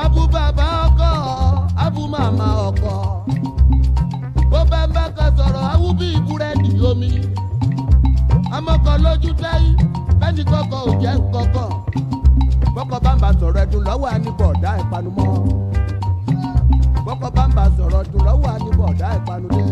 Abu bàbá ọkọ, abu màmá ọkọ. Bó bá ń bá kan sọ̀rọ̀, awú bí búrẹ́dì omi. Amọ́kọ lójú táyì, bẹ́ẹ̀ni kọ́kọ́ ò jẹ́ nkọ́kọ́. Bọ́kọ bá ń bá sọ̀rọ̀ ẹ̀dùn lọ́wọ́ àníbọ̀dá ìpanumọ́. Bọ́kọ bá ń bá sọ̀rọ̀ ẹ̀dùn lọ́wọ́ àníbọ̀dá ìpanudé.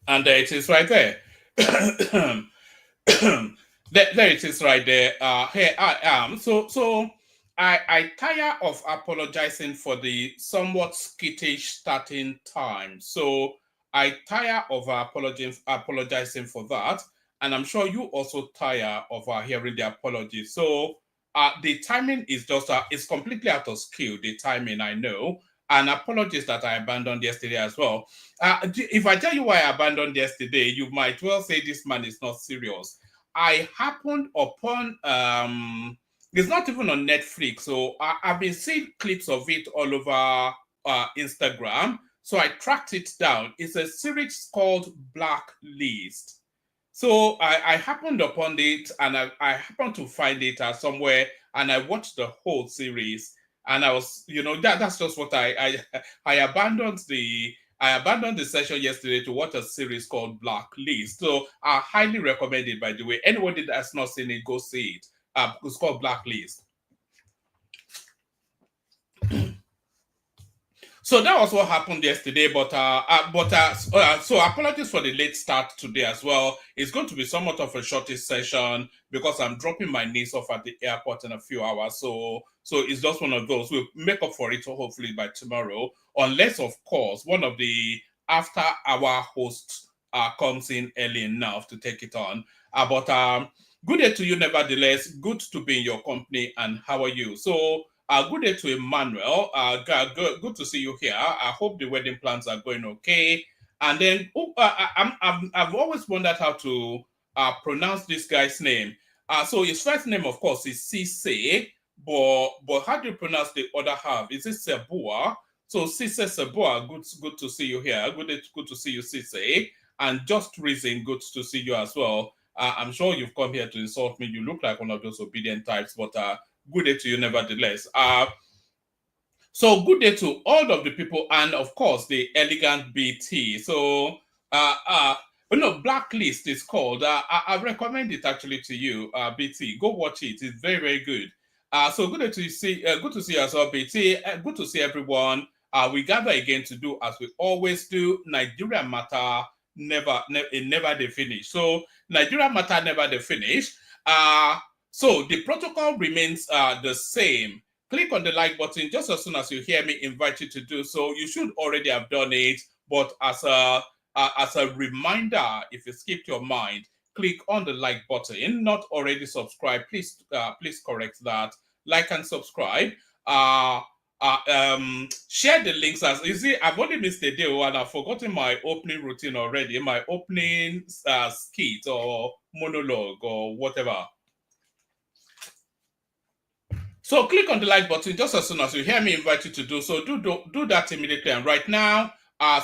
And there it is right there. There it is right there. Here I am. So I tire of apologizing for the somewhat skittish starting time. So I tire of apologizing for that. And I'm sure you also tire of hearing the apology. So the timing is just it's completely out of skill. The timing, I know, and apologies that I abandoned yesterday as well. If I tell you why I abandoned yesterday, you might well say this man is not serious. I happened upon it's not even on Netflix, so I've been seeing clips of it all over Instagram. So I tracked it down. It's a series called Blacklist. So I happened upon it, and I happened to find it somewhere, and I watched the whole series. And I was, that's just what I abandoned the session yesterday to watch a series called Blacklist. So I highly recommend it, by the way. Anybody that's not seen it, go see it. It's called Blacklist. So that was what happened yesterday, so apologies for the late start today as well. It's going to be somewhat of a shortish session because I'm dropping my niece off at the airport in a few hours. So it's just one of those. We'll make up for it hopefully by tomorrow, unless of course one of the after-hour hosts comes in early enough to take it on. Good day to you, nevertheless. Good to be in your company, and how are you? So. Good day to Emmanuel. Good to see you here. I hope the wedding plans are going okay. And then I've always wondered how to pronounce this guy's name. So his first name, of course, is Cisse, but how do you pronounce the other half? Is it Sebua? So Cisse Sebua, good to see you here. Good to see you, Cisse. And Just Reason, good to see you as well. I'm sure you've come here to insult me. You look like one of those obedient types, but good day to you nevertheless. So good day to all of the people, and of course the elegant BT. So Blacklist is called. I recommend it actually to you, BT. Go watch it. It's very, very good. So good day to see good to see you as well, BT. Good to see everyone. We gather again to do as we always do. Nigeria matter never they finish. So Nigeria matter never they finish. So the protocol remains the same. Click on the like button just as soon as you hear me invite you to do so. You should already have done it, but as a reminder, if you skipped your mind, click on the like button. Not already subscribed, please correct that. Like and subscribe. Share the links. As you see, I've only missed a day and I've forgotten my opening routine already, my opening skit or monologue or whatever. So click on the like button just as soon as you hear me invite you to do so. Do that immediately. And right now,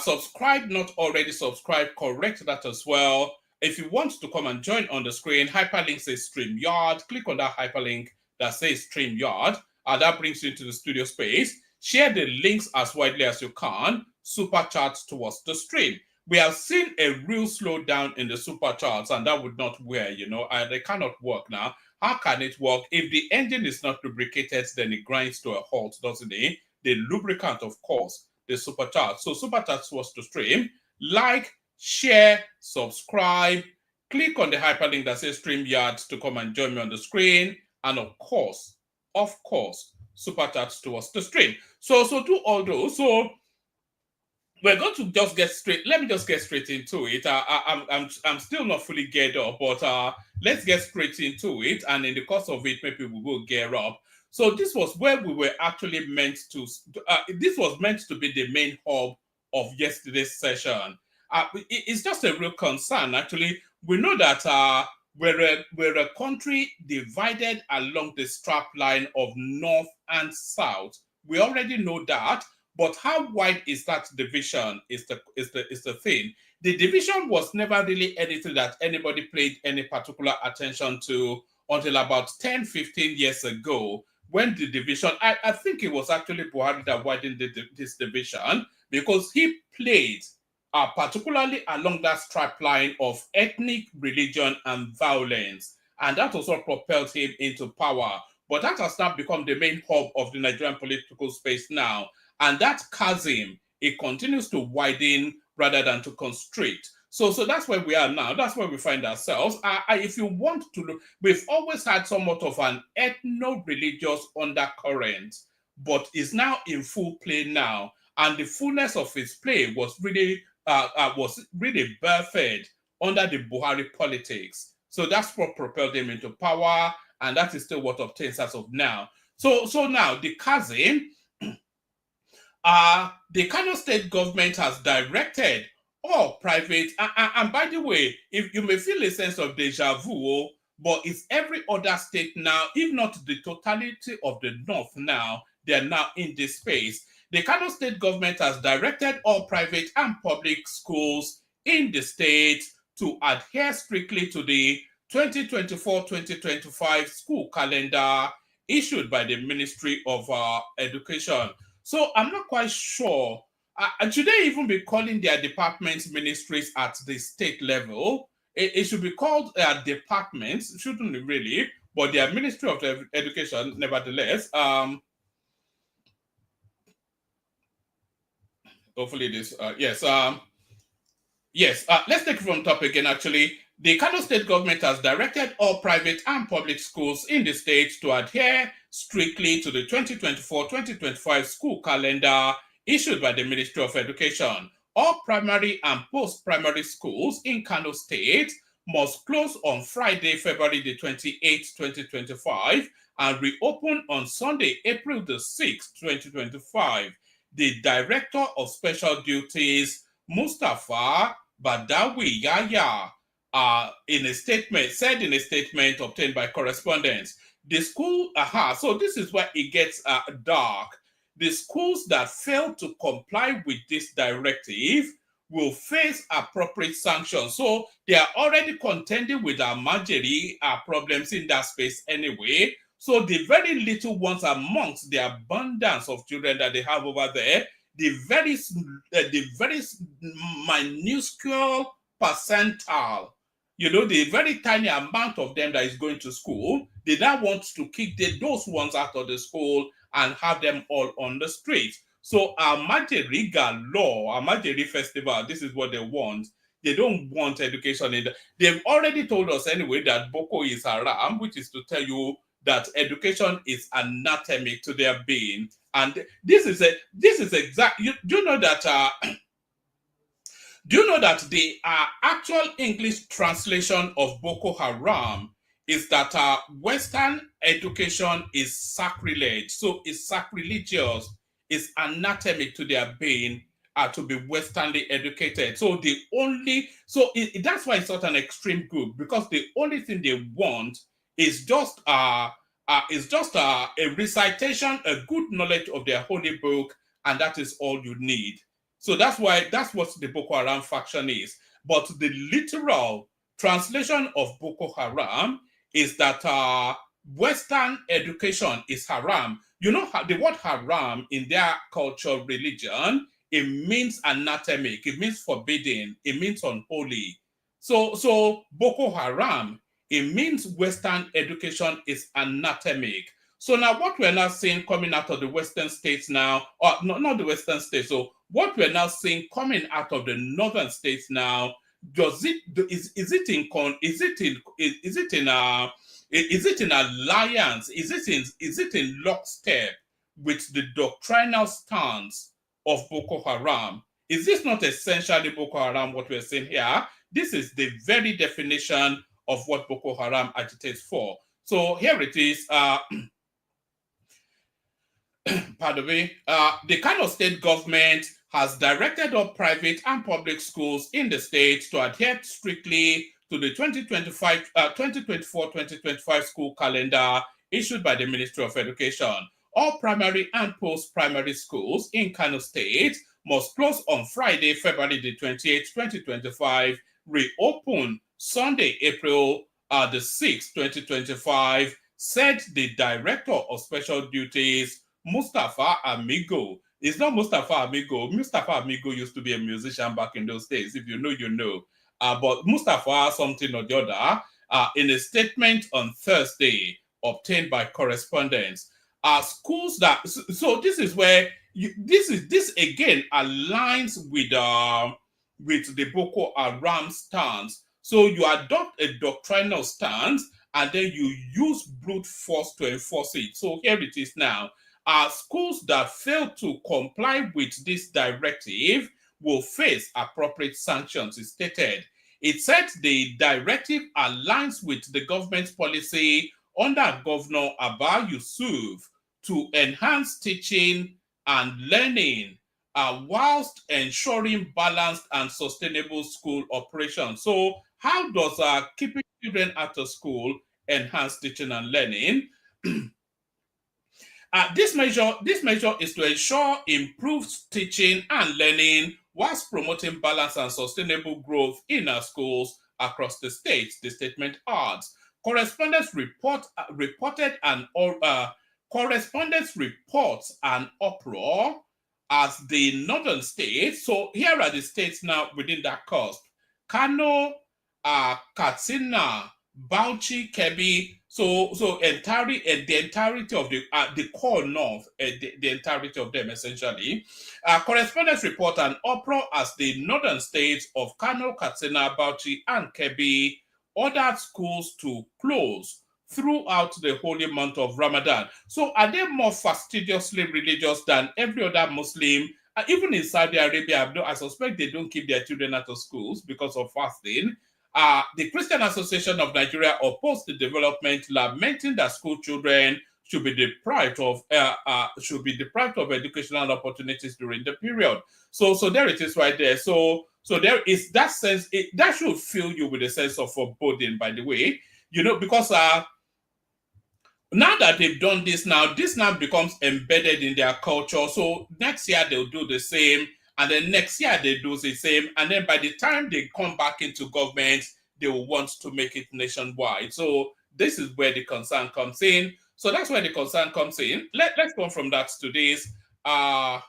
subscribe, not already subscribed, correct that as well. If you want to come and join on the screen, hyperlink says StreamYard. Click on that hyperlink that says StreamYard. That brings you into the studio space. Share the links as widely as you can. Super chats towards the stream. We have seen a real slowdown in the super charts, and that would not wear, they cannot work now. How can it work? If the engine is not lubricated, then it grinds to a halt, doesn't it? The lubricant, of course, the super chat. So super chat was to stream. Like, share, subscribe. Click on the hyperlink that says StreamYard to come and join me on the screen. And of course, super chat towards the stream. So do all those. So we're going to just get straight. Let me just get straight into it. I'm still not fully geared up, but let's get straight into it. And in the course of it, maybe we will gear up. So this was where we were actually meant to. This was meant to be the main hub of yesterday's session. It's just a real concern. Actually, we know that we're a country divided along the strap line of north and south. We already know that. But how wide is that division is the thing. The division was never really anything that anybody paid any particular attention to until about 10, 15 years ago, when the division, I think it was actually Buhari that widened this division, because he played particularly along that strap line of ethnic, religion, and violence. And that also propelled him into power. But that has now become the main hub of the Nigerian political space now. And that chasm, it continues to widen rather than to constrict. So that's where we are now. That's where we find ourselves. If you want to look, we've always had somewhat of an ethno-religious undercurrent, but is now in full play now. And the fullness of its play was really birthed under the Buhari politics. So that's what propelled him into power. and that is still what obtains as of now. So now the cousin, the Kano state government has directed all private, and by the way, if you may feel a sense of deja vu, but it's every other state now, if not the totality of the North now, they are now in this space. The Kano state government has directed all private and public schools in the state to adhere strictly to the 2024-2025 school calendar issued by the Ministry of Education. So I'm not quite sure. Should they even be calling their departments ministries at the state level? It should be called departments, shouldn't it really? But their Ministry of Education, nevertheless. Hopefully this, yes. Let's take it from top again, actually. The Kano state government has directed all private and public schools in the state to adhere strictly to the 2024-2025 school calendar issued by the Ministry of Education. All primary and post-primary schools in Kano state must close on Friday, February the 28th, 2025, and reopen on Sunday, April the 6th, 2025. The Director of Special Duties, Mustafa Badawi Yaya, in a statement obtained by correspondence, the school, so this is where it gets dark. The schools that fail to comply with this directive will face appropriate sanctions. So they are already contending with our Majeri problems in that space anyway. So the very little ones amongst the abundance of children that they have over there, the very minuscule percentile, the very tiny amount of them that is going to school, they now want to kick those ones out of the school and have them all on the street. So our Majeriga law, our Majeri festival, this is what they want. They don't want education in they've already told us anyway that Boko is haram, which is to tell you that education is anatomic to their being. And this is exact. Do you know that the actual English translation of Boko Haram is that Western education is sacrilege. So it's sacrilegious, it's anatomic to their being to be Westernly educated. So that's why it's not an extreme group, because the only thing they want is just a recitation, a good knowledge of their holy book, and that is all you need. So that's what the Boko Haram faction is. But the literal translation of Boko Haram is that Western education is haram. You know, the word haram in their culture, religion, it means anatomic, it means forbidden, it means unholy. So Boko Haram, it means Western education is anatomic. So now what we're now seeing coming out of the Western states now, or not the Western states, so what we're now seeing coming out of the Northern states now, is it in alliance? Is it in lockstep with the doctrinal stance of Boko Haram? Is this not essentially Boko Haram, what we're saying here? This is the very definition of what Boko Haram agitates for. So here it is. Pardon me. The Kano state government has directed all private and public schools in the state to adhere strictly to the 2024-2025 school calendar issued by the Ministry of Education. All primary and post-primary schools in Kano State must close on Friday, February the 28th, 2025, reopen Sunday, April the 6th, 2025, said the Director of Special Duties, Mustafa Amigo. It's not Mustafa Amigo. Mustafa Amigo used to be a musician back in those days. If you know, you know. But Mustafa something or the other, in a statement on Thursday obtained by correspondence, schools that, so this is where this again aligns with the Boko Haram stance. So you adopt a doctrinal stance and then you use brute force to enforce it. So here it is now. Schools that fail to comply with this directive will face appropriate sanctions, it stated. It said the directive aligns with the government's policy under Governor Abba Yusuf to enhance teaching and learning whilst ensuring balanced and sustainable school operation. So how does keeping children out of school enhance teaching and learning? This measure is to ensure improved teaching and learning whilst promoting balance and sustainable growth in our schools across the state. The statement adds, correspondence reports an uproar as the northern states. So here are the states now within that cusp: Kano, Katsina, Bauchi, Kebbi. So the entirety of the core north, the entirety of them essentially. Correspondence report an uproar as the northern states of Kano, Katsina, Bauchi, and Kebbi ordered schools to close throughout the holy month of Ramadan. So are they more fastidiously religious than every other Muslim? Even in Saudi Arabia, I suspect they don't keep their children out of schools because of fasting. The Christian Association of Nigeria opposed the development, lamenting that school children should be deprived of educational opportunities during the period. So there it is right there. So there is that sense. That should fill you with a sense of foreboding, by the way, because now that they've done this now becomes embedded in their culture. So next year they'll do the same. And then next year they do the same. And then by the time they come back into government, they will want to make it nationwide. So this is where the concern comes in. So that's where the concern comes in. Let's go from that to this. Oh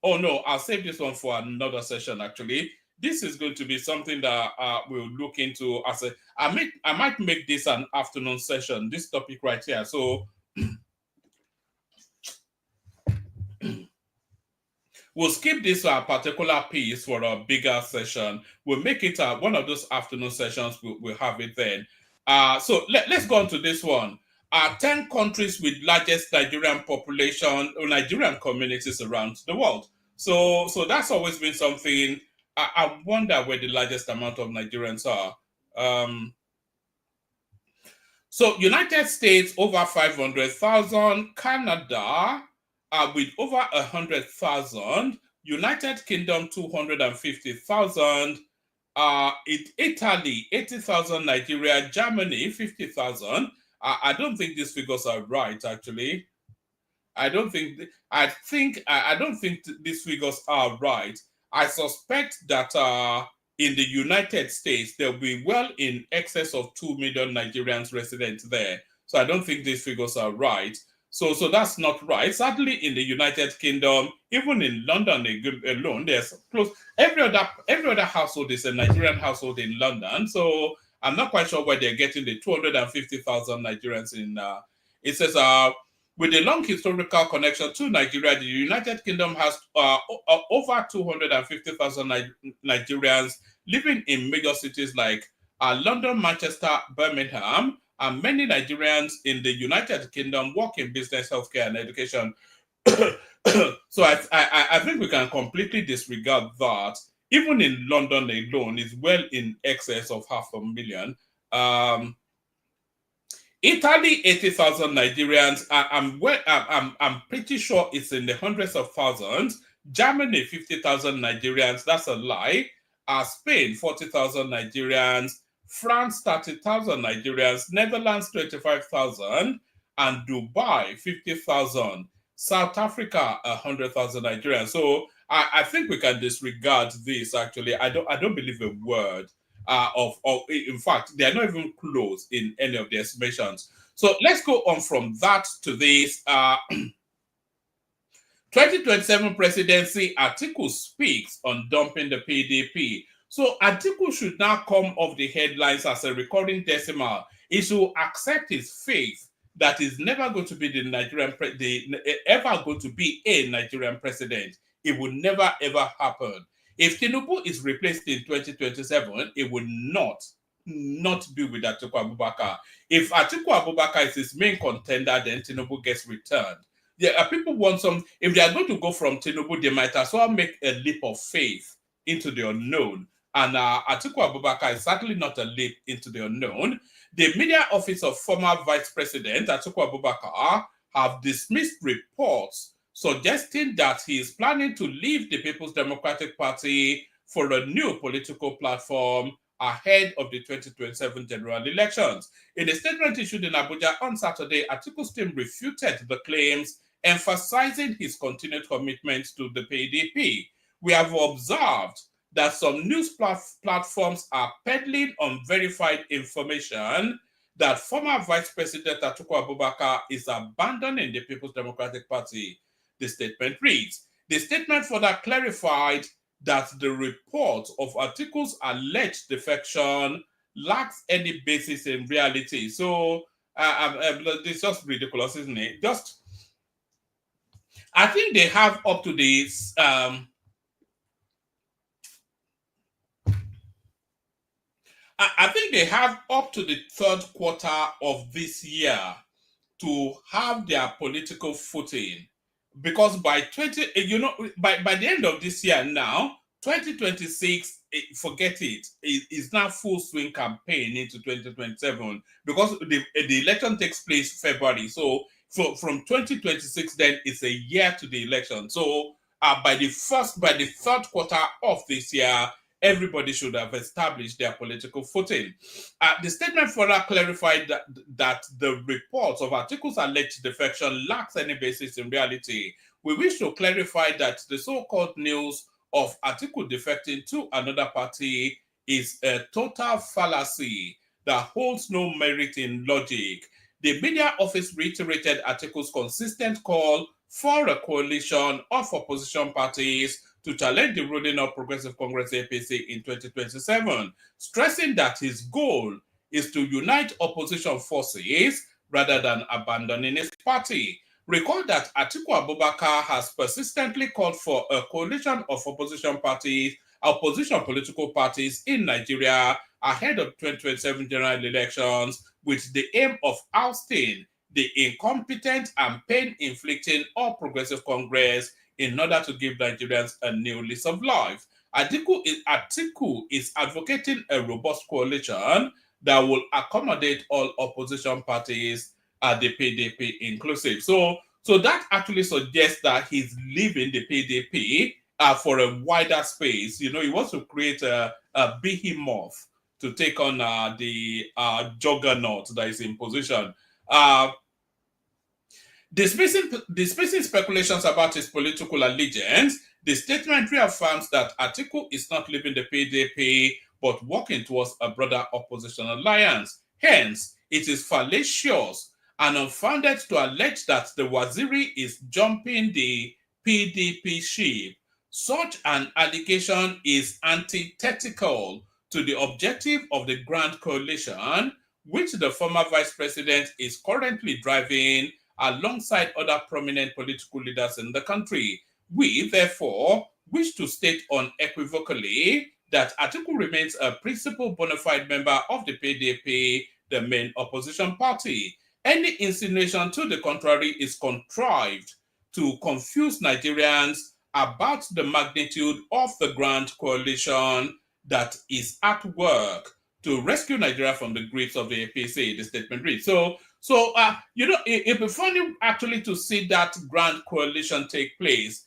no, I'll save this one for another session actually. This is going to be something that we'll look into I might make this an afternoon session, this topic right here. So we'll skip this particular piece for a bigger session. We'll make it one of those afternoon sessions. We'll have it then. So let's go on to this one. 10 countries with largest Nigerian population or Nigerian communities around the world. So that's always been something. I wonder where the largest amount of Nigerians are. So United States, over 500,000. Canada, with over 100,000, United Kingdom 250,000, Italy 80,000, Nigeria, Germany 50,000. I don't think these figures are right. Actually, I don't think these figures are right. I suspect that in the United States there will be well in excess of 2 million Nigerians residents there. So I don't think these figures are right. So that's not right. Sadly, in the United Kingdom, even in London alone, there's close every other household is a Nigerian household in London. So I'm not quite sure where they're getting the 250,000 Nigerians in. It says with a long historical connection to Nigeria, the United Kingdom has over 250,000 Nigerians living in major cities like London, Manchester, Birmingham. And many Nigerians in the United Kingdom work in business, healthcare, and education. So I think we can completely disregard that. Even in London alone, is well in excess of 500,000. Italy, 80,000 Nigerians. I'm pretty sure it's in the hundreds of thousands. Germany, 50,000 Nigerians. That's a lie. Spain, 40,000 Nigerians. France, 30,000 Nigerians, Netherlands, 25,000, and Dubai, 50,000. South Africa, 100,000 Nigerians. So I think we can disregard this. Actually, I don't believe a word of. In fact, they are not even close in any of the estimations. So let's go on from that to this. 2027 presidency, Atiku speaks on dumping the PDP. So Atiku should now come off the headlines as a recurring decimal. He should accept his faith that is never going to be ever going to be a Nigerian president. It will never ever happen. If Tinubu is replaced in 2027, it will not be with Atiku Abubakar. If Atiku Abubakar is his main contender, then Tinubu gets returned. Yeah, people want some. If they are going to go from Tinubu, they might as well make a leap of faith into the unknown and Atiku Abubakar is certainly not a leap into the unknown. The media office of former Vice President Atiku Abubakar have dismissed reports suggesting that he is planning to leave the People's Democratic Party for a new political platform ahead of the 2027 general elections. In a statement issued in Abuja on Saturday, Atiku's team refuted the claims, emphasizing his continued commitment to the PDP. We have observed that some news platforms are peddling unverified information that former Vice President Atiku Abubakar is abandoning the People's Democratic Party. The statement reads, the statement further clarified that the report of Atiku's alleged defection lacks any basis in reality. So it's just ridiculous, isn't it? I think they have up to this. I think they have up to the third quarter of this year to have their political footing, because by by the end of this year now, 2026, forget it, is now full swing campaign into 2027, because the election takes place February. So from 2026, then it's a year to the election. So by the third quarter of this year, everybody should have established their political footing. The statement further clarified that the reports of Atiku's alleged defection lacks any basis in reality. We wish to clarify that the so-called news of Atiku defecting to another party is a total fallacy that holds no merit in logic. The media office reiterated Atiku's consistent call for a coalition of opposition parties to challenge the ruling of Progressive Congress APC in 2027, stressing that his goal is to unite opposition forces rather than abandoning his party. Recall that Atiku Abubakar has persistently called for a coalition of opposition political parties in Nigeria ahead of 2027 general elections, with the aim of ousting the incompetent and pain-inflicting All Progressive Congress in order to give Nigerians a new lease of life. Atiku is advocating a robust coalition that will accommodate all opposition parties, the PDP inclusive. So that actually suggests that he's leaving the PDP for a wider space. He wants to create a behemoth to take on the juggernaut that is in position. Dismissing speculations about his political allegiance, the statement reaffirms that Atiku is not leaving the PDP but working towards a broader opposition alliance. Hence, it is fallacious and unfounded to allege that the Waziri is jumping the PDP ship. Such an allegation is antithetical to the objective of the Grand Coalition, which the former Vice President is currently driving alongside other prominent political leaders in the country. We, therefore, wish to state unequivocally that Atiku remains a principal bona fide member of the PDP, the main opposition party. Any insinuation to the contrary is contrived to confuse Nigerians about the magnitude of the Grand Coalition that is at work to rescue Nigeria from the grips of the APC, the statement reads. So it'd be funny actually to see that Grand Coalition take place.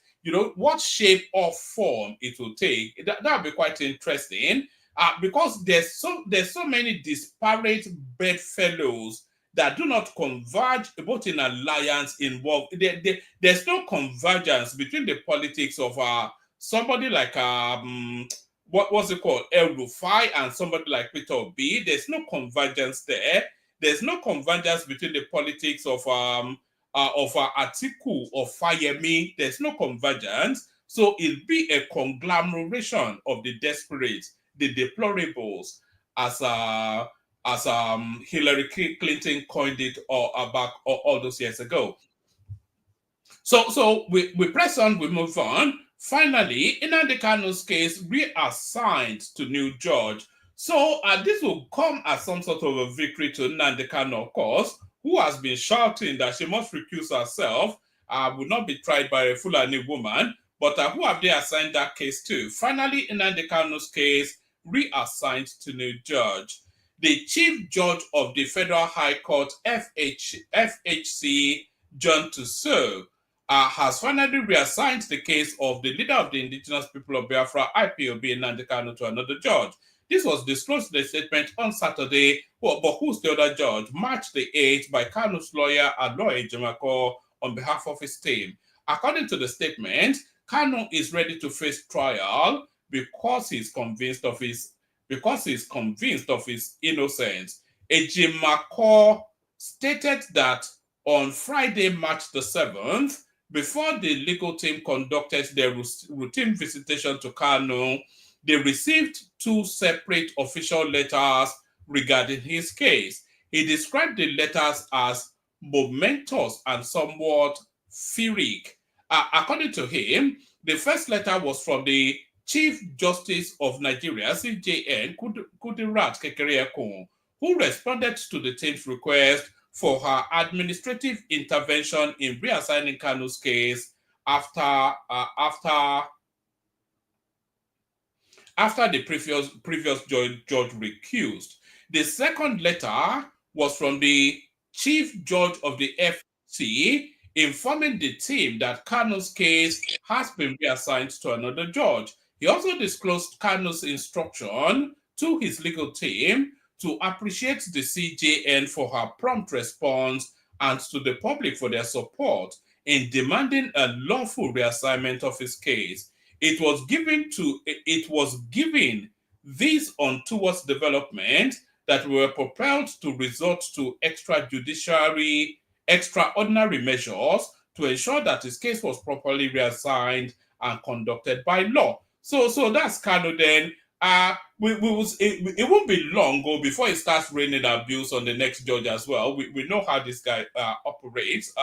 What shape or form it will take. That would be quite interesting because there's so many disparate bedfellows that do not converge both in alliance involved. There's no convergence between the politics of somebody like what's it called, El Rufai, and somebody like Peter Obi. There's no convergence there. There's no convergence between the politics of Atiku or Fayemi. There's no convergence. So it'll be a conglomeration of the desperate, the deplorables, as Hillary Clinton coined it all those years ago. So we press on, we move on. Finally, Nnamdi Kanu's case reassigned to new judge. So this will come as some sort of a victory to Nnamdi Kanu, of course, who has been shouting that she must recuse herself, will not be tried by a Fulani woman, but who have they assigned that case to? Finally, Nnamdi Kanu's case reassigned to new judge. The Chief Judge of the Federal High Court, FHC, John Tuso, has finally reassigned the case of the leader of the indigenous people of Biafra, Obi Nnamdi Kanu, to another judge. This was disclosed in a statement on Saturday, but who's the other judge? March the 8th by Kanu's lawyer, Aloy Ejimako, on behalf of his team. According to the statement, Kanu is ready to face trial because he's convinced of his innocence. Ejimako stated that on Friday, March the 7th, before the legal team conducted their routine visitation to Kanu, they received two separate official letters regarding his case. He described the letters as momentous and somewhat fiery. According to him, the first letter was from the Chief Justice of Nigeria, CJN, Kudirat Kekereekun, who responded to the team's request for her administrative intervention in reassigning Kanu's case after the previous judge recused. The second letter was from the Chief Judge of the FC, informing the team that Kanu's case has been reassigned to another judge. He also disclosed Kanu's instruction to his legal team to appreciate the CJN for her prompt response and to the public for their support in demanding a lawful reassignment of his case. It was given these untoward developments that were propelled to resort to extraordinary measures to ensure that his case was properly reassigned and conducted by law. So that's Kanu then. It won't be long before it starts raining abuse on the next judge as well. We know how this guy operates.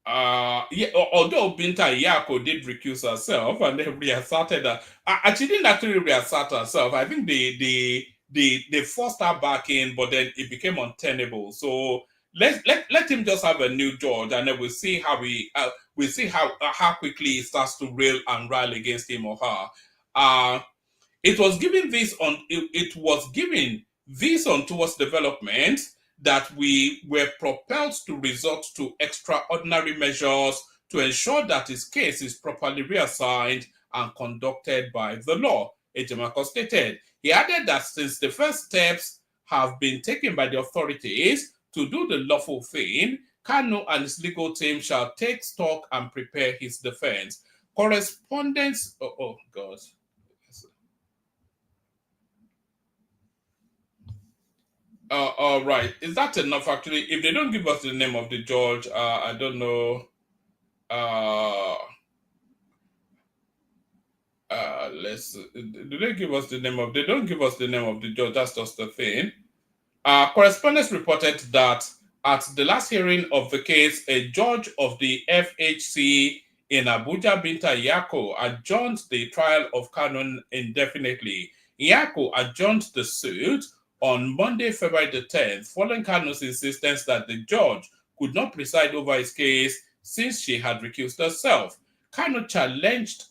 Although Binta Yako did recuse herself and then reasserted her, she didn't actually reassert herself. I think they forced her back in, but then it became untenable. So let him just have a new judge, and then we'll see how how quickly he starts to rail and rile against him or her. It was given these untoward developments that we were propelled to resort to extraordinary measures to ensure that his case is properly reassigned and conducted by the law, Ejimako stated. He added that since the first steps have been taken by the authorities to do the lawful thing, Kanu and his legal team shall take stock and prepare his defense. Correspondence, oh God. All right. Is that enough? Actually, if they don't give us the name of the judge, I don't know. Do they give us the name of? They don't give us the name of the judge. That's just the thing. Correspondents reported that at the last hearing of the case, a judge of the FHC in Abuja, Binta Yako, adjourned the trial of Kanu indefinitely. Yako adjourned the suit on Monday, February the 10th, following Kanu's insistence that the judge could not preside over his case since she had recused herself. Kanu challenged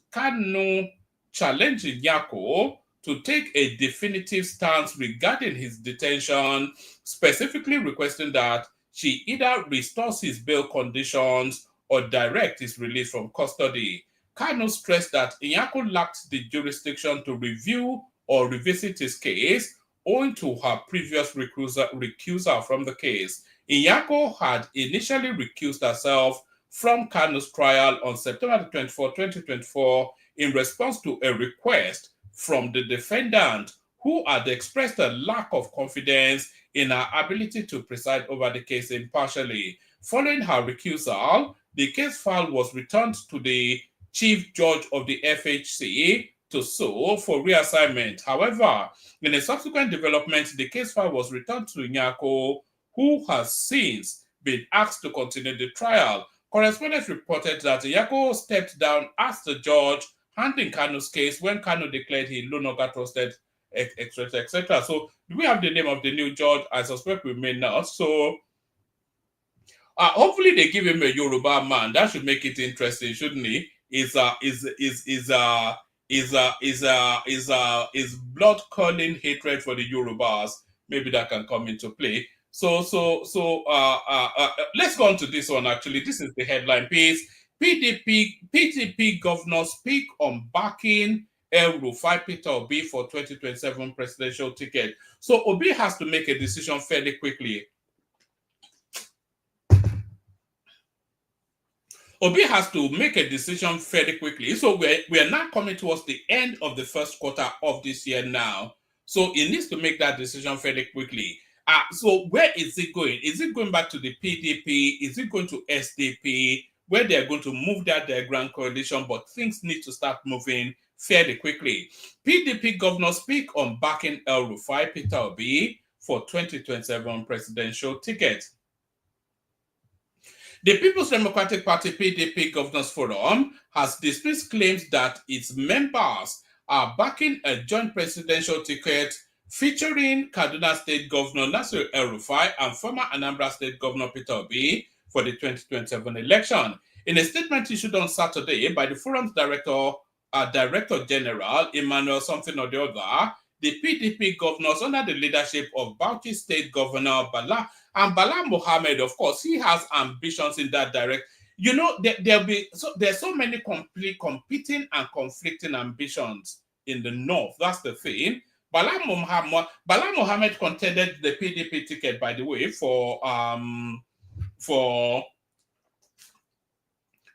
Yako to take a definitive stance regarding his detention, specifically requesting that she either restores his bail conditions or direct his release from custody. Kanu stressed that Yako lacked the jurisdiction to review or revisit his case, owing to her previous recusal from the case. Nyako had initially recused herself from Kanu's trial on September 24, 2024, in response to a request from the defendant, who had expressed a lack of confidence in her ability to preside over the case impartially. Following her recusal, the case file was returned to the Chief Judge of the FHC to sue for reassignment. However, in a subsequent development, the case file was returned to Nyako, who has since been asked to continue the trial. Correspondents reported that Nyako stepped down as the judge, handling Kanu's case when Kanu declared he no longer trusted, etc., etc. So, do we have the name of the new judge? I suspect we may not. So, hopefully they give him a Yoruba man. That should make it interesting, shouldn't he? Is is blood-curdling hatred for the Yorubas. Maybe that can come into play. Let's go on to this one. Actually, this is the headline piece. PDP governors speak on backing El Rufai Peter Obi for 2027 presidential ticket. So Obi has to make a decision fairly quickly. Obi has to make a decision fairly quickly. So we're now coming towards the end of the first quarter of this year now. So he needs to make that decision fairly quickly. So where is it going? Is it going back to the PDP? Is it going to SDP? Where they're going to move their grand coalition, but things need to start moving fairly quickly. PDP governors speak on backing El Rufai Peter Obi for 2027 presidential ticket. The People's Democratic Party PDP Governors Forum has dismissed claims that its members are backing a joint presidential ticket featuring Kaduna State Governor Nasir El Rufai and former Anambra State Governor Peter Obi for the 2027 election. In a statement issued on Saturday by the forum's Director General, Emmanuel something or the other, the PDP governors under the leadership of Bauchi State Governor Bala Mohammed, of course, he has ambitions in that direction. You know, there's so many competing and conflicting ambitions in the north. That's the thing. Bala Mohammed contended the PDP ticket, by the way,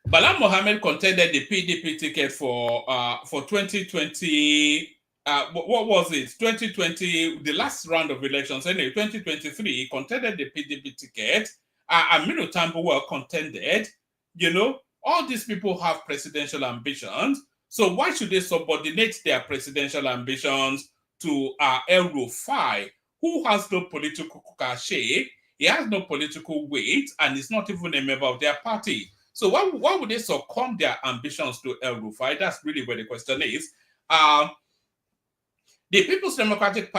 Bala Mohammed contended the PDP ticket for 2020. What was it? 2020, the last round of elections. Anyway, 2023, he contended the PDP ticket. Aminu Tambuwal contended. You know, all these people have presidential ambitions. So why should they subordinate their presidential ambitions to El Rufai, who has no political cachet, he has no political weight, and is not even a member of their party? So why would they succumb their ambitions to El Rufai? That's really where the question is. The People's Democratic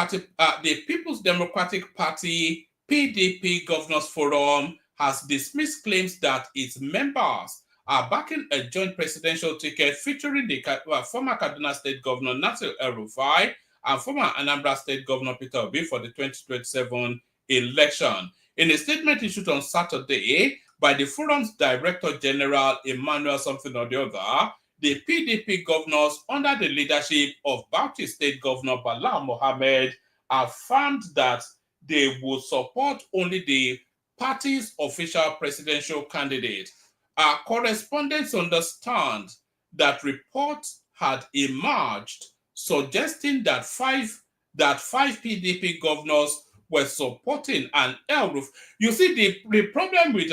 Party PDP Governors Forum has dismissed claims that its members are backing a joint presidential ticket featuring the former Kaduna State Governor Nasir El Rufai and former Anambra State Governor Peter Obi for the 2027 election. In a statement issued on Saturday by the forum's Director General Emmanuel something or the other, the PDP governors under the leadership of Bauchi State Governor Bala Mohammed affirmed that they would support only the party's official presidential candidate. Our correspondents understand that reports had emerged suggesting that five PDP governors were supporting an El Rufai. You see, the problem with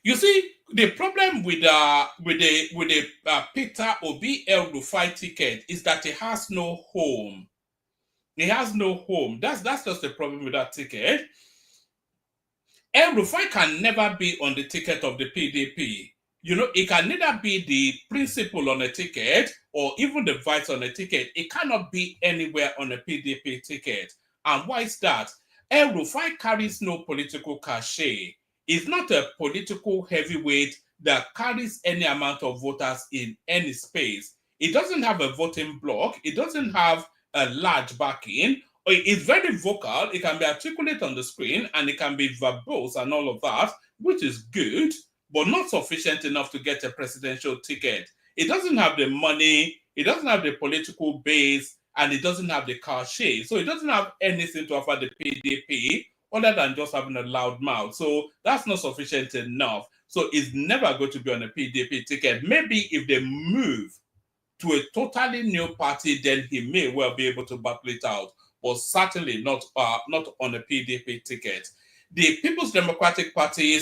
you see, the problem with Peter Obi El Rufai ticket is that he has no home. He has no home. That's just the problem with that ticket. El Rufai can never be on the ticket of the PDP. You know, it can neither be the principal on a ticket or even the vice on a ticket. It cannot be anywhere on a PDP ticket. And why is that? El Rufai carries no political cachet. It's not a political heavyweight that carries any amount of voters in any space. It doesn't have a voting bloc. It doesn't have a large backing. It's very vocal. It can be articulate on the screen and it can be verbose and all of that, which is good, but not sufficient enough to get a presidential ticket. It doesn't have the money. It doesn't have the political base, and it doesn't have the cachet. So it doesn't have anything to offer the PDP other than just having a loud mouth. So that's not sufficient enough. So it's never going to be on a PDP ticket. Maybe if they move to a totally new party, then he may well be able to battle it out, but certainly not on a PDP ticket. The People's Democratic Party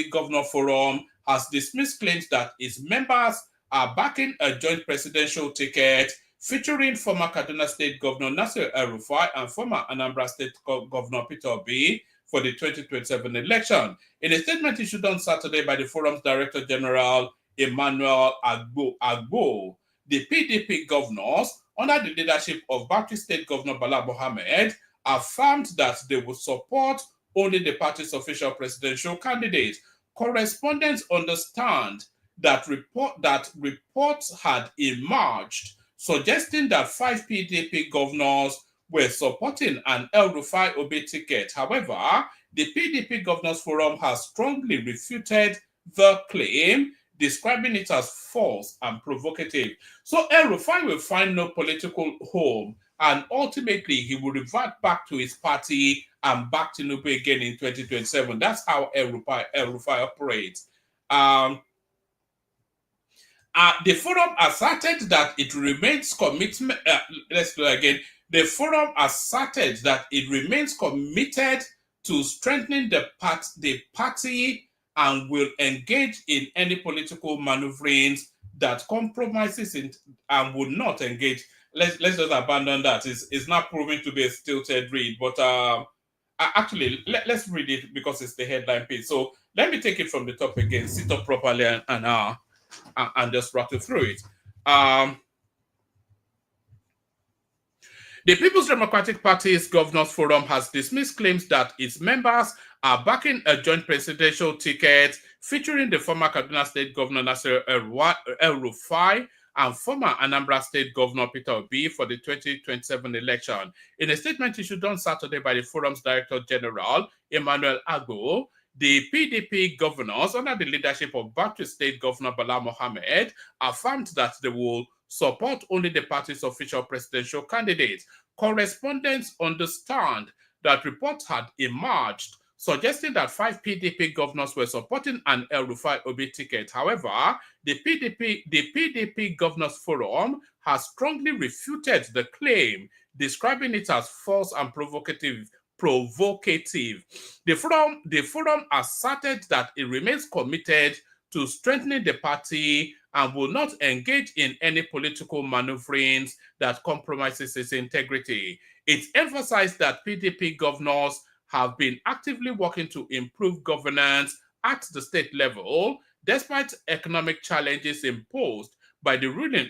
Governor Forum has dismissed claims that its members are backing a joint presidential ticket featuring former Kaduna State Governor Nasir El Rufai and former Anambra State Governor Peter Obi for the 2027 election. In a statement issued on Saturday by the forum's Director General Emmanuel Agbo, the PDP governors, under the leadership of Bauchi State Governor Bala Mohammed, affirmed that they would support only the party's official presidential candidate. correspondents understand that reports had emerged suggesting that 5 PDP governors were supporting an El Rufai Obi ticket. However, the PDP Governors Forum has strongly refuted the claim, describing it as false and provocative. So El Rufai will find no political home, and ultimately he will revert back to his party and back to Tinubu again in 2027. That's how El Rufai operates. The forum asserted that it remains commitment. Let's do it again. The forum asserted that it remains committed to strengthening the party and will engage in any political maneuverings that compromises it and would not engage. Let's just abandon that. It's not proving to be a stilted read, but actually let's read it because it's the headline page. So let me take it from the top again, sit up properly and just rattle through it. The People's Democratic Party's Governors Forum has dismissed claims that its members are backing a joint presidential ticket featuring the former Kaduna State Governor Nasir El Rufai and former Anambra State Governor Peter Obi for the 2027 election. In a statement issued on Saturday by the Forum's Director General, Emmanuel Ago, the PDP governors, under the leadership of Baptist State Governor Bala Mohammed, affirmed that they will support only the party's official presidential candidate. Correspondents understand that reports had emerged suggesting that 5 PDP governors were supporting an El Rufai Obi ticket. However, the PDP Governors Forum has strongly refuted the claim, describing it as false and provocative. The forum asserted that it remains committed to strengthening the party and will not engage in any political maneuverings that compromises its integrity. It emphasized that PDP governors have been actively working to improve governance at the state level, despite economic challenges imposed by the ruling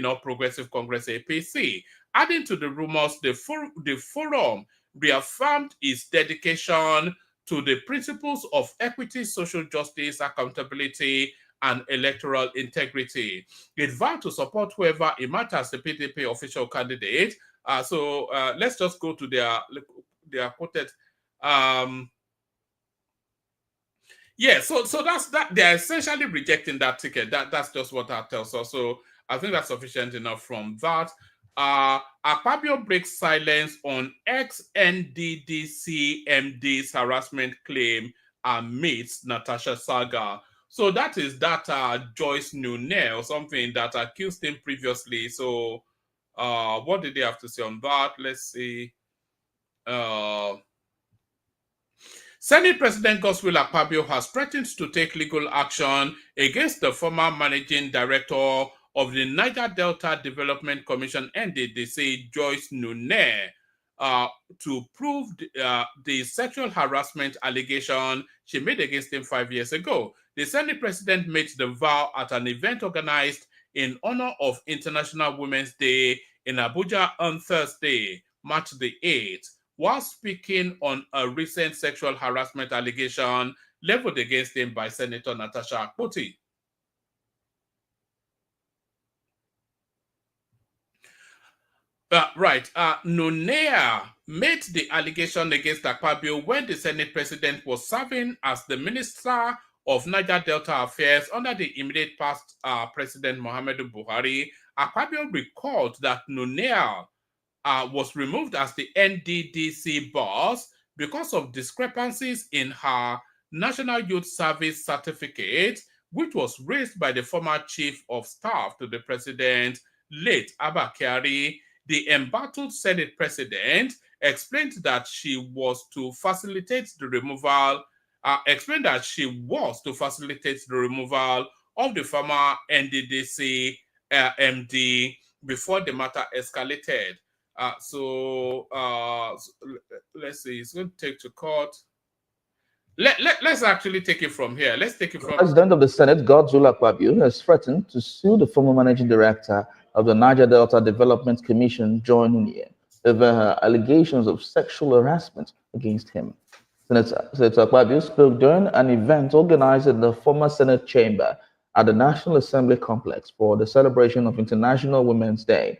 All Progressive Congress APC. Adding to the rumors, the forum reaffirmed its dedication to the principles of equity, social justice, accountability, and electoral integrity. It vowed to support whoever emerged as the PDP official candidate. So let's just go to their quoted. Yeah, so that's that. They're essentially rejecting that ticket. That's just what that tells us. So I think that's sufficient enough from that. Akpabio breaks silence on ex-NDDC MD's harassment claim amidst Natasha saga. So that is that Joyce Nune or something that accused him previously. So what did they have to say on that? Let's see. Senate President Godswill Akpabio has threatened to take legal action against the former managing director of the Niger Delta Development Commission, NDDC, Joyce Nune, to prove the sexual harassment allegation she made against him 5 years ago. The Senate President made the vow at an event organized in honor of International Women's Day in Abuja on Thursday, March the 8th, while speaking on a recent sexual harassment allegation leveled against him by Senator Natasha Akpoti. Nunea made the allegation against Akpabio when the Senate President was serving as the Minister of Niger Delta Affairs under the immediate past President Muhammadu Buhari. Akpabio recalled that Nunea was removed as the NDDC boss because of discrepancies in her National Youth Service certificate, which was raised by the former Chief of Staff to the President, late Abba Kyari. The embattled Senate President explained that she was to facilitate the removal of the former NDDC MD before the matter escalated. Let's see, it's going to take to court. Let's actually take it from here. Let's take it from... President of the Senate, Godswill Akpabio, has threatened to sue the former managing director of the Niger Delta Development Commission, Joy Nunye, over her allegations of sexual harassment against him. Senator Akpabio spoke during an event organized in the former Senate chamber at the National Assembly complex for the celebration of International Women's Day.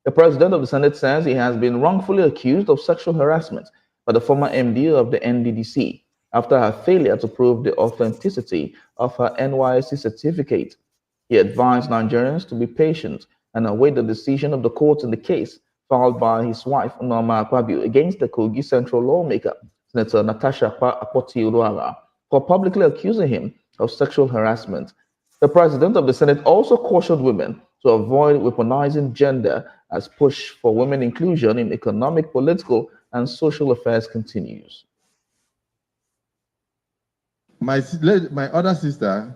The president of the Senate says he has been wrongfully accused of sexual harassment by the former MD of the NDDC after her failure to prove the authenticity of her NYSC certificate. He advised Nigerians to be patient and await the decision of the court in the case filed by his wife, Norma Akpabio, against the Kogi Central lawmaker, Senator Natasha Akpoti-Uduaghan, for publicly accusing him of sexual harassment. The president of the Senate also cautioned women to avoid weaponizing gender as push for women inclusion in economic, political, and social affairs continues. My other sister,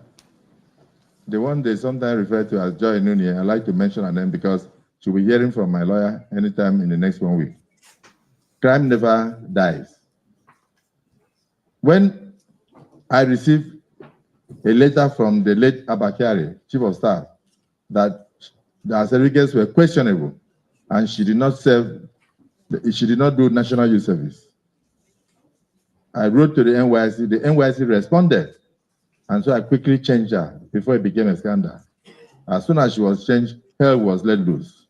the one they sometimes refer to as Joy Nuni, I like to mention her name because she'll be hearing from my lawyer anytime in the next 1 week. Crime never dies. When I received a letter from the late Abakari, Chief of Staff, that the certificates were questionable and she did not do national youth service, I wrote to the NYSC. The NYSC responded, and so I quickly changed her before it became a scandal. As soon as she was changed, hell was let loose.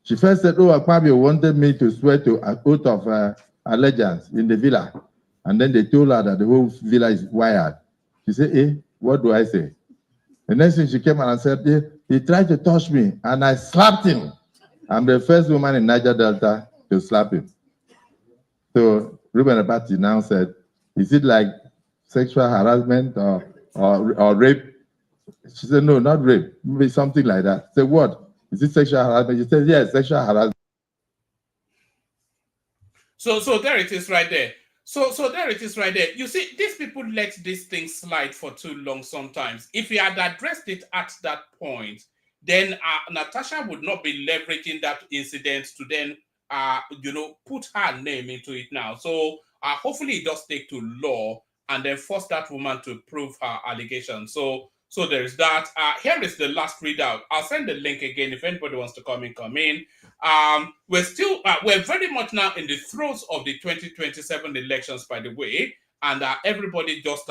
She first said, "Oh, Akpabio wanted me to swear to an oath of allegiance in the villa," and then they told her that the whole villa is wired. She said, "Eh, what do I say?" The next thing she came and said, he tried to touch me, and I slapped him. I'm the first woman in Niger Delta to slap him. So Ruben Abati now said, "Is it like sexual harassment or rape?" She said, "No, not rape. Maybe something like that." I said, "What? Is it sexual harassment?" She said, "Yes, sexual harassment." So there it is right there. So there it is right there. You see, these people let this thing slide for too long sometimes. If he had addressed it at that point, then Natasha would not be leveraging that incident to then, put her name into it now. So hopefully it does take to law and then force that woman to prove her allegation. So there is that. Here is the last readout. I'll send the link again if anybody wants to come in. We're very much now in the throes of the 2027 elections, by the way, and everybody just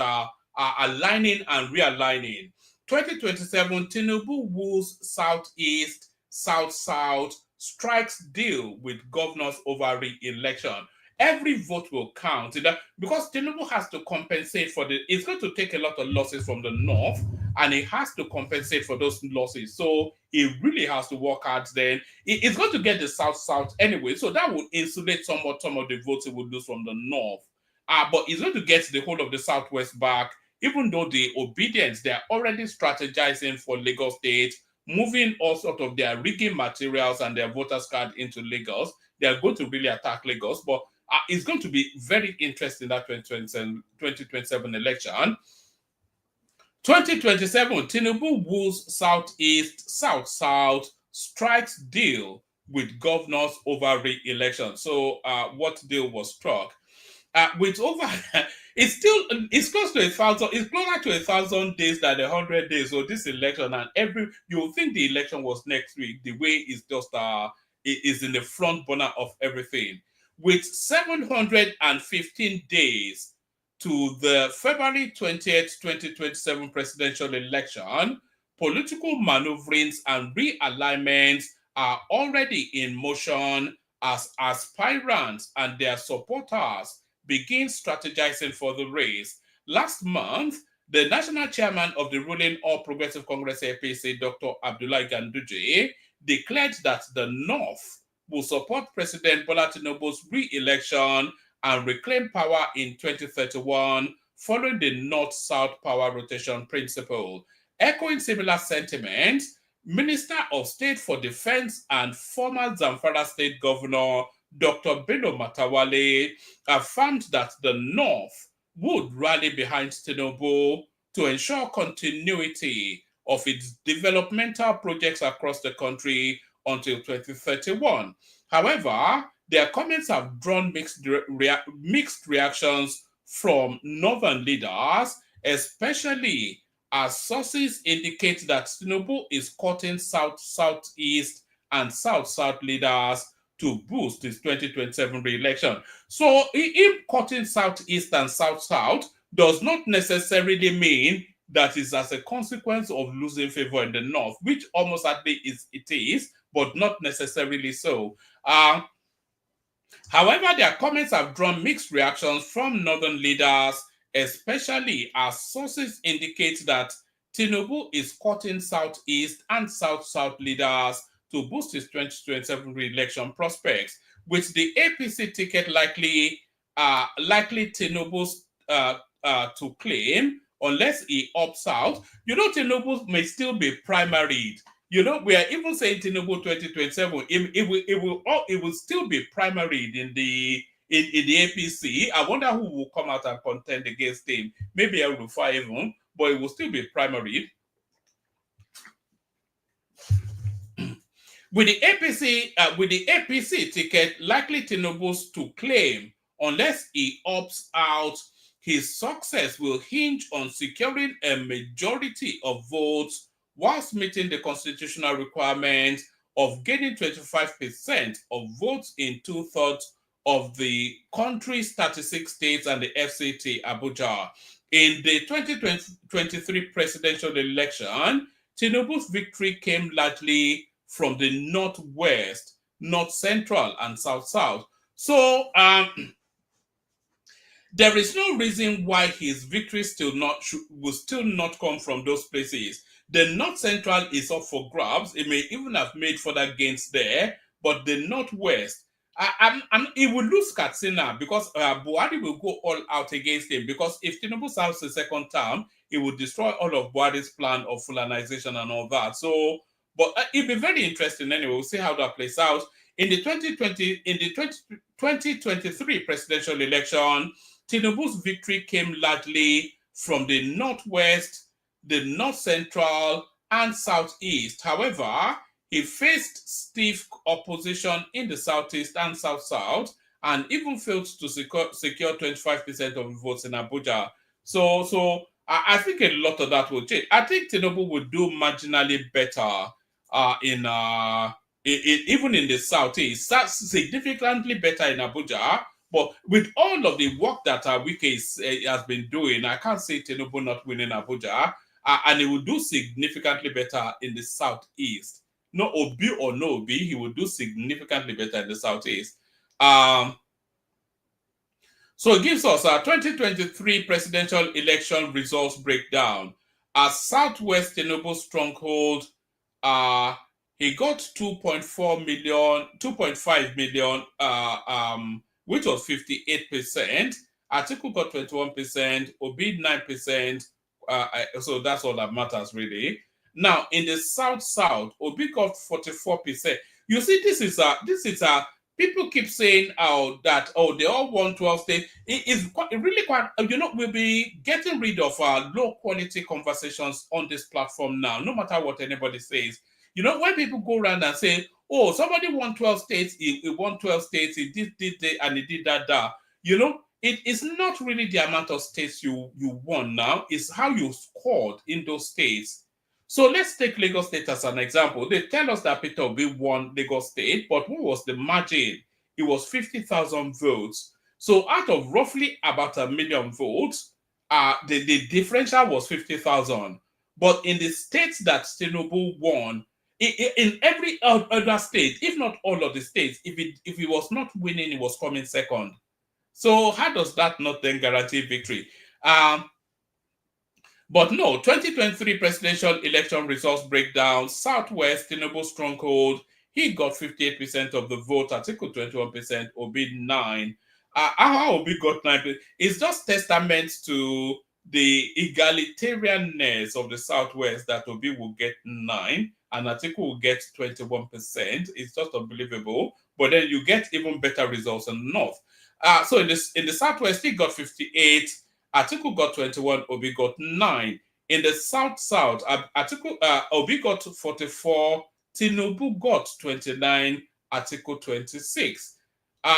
aligning and realigning. 2027, Tinubu woos Southeast, South, strikes deal with governors over re-election. Every vote will count because Tinubu has to compensate for it's going to take a lot of losses from the north and he has to compensate for those losses. So he really has to work hard then. It's going to get the South anyway. So that will insulate somewhat some of the votes he would lose from the north. But he's going to get the whole of the Southwest back, even though the obedience, they're already strategizing for Lagos State, moving all sort of their rigging materials and their voters card into Lagos. They're going to really attack Lagos, but it's going to be very interesting, that 2027 election. 2027, Tinubu woos Southeast, South, strikes deal with governors over re-election. So what deal was struck? With over, it's close to 1,000, it's closer to 1,000 days than 100 days. So this election, and you think the election was next week, the way it's just, it is in the front burner of everything. With 715 days to the February 20th, 2027 presidential election, political maneuverings and realignments are already in motion as aspirants and their supporters begin strategizing for the race. Last month, the national chairman of the ruling All Progressive Congress APC, Dr. Abdullahi Ganduje, declared that the North will support President Bola Tinubu's re-election and reclaim power in 2031 following the North-South power rotation principle. Echoing similar sentiments, Minister of State for Defense and former Zamfara State Governor Dr. Bello Matawalle affirmed that the North would rally behind Tinubu to ensure continuity of its developmental projects across the country until 2031. However, their comments have drawn mixed reactions from northern leaders, especially as sources indicate that Tinubu is courting Southeast and South leaders to boost his 2027 re-election. So him cutting Southeast and South-South does not necessarily mean that is as a consequence of losing favor in the North, which almost certainly it is, but not necessarily so. However, their comments have drawn mixed reactions from Northern leaders, especially as sources indicate that Tinubu is cutting Southeast and South-South leaders to boost his 2027 re-election prospects, with the APC ticket likely Tinubu's to claim unless he opts out. Tinubu may still be primaried. We are even saying Tinubu 2027. It will still be primaried in the APC. I wonder who will come out and contend against him. Maybe El Rufai even, but it will still be primaried. With the APC ticket likely Tinubu's to claim, unless he opts out, his success will hinge on securing a majority of votes whilst meeting the constitutional requirement of gaining 25% of votes in 2/3 of the country's 36 states and the FCT Abuja. In the 2023 presidential election, Tinubu's victory came largely from the Northwest, North Central, and South-South. So there is no reason why his victory will still not come from those places. The North Central is up for grabs. It may even have made further gains there, but the Northwest, he will lose Katsina because Buhari will go all out against him, because if Tinubu serves a second term, it will destroy all of Buhari's plan of Fulanization and all that. So, but it'll be very interesting anyway. We'll see how that plays out. In the 2023 presidential election, Tinubu's victory came largely from the Northwest, the North Central, and Southeast. However, he faced stiff opposition in the Southeast and South-South, and even failed to secure 25% of the votes in Abuja. So I think a lot of that will change. I think Tinubu will do marginally better even in the Southeast, significantly better in Abuja. But with all of the work that Wike has been doing, I can't see Tinubu not winning Abuja, and he will do significantly better in the Southeast. No Obi or no Obi, he will do significantly better in the Southeast. So it gives us a 2023 presidential election results breakdown. As Southwest Tinubu stronghold, he got 2.5 million, which was 58%. Atiku got 21%, Obi 9%. So that's all that matters, really. Now, in the South-South, Obi got 44%. You see, this is a people keep saying they all want 12 states. It's really quite, we'll be getting rid of low quality conversations on this platform now, no matter what anybody says. When people go around and say, oh, somebody won 12 states, he won 12 states, he did and he did that. It is not really the amount of states you won now, it's how you scored in those states. So let's take Lagos State as an example. They tell us that Peter Obi won Lagos State, but what was the margin? It was 50,000 votes. So out of roughly about 1 million votes, the differential was 50,000. But in the states that Tinubu won, in every other state, if not all of the states, if he was not winning, he was coming second. So how does that not then guarantee victory? But no, 2023 presidential election results breakdown, Southwest, Tinubu stronghold, he got 58% of the vote, Atiku 21%, Obi 9%. How Obi got 9%? It's just testament to the egalitarianness of the Southwest that Obi will get 9% and Atiku will get 21%. It's just unbelievable. But then you get even better results in the North. So in the Southwest, he got 58%. Atiku got 21%, Obi got 9%. In the South-South, Obi got 44%, Tinubu got 29%, Atiku 26%.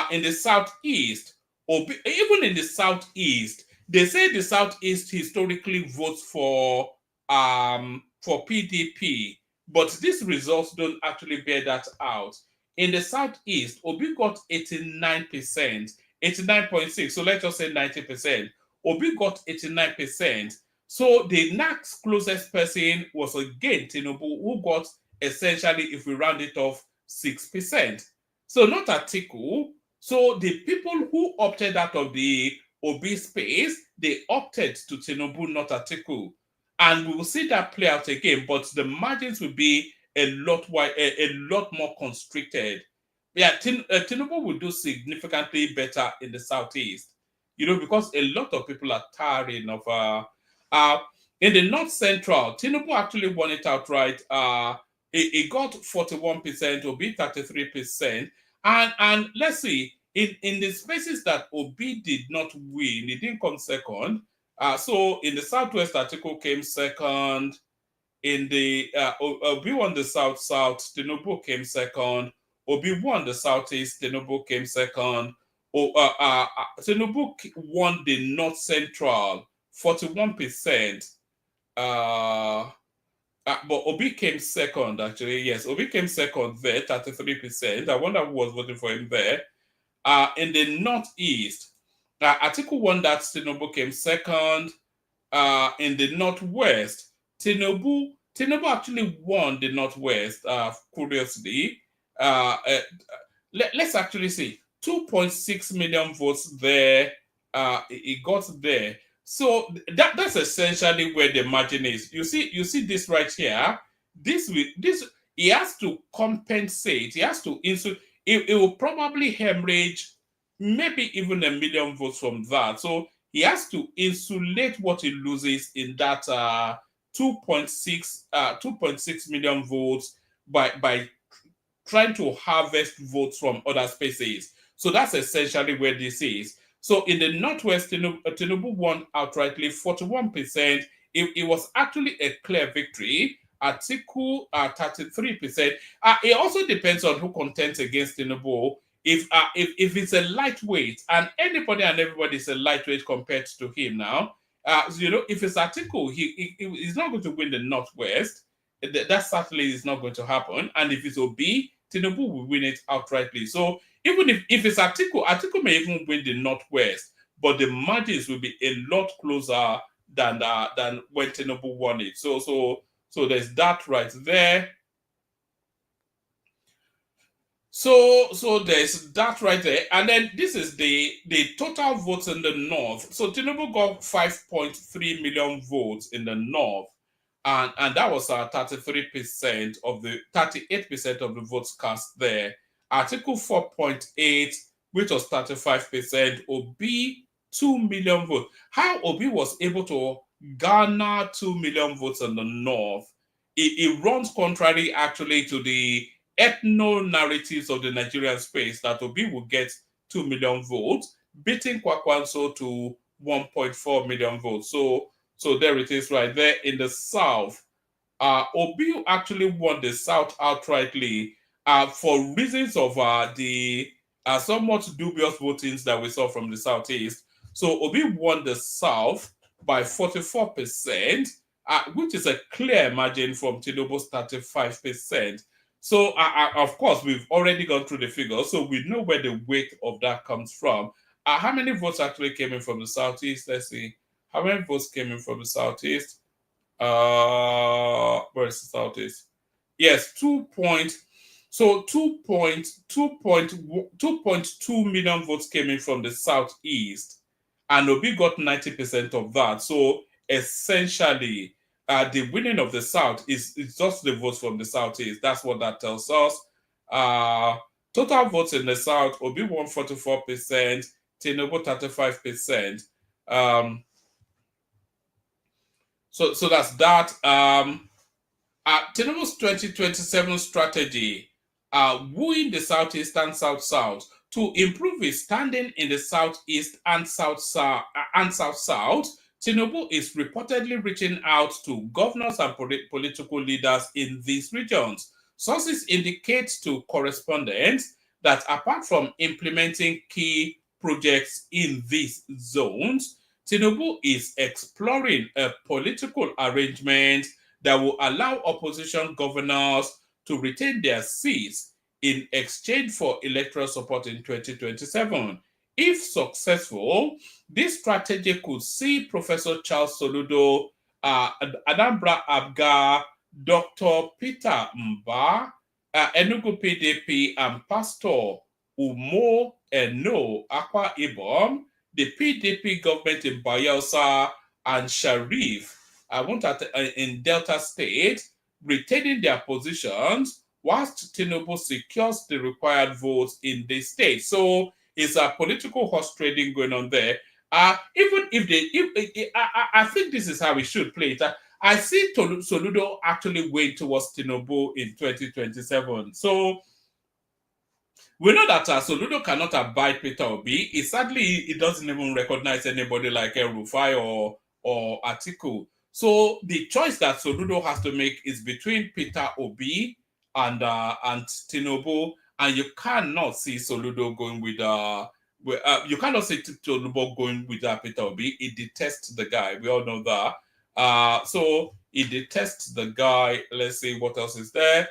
In the Southeast, even in the Southeast, they say the Southeast historically votes for PDP, but these results don't actually bear that out. in the Southeast, Obi got 89%, 89.6. So let's just say 90%. Obi got 89%. So the next closest person was again Tinubu, who got essentially, if we round it off, 6%. So not Atiku. So the people who opted out of the Obi space, they opted to Tinubu, not Atiku. And we will see that play out again, but the margins will be a lot more constricted. Yeah, Tinubu will do significantly better in the Southeast, because a lot of people are tiring of in the North Central. Tinubu actually won it outright. He got 41%, Obi 33%, and let's see, in the spaces that Obi did not win, he didn't come second. So in the Southwest, Atiku came second. In the Obi won the South, Tinubu came second. Obi won the Southeast, Tinubu came second. Tinubu won the North Central, 41%. But Obi came second, actually. Yes, Obi came second there, 33%. I wonder who was voting for him there. In the Northeast, Atiku won that, Tinubu came second. In the Northwest, Tinubu actually won the Northwest, curiously. Let's actually see, 2.6 million votes there. It got there. So that's essentially where the margin is. You see this right here. This he has to compensate. He has to insult. It will probably hemorrhage maybe even 1 million votes from that. So he has to insulate what he loses in that 2.6 million votes by trying to harvest votes from other spaces. So that's essentially where this is. So in the Northwest, Tinubu won outrightly, 41%. It was actually a clear victory. Atiku 33%. It also depends on who contends against Tinubu. If it's a lightweight, and anybody and everybody is a lightweight compared to him now, if it's Atiku, he's not going to win the Northwest. That certainly is not going to happen. And if it's Obi, Tinubu will win it outrightly. So even if it's Atiku may even win the Northwest, but the margins will be a lot closer than when Tinubu won it. So there's that right there. So there's that right there. And then this is the total votes in the North. So Tinubu got 5.3 million votes in the North. And that was 38% of the votes cast there. Atiku 4.8, which was 35%. Obi 2 million votes. How Obi was able to garner 2 million votes in the North, it runs contrary actually to the ethno narratives of the Nigerian space that Obi will get 2 million votes, beating Kwakwanso to 1.4 million votes. So there it is right there. In the South, Obi actually won the South outrightly for reasons of the somewhat dubious votings that we saw from the Southeast. So Obi won the South by 44%, which is a clear margin from Tinubu's 35%. So, of course, we've already gone through the figures, so we know where the weight of that comes from. How many votes actually came in from the Southeast? Let's see. How many votes came in from the Southeast? Where is the Southeast? Yes, 2.2 million votes came in from the Southeast, and Obi got 90% of that. So essentially, the winning of the South is just the votes from the Southeast. That's what that tells us. Total votes in the South, Obi won 44%, Tinubu 35%. So that's that. Tinubu's 2027 strategy, wooing the Southeastern South-South to improve his standing in the Southeast and South-South. Tinubu is reportedly reaching out to governors and political leaders in these regions. Sources indicate to correspondents that apart from implementing key projects in these zones, Tinubu is exploring a political arrangement that will allow opposition governors to retain their seats in exchange for electoral support in 2027. If successful, this strategy could see Professor Charles Soludo, Anambra Abga, Dr. Peter Mba, Enugu PDP, and Pastor Umo Eno Akwa Ibom, the PDP government in Bayelsa, and Sharif in Delta State, retaining their positions whilst Tinubu secures the required votes in the state. So it's a political horse trading going on there. Even if I think this is how we should play it. I see Soludo actually weighing towards Tinubu in 2027. So we know that Soludo cannot abide Peter Obi. He doesn't even recognize anybody like El Rufai or Atiku. So the choice that Soludo has to make is between Peter Obi and Tinubu, and you cannot see Soludo going with you cannot see Tinubu going with Peter Obi. He detests the guy. We all know that. So he detests the guy. Let's see what else is there.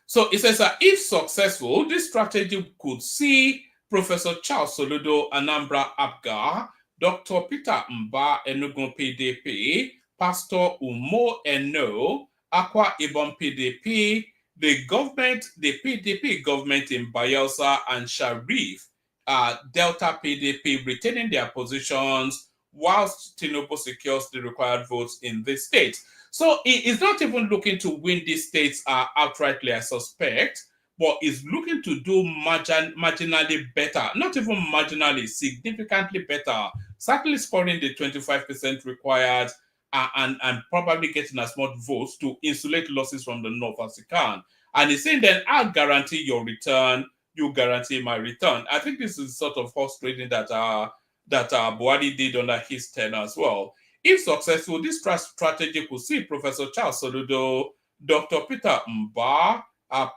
So it says that if successful, this strategy could see Professor Charles Soludo, Anambra Abga, Dr. Peter Mba, Enugu PDP, Pastor Umo Eno, Akwa Ibom PDP, the PDP government in Bayelsa, and Sharif, Delta PDP, retaining their positions whilst Tinubu secures the required votes in this state. So he is not even looking to win these states outrightly, I suspect, but is looking to do marginally better, not even marginally, significantly better, certainly scoring the 25% required and probably getting as much votes to insulate losses from the north as he can. And he's saying then, I'll guarantee your return, you guarantee my return. I think this is sort of horse trading that Buhari did under his tenure as well. If successful, this strategy could see Professor Charles Soludo, Dr. Peter Mba,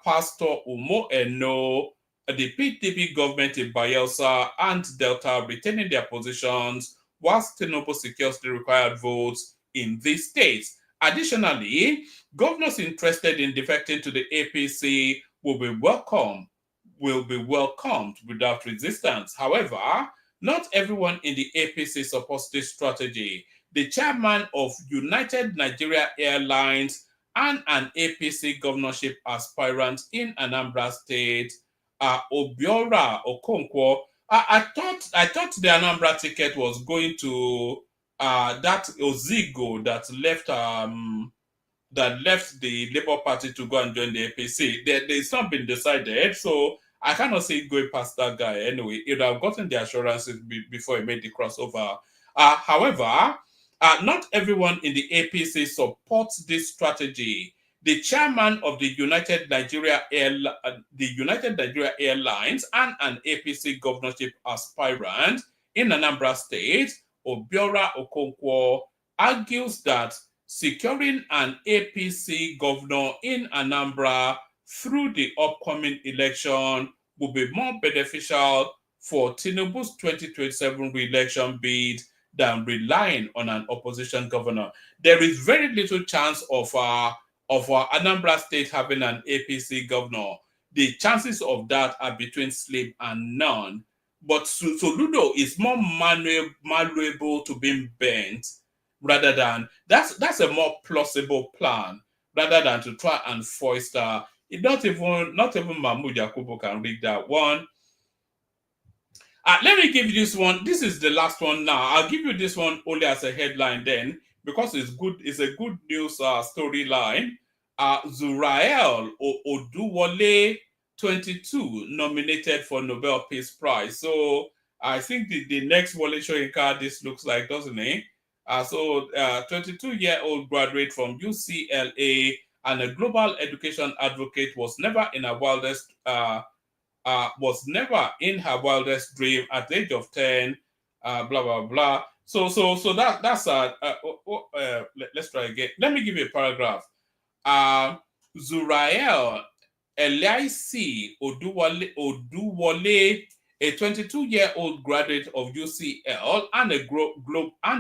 Pastor Umo Eno, the PDP government in Bayelsa and Delta retaining their positions whilst Tinubu secures the required votes in these states. Additionally, governors interested in defecting to the APC will be welcomed without resistance. However, not everyone in the APC supports this strategy. The chairman of United Nigeria Airlines and an APC governorship aspirant in Anambra State, Obiora Okonkwo. I thought the Anambra ticket was going to that Ozigo that left the Labour Party to go and join the APC. It's not been decided, so I cannot see it going past that guy anyway. He would have gotten the assurances before he made the crossover. However, not everyone in the APC supports this strategy. The chairman of the United Nigeria Airlines and an APC governorship aspirant in Anambra State, Obiora Okonkwo, argues that securing an APC governor in Anambra through the upcoming election will be more beneficial for Tinubu's 2027 re-election bid than relying on an opposition governor. There is very little chance of Anambra State having an APC governor. The chances of that are between slim and none. But Soludo is more malleable to being bent rather than that's a more plausible plan rather than to try and foist. Not even Mahmoud Yakubu can read that one. Let me give you this one. This is the last one now. I'll give you this one only as a headline then, because it's good. It's a good news storyline. Zurael Oduwole, 22, nominated for Nobel Peace Prize. So I think the next Wole Soyinka, this looks like, doesn't it? 22-year-old graduate from UCLA and a global education advocate was never in her wildest dream at the age of 10, blah blah blah. So that's let's try again. Let me give you a paragraph. Zurael Eliasi Oduwole, a 22-year-old graduate of UCL and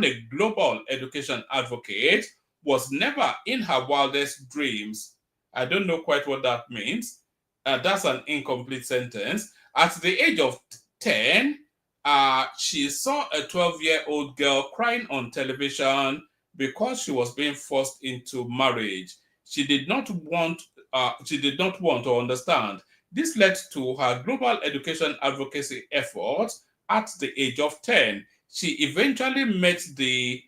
a global education advocate, was never in her wildest dreams I don't know quite what that means. That's an incomplete sentence. At the age of 10, she saw a 12-year-old girl crying on television because she was being forced into marriage. She did not want to understand. This led to her global education advocacy efforts at the age of 10. She eventually met the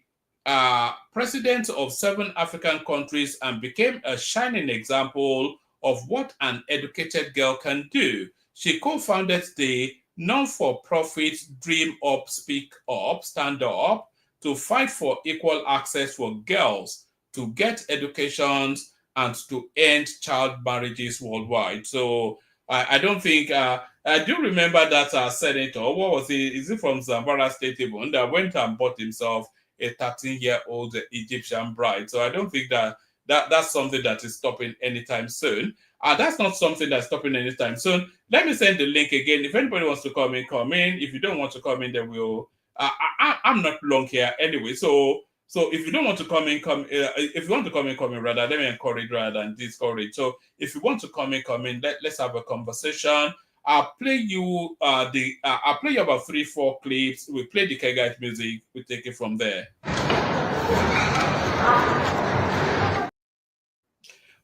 president of 7 African countries and became a shining example of what an educated girl can do. She co-founded the non-for-profit Dream Up, Speak Up, Stand Up to fight for equal access for girls to get educations and to end child marriages worldwide. So I don't think, I do remember that senator, what was he? Is it from Zamfara State even, that went and bought himself a 13-year-old Egyptian bride. So I don't think that's something that is stopping anytime soon. That's not something that's stopping anytime soon. Let me send the link again. If anybody wants to come in, come in. If you don't want to come in, then we'll. I'm not long here anyway. So if you don't want to come in, come. If you want to come in rather. Let me encourage rather than discourage. So if you want to come in. Let's have a conversation. I'll play you I'll play you about 3-4 clips. We play the Kegite music. We take it from there.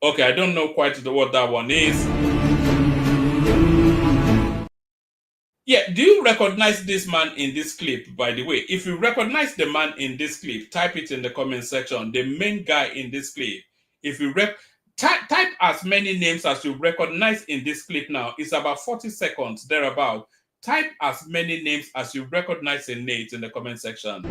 Okay, I don't know quite what that one is. Yeah, do you recognize this man in this clip, by the way? If you recognize the man in this clip, type it in the comment section. The main guy in this clip. If you type as many names as you recognize in this clip now. It's about 40 seconds, thereabout. Type as many names as you recognize in it in the comment section.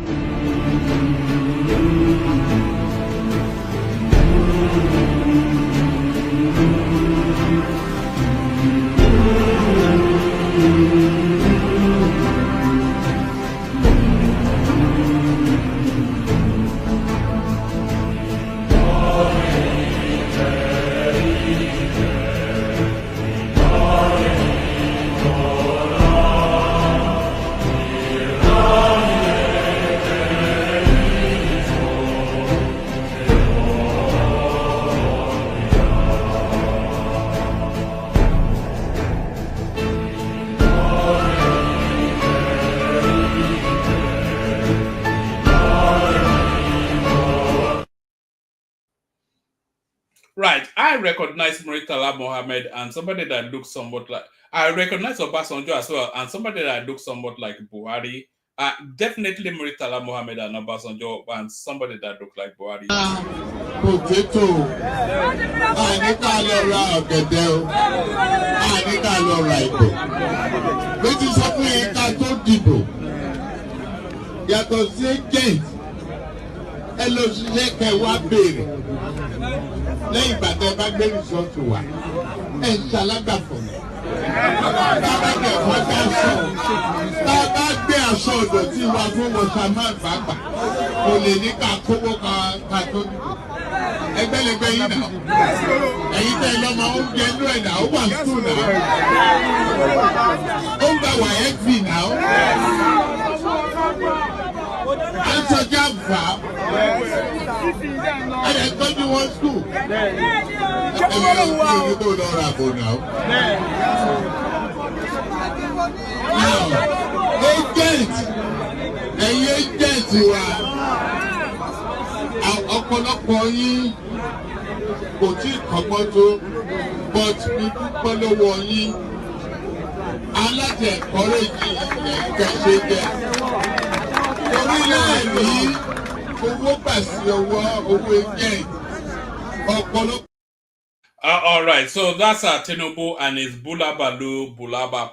Right, I recognize Muritala Mohammed and somebody that looks somewhat like, I recognize Obasanjo as well and somebody that looks somewhat like Buhari. Definitely Muritala Mohammed and Obasanjo and somebody that looks like Buhari. Potato. Lẹ́yìn ìgbà tẹ́ bá gbé rìsọ́ọ̀tù wá ẹ̀ ń ṣalágbà fún mi. Tá a bá gbé aṣọ ìdọ̀tí wa fún wọ́sàmán pàápàá kò lè ní ká kówó ká tó dìbò. Ẹgbẹ́lẹgbẹ́ yín náà ẹ̀yin tẹ́ lọ́mọ oúnjẹ inú ẹ̀ náà ó wà sùn náà ó ń gbà wà ẹ́ fì náà. À ń sọjá fà á. And I told you one school. Agent wa ọ̀pọ̀lọpọ̀ yín kò tí kọ́gbọ́n tó but ní púpọ̀ lọ́wọ́ yín alájẹ kọ́rẹ́jì ilẹ̀ kẹ́sẹ̀ jẹ́ orílẹ̀ èdè owó pàṣẹ owó agent ọ̀pọ̀lọpọ̀. All right, so that's Tinubu and his Bulaba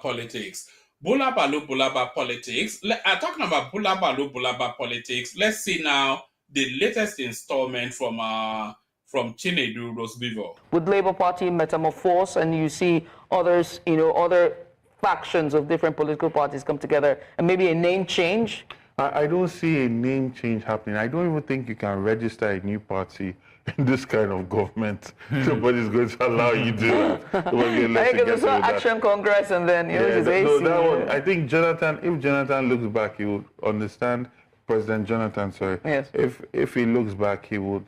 politics. Bulaba politics. Talking about Bulaba politics, let's see now the latest installment from Chinedu Rosbivo. With Labour Party metamorphose, and you see others, other factions of different political parties come together, and maybe a name change. I don't see a name change happening. I don't even think you can register a new party in this kind of government. Nobody's going to allow you to do that. I think it's an action congress and then, that one, I think if Jonathan looks back, he would understand, President Jonathan, sorry. Yes. If he looks back, he would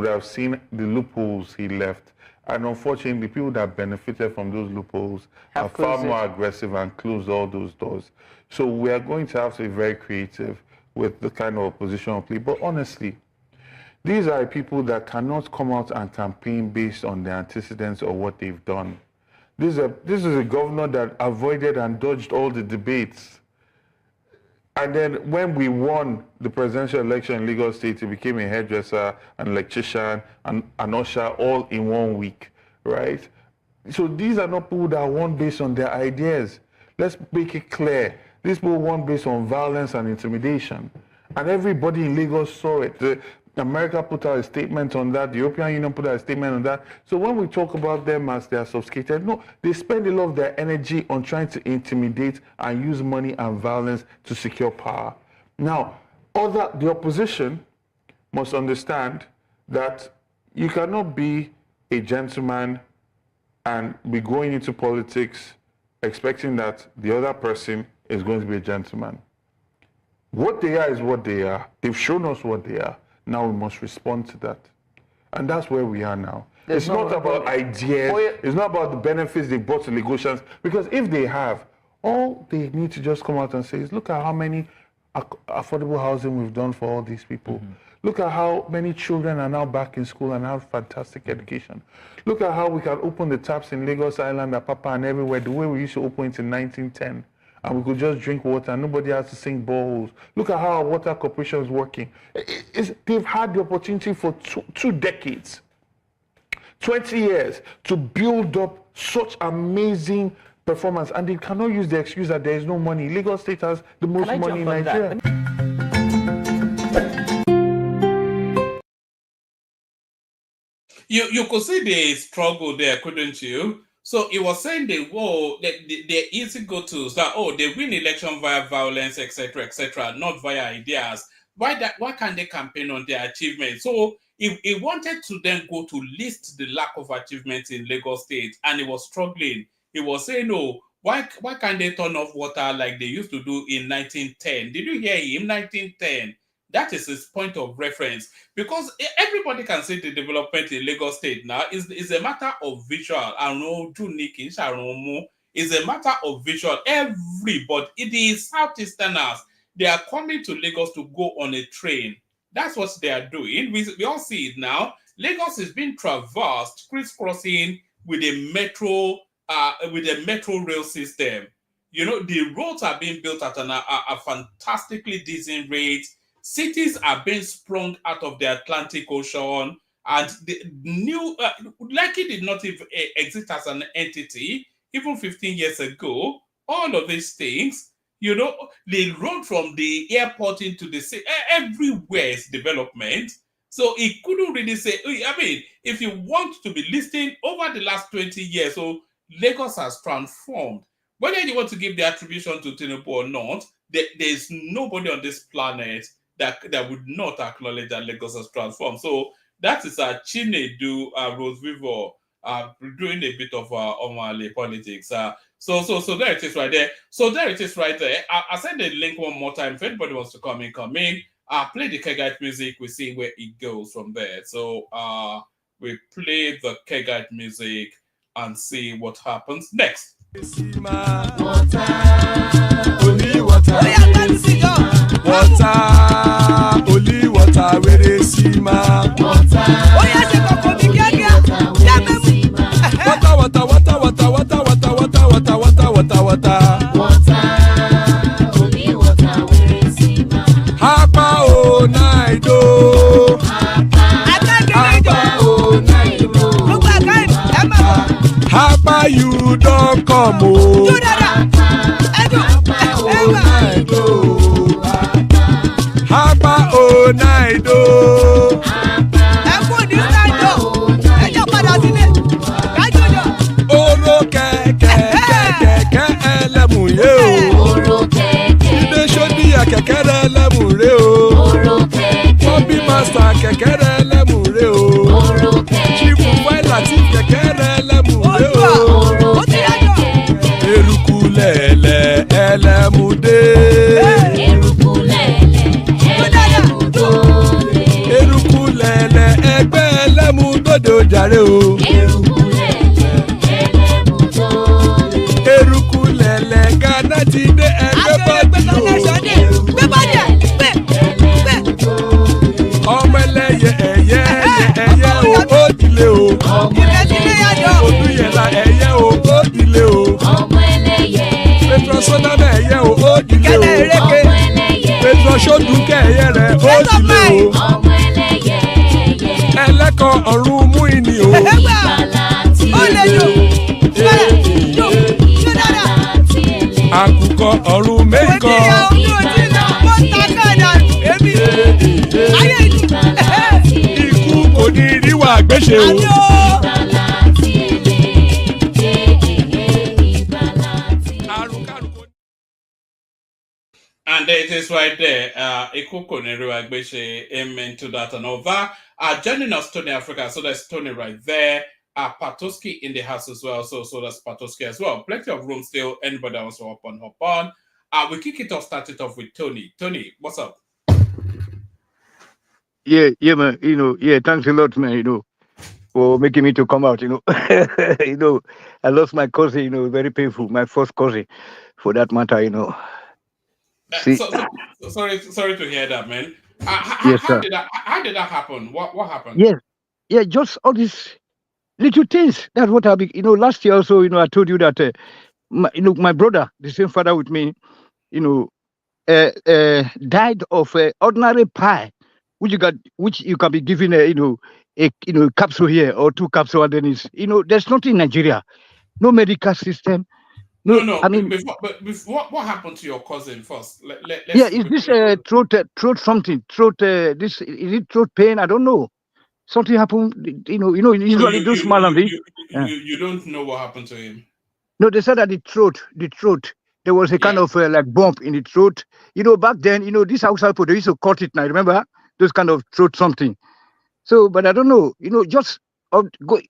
have seen the loopholes he left And unfortunately, the people that benefited from those loopholes are Have far closed more it. aggressive and closed all those doors. So we are going to have to be very creative with the kind of opposition plea. But honestly, these are people that cannot come out and campaign based on their antecedents or what they've done. This is a governor that avoided and dodged all the debates. And then when we won the presidential election in Lagos State, he became a hairdresser, an electrician, and an usher all in 1 week, right? So these are not people that won based on their ideas. Let's make it clear. These people won based on violence and intimidation. And everybody in Lagos saw it. America put out a statement on that. The European Union put out a statement on that. So when we talk about them as they are sophisticated, no, they spend a lot of their energy on trying to intimidate and use money and violence to secure power. Now, the opposition must understand that you cannot be a gentleman and be going into politics expecting that the other person is going to be a gentleman. What they are is what they are. They've shown us what they are. Now we must respond to that. And that's where we are now. It's not about ideas. It's not about the benefits they brought to Lagosians. Because if they have, all they need to just come out and say is, look at how many affordable housing we've done for all these people. Mm-hmm. Look at how many children are now back in school and have fantastic education. Look at how we can open the taps in Lagos Island, Apapa, and everywhere the way we used to open it in 1910. And we could just drink water and nobody has to sink boreholes. Look at how our water corporation is working. They've had the opportunity for two decades, 20 years, to build up such amazing performance. And they cannot use the excuse that there is no money. Lagos State has the most money in Nigeria. You could see the struggle there, couldn't you? So it was saying they easy go-tos that, they win election via violence, etc., not via ideas. Why can't they campaign on their achievements? So he wanted to then go to list the lack of achievements in Lagos State, and he was struggling. He was saying, why can't they turn off water like they used to do in 1910? Did you hear him? 1910. That is his point of reference, because everybody can see the development in Lagos State now. Is a matter of visual. It's a matter of visual. Everybody, the Southeasterners, they are coming to Lagos to go on a train. That's what they are doing. We all see it now. Lagos is being traversed, crisscrossing with a metro rail system. The roads are being built at a fantastically decent rate. Cities are being sprung out of the Atlantic Ocean, and the new Lekki did not even exist as an entity even 15 years ago. All of these things, the road from the airport into the city, everywhere is development. So he couldn't really say, if you want to be listening over the last 20 years, so Lagos has transformed. Whether you want to give the attribution to Tinubu or not, there's nobody on this planet that would not acknowledge that Lagos has transformed. So that is Chinedu Rose Vivo doing a bit of Omale politics. So there it is right there. So there it is right there. I send the link one more time. If anybody wants to come in. Play the Kegite music. We see where it goes from there. So we play the Kegite music and see what happens next. Only water, where they see ma. Water, only water, where they see ma. Hapa o naido. Hapa o naido. Hapa you don't come o. Hapa o naido. Hapa o naido. Oro kẹ̀kẹ́ ẹlẹ́mù yé o. Ilé sọ́dí kẹ̀kẹ́ rẹ̀ ẹlẹ́mù rẹ̀ o. Bobby master kẹ̀kẹ́ rẹ̀ ẹlẹ́mù rẹ̀ o. Chifu Faila ti kẹ̀kẹ́ rẹ̀ ẹlẹ́mù rẹ̀ o. Eruku lẹ̀lẹ̀ ẹlẹ́mù dé. Eruku lẹ̀lẹ̀ ẹgbẹ́ ẹlẹ́mù dòde ojàre o. Gánà ti dé ẹgbẹ́ bọ́dì o. Gbé bọ́dì ẹ̀ gbé. Ọmọ ẹlẹ́yẹ ẹ̀yẹ o ó dilé o. Olúyẹ̀lá ẹ̀yẹ o ó dilé o. Petrosoname ẹ̀yẹ o ó dilé o. Petrosodunke ẹ̀yẹ rẹ̀ ó dilé o. Ẹlẹ́kọ̀ ọ̀run mú ìní o. Àkùkọ ọ̀run mẹ́kọ̀. Ikú kò ní ríwà gbéṣe o. And it is right there. Ikú kò ní ríwà gbéṣe. Amen to that and over. Joining us, Tony Africa. So there's Tony right there. Patoski in the house as well. So that's Patoski as well. Plenty of room still. Anybody else hop on. We kick it off, start it off with Tony. Tony, what's up? Yeah, man. Thanks a lot, man. For making me to come out. I lost my cousin. Very painful. My first cousin, for that matter. See? Sorry to hear that, man. Yes, how did that happen? What happened? Yeah. Just all these little things. That's what I be. Last year also. I told you that. My brother, the same father with me. Died of ordinary pie, which you can be given a capsule here or 2 capsules, and then it's there's nothing in Nigeria, no medical system. No. I mean, before, what happened to your cousin first? Is this throat something? Is it throat pain? I don't know. Something happened. Usually those maladies. You don't know what happened to him. No, they said that the throat. There was a kind of like bump in the throat. Back then, this outside people, they used to cut it now. Remember? Those kind of throat something. So, but I don't know. Just go.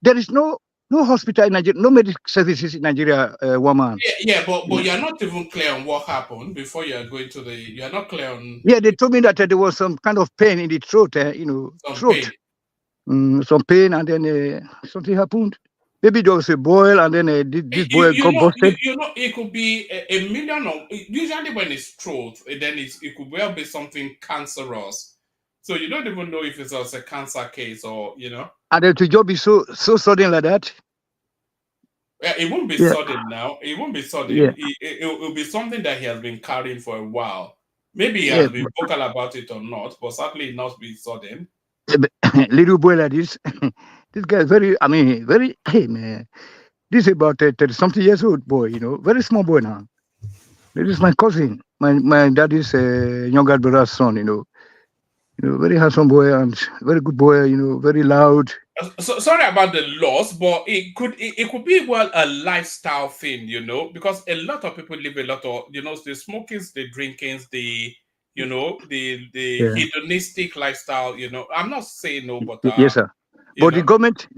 There is no hospital in Nigeria, no medical services in Nigeria, woman. Yeah, but you're not even clear on what happened before you are going to the. You are not clear on. Yeah, they told me that there was some kind of pain in the throat. Throat. Some pain, and then something happened. Maybe there was a boil, and then this boil got busted. It could be a million of. Usually, when it's throat, then it could well be something cancerous. So you don't even know if it's also a cancer case or And then to just be so sudden like that. Yeah, it won't be sudden now. It won't be sudden. Yeah. It will be something that he has been carrying for a while. Maybe he has been vocal about it or not, but certainly not be sudden. Little boy like this. This guy is very, hey man, this is about 30-something years old boy, very small boy now. This is my cousin, my daddy's younger brother's son, very handsome boy and very good boy, very loud. So, sorry about the loss, but it could be a lifestyle thing, because a lot of people live a lot of, the smokings, the drinkings, the hedonistic lifestyle, I'm not saying no, but yes, sir. But the government,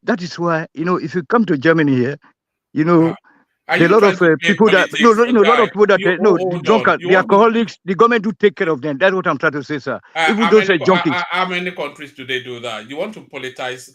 that is why, if you come to Germany here, there are a lot of people that, a lot of people that, the drunkards, the alcoholics, the government do take care of them. That's what I'm trying to say, sir. Even those junkies. How many countries do they do that? You want to politicize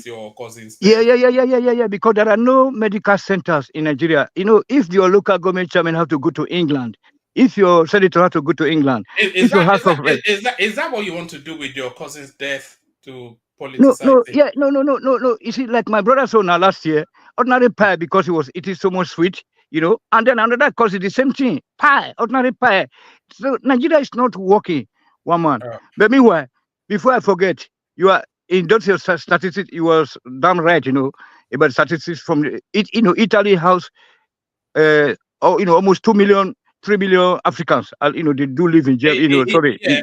your cousins? Yeah, because there are no medical centers in Nigeria. If your local government chairman have to go to England, if your senator have to go to England, is that what you want to do with your cousin's death? To politicize no. You see, like my brother saw now last year, ordinary pie because it is so much sweet, and then another cause is the same thing, pie, ordinary pie. So Nigeria is not working, woman. But meanwhile, before I forget, you are in those statistics. You was damn right, about statistics from Italy house, almost 2 million. 3 million Africans, they do live in in Italy. I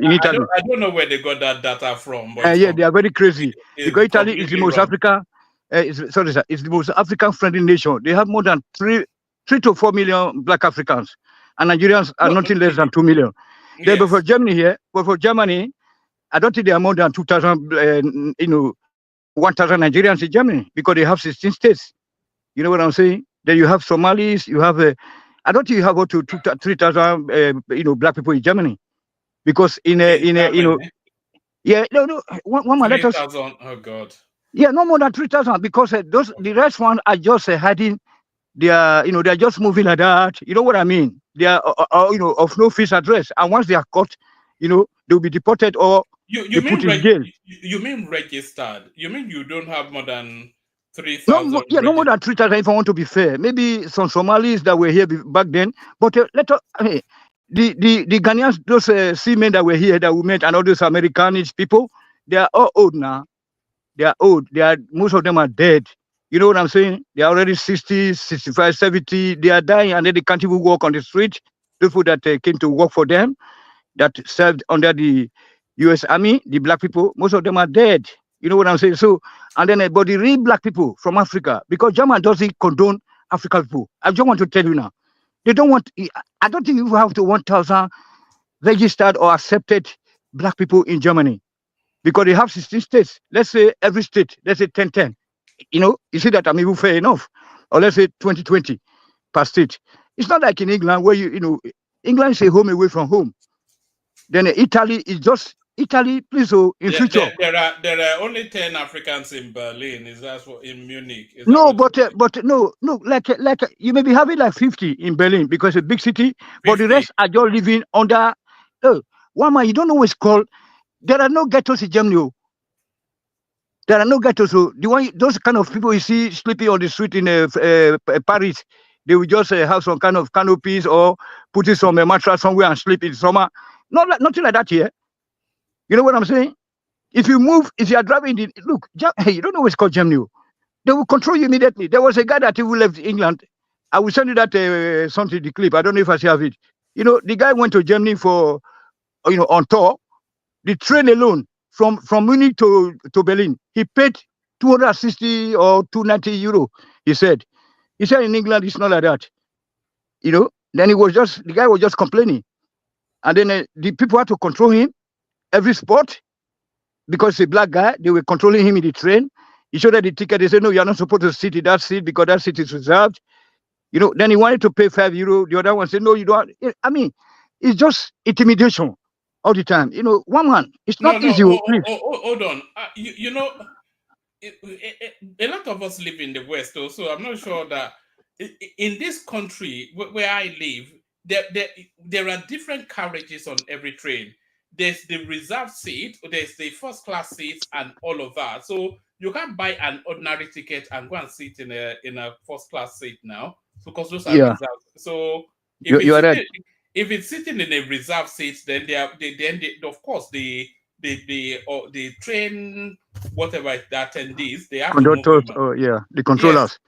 don't know where they got that data from. But they are very crazy. Because Italy is the most it's the most African-friendly nation. They have more than 3 to 4 million Black Africans, and Nigerians are nothing less than 2 million. Yes. But for Germany, I don't think there are more than 2,000, 1,000 Nigerians in Germany because they have 16 states. You know what I'm saying? Then you have Somalis, you have I don't think you have up to 3,000 Black people in Germany, because one man let us. Oh God. Yeah, no more than 3,000, because the rest one are just hiding they are, they are just moving like that. You know what I mean? They are, of no fees address. And once they are caught, they'll be deported or you put mean in jail. you mean registered? You mean you don't have more than 3,000? No more than 3,000 if I want to be fair. Maybe some Somalis that were here back then. But the Ghanaians, those seamen that were here that we met, and all those Americanish people, they are all old now. They are old. Most of them are dead. You know what I'm saying? They are already 60, 65, 70. They are dying, and then they can't even walk on the street. People that came to work for them, that served under the U.S. Army, the black people, most of them are dead. You know what I'm saying? So, and then, but the real black people from Africa, because German doesn't condone African people. I just want to tell you now, they don't want. I don't think you have to 1,000 registered or accepted black people in Germany, because they have 16 states. Let's say every state, let's say 10. You see that I'm even fair enough. Or let's say 20 per state. It's not like in England where England is a home away from home. Then Italy is just Italy, please. So in future, there are only 10 Africans in Berlin. Is that what in Munich? No, but no, like you may be having like 50 in Berlin because it's a big city, 50. But the rest are just living under. One man, you don't know what it's called. There are no ghettos in Germany. There are no ghettos. So those kind of people you see sleeping on the street in Paris, they will just have some kind of canopies or put it some mattress somewhere and sleep in summer. Nothing like that here. You know what I'm saying? If you are driving, look, you don't know what's called Germany. They will control you immediately. There was a guy that even left England. I will send you that something, the clip. I don't know if I still have it. The guy went to Germany for, on tour. The train alone from Munich to Berlin, he paid 260 or 290 euro. He said in England it's not like that. Then the guy was just complaining, and then the people had to control him every spot because he's a black guy. They were controlling him in the train. He showed that the ticket. They said, no, you're not supposed to sit in that seat because that seat is reserved. Then he wanted to pay 5 euro. The other one said, no, you don't. I mean, it's just intimidation all the time. One man, it's not easy. Hold on. A lot of us live in the West also. I'm not sure that in this country where I live, there are different carriages on every train. There's the reserved seat, there's the first class seats, and all of that. So you can't buy an ordinary ticket and go and sit in a first class seat now because those are reserved. So if it's sitting in a reserved seat, then of course the train whatever the attendees they have conductors. The controllers.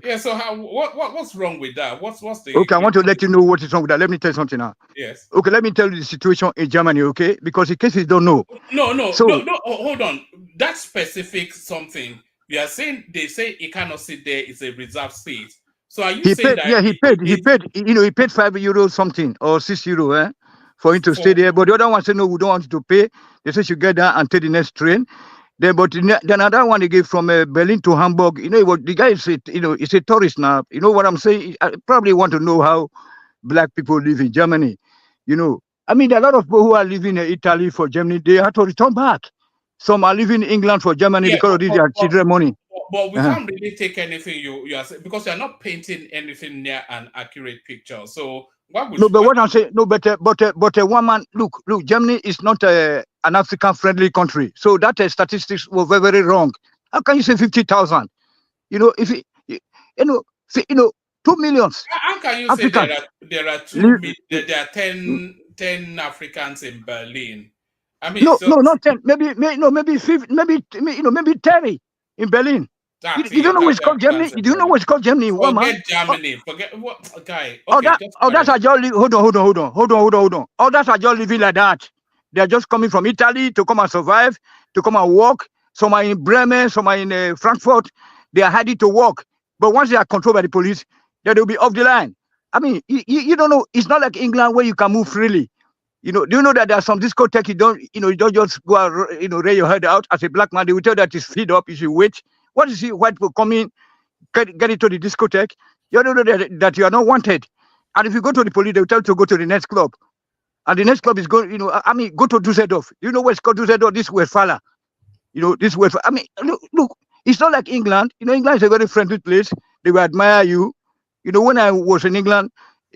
Yeah. So what's wrong with that? What's the? Okay, I want to let you know what is wrong with that. Let me tell you something now. Yes. Okay, let me tell you the situation in Germany. Okay, because in case you don't know. No. Hold on. That specific something you are saying, they say he cannot sit there. It's a reserved seat. So are you saying that? Yeah, he paid. He paid 5 euros something or 6 euro, for him to stay there. But the other one said no, we don't want you to pay. They said you get there and take the next train. Then, but the another one they gave from Berlin to Hamburg. The guy is is a tourist now. You know what I'm saying? I probably want to know how black people live in Germany. I mean, there are a lot of people who are living in Italy for Germany. They have to return back. Some are living in England for Germany because of their children money. But we can't really take anything you are saying because you're not painting anything near an accurate picture. So what I'm saying, but one man, look, Germany is not an African-friendly country. So that statistics were very, very wrong. How can you say 50,000? If 2 million. How can you African. say there are 10 Africans in Berlin? I mean, not 10. Maybe 50, maybe 30 in Berlin. You don't know what's called Germany? Do you know what's called Germany? Forget Germany. Forget what guy. Okay, that's a jolly. Hold on. Oh, that's a jolly living like that. They are just coming from Italy to come and survive, to come and work. Some are in Bremen, some are in Frankfurt. They are heading to work. But once they are controlled by the police, then they'll be off the line. I mean, you don't know. It's not like England where you can move freely. Do you know that there are some discotheques you don't just go and, lay your head out as a black man. They will tell you that it's feed up. You should wait. What is it? White people come in, get into the discotheque. You don't know that you are not wanted. And if you go to the police, they will tell you to go to the next club. And the next club is going, go to Dusseldorf. You know what's called Dusseldorf? This Westphalia. This Westphalia. I mean, look, it's not like England. England is a very friendly place. They will admire you. You know, when I was in England,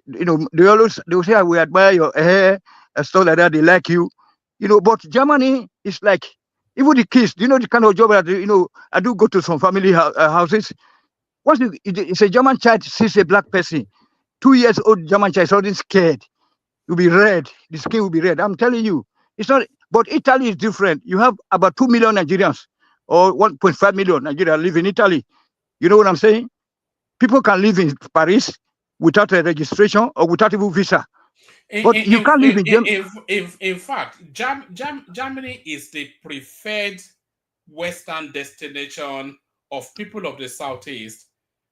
you know, they will say, we admire your hair and stuff like that. They like you, you know. But Germany is like, even the kids. Do you know the kind of job that, you know, I do go to some family houses. Once it's a German child sees a black person, 2 years old German child is already scared. You'll be red. The skin will be red. I'm telling you, it's not. But Italy is different. You have about 2 million Nigerians or 1.5 million Nigerians live in Italy. You know what I'm saying? People can live in Paris without a registration or without even visa. But you can't live in Germany. In fact, Germany is the preferred Western destination of people of the Southeast.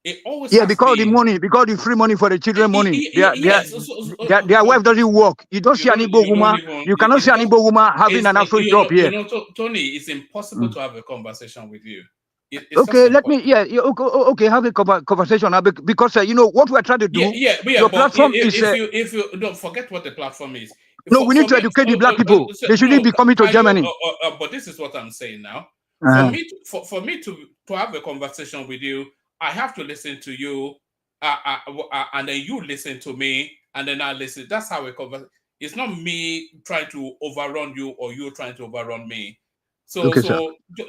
It always because the money, because the free money for the children money. Their wife doesn't work. You don't see any Igbo woman. You cannot see any Igbo woman having an Afro job here. You know, Tony, it's impossible to have a conversation with you. Okay, let me. Okay, have a conversation because you know what we're trying to do. Your platform is. If you don't forget what the platform is. No, we need to educate the black people. They shouldn't be coming to Germany. But this is what I'm saying now. For me to have a conversation with you, I have to listen to you, and then you listen to me, and then I listen. That's how we converse. It's not me trying to overrun you or you trying to overrun me. So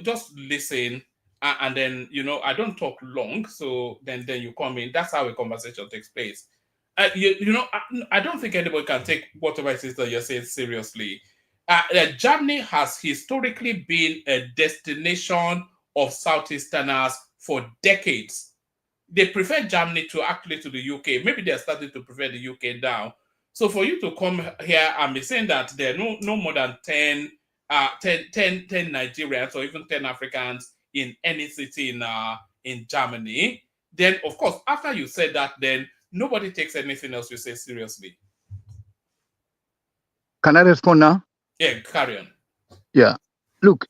just listen, and then, you know, I don't talk long. So then you come in. That's how a conversation takes place. You know, I don't think anybody can take whatever it is that you're saying seriously. Germany has historically been a destination of Southeasterners for decades. They prefer Germany to the UK. Maybe they're starting to prefer the UK now. So for you to come here and be saying that there are no more than 10 Nigerians or even 10 Africans in any city in Germany, then of course, after you said that, then nobody takes anything else you say seriously. Can I respond now? Yeah, carry on. Yeah. Look,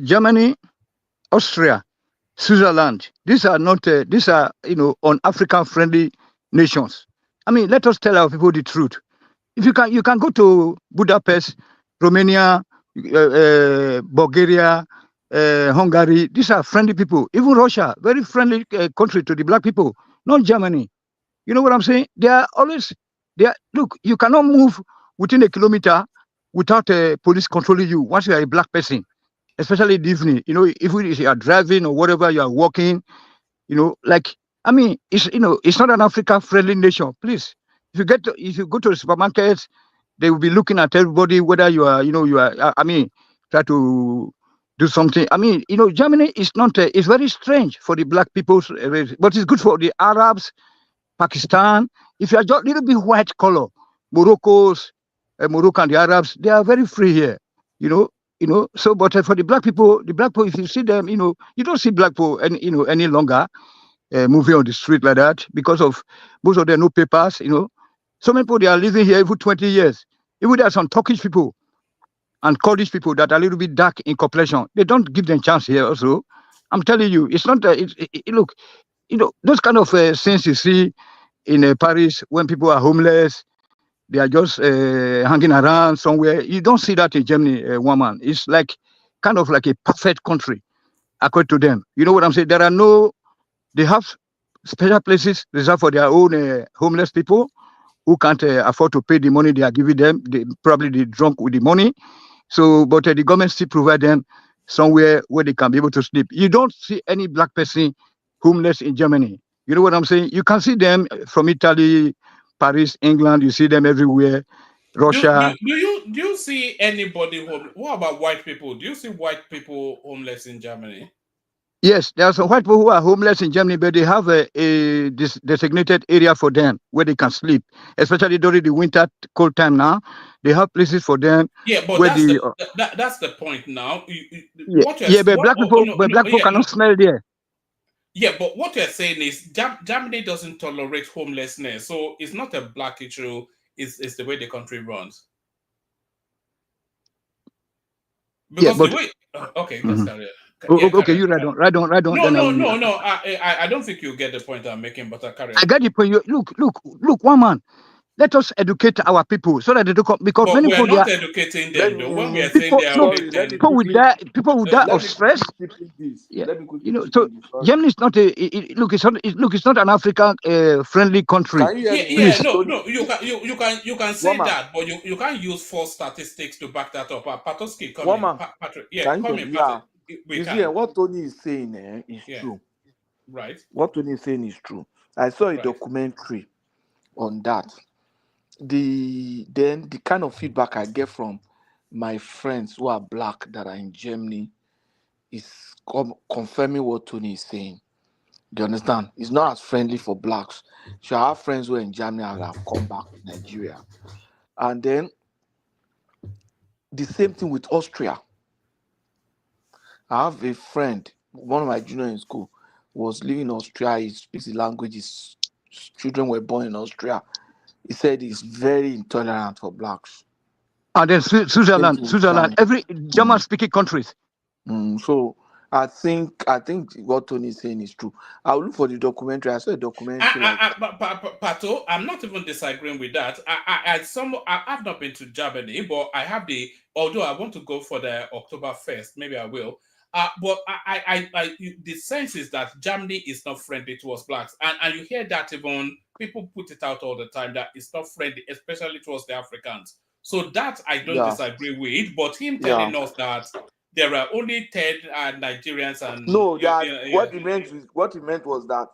Germany, Austria, Switzerland, these are not, you know, on African friendly nations. I mean, let us tell our people the truth. If you can go to Budapest, Romania, Bulgaria, Hungary. These are friendly people. Even Russia, very friendly country to the black people, not Germany. You know what I'm saying? They are always, look, you cannot move within a kilometer without police controlling you once you are a black person. Especially in the evening, you know, if you are driving or whatever, you are walking, you know, like, I mean, it's not an Africa-friendly nation. Please, if you go to the supermarkets, they will be looking at everybody, whether you are, I mean, try to do something. I mean, you know, Germany is not, it's very strange for the black people, but it's good for the Arabs, Pakistan. If you are just a little bit white color, Morocco and the Arabs, they are very free here, you know. So, but for the black people, if you see them, you know, you don't see black people any longer moving on the street like that because of most of them no papers, you know. So many people, they are living here for 20 years. Even there are some Turkish people and Kurdish people that are a little bit dark in complexion. They don't give them chance here also. I'm telling you, it's not, look, you know, those kind of things you see in Paris when people are homeless, they are just hanging around somewhere. You don't see that in Germany, woman. It's like kind of like a perfect country, according to them. You know what I'm saying? They have special places reserved for their own homeless people who can't afford to pay the money they are giving them. Probably they're drunk with the money. So, but the government still provide them somewhere where they can be able to sleep. You don't see any black person homeless in Germany. You know what I'm saying? You can see them from Italy, Paris, England. You see them everywhere. Russia. Do you see anybody homeless? What about white people? Do you see white people homeless in Germany? Yes, there are some white people who are homeless in Germany, but they have a designated area for them where they can sleep, especially during the winter cold time now. They have places for them. Yeah, but that's the point now. But black people cannot smell there. Yeah, but what you're saying is Germany doesn't tolerate homelessness, so it's not a black issue. It's the way the country runs. Because the way, okay, let's carry on. Okay, you right on. No. I don't think you get the point I'm making, but I carry on. I get the point. Look, one man. let us educate our people so that they don't come, because But many we're people not they are, educating them, though. When we are saying people they are no only 10, people will die, let of me stress. quickly chip in this. Yeah, Let me quickly you know. chip So in this. Sorry. Germany is not look. It's not an African friendly country. Can you hear me? Yeah, Please. no. You can say Woman, that, but you can't use false statistics to back that up. Patoski, come in. woman, Patrick, yeah, can you come hear in, me? Patrick. Yeah. We You see, can. what Tony is saying is Yeah, true. right, What Tony is saying is true. I saw a right. documentary on that. The kind of feedback I get from my friends who are black that are in Germany is confirming what Tony is saying. Do you understand? It's not as friendly for blacks. So I have friends who are in Germany and have come back to Nigeria. And then the same thing with Austria. I have a friend, one of my juniors in school, was living in Austria. He speaks the language. His children were born in Austria. He said he's very intolerant for blacks. And then Switzerland, every German-speaking countries. So I think what Tony is saying is true. I'll look for the documentary. I saw a documentary. Pato, I'm not even disagreeing with that. I've not been to Germany, but I have although I want to go for the October 1st, maybe I will. But the sense is that Germany is not friendly towards blacks, and you hear that even people put it out all the time that it's not friendly, especially towards the Africans. So that I don't disagree with, but him telling us that there are only 10 Nigerians and no, what he meant was that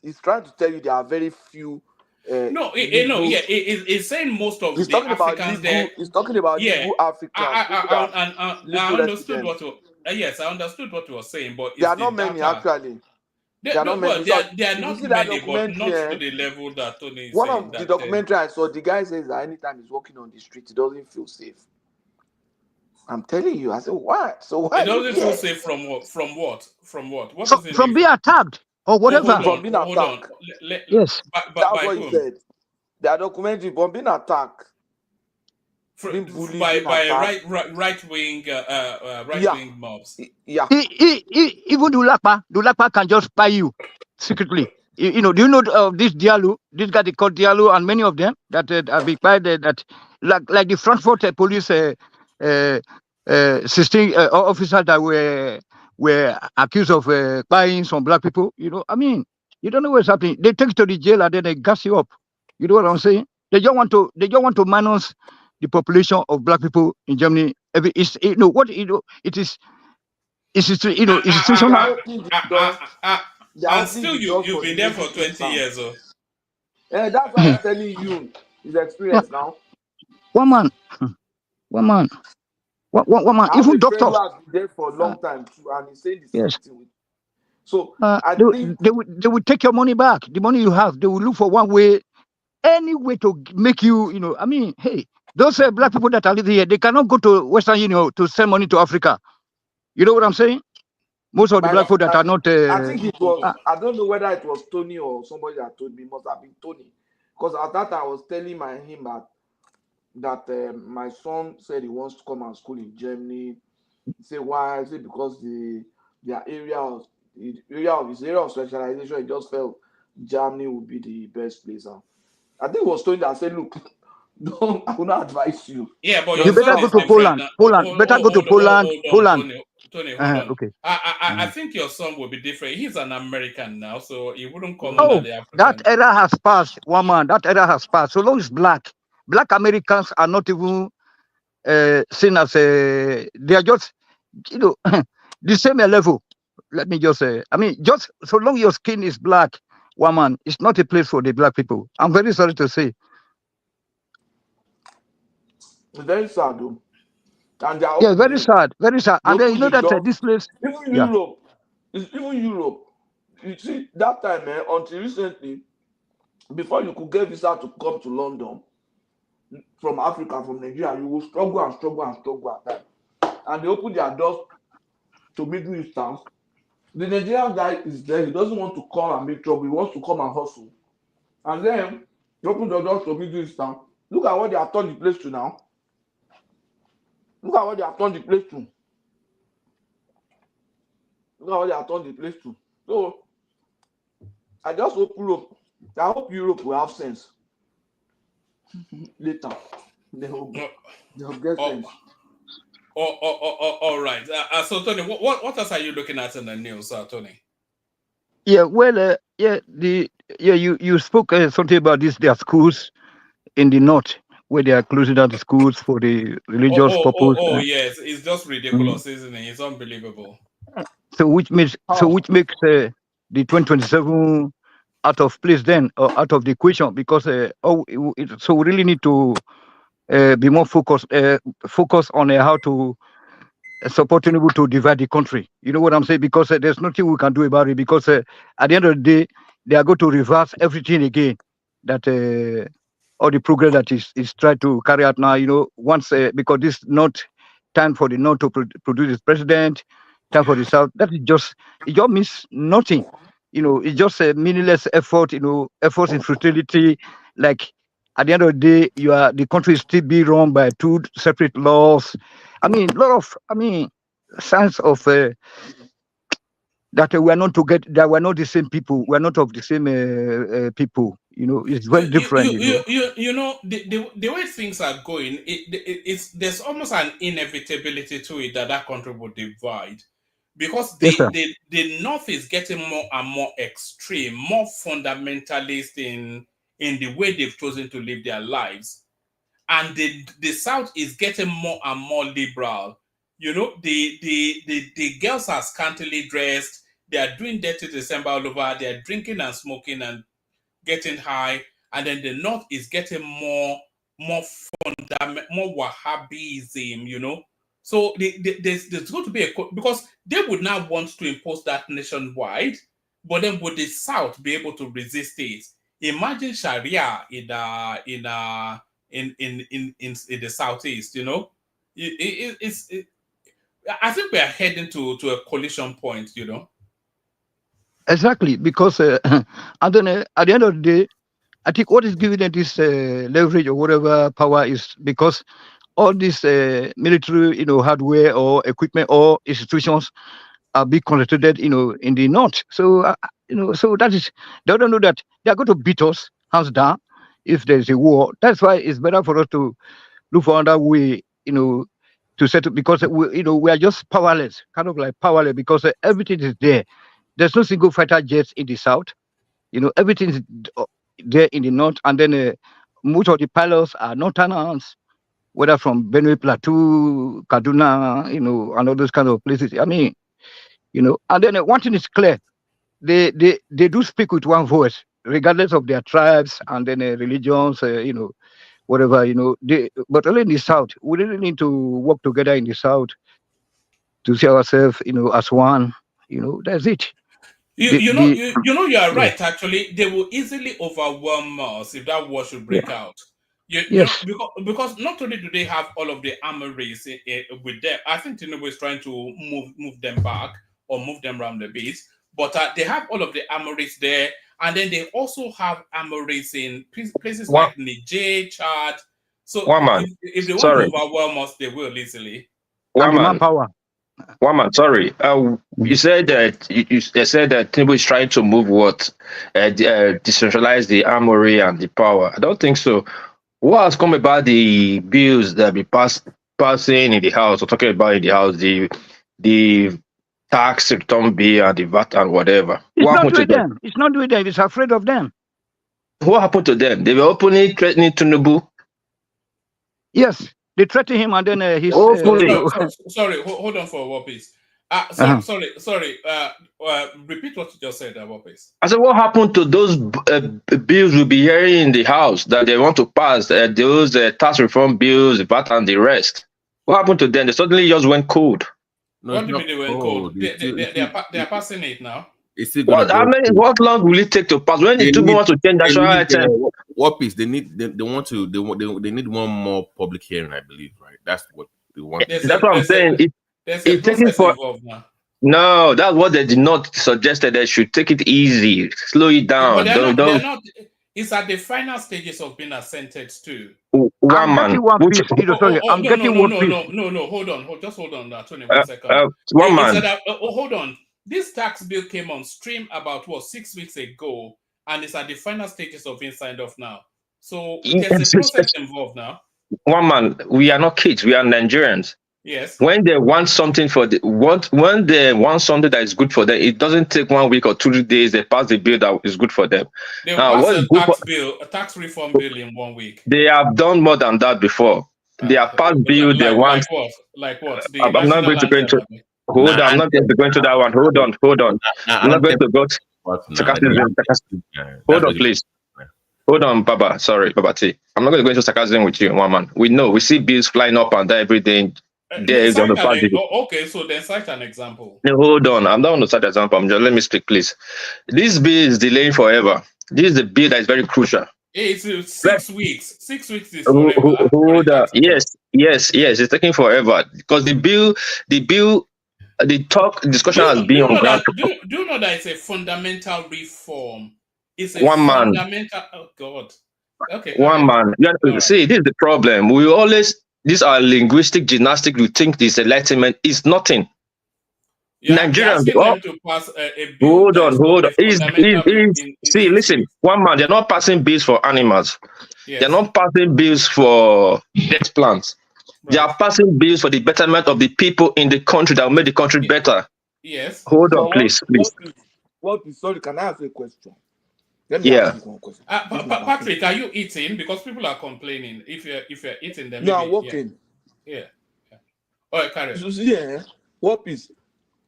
he's trying to tell you there are very few. He's saying most of the Africans there. He's talking about legal Africans. I understood I understood what you were saying, but there are not many actually. There are not many, but not to the level that Tony is saying. One of the documentary I saw, the guy says that anytime he's walking on the street, he doesn't feel safe. I'm telling you. I said, what? So why? It doesn't feel safe from what? From what? From being attacked or whatever. From being attacked. Yes. That's what he said. There are documentary from being attacked. By right wing mobs. Yeah. Even Dulapa can just spy you secretly. Do you know this Diallo? This guy they called Diallo, and many of them that are big by that like the Frankfurt police 16 officers that were accused of spying some black people. I mean, you don't know what's happening. They take you to the jail and then they gas you up. You know what I'm saying? They don't want to manage the population of black people in Germany. It is institutional. And still you've been there for 20 years. That's why I'm telling you his experience now. One man. Even doctors has been there for a long time too, and he's saying the same thing. So I think they will take your money back. The money you have, they will look for any way to make you. I mean, hey, those black people that are living here, they cannot go to Western Union to send money to Africa. You know what I'm saying? Most of the black people that are not. I think it was. I don't know whether it was Tony or somebody that told me. It must have been Tony, because at that time I was telling him that my son said he wants to come and school in Germany. He said why? I said because their area of specialization, he just felt Germany would be the best place. I think it was Tony that said, look, I will not advise you. Yeah, but you better go to Poland. Better go to Poland. Tony, hold on. Okay. I think your son will be different. He's an American now, so he wouldn't come under the African. That era has passed, woman. That era has passed. So long as black Americans are not even seen as they are just, the same level. Let me just say, just so long your skin is black, woman, it's not a place for the black people. I'm very sorry to say. It's very sad, though. And very sad. And then you know that this place, even Europe, You see, that time, until recently, before you could get visa to come to London from Africa, from Nigeria, you will struggle at that. And they open their doors to Middle Easterns. The Nigerian guy is there. He doesn't want to come and make trouble. He wants to come and hustle. And then they open the doors to Middle Eastern. Look at what they have turned the place to now. So I just hope Europe I hope Europe will have sense later. They'll get sense. All right. So Tony, what else are you looking at in the news, Tony? Yeah, well, you spoke something about their schools in the north where they are closing down the schools for the religious purpose. Yes, it's just ridiculous, isn't it? It's unbelievable. So which makes the 2027 out of place then, or out of the equation, because so we really need to be more focused on how to support Tinubu to divide the country. You know what I'm saying? Because there's nothing we can do about it. Because at the end of the day, they are going to reverse everything again. That all the progress that is tried to carry out now. You know, once because this is not time for the North to produce its president, time for the South. It just means nothing. You know, it's just a meaningless effort. You know, efforts in futility. Like at the end of the day, the country is still being run by two separate laws. I mean, signs of that we are not that we're not the same people. We're not of the same people. You know, it's very different. You know, the way things are going, there's almost an inevitability to it that country will divide, because the North is getting more and more extreme, more fundamentalist in the way they've chosen to live their lives. And the South is getting more and more liberal. You know, the girls are scantily dressed. They are doing dirty December all over. They are drinking and smoking and getting high. And then the North is getting more Wahhabism, you know. So there's going to be because they would now want to impose that nationwide, but then would the South be able to resist it? Imagine Sharia in the Southeast, you know. I think we are heading to a collision point, you know. Exactly, because I don't know, at the end of the day, I think what is giving them this leverage or whatever power is because all this military, you know, hardware or equipment or institutions are being concentrated, you know, in the north. So, you know, so that is, they don't know that they are going to beat us hands down if there is a war. That's why it's better for us to look for another way, you know, to settle, because we are just powerless, kind of like powerless, because everything is there. There's no single fighter jets in the south. You know, everything is there in the north, and then most of the pilots are northerners, whether from Benue Plateau, Kaduna, you know, and all those kind of places. I mean, you know, and then one thing is clear: they do speak with one voice, regardless of their tribes and then religions, you know, whatever, you know. But only in the south, we really need to work together in the south to see ourselves, you know, as one. You know, that's it. You are right. Actually, they will easily overwhelm us if that war should break out. You know, because not only do they have all of the armories with them, I think Tinubu is trying to move them back or move them around a bit, but they have all of the armories there, and then they also have armories in places like Niger, Chad. So if they want to overwhelm us, they will easily. And the manpower. Waman, sorry. You said that Tinubu is trying to move decentralize the armory and the power. I don't think so. What has come about the bills that be passing in the House or talking about in the House, the tax return bill and the VAT and whatever? It's not with them. It's not with them. It's afraid of them. What happened to them? They were openly threatening Tinubu. Yes. They threaten him, and then he's. Sorry, hold on for a while, please. Sorry. Repeat what you just said, please. I said, what happened to those bills we'll be hearing in the House that they want to pass? Those tax reform bills, VAT, and the rest. What happened to them? They suddenly just went cold. No, what do you mean they went cold? They are passing it now. What long will it take to pass? When the Tinubu want to change national item? What piece? They need one more public hearing, I believe, right? That's what they want. That's what I'm saying. It's taking for now. No, that's what they did not suggested. They should take it easy, slow it down. But they're not. It's at the final stages of being assented to. One man. I'm getting one piece. No. Hold on. Just hold on. Tony, 1 second. One man. Hold on. This tax bill came on stream about 6 weeks ago, and it's at the final stages of being signed off now. So Yes, there's a yes, process yes. involved now. One man, we are not kids, we are Nigerians. Yes. When they want something when they want something that is good for them, it doesn't take 1 week or 2 days. They pass the bill that is good for them. They Now, pass what is a good for, tax bill, a tax reform bill in 1 week. they have done more than that before. They have passed bill. They want. Like what? Like what? The I'm not national going to go into. anthem. Hold on, I'm not going to go into that one. Hold on. I'm not going to go to sarcasm. Hold on, please. Hold on, Baba. Sorry, Baba T. I'm not going to go into sarcasm with you, one man. We see bills flying up and down every day. Okay, so then cite an example. No, hold on. I'm not going to cite an example. Let me speak, please. This bill is delaying forever. This is a bill that is very crucial. It's 6 weeks. 6 weeks is forever. Hold on. Yes. It's taking forever because the discussion has been on ground. Do you know that it's a fundamental reform? It's a fundamental. Oh God. Okay. One man. See, this is the problem. These are linguistic gymnastics. We think this enlightenment is nothing. Nigerians. Hold on. Listen. One man. They're not passing bills for animals. Yes. They're not passing bills for death plants. Right. They are passing bills for the betterment of the people in the country that will make the country better. Yes. Hold on, please. Sorry, can I ask a question? Patrick, are you eating? Because people are complaining. If you're eating, then no, I'm working. Yeah. All right, carry on. Yeah. What is?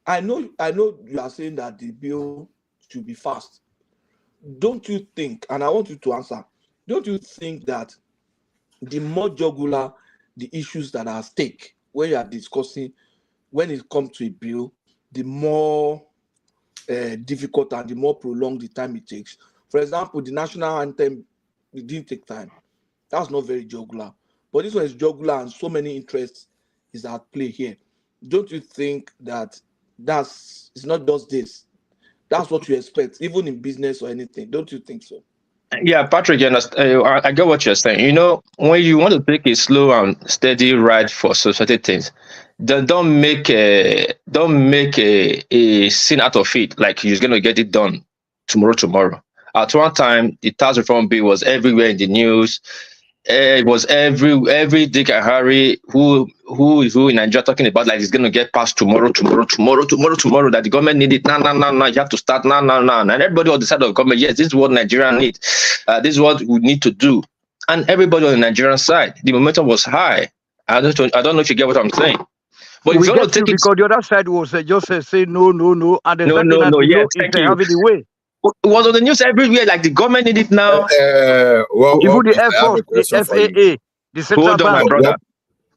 I know you are saying that the bill should be fast. Don't you think? And I want you to answer. Don't you think that the more jugular the issues that are at stake when you are discussing, when it comes to a bill, the more difficult and the more prolonged the time it takes. For example, the national anthem, it didn't take time. That's not very jugular. But this one is jugular and so many interests is at play here. Don't you think that it's not just this? That's what you expect, even in business or anything. Don't you think so? Yeah, Patrick, I get what you're saying. You know, when you want to take a slow and steady ride for society things, then don't make a scene out of it. Like you're going to get it done tomorrow. At one time, the tax reform bill was everywhere in the news. It was every Dick and Harry who in Nigeria talking about like it's going to get passed tomorrow, that the government need it. No, you have to start now. And everybody on the side of the government, yes, this is what Nigeria needs. This is what we need to do. And everybody on the Nigerian side, the momentum was high. I don't know if you get what I'm saying. But we get you because the other side was just say no, and the yes, thank you. Have it the way. It was on the news everywhere, like the government need it now. Even the Air Force, the FAA, the Central Bank. My brother.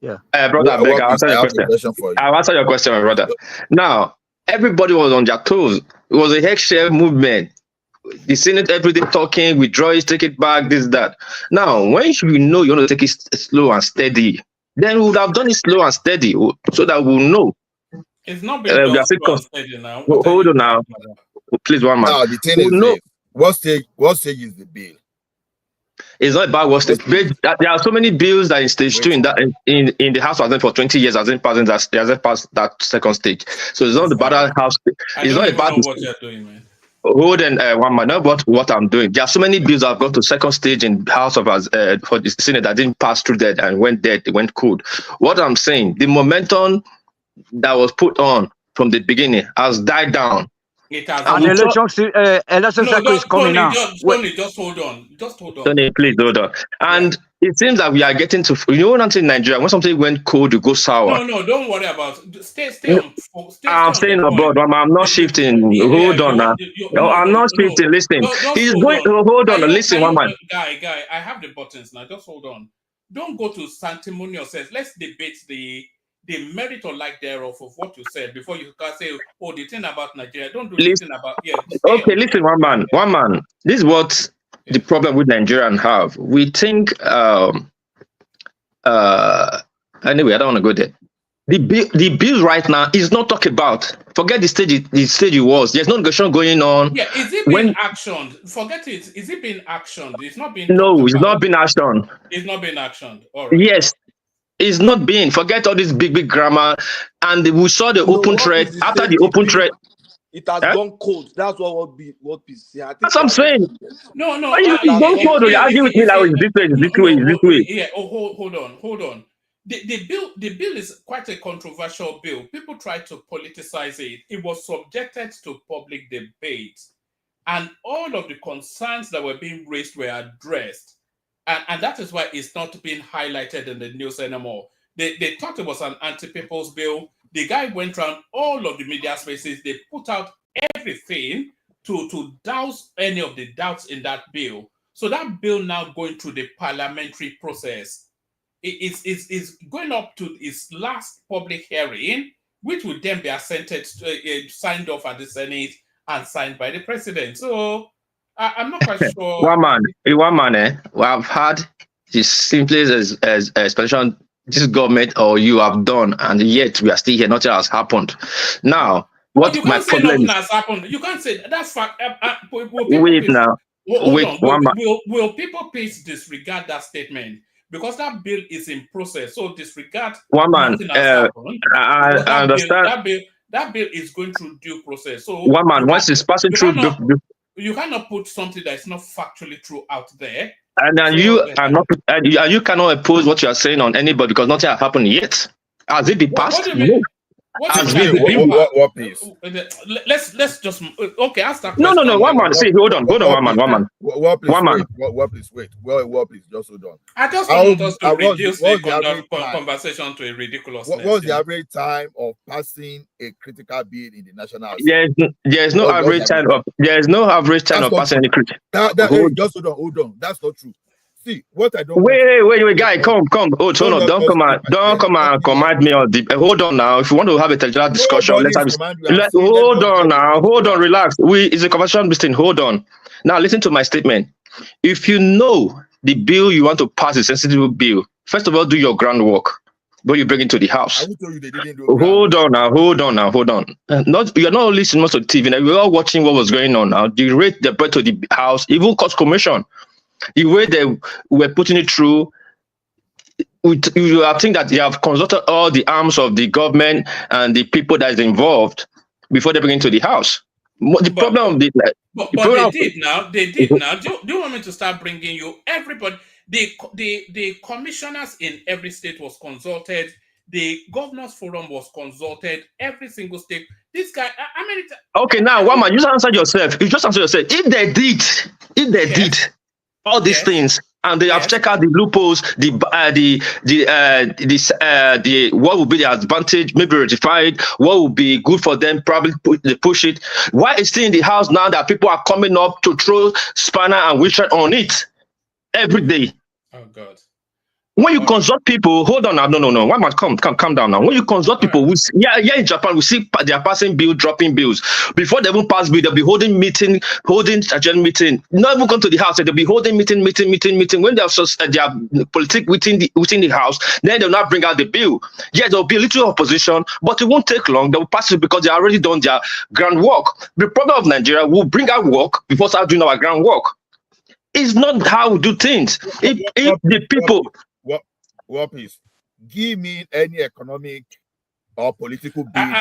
Yeah. Brother, I'll answer your question. I'll answer your question, my brother. Now, everybody was on their toes. It was a eggshell movement. The Senate every day talking, withdraw it, take it back, this, that. Now, when you know you want to take it slow and steady, then we would have done it slow and steady so that we'll know. It's not been slow and steady now. Hold on now. Please, one man. Now the thing is, what stage is the bill? It's not about what stage. There are so many bills that in stage 2 in the House has been for 20 years hasn't passed that second stage. So it's not about that House. It's not about what you're doing, man. Hold on, one man. Not what I'm doing. There are so many bills that have got to second stage in House of for the Senate that didn't pass through that and went dead. It went cold. What I'm saying, the momentum that was put on from the beginning has died down. And election cycle is coming now. Just hold on. Tony, please hold on. And it seems that we are getting to, one thing in Nigeria, when something went cold, you go sour. No, don't worry about it. Stay on. I'm staying abroad. I'm not shifting. Hold on now. I'm not shifting. Listen. He's going. Hold on. Listen, one man. Guy, I have the buttons now. Just hold on. Don't go to sanctimonious sense. Let's debate the merit or lack thereof of what you said before you can say, oh, the thing about Nigeria. Don't do the thing about Okay, listen, one man. This is what the problem with Nigerian have. We think anyway, I don't want to go there. The bill right now is not talked about. Forget the stage it was. There's no negotiation going on. Yeah, is it being actioned? Forget it. Is it being actioned? It's not being. No, it's not being actioned. It's not being actioned. All right. Yes. It's not being. Forget all this big grammar. And we saw the open thread. After the open thread. It has gone cold. That's what peace. Yeah, that's what I'm saying. No. It's gone cold. You argue with me like this way, this way. Yeah. Oh, hold on. The bill is quite a controversial bill. People try to politicize it. It was subjected to public debate, and all of the concerns that were being raised were addressed. And that is why it's not being highlighted in the news anymore. They thought it was an anti-people's bill. The guy went around all of the media spaces. They put out everything to douse any of the doubts in that bill. So that bill now going through the parliamentary process. It's going up to its last public hearing, which will then be assented, signed off at the Senate and signed by the president. So I'm not quite sure. One man, we have had the simplest expression this government or you have done, and yet we are still here. Nothing has happened. Now, what my problem is? Has happened. You can't say that's fact. Wait now. Will people please disregard that statement? Because that bill is in process. So disregard. One man, I understand. That bill is going through due process. So one man, once it's passing through, you cannot put something that is not factually true out there. And then you cannot oppose what you are saying on anybody because nothing has happened yet. Has it been passed? No. What please? Let's just ask that. No. One man. See, hold on. One man. What please? Wait. What please? Just hold on. I just want us to reduce the conversation to a ridiculous. What was the average time of passing a critical bill in the National Assembly? There's no average time of passing any critical. Just hold on. That's not true. See, what I don't wait, guy, come. Oh, no, don't come and command me on the. Hold on now. If you want to have a technical discussion, let's have. Hold on, relax. It's a conversation between. Hold on. Now, listen to my statement. If you know the bill you want to pass is a sensitive bill, first of all, do your groundwork. But you bring it to the house. Hold on now. You're not listening much to TV now. We're all watching what was going on now. The rate they brought to the house, even cost commission. The way they were putting it through, I think that they have consulted all the arms of the government and the people that is involved before they bring it to the house. They did now. They did now. Do you want me to start bringing you everybody? The commissioners in every state was consulted. The governors forum was consulted. Every single state. This guy. Okay, now one man, you just answer yourself. If they did all these things, and they have checked out the loopholes, what would be the advantage, maybe ratified, what would be good for them, probably they push it. Why is still in the house now that people are coming up to throw spanner and wheelchair on it every day? Oh God. When you consult people, hold on now, no. One man, calm down now. When you consult people, in Japan, we see they are passing bill, dropping bills. Before they even pass bill, they'll be holding a general meeting. Not even come to the house, they'll be holding meeting. When they have politics within the house, then they'll not bring out the bill. Yeah, there'll be a little opposition, but it won't take long. They will pass it because they already done their groundwork. The problem of Nigeria, we'll bring out work before start doing our groundwork. It's not how we do things. If the people. What please? Give me any economic or political bill.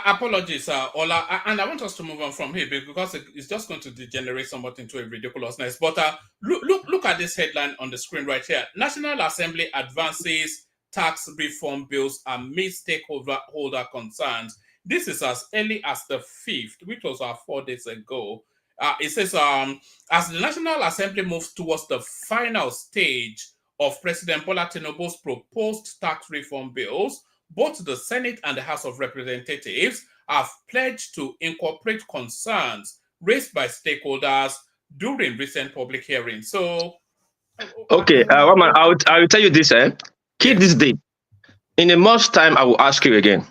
Apologies, Ola, and I want us to move on from here because it's just going to degenerate somewhat into a ridiculousness. But look at this headline on the screen right here. National Assembly advances tax reform bills amid stakeholder concerns. This is as early as the 5th, which was 4 days ago. It says, as the National Assembly moves towards the final stage of President Bola Tinubu's proposed tax reform bills, both the Senate and the House of Representatives have pledged to incorporate concerns raised by stakeholders during recent public hearings. So, okay, Roman, I will tell you this. Keep this date. In a month's time, I will ask you again.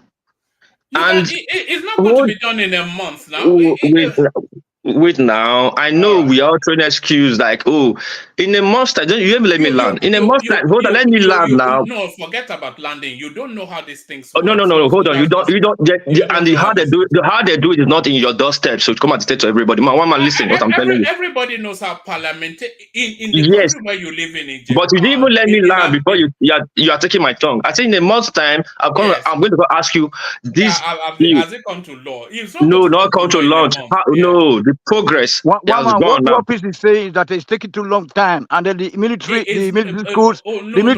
And it's not going to be done in a month now. Wait now. I know we are trying to excuse like, oh, in a month's time, you even let me land. In a month's time, hold on, let me land now. No, forget about landing. You don't know how these things Oh, work. no, hold on. You don't. And how they do it is not in your doorstep. So come and state to everybody. One man, listen. What I'm telling you. Everybody knows how parliament in the country where you live in Japan, but you didn't even let me land before you are taking my tongue. I think in a month's time, I'm going to go ask you this. Has it come to law? Not come to launch. No, the progress. What Lopez is saying is that it's taking too long time, and then the military schools, bill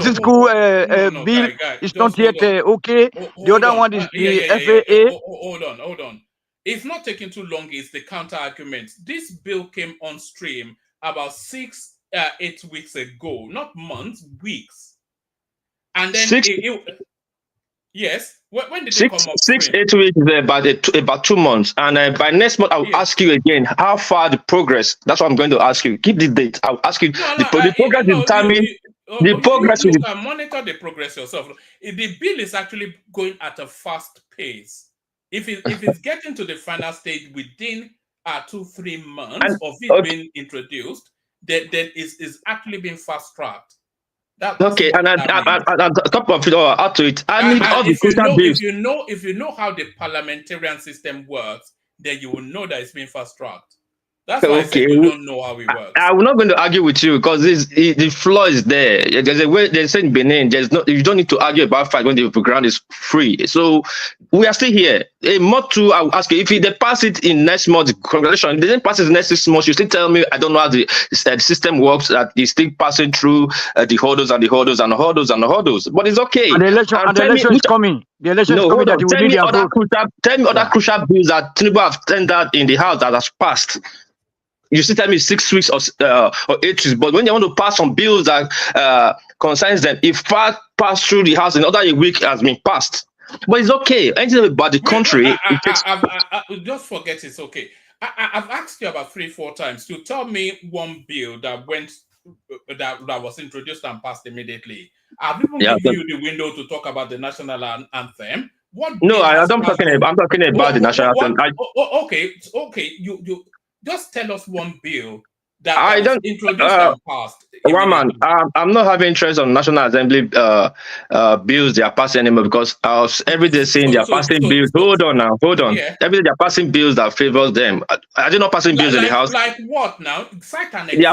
is not yet okay. The other one is the FAA. Hold on. It's not taking too long. It's the counter argument. This bill came on stream about 8 weeks ago, not months, weeks, and then yes. When did it come up? 8 weeks is about 2 months, and by next month I'll ask you again how far the progress. That's what I'm going to ask you. Keep this date. I'll ask you the progress is determined. The progress you can monitor the progress yourself. The bill is actually going at a fast pace. If it's getting to the final stage within 2-3 months of it being introduced, then is actually being fast tracked. Okay, and on top of it all, add to it, I need all the crucial bills. If you know how the parliamentarian system works, then you will know that it's being fast tracked. That's why I said you don't know how it works. I'm not going to argue with you because the flaw is there. There's a way they say in Benin. You don't need to argue about fight when the ground is free. So we are still here. A month two, I will ask you if they pass it in next month. Congratulations. If they didn't pass it in next 6 months, you still tell me I don't know how the system works. That it's still passing through the hurdles and the hurdles and the hurdles and the hurdles. But it's okay. And the election is coming. The election is coming. That you will need their vote. Tell me other crucial bills that Tinubu have tendered in the house that has passed. You still tell me 6 weeks or 8 weeks, but when they want to pass some bills that concerns them, if pass through the house in another a week has been passed. But it's okay. Anything about the country, just forget it's okay. I've asked you about 3-4 times to tell me one bill that that was introduced and passed immediately. I've even given you the window to talk about the national anthem. I'm talking about the national anthem. Okay. You just tell us one bill that was introduced and passed. I'm not having interest on National Assembly bills they are passing anymore because I was every day saying they are passing bills. Hold on. Yeah. Every day they are passing bills that favors them. Are they not passing bills in the House? Like what now? Cite an example. They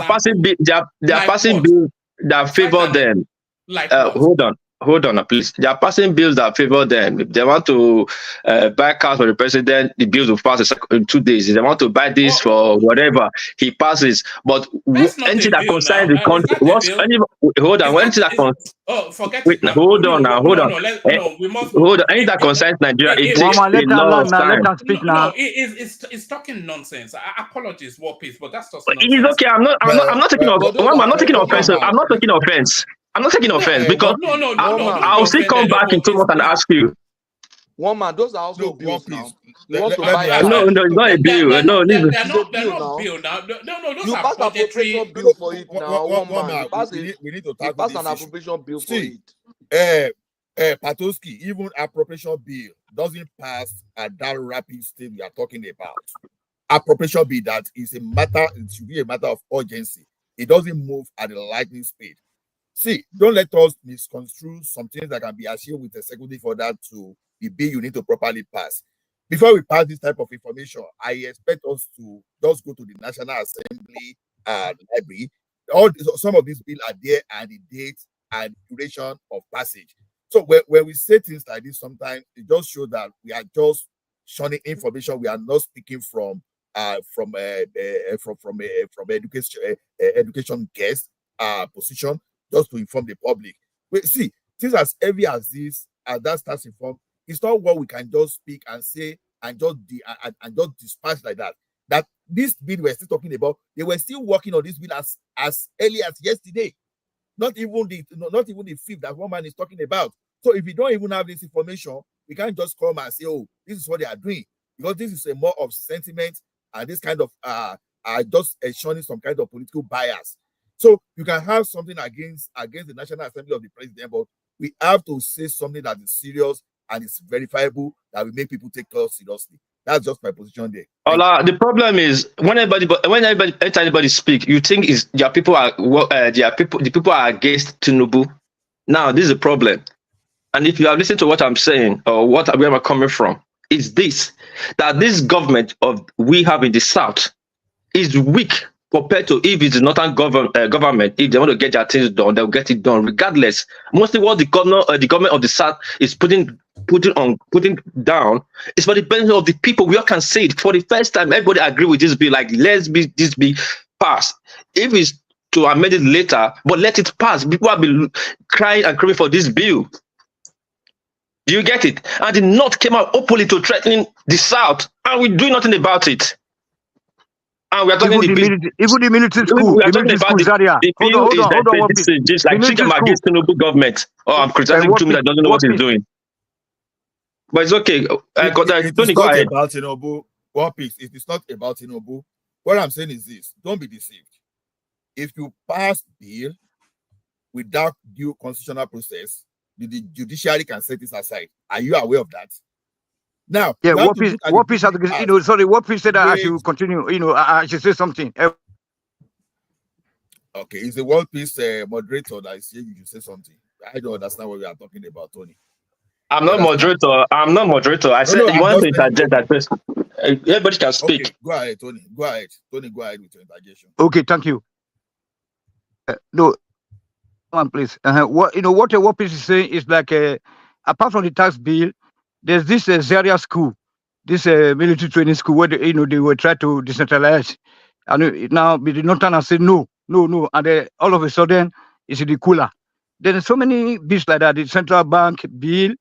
are passing bills that favor them. Like Hold on, please. They are passing bills that favor them. If they want to buy cars for the president, the bills will pass in 2 days. If they want to buy this for whatever, he passes. But anything that concerns the country, hold on. Anything that concerns Nigeria, it takes a lot of time. Let us speak now. It's talking nonsense. Apologies, War Peace, but that's just nonsense. It's okay. I'm not taking offense. I'm not taking offense. I'm not taking offense because I'll still come back in 2 months and ask you. One man, those are also bills now. No, it's not a bill. They're not bill now. No, those you are pass an appropriation bill for it now. We need to tackle pass an appropriation bill for it. Patoski, even appropriation bill doesn't pass at that rapid state we are talking about. Appropriation bill that is it should be a matter of urgency. It doesn't move at the lightning speed. See, don't let us misconstrue some things that can be achieved with executive order to the bill you need to properly pass. Before we pass this type of information, I expect us to just go to the National Assembly library. Some of these bills are there and the date and duration of passage. So when we say things like this, sometimes it just shows that we are just shunning information. We are not speaking from education guest position. Just to inform the public. See, things as heavy as this, as that starts informed, it's not what we can just speak and say and just dispatch like that. That this bill we're still talking about, they were still working on this bill as early as yesterday. Not even the fifth that one man is talking about. So if we don't even have this information, we can't just come and say, oh, this is what they are doing. Because this is a more of sentiment and this kind of just showing some kind of political bias. So you can have something against the National Assembly of the President, but we have to say something that is serious and is verifiable that will make people take us seriously. That's just my position there. Ola, the problem is when anybody speak, you think the people are against Tinubu. Now this is a problem, and if you have listened to what I'm saying or where I'm coming from, is this that this government we have in the south is weak compared to if it's not a government. If they want to get their things done, they'll get it done regardless. Mostly what the government of the south is putting down is for the benefit of the people. We all can say it for the first time. Everybody agree with this bill. Like this be passed. If it's to amend it later, but let it pass. People have been crying and crying for this bill. Do you get it? And the North came out openly to threatening the South, and we do nothing about it. And we are talking even the military school. We are talking about the bill is like this, like treating against the Tinubu government. Oh, I'm criticizing Tinubu that doesn't know what he's doing. But it's okay. It is not about Tinubu. It is not about Tinubu. What I'm saying is this: don't be deceived. If you pass bill without due constitutional process, the judiciary can set this aside. Are you aware of that? Now, yeah, what piece said that I should continue, I should say something. Okay, it's the World Peace moderator that is saying you should say something. I don't understand what we are talking about, Tony. I'm not moderator. I said you want to interject that first. Everybody can speak. Okay, go ahead, Tony. Go ahead. Tony, go ahead with your interjection. Okay, thank you. No, come on, please. What the World Peace is saying is like, apart from the tax bill, there's this Zaria school, this military training school where they were trying to decentralize, and now the Northerners said no, and all of a sudden it's the cooler. There are so many bills like that: the central bank bill,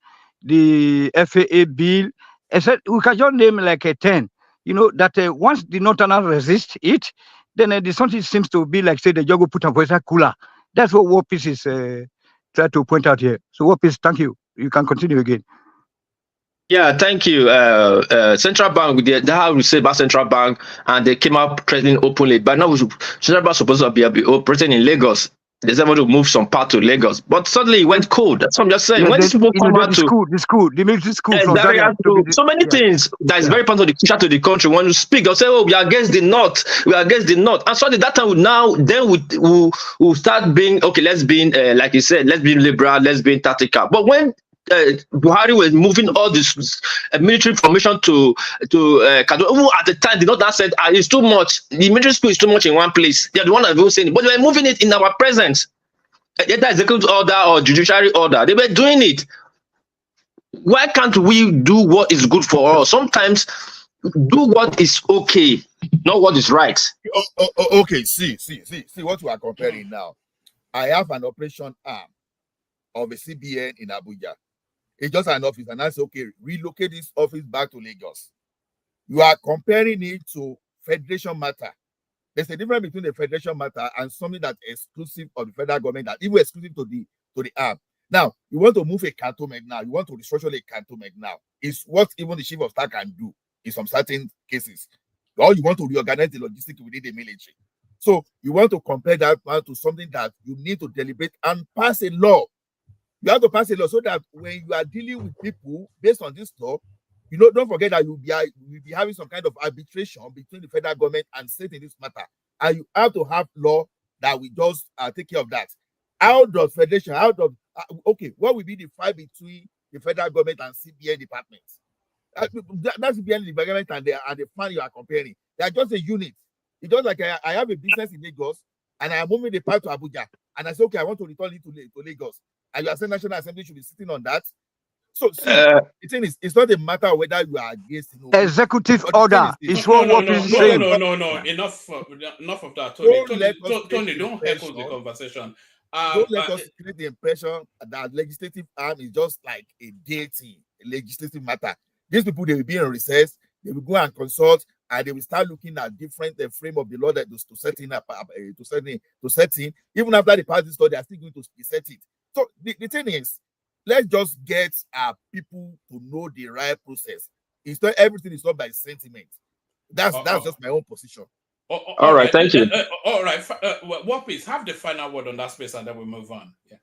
the FAA bill. Except we can just name like 10. That once the Northerners resist it, then the something seems to be like say the Jogo put on voice cooler. That's what War Peace is trying to point out here. So War Peace, thank you. You can continue again. Yeah, thank you. Central Bank, they have we say about Central Bank, and they came up threatening openly. But now Central Bank supposed to be operating in Lagos. They said want to move some part to Lagos, but suddenly it went cold. That's what I'm just saying. Yeah, when these people come out the military school, so many things that is very important to the country. When you speak, they'll say, "Oh, we are against the North. We are against the North." And so at that time, we'll start being okay. Let's be like you said, let's be liberal, let's be tactical. But when Buhari was moving all this military information to Kano, who at the time did not said it's too much. The military school is too much in one place. They're the one that was saying it, but they were moving it in our presence. Either executive order or judiciary order, they were doing it. Why can't we do what is good for us? Sometimes do what is okay, not what is right. Okay, see what we are comparing now. I have an operation arm of a CBN in Abuja. It's just an office, and I say, okay, relocate this office back to Lagos. You are comparing it to federation matter. There's a difference between the federation matter and something that's exclusive of the federal government, that even exclusive to the arm. Now, you want to move a cantonment now, you want to restructure a cantonment now. It's what even the chief of staff can do in some certain cases. Or you want to reorganize the logistics within the military. So you want to compare that to something that you need to deliberate and pass a law. You have to pass a law so that when you are dealing with people based on this law, don't forget that you'll be having some kind of arbitration between the federal government and state in this matter. And you have to have law that will just take care of that. What will be the fight between the federal government and CBN departments? That's CBN department and the fund you are comparing. They are just a unit. It's just like I have a business in Lagos and I am moving the part to Abuja. And I say, okay, I want to return it to Lagos. And you are saying National Assembly should be sitting on that. So the thing is, it's not a matter of whether you are against executive order. It's what is saying. No. Enough of that, Tony. Tony, don't echo the conversation. Don't let us create the impression that legislative arm is just like a deity, a legislative matter. These people, they will be in recess, they will go and consult, and they will start looking at different frame of the law that to set in. Even after they pass this law, they are still going to set it. So the thing is, let's just get people to know the right process. It's not everything is not by sentiment. That's just my own position. All right, thank you. All right, what please have the final word on that space, and then we move on. Yeah.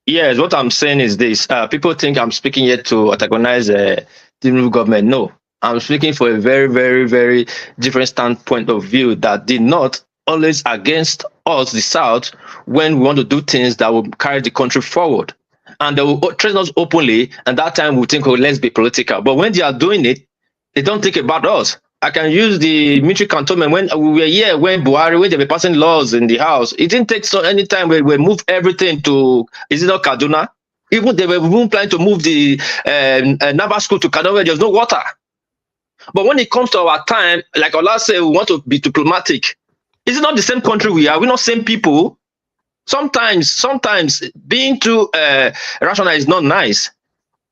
Yes, what I'm saying is this: people think I'm speaking here to antagonize the Tinubu government. No, I'm speaking for a very, very, very different standpoint of view that the North always against us, the South, when we want to do things that will carry the country forward. And they will threaten us openly, and that time we think, oh, let's be political. But when they are doing it, they don't think about us. I can use the military cantonment when we were here, when Buhari, when they were passing laws in the house. It didn't take so any time we moved everything to, is it not Kaduna? Even they were even planning to move the Naval School to Kano where there's no water. But when it comes to our time, like Ola said, we want to be diplomatic. Is it not the same country we are? We're not same people. Sometimes being too rational is not nice.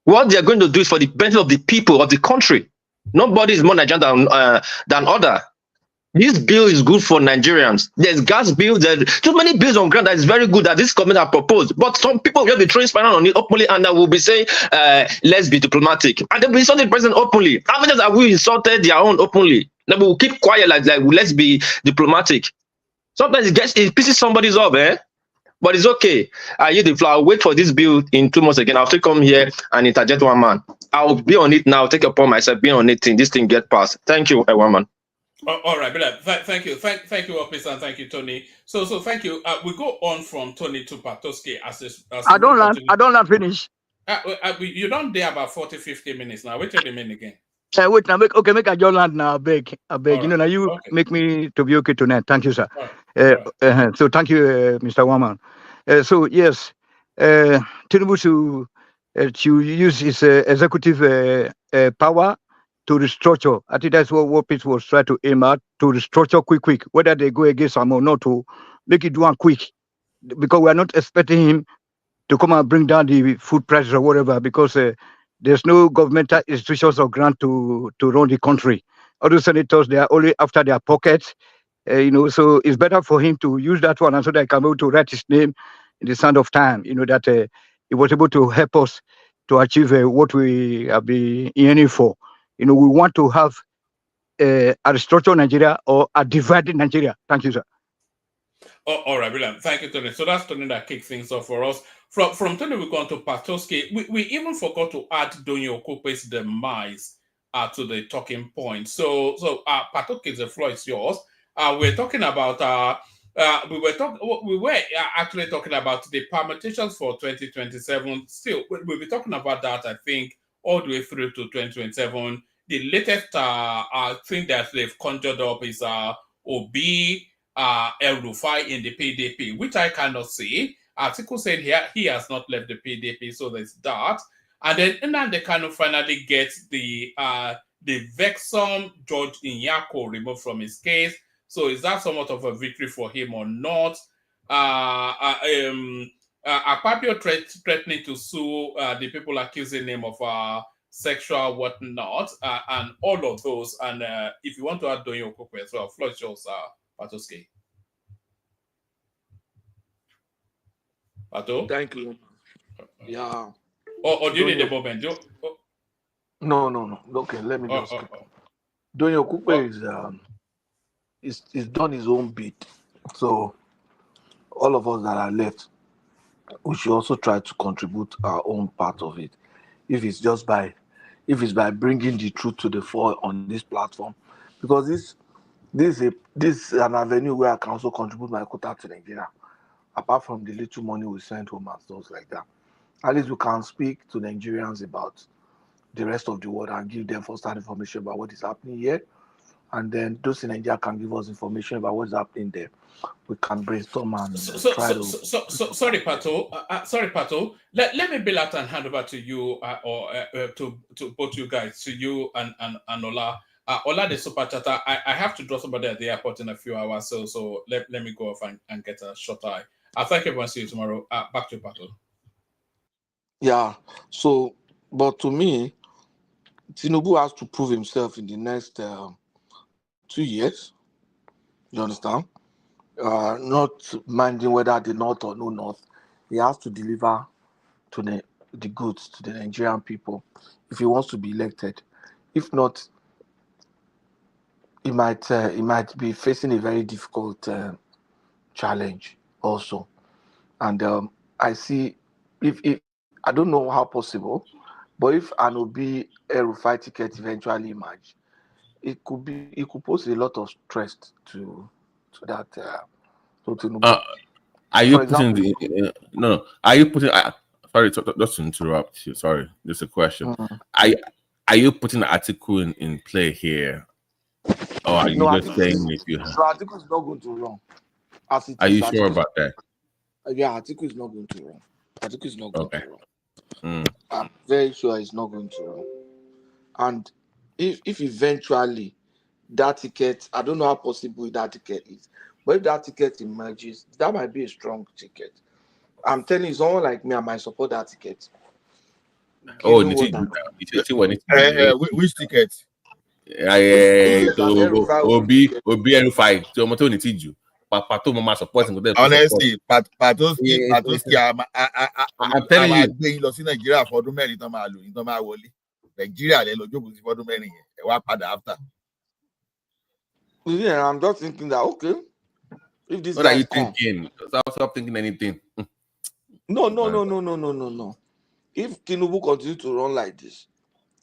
What they're going to do is for the benefit of the people of the country. Nobody is more Nigerian than other. This bill is good for Nigerians. There's gas bills. There's too many bills on ground that is very good that this government have proposed. But some people will be throwing spinal on it openly, and they will be saying, let's be diplomatic. And they'll be insulting the president openly. How many times have we insulted their own openly? They will keep quiet like let's be diplomatic. Sometimes it pisses somebody's off, eh? But it's okay. I use the floor. I'll wait for this bill in 2 months again. I'll still come here and interject one man. I'll be on it now. Take it upon myself, be on it till this thing get passed. Thank you, one man. All right, thank you, Opis, and thank you, Tony. So thank you. We go on from Tony to Patoski as I don't learn finish. You don't there about 40-50 minutes now. Wait till the minute again. Wait now, make a just land now. I beg. Right. You know, now you make me to be okay tonight. Thank you, sir. Right. So thank you, Mr. Waman. So yes, Tinubu to use his executive power to restructure. I think that's what people was trying to aim at, to restructure quick, whether they go against him or not, to make it one quick, because we are not expecting him to come and bring down the food prices or whatever, because there's no governmental institutions or grant to run the country. All the senators, they are only after their pockets, so it's better for him to use that one, and so that he can be able to write his name in the sand of time, that he was able to help us to achieve what we have been yearning for. We want to have a restructured Nigeria or a divided Nigeria. Thank you, sir. All right, brilliant. Thank you, Tony. So that's Tony that kicked things off for us. From Tony, we go on to Patoski. We even forgot to add Donyo Okupe's demise to the talking point. So Patoski, the floor is yours. We're talking about we were actually talking about the permutations for 2027. Still, we'll be talking about that, I think, all the way through to 2027. The latest thing that they've conjured up is Obi El Rufai in the PDP, which I cannot see. Article said he has not left the PDP, so there's that. And then Nnamdi Kanu finally gets the vexum George Inyako removed from his case. So is that somewhat of a victory for him or not? Akpabio threatening to sue the people accusing him of sexual whatnot, and all of those. And if you want to add Donyo Okupe as well, floor shows Patoski. Pato? Thank you. Yeah. Or do you need a moment? No. Okay, let me just skip. Donyo Okupe is done his own bit. So all of us that are left, we should also try to contribute our own part of it. If it's by bringing the truth to the fore on this platform, because this is an avenue where I can also contribute my quota to Nigeria. Apart from the little money we send home and stuff like that, at least we can speak to Nigerians about the rest of the world and give them first-hand information about what is happening here. And then those in Nigeria can give us information about what's happening there. We can brainstorm and try to. Sorry, Pato. Let me bail out and hand over to you, or to both you guys, to you and Ola. Ola, the super chatter. I have to draw somebody at the airport in a few hours, so let me go off and get a short eye. Thank everyone. See you tomorrow. Back to you, Pato. Yeah. So, but to me, Tinubu has to prove himself in the next 2 years. You understand? Not minding whether the North or no North. He has to deliver to the goods to the Nigerian people if he wants to be elected. If not, he might be facing a very difficult challenge also. And I see, if I don't know how possible, But if an Obi El Rufai ticket eventually emerge, it could pose a lot of stress to that to Tinubu. Are you For putting example, no? Are you putting? Sorry, just to interrupt you. Sorry, just a question. Are you putting the article in play here, or are you just saying if you? So article is not going to run. As it Are is, you sure about that? Yeah, article is not going to run. Article is not going to run. Mm. I'm very sure it's not going to run. And if eventually that ticket, I don't know how possible that ticket is, but if that ticket emerges, that might be a strong ticket. I'm telling you, someone like me, I might support that ticket. Oh, which ticket? Obi El Rufai. Honestly, Patoski, I'm telling you. Gbé lọ sí Nàìjíríà fọdún mẹ́rin tán máa lò ní tán máa wọlé. Nàìjíríà lẹ lọ jókòó sí fọdún mẹ́rin yẹn. Ẹ wá padà after. Yeah, I'm just thinking that okay. If this what are guy you come, thinking? Stop thinking anything. No. If Tinubu continue to run like this,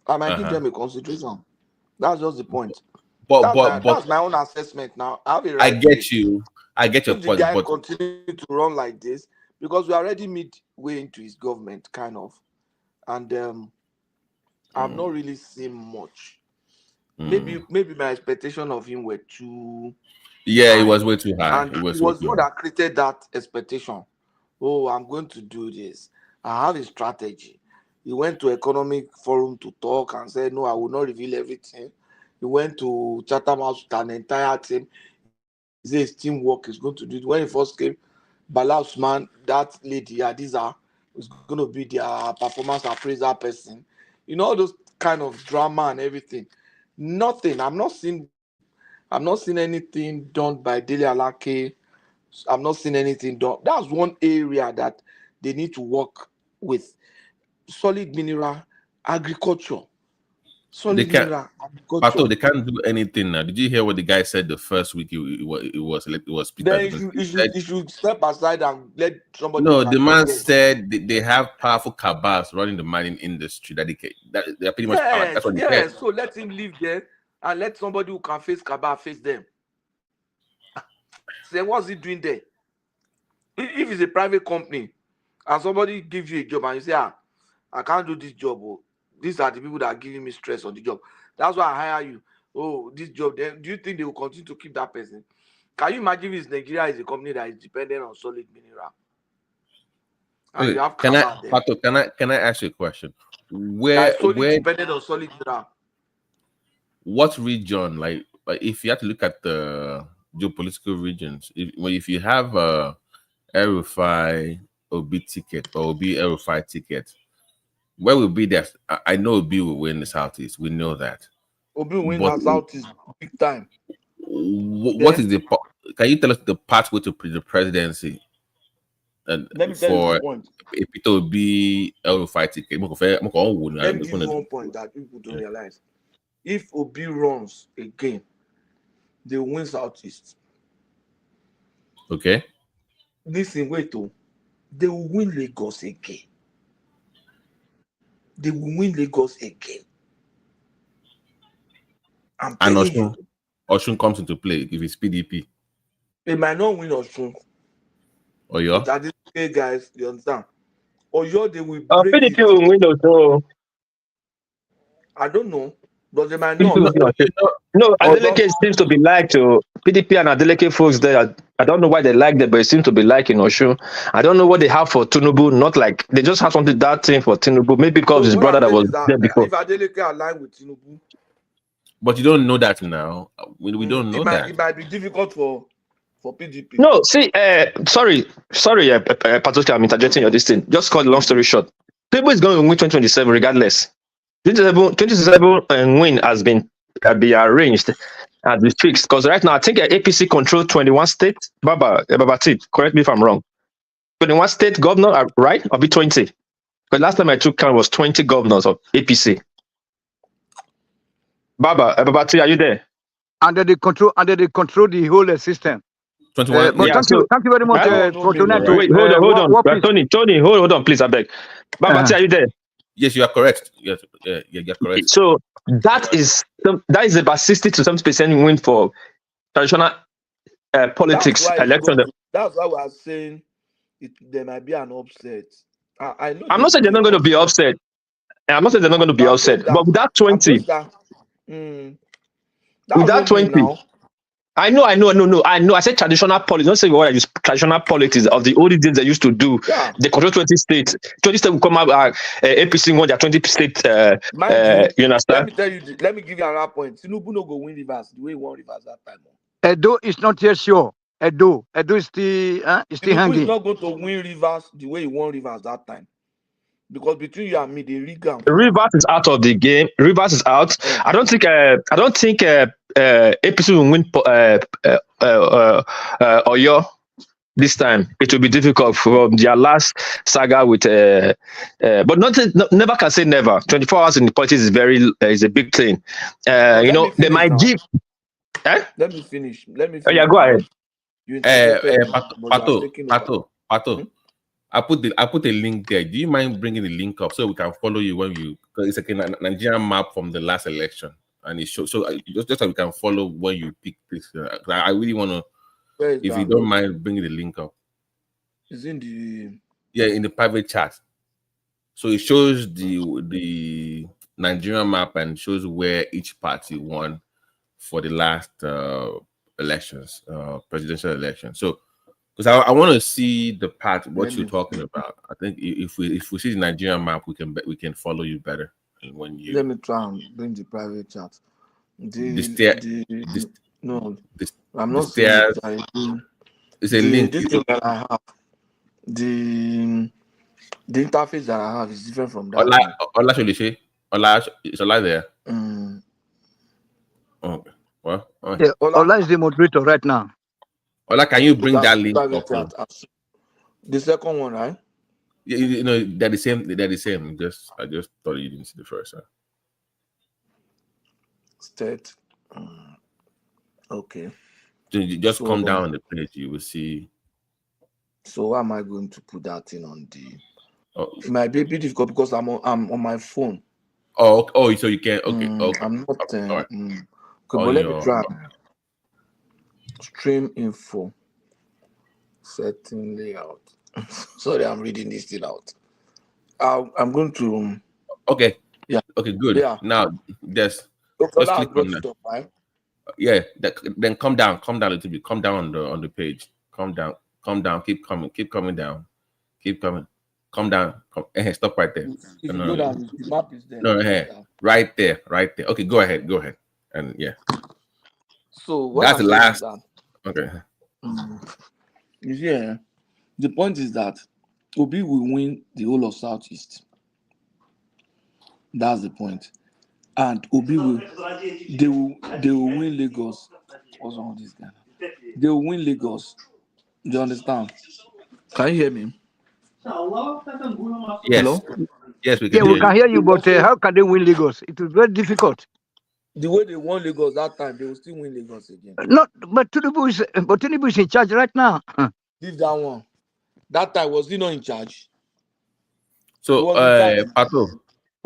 I might give them a consideration. That's just the point. That's my own assessment now. I get you. I get your point. If the guy continue to run like this, because we're already midway into his government, kind of, and I've not really seen much. Maybe my expectation of him were too. Yeah, it was way too high. And it was what that created that expectation. Oh, I'm going to do this. I have a strategy. He went to economic forum to talk and said, no, I will not reveal everything. He went to Chatham House with an entire team. He said his teamwork is going to do it. When he first came, Bala Usman, that lady, Adiza, was going to be their performance appraiser person. You know, all those kind of drama and everything. Nothing. I'm not seeing anything done by Dele Alake. I'm not seeing anything done. That's one area that they need to work with. Solid mineral agriculture. They can't do anything now. Did you hear what the guy said the first week it was Peter? Then he should step aside and let somebody. No, the man said they have powerful cabals running the mining industry that they are pretty much power. That's what he said. So let him live there and let somebody who can face cabal face them. Then what's he doing there? If it's a private company and somebody gives you a job and you say, I can't do this job. Oh, these are the people that are giving me stress on the job. That's why I hire you. Oh, this job. Then do you think they will continue to keep that person? Can you imagine if Nigeria is a company that is dependent on solid mineral? Okay. Can I ask you a question? Where dependent on solid mineral? What region? Like if you have to look at the geopolitical regions, if you have a El Rufai Obi ticket or Obi El Rufai ticket, where will be that? I know Obi will win the Southeast. We know that. Obi will win the Southeast big time. What is the? Can you tell us the pathway to the presidency? And let me tell you the point. If it will be El Rufai ticket, let me give you one point that people don't realize. If Obi runs again, they will win Southeast. Okay. Listen, wait, they will win Lagos again. They will win Lagos again. And Osun comes into play if it's PDP. They might not win Osun. Oyo? That is okay, guys. You understand? Oyo, they will break PDP will win Osun. I don't know. But they might not. No, Adeleke seems to be liked to PDP and Adeleke folks there. I don't know why they like them, but it seems to be liking Osun. I don't know what they have for Tinubu. Not like they just have something that thing for Tinubu. Maybe because his brother that was there before. If Adeleke aligned with Tinubu, but you don't know that now. We don't know that. It might be difficult for PDP. No, see, sorry, Patoski, I'm interjecting your this thing. Just cut the long story short. Tinubu is going to win 2027 regardless. 2027 win has been arranged as we fixed, because right now I think APC control 21 states. Baba correct me if I'm wrong. 21 state governor, right? Or be 20? But last time I took count was 20 governors of APC. Baba, are you there? Under the control the whole system. 21. Thank you very much for tonight. Wait, hold on. Tony, hold on, please, I beg. Baba, are you there? Yes, you are correct. Yes, you're correct. So that is about 60 to 70% win for traditional politics election. That's why we are saying there might be an upset. I know. I'm not saying they're not going to be upset. I'm not saying they're not going to be upset. But with that 20, with that 20, now. I know. I said traditional politics. Don't say what I use. Traditional politics of the olden days they used to do. Yeah. They control 20 states. 20 states will come out. APC won their 20 states. You understand? Let me tell you. Let me give you another point. Tinubu no go win Rivers the way he won Rivers that time. Edo is not yet sure. Edo is still hanging. Is not going to win Rivers the way he won Rivers that time. Because between you and me, they rig am. Rivers is out of the game. Rivers is out. I don't think APC will win Oyo this time. It will be difficult from their last saga with but never can say never. 24 hours in politics is a big thing. They might give. Let me finish. Oh, yeah, go ahead. Pato. I put a link there. Do you mind bringing the link up so we can follow you when you? Because it's like a Nigerian map from the last election, and it shows. So just so we can follow when you pick this. I really want to. If you don't mind bringing the link up. It's in the. Yeah, in the private chat. So it shows the Nigerian map and shows where each party won for the last elections, presidential election. So. Because I want to see the part what you're talking about. I think if we see the Nigerian map, we can follow you better. And when you let me try and bring the private chat. I'm not saying it's a link. This thing that I have, the interface that I have is different from that. Is Ola there? Okay. Well, yeah, Ola is the moderator right now. Ola, can you bring that link up? The second one, right? Yeah, they're the same. They're the same. I just thought you didn't see the first one. State. Okay. So you just come down on the page. You will see. So why am I going to put that in on the? It might be a bit difficult because I'm on my phone. Oh, so you can. Okay. I'm not. Right. Okay, but let me try. Stream info. Setting layout. Sorry, I'm reading this thing out. I'm going to. Okay. Yeah. Okay. Good. Yeah. Now, just click on that. Right? Yeah. Then come down a little bit. Come down on the page. Come down. Keep coming. Keep coming down. Keep coming. Come down. Stop right there. If you go down, the map is there. No, right there. Okay, go ahead. And yeah. So what that's the last. Okay. You see, the point is that Obi will win the whole of Southeast. That's the point. And Obi will win Lagos. What's wrong with this guy? They will win Lagos. Do you understand? Can you hear me? Yes. Hello? Yes, we can. Yeah, we can hear you, but how can they win Lagos? It is very difficult. The way they won Lagos that time, they will still win Lagos again. But Tinubu is in charge right now. Leave that one. That time, was he not in charge? So,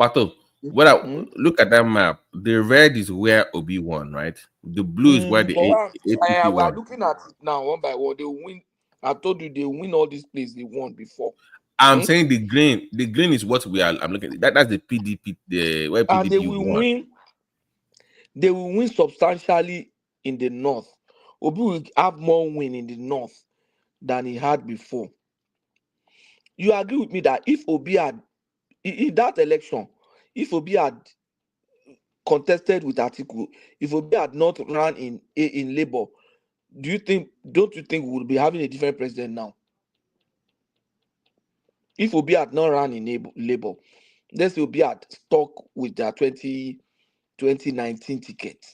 Pato, look at that map. The red is where Obi won, right? The blue is where the APC won. We are looking at it now one by one. They win. I told you they win all these places they won before. I'm saying the green. The green is what I'm looking at. That's the PDP. Where PDP and they will won. win. They will win substantially in the north. Obi will have more win in the north than he had before. You agree with me that if Obi had in that election, if Obi had contested with Atiku, if Obi had not run in Labour, don't you think we would be having a different president now? If Obi had not run in Labour, let's say Obi had stuck with their 2019 ticket,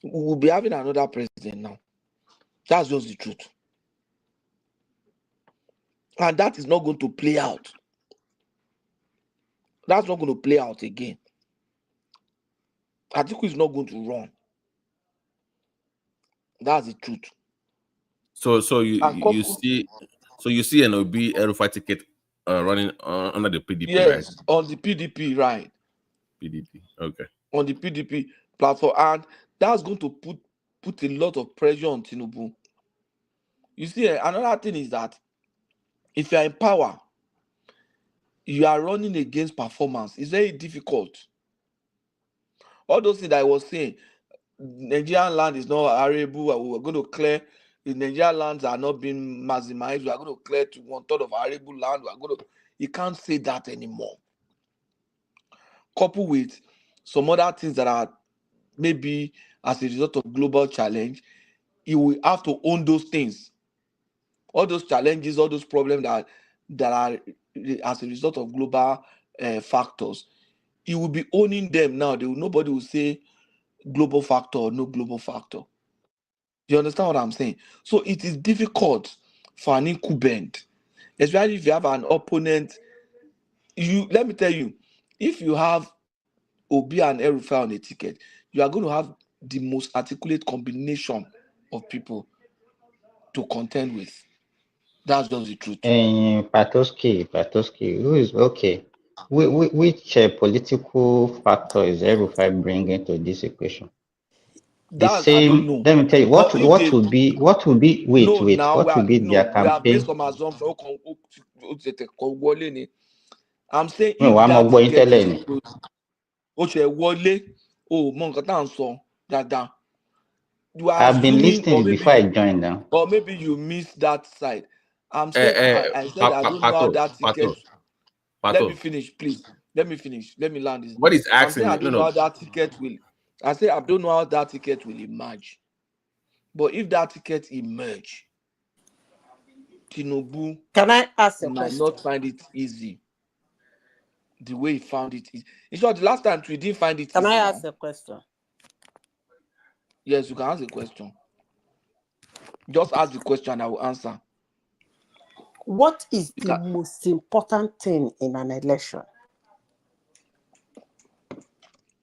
we will be having another president now. That's just the truth. And that is not going to play out. That's not going to play out again. Atiku is not going to run. That's the truth. So you see an Obi El Rufai ticket running under the PDP, Yes, right? on the PDP, right? PDP. Okay. On the PDP platform, and that's going to put a lot of pressure on Tinubu. You see, another thing is that if you are in power, you are running against performance. It's very difficult. All those things that I was saying, Nigerian land is not arable. We're going to clear. The Nigerian lands are not being maximized. We are going to clear to 1/3 of arable land. You can't say that anymore. Coupled with some other things that are maybe as a result of global challenge, you will have to own those things. All those challenges, all those problems that are as a result of global factors, you will be owning them now. Nobody will say global factor or no global factor. You understand what I'm saying? So it is difficult for an incumbent, especially if you have an opponent. Let me tell you, if you have Obi and El Rufai on a ticket, you are going to have the most articulate combination of people to contend with. That's just the truth. Patoski, who is okay? Which political factor is El Rufai bringing to this equation? The That I don't same. know. Let me tell you But if what they will be. Wait. no now What will be their we have made campaign? some assumptions. I'm saying No, if I'm that going ticket is to wọlé, mọ nǹkan tá à ń sọ dáadáa. You are I've been assuming, listening before I joined now. or maybe you missed that side. I'm saying I said I don't know how that ticket. Let me finish, please. Let me finish. Let me land this. What is I'm asking? saying I don't know how that ticket will. I say I don't know how that ticket will emerge. But if that ticket emerge, Tinubu Can I ask a might question? not find it easy the way he found it. In short, the last time we didn't find it Can easy. I ask a question? Yes, you can ask a question. Just ask the question, I will answer. What is the most important thing in an election?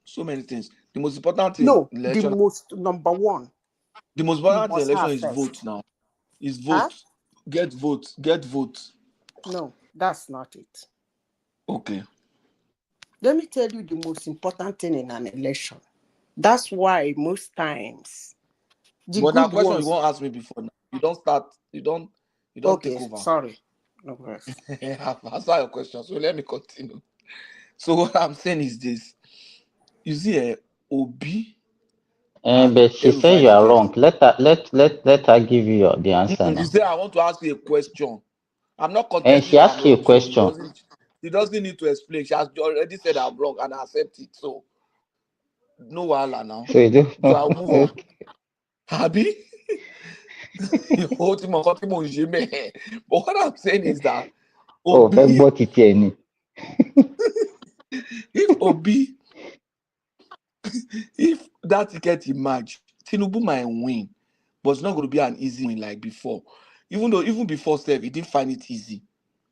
So many things. The most important thing in election. The most number one. The most important thing in election is vote now. Is vote. Huh? Get vote. Get vote. No, that's not it. Okay. Let me tell you the most important thing in an election. That's why most times but that question ones, you won't ask me before now. You don't start, you don't take over. Sorry. No worries. I've answered your question, so let me continue. So what I'm saying is this. You see, Obi. But she said you are wrong. Let her give you the answer now. You say I want to ask you a question. I'm not contesting. And she asked you a question. So she doesn't need to explain. She has already said I'm wrong and I accept it. So no wahala now. So you do. So I'll move on. Abi? But what I'm saying is that Obi, if Obi, if that ticket emerge, Tinubu might win, but it's not going to be an easy win like before. Even before Steph, he didn't find it easy.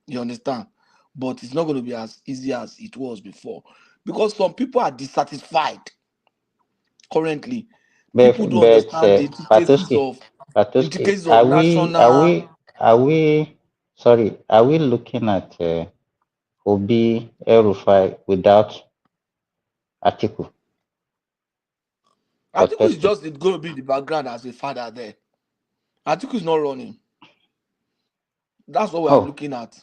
You understand? But it's not going to be as easy as it was before because some people are dissatisfied currently. People don't understand the intricacies of national. Are we looking at Obi El Rufai without Atiku? Atiku is just going to be in the background as a father there. Atiku is not running. That's what we are looking at.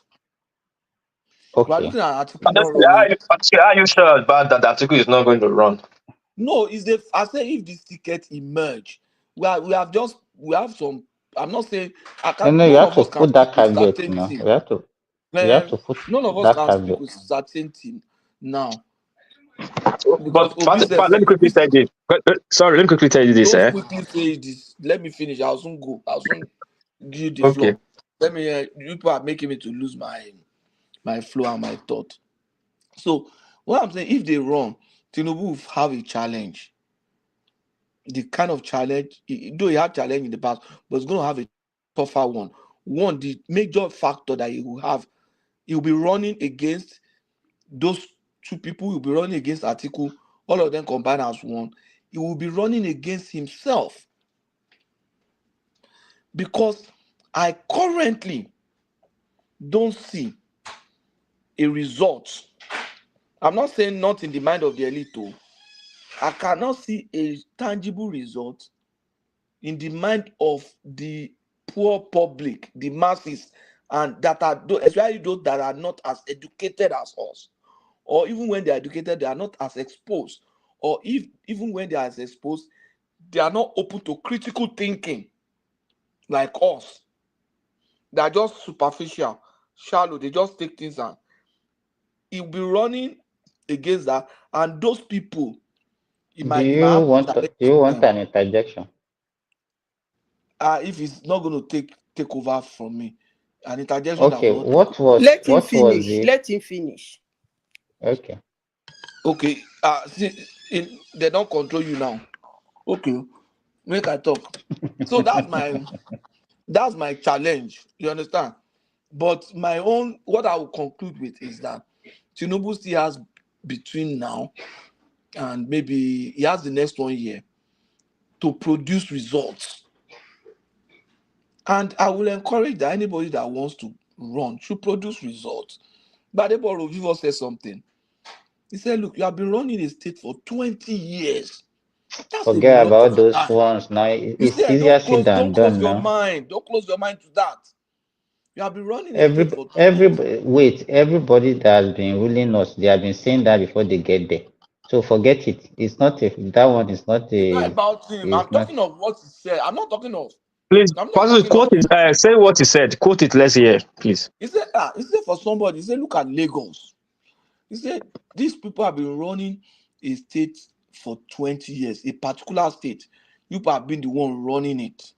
Okay. We are looking at Atiku not running. Are you sure about that Atiku is not going to run? No, I say if this ticket emerge, we have some. I'm not saying you have to put that caveat. You have to put none of us can speak with certainty now. But let me quickly tell you. Sorry, let me quickly tell you this. Don't quickly say this. Let me finish. I'll soon go. I'll soon give you the floor. Let me. People are making me to lose my flow and my thought. So what I'm saying, if they run, Tinubu will have a challenge. The kind of challenge, though he had challenge in the past, but it's going to have a tougher one. One, the major factor that he will have, he will be running against those two people. He will be running against Atiku, all of them combined as one. He will be running against himself. Because I currently don't see a result. I'm not saying not in the mind of the elite, though. I cannot see a tangible result in the mind of the poor public, the masses, and that are, especially those that are not as educated as us, or even when they are educated, they are not as exposed, or even when they are as exposed, they are not open to critical thinking like us. They are just superficial, shallow. They just take things and it will be running against that, and those people, Do you want an interjection? If it's not going to take over from me, an interjection. Okay, that will not let him finish. Let him finish. Okay. Okay. See, they don't control you now. Okay, make I talk. So that's my challenge. You understand? But my own, what I will conclude with is that Tinubu still has between now and maybe he has the next 1 year to produce results. And I will encourage that anybody that wants to run should produce results. But Adeboro Vivo said something. He said, look, you have been running a state for 20 years. That's forget about those ones now. It's easier said than done now. Don't close your mind to that. You have been running a state for 20 everybody that has been ruling us, they have been saying that before they get there. So forget it. It's not that one is not a. It's not about him. I'm talking of what he said. I'm not talking of. Please, quote it. Say what he said. Quote it. Let's hear, please. He said for somebody. He said, look at Lagos. He said these people have been running a state for 20 years, a particular state. You have been the one running it.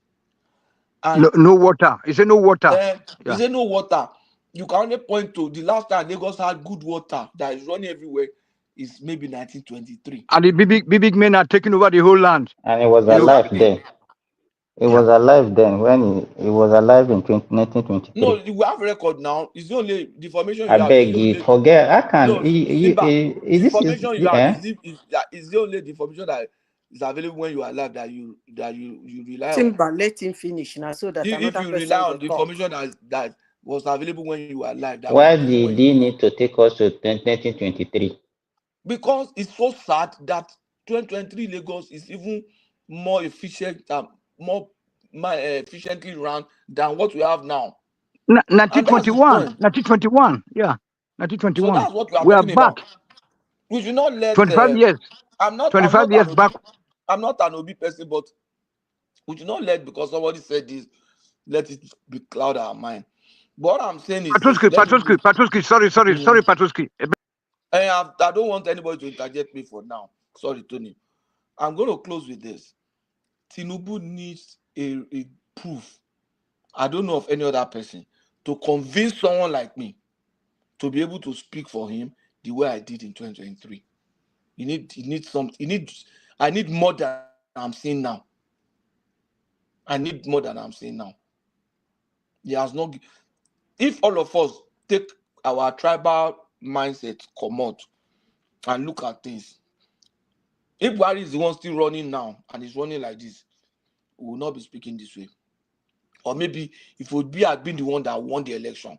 And no water. He said no water. He said no water. You can only point to the last time Lagos had good water that is running everywhere is maybe 1923. And the big men are taking over the whole land. And it was alive then. It was alive then when it was alive in 1923. No, we have record now. It's the only deformation. I beg you, forget. I can't. The information you have is the only deformation that is available when you are alive that you rely on. But let him finish now, so that if you rely on the information that was available when you were alive. Why did he need to take us to 1923? Because it's so sad that 2023 Lagos is even more efficient, more efficiently run than what we have now. 1921, yeah, 1921. So that's what we are talking about. We should not let 25 years. I'm not 25 years back. I'm not an Obi person, but we should not let because somebody said this, let it be cloud our mind. But what I'm saying is Patuski, sorry, Patuski. I don't want anybody to interject me for now. Sorry, Tony. I'm going to close with this. Tinubu needs a proof. I don't know of any other person to convince someone like me to be able to speak for him the way I did in 2023. I need more than I'm seeing now. I need more than I'm seeing now. He has not. If all of us take our tribal mindset, come out and look at things. If Buhari is the one still running now and he's running like this, we will not be speaking this way. Or maybe if Obi had been the one that won the election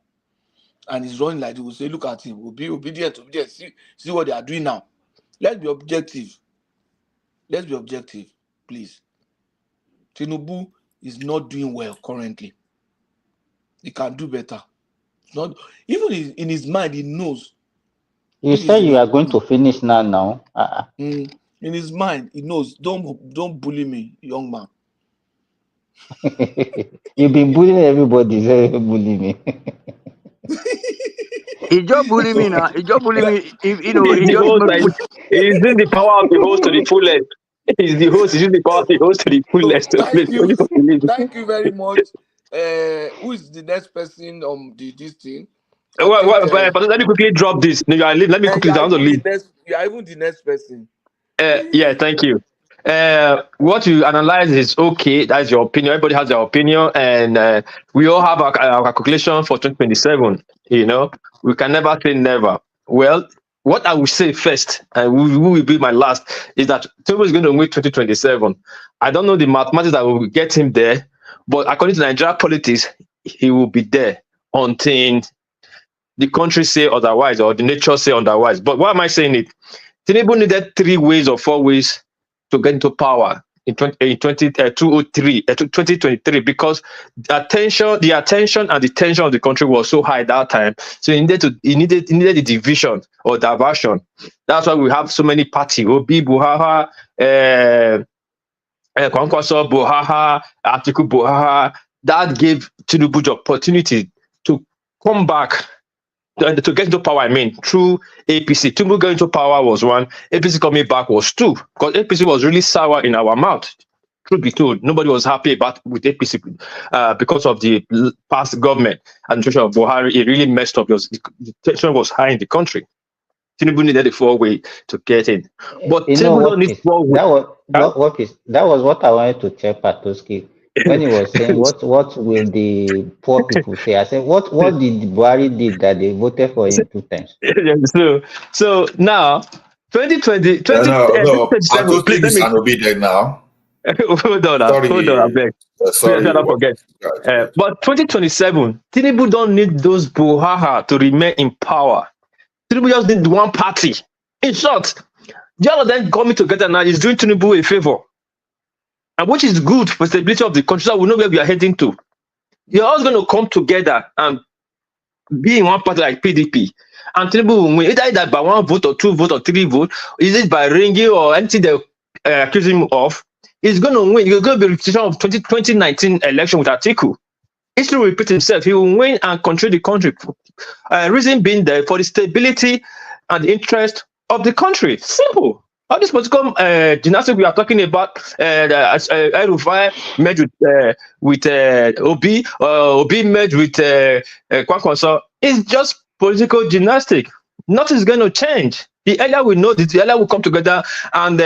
and he's running like this, we'll say, look at him, we'll be obedient, see what they are doing now. Let's be objective. Let's be objective, please. Tinubu is not doing well currently. He can do better. Not even in his mind, he knows. You said you are going to finish now. In his mind, he knows. Don't bully me, young man. You've been bullying everybody. So bully me. He just bully me now. He just bully me. He's in the power of the host to the fullest. He's the host. He's using the power of the host to the fullest. Thank you very much. Who is the next person on this thing? Let me quickly drop this. No, let me quickly down the lead. You are even the next person. Yeah, thank you. What you analyze is okay. That's your opinion. Everybody has their opinion, and we all have our calculation for 2027. You know, we can never say never. Well, what I will say first, and who will be my last, is that Tinubu is going to win 2027. I don't know the mathematics that will get him there, but according to Nigerian politics, he will be there until the country say otherwise or the nature say otherwise. But why am I saying it? Tinubu needed 3 ways or 4 ways to get into power in 2023 because the attention and the tension of the country was so high at that time. So he needed a division or diversion. That's why we have so many parties. Obi Buhaha, Kwankwaso Buhaha, Atiku Buhaha. That gave Tinubu the opportunity to come back to get into power. I mean, through APC. Tinubu going into power was 1. APC coming back was 2. Because APC was really sour in our mouth. Truth be told, nobody was happy with APC because of the past government administration of Buhari. It really messed up. The tension was high in the country. Tinubu needed a 4-way to get in. But Tinubu don't need 4-way. That was what I wanted to tell Patoski when he was saying what will the poor people say. I said, what did Buhari did that they voted for him 2 times? So now 2020 Patoski is an obedient now. Hold on, I beg. Sorry, don't forget. But 2027, Tinubu don't need those Buhaha to remain in power. Tinubu just need one party. In short, the other them coming together now is doing Tinubu a favor, and which is good for the stability of the country. So we know where we are heading to. You're all going to come together and be in one party like PDP, and Tinubu will win. Either by 1 vote or 2 vote or 3 vote. Is it by ringing or anything they accuse him of? He's going to win. It's going to be a repetition of 2019 election with Atiku. History will repeat himself. He will win and control the country. Reason being there for the stability and the interest of the country. Simple. All this political gymnastics we are talking about, El Rufai merged with Obi, Obi merged with Kwankwaso, is just political gymnastics. Nothing's going to change. The earlier we know this, the earlier we come together and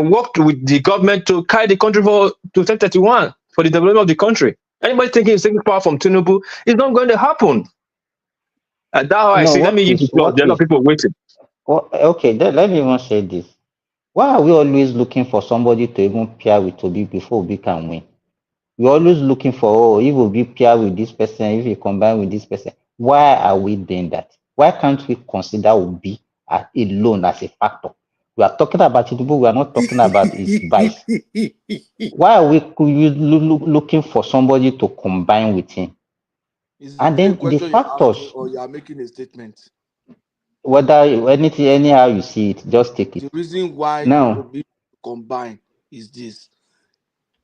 work with the government to carry the country to 2031 for the development of the country. Anybody thinking he's taking power from Tinubu, it's not going to happen. That's how I see. Let me use it. There are a lot of people waiting. Okay, let me even say this. Why are we always looking for somebody to even pair with Obi before Obi can win? We're always looking for, if Obi pair with this person, if he combine with this person. Why are we doing that? Why can't we consider Obi alone as a factor? We are talking about Tinubu, we are not talking about his vice. Why are we looking for somebody to combine with him? And then the factors. Or you are making a statement. Whether anything, anyhow you see it, just take it. The reason why now we combine is this.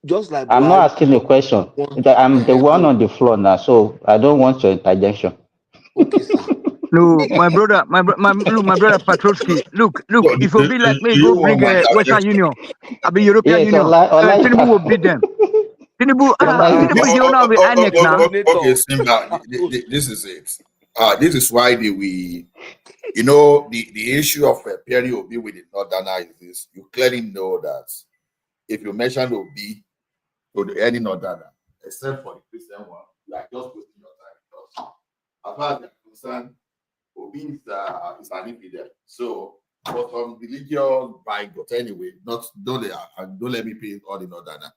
Just like I'm not asking a question. I'm the one on the floor now, so I don't want your interjection. Okay, sir. No, my brother Patrovsky. Look. If you be like me, go bring Western Union. I be European Union. Tinubu will beat them. Tinubu is the owner of the INEC now. Okay, Simba, this is it. This is why the issue of pairing Obi with the Northerner is this. You clearly know that if you mention Obi to any Northerner, except for the Christian one, you are just wasting your time. Because as far as they are concerned, Obi is an infidel. So for some religious by but anyway, don't let me pay all the Northerner.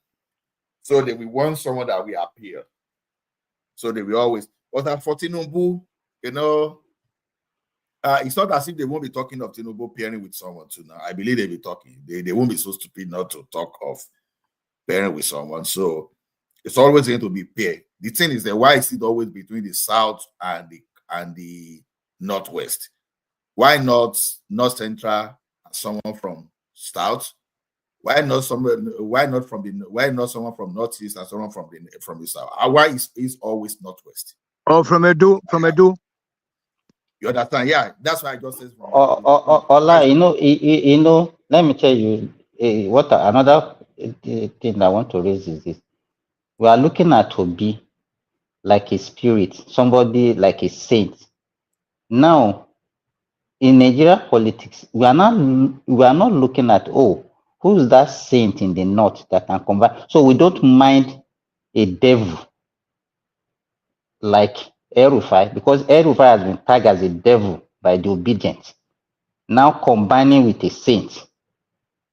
So they will want someone that will appear. So they will always, but for Tinubu, it's not as if they won't be talking of Tinubu pairing with someone too now. I believe they'll be talking. They won't be so stupid not to talk of pairing with someone. So it's always going to be pair. The thing is that why is it always between the South and the Northwest? Why not North Central and someone from South? Why not someone from Northeast and someone from the South? Why is always Northwest? Oh, from Edo. You understand? Yeah, that's why I just said. Ola, let me tell you another thing I want to raise is this. We are looking at Obi like a spirit, somebody like a saint. Now, in Nigeria politics, we are not looking at who's that saint in the north that can combine. So we don't mind a devil like El Rufai, because El Rufai has been tagged as a devil by the obedient. Now combining with a saint,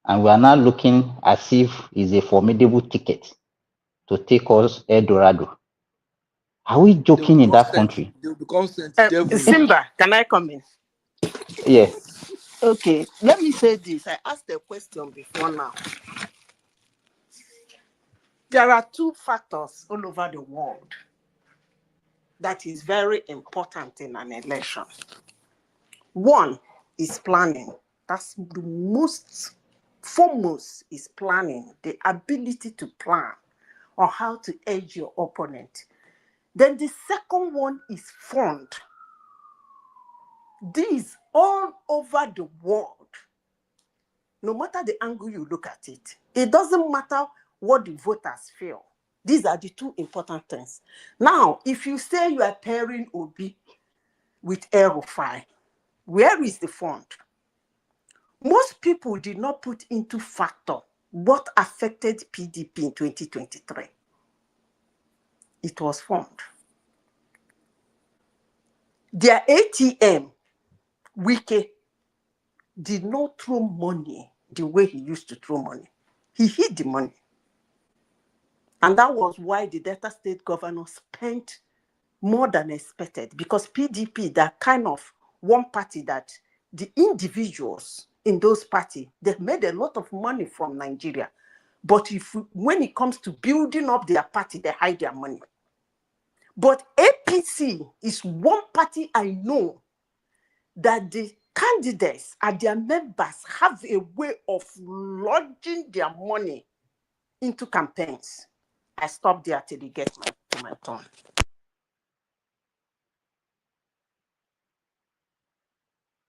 and we are now looking as if it's a formidable ticket to take us El Dorado. Are we joking in that country? They will become sent devil. Simba, can I come in? Yeah. Okay, let me say this. I asked a question before now. There are two factors all over the world that is very important in an election. One is planning. That's the most foremost is planning, the ability to plan on how to edge your opponent. Then the second one is fund. These all over the world, no matter the angle you look at it, it doesn't matter what the voters feel. These are the two important things. Now, if you say you are pairing Obi with El Rufai, where is the fund? Most people did not put into factor what affected PDP in 2023. It was fund. Their ATM, Wike, did not throw money the way he used to throw money. He hid the money. And that was why the Delta State governor spent more than expected, because PDP, that kind of one party that the individuals in those parties, they've made a lot of money from Nigeria. But when it comes to building up their party, they hide their money. But APC is one party I know that the candidates and their members have a way of lodging their money into campaigns. I stop there till you get my turn.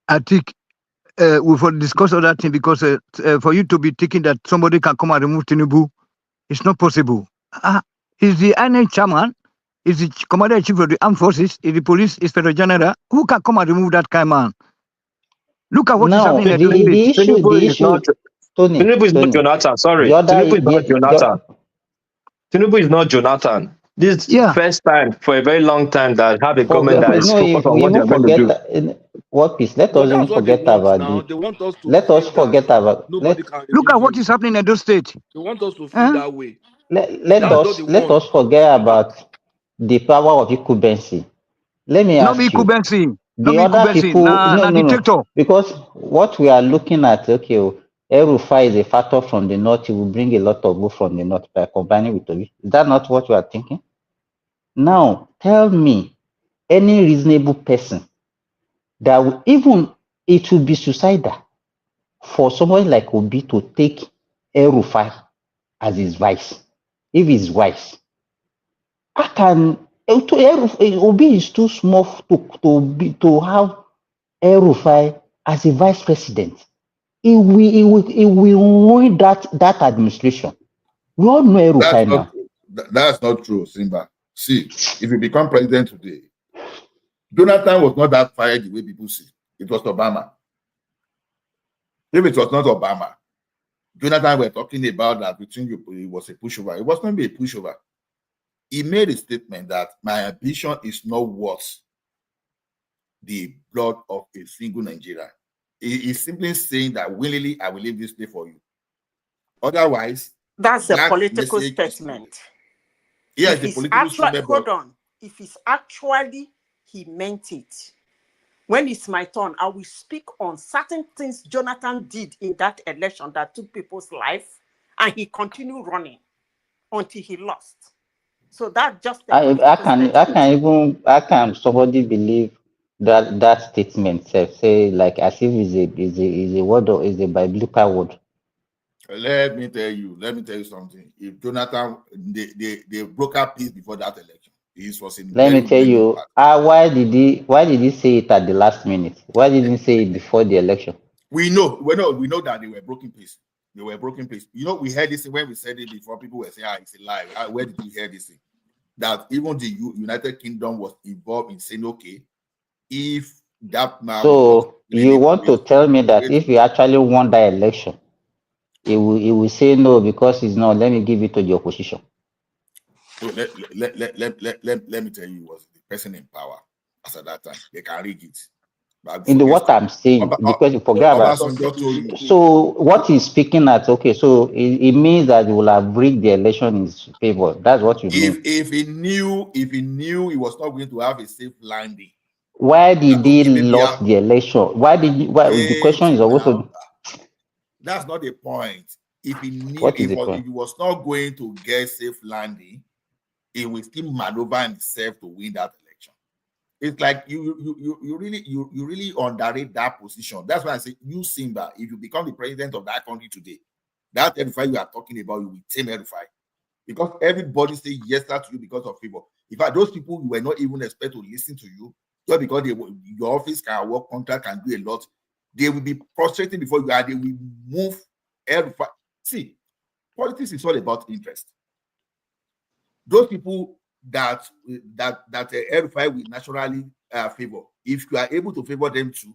I think we've discussed other thing, because for you to be thinking that somebody can come and remove Tinubu, it's not possible. Is the INEC chairman, is the commander-in-chief of the armed forces, is the police inspector general, who can come and remove that kind of man? Look at what is happening in the issue, Tony, Tinubu is not Jonathan. Sorry, Tinubu is not Jonathan. Tinubu is not Jonathan. This is the first time for a very long time that have a government that is focused on what they are going to do. What peace? Let us even forget about They want us to let us forget about. Nobody can look at what is happening in those states. They want us to feel that way. Let us forget about the power of incumbency. Let me ask you. The other people, no. Because what we are looking at, okay, El Rufai is a factor from the north. It will bring a lot of votes from the north by combining with Obi. Is that not what you are thinking? Now, tell me, any reasonable person that will, even it will be suicidal for somebody like Obi to take El Rufai as his vice. If he's vice, I can. Obi is too small to have El Rufai as a vice president. It will ruin that administration. We all know El Rufai now. That's not true, Simba. See, if you become president today, Jonathan was not that fired the way people see. It was Obama. If it was not Obama, Jonathan were talking about that between you, it was a pushover. It was not a pushover. He made a statement that my ambition is not worth the blood of a single Nigerian. He is simply saying that willingly I will leave this place for you. Otherwise, that's a political statement. Yes, the political statement. Hold on. If it's actually he meant it, when it's my turn, I will speak on certain things Jonathan did in that election that took people's life, and he continued running until he lost. So that just I can somebody believe that statement say like as if is a word or is a biblical word. Let me tell you something. If Jonathan they broke up peace before that election. Let me tell you, why did he say it at the last minute? Why didn't he say it before the election? We know that they were broken peace. They were broken peace. You know, we heard this when we said it before. People were saying, it's a lie. Where did you hear this thing? That even the United Kingdom was involved in saying, okay, if that man. So you want to tell me that if he actually won that election, he will say no because it's not. Let me give it to the opposition. So let me tell you, was the person in power as at that time. They can rig it. In what I'm saying, because you forget about. So what he's speaking at, okay, so it means that you will have rigged the election in his favor. That's what you mean. If he knew he was not going to have a safe landing. Why did he lost the election? Why the question is also that's not the point. If he knew what is the point? If he was not going to get safe landing, he will still maneuver himself to win that election. It's like you really underrate that position. That's why I say you Simba, if you become the president of that country today, that Rufai you are talking about, you will tame Rufai. Because everybody say yes to you because of favor. In fact, those people you were not even expect to listen to you, just because your office can work, contract can do a lot, they will be prostrating before you are. They will move Rufai. See, politics is all about interest. Those people that Rufai will naturally favor, if you are able to favor them too,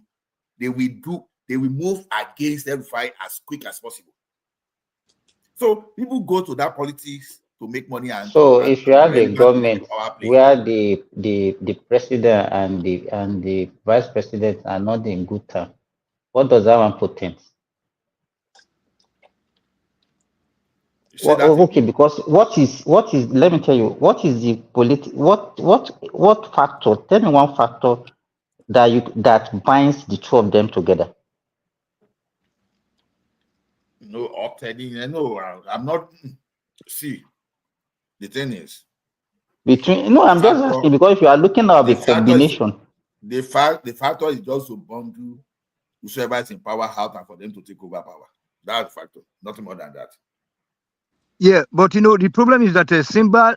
they will move against Rufai as quick as possible. So people go to that politics to make money. And so if you have a government where the president and the vice president are not in good terms, what does that one portend? Well, okay, because what is let me tell you, what is the what factor? Tell me one factor that binds the two of them together. No, I'm not. See, the thing is I'm just asking because if you are looking at the combination, the factor is just to bundle whoever is in power out and for them to take over power. That's the factor, nothing more than that. Yeah, but the problem is that Simba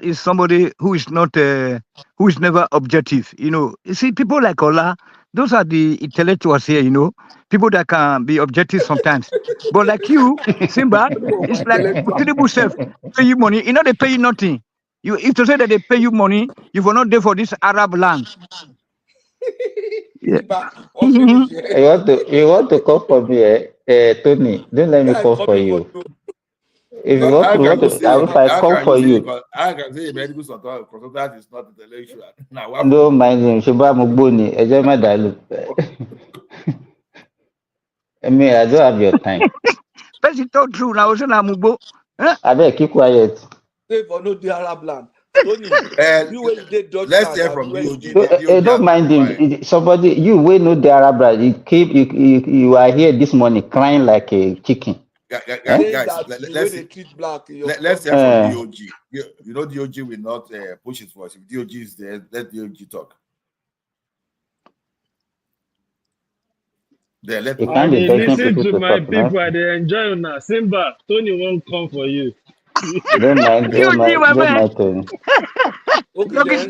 is somebody who is not who is never objective. You see, people like Ola, those are the intellectuals here. People that can be objective sometimes. But like you, Simba, it's like Tinubu self pay you money. They pay you nothing. If to say that they pay you money, you will not there for this Arab land. Yeah. You want to call for me, Tony? Don't let me call for you. If you want to, if I call for you, I can say a medical consultant is not intellectual. Don't mind him. Shiba Mugboni, Ejema Dalu. I mean, I don't have your time. But it's not true now. I beg, keep quiet. Say for no the Arab land. Tony, let's hear from you. Don't mind him. Somebody, you will know the Arab land. You are here this morning crying like a chicken. Guys, let's hear from DOG. You know DOG will not push his voice. If DOG is there, let DOG talk. There, let me listen to my people. They enjoy now. Simba, Tony won't come for you. Don't mind Tony. Okay,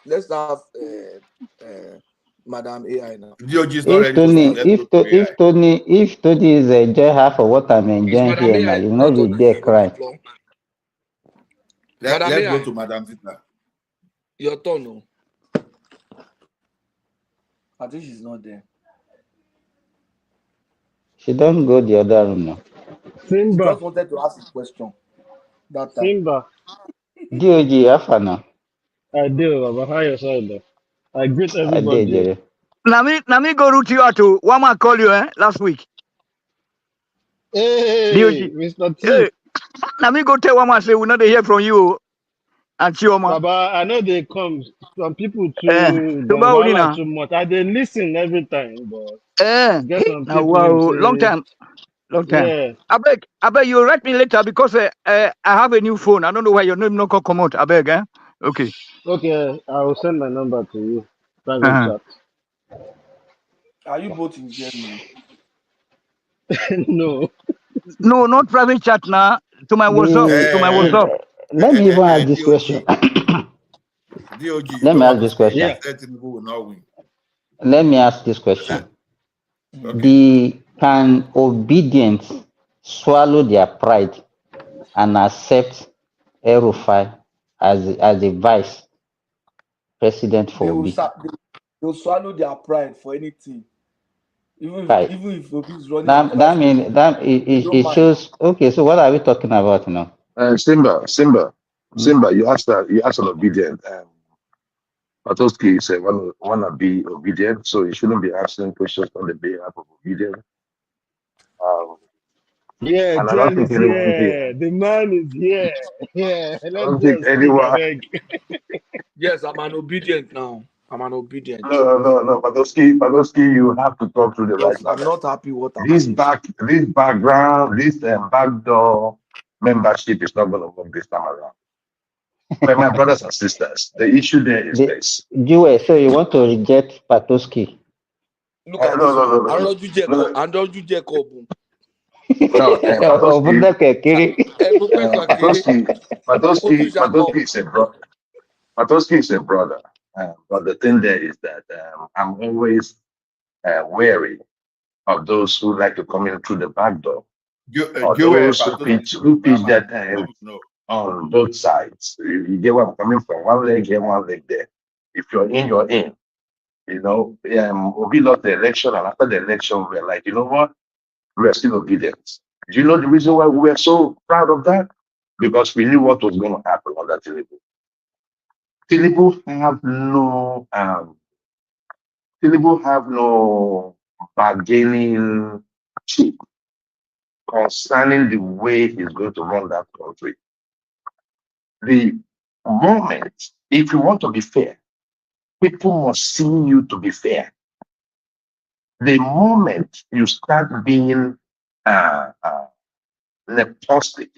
let's have Madam AI now. If Tony is enjoying half of what I'm enjoying here now, you know be there crying. Let's go to Madam Zita. Your turn, no. I think she's not there. She don't go the other room now. Simba. Just wanted to ask a question. That time. Simba. DOG, Afana. I do, Baba. How you say? I greet everybody. Nami go route you out to Wama call you last week. Hey, DOG. Mr. T. Hey. Nami go tell Wama say we not hear from you. And Chioma. Baba, I know they come. Some people too much. I they listen every time, but get some people long time. Yeah. I beg you write me later because I have a new phone. I don't know why your name not come out. I beg, Okay. Okay, I will send my number to you. Private chat. Are you both in Germany? No. No, not private chat now. To my WhatsApp. To my WhatsApp. Let me even ask this question. Let me ask this question. Yeah. Let me ask this question. Can obedience swallow their pride and accept El Rufai as a vice president for Obi? They'll swallow their pride for anything. Even if Obi is running. It shows. Okay, so what are we talking about now? Simba, you asked an obedient Patoski is wanna be obedient, so he shouldn't be asking questions on the behalf of obedience. Yeah, And I don't Jen think is anyone here. here. The man is here. Yeah, I let don't Jen think speak, I anyone. beg. Yes, I'm an obedient now. I'm an obedient. No, Patoski, you have to talk to the right Because I'm level. not happy what I'm This seeing. background, this backdoor membership is not going to work this time around. But my brothers and sisters, the issue there is this. Jewel, so you want to reject Patoski? Look at this one. No. Andrew Jacob. No, Patoski is a brother. Patoski is a brother. But the thing there is that I'm always wary of those who like to come in through the back door. Or those who pitch their time on both sides. You get where I'm coming from. One leg here, one leg there. If you're in, you're in. You know, we lost the election, and after the election, we're like, you know what? We are still obedient. Do you know the reason why we were so proud of that? Because we knew what was going to happen under Tinubu. Tinubu have no bargaining chip concerning the way he's going to run that country. The moment, if you want to be fair, people must see you to be fair. The moment you start being nepotistic,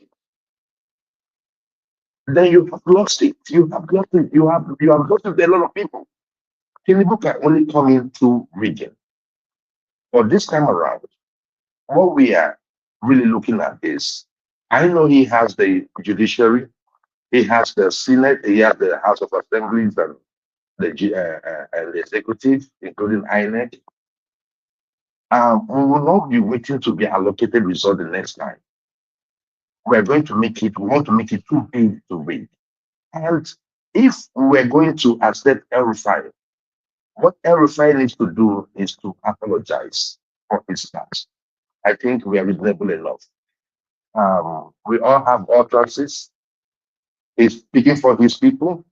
then you have lost it. You have lost it. You have lost it with a lot of people. Tinubu can only come into region. But this time around, what we are really looking at is, I know he has the judiciary, he has the Senate, he has the House of Assemblies and the executive, including INEC. We will not be waiting to be allocated result the next time. We're going to make it, we want to make it too big to wait. And if we're going to accept El Rufai, what El Rufai needs to do is to apologize for his past. I think we are reasonable enough. We all have utterances. He's speaking for his people.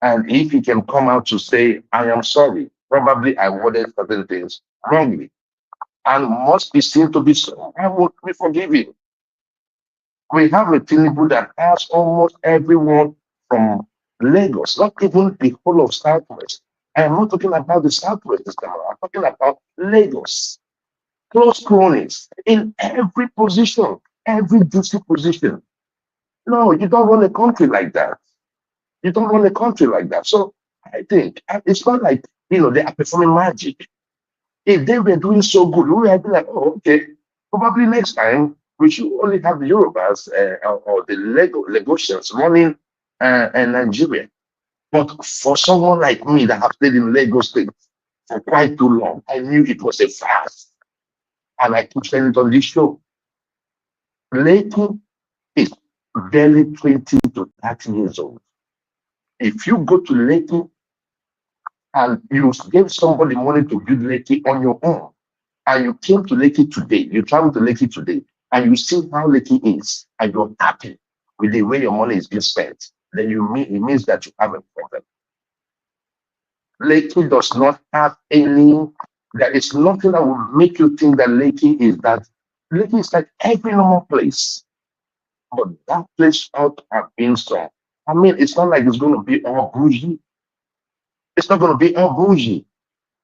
And if he can come out to say, I am sorry, probably I worded certain things wrongly, and must be seen to be so, I will forgive him. We have a Tinubu that has almost everyone from Lagos, not even the whole of Southwest. I am not talking about the Southwest this time around. I'm talking about Lagos. Close cronies in every position, every juicy position. No, you don't run a country like that. You don't run a country like that. So I think it's not like, they are performing magic. If they were doing so good, we would be like, oh, okay, probably next time we should only have the Yorubas or the Lagosians running Nigeria. But for someone like me that have stayed in Lagos State for quite too long, I knew it was a fast. And I keep saying it on this show. Lekki is barely 20 to 30 years old. If you go to Lekki and you gave somebody money to build Lekki on your own, and you came to Lekki today, you travel to Lekki today, and you see how Lekki is, and you're happy with the way your money is being spent, then it means that you have a problem. Lekki does not have any, there is nothing that will make you think that Lekki is that. Lekki is like every normal place. But that place out have been strong. I mean, it's not like it's going to be all bougie. It's not going to be all bougie.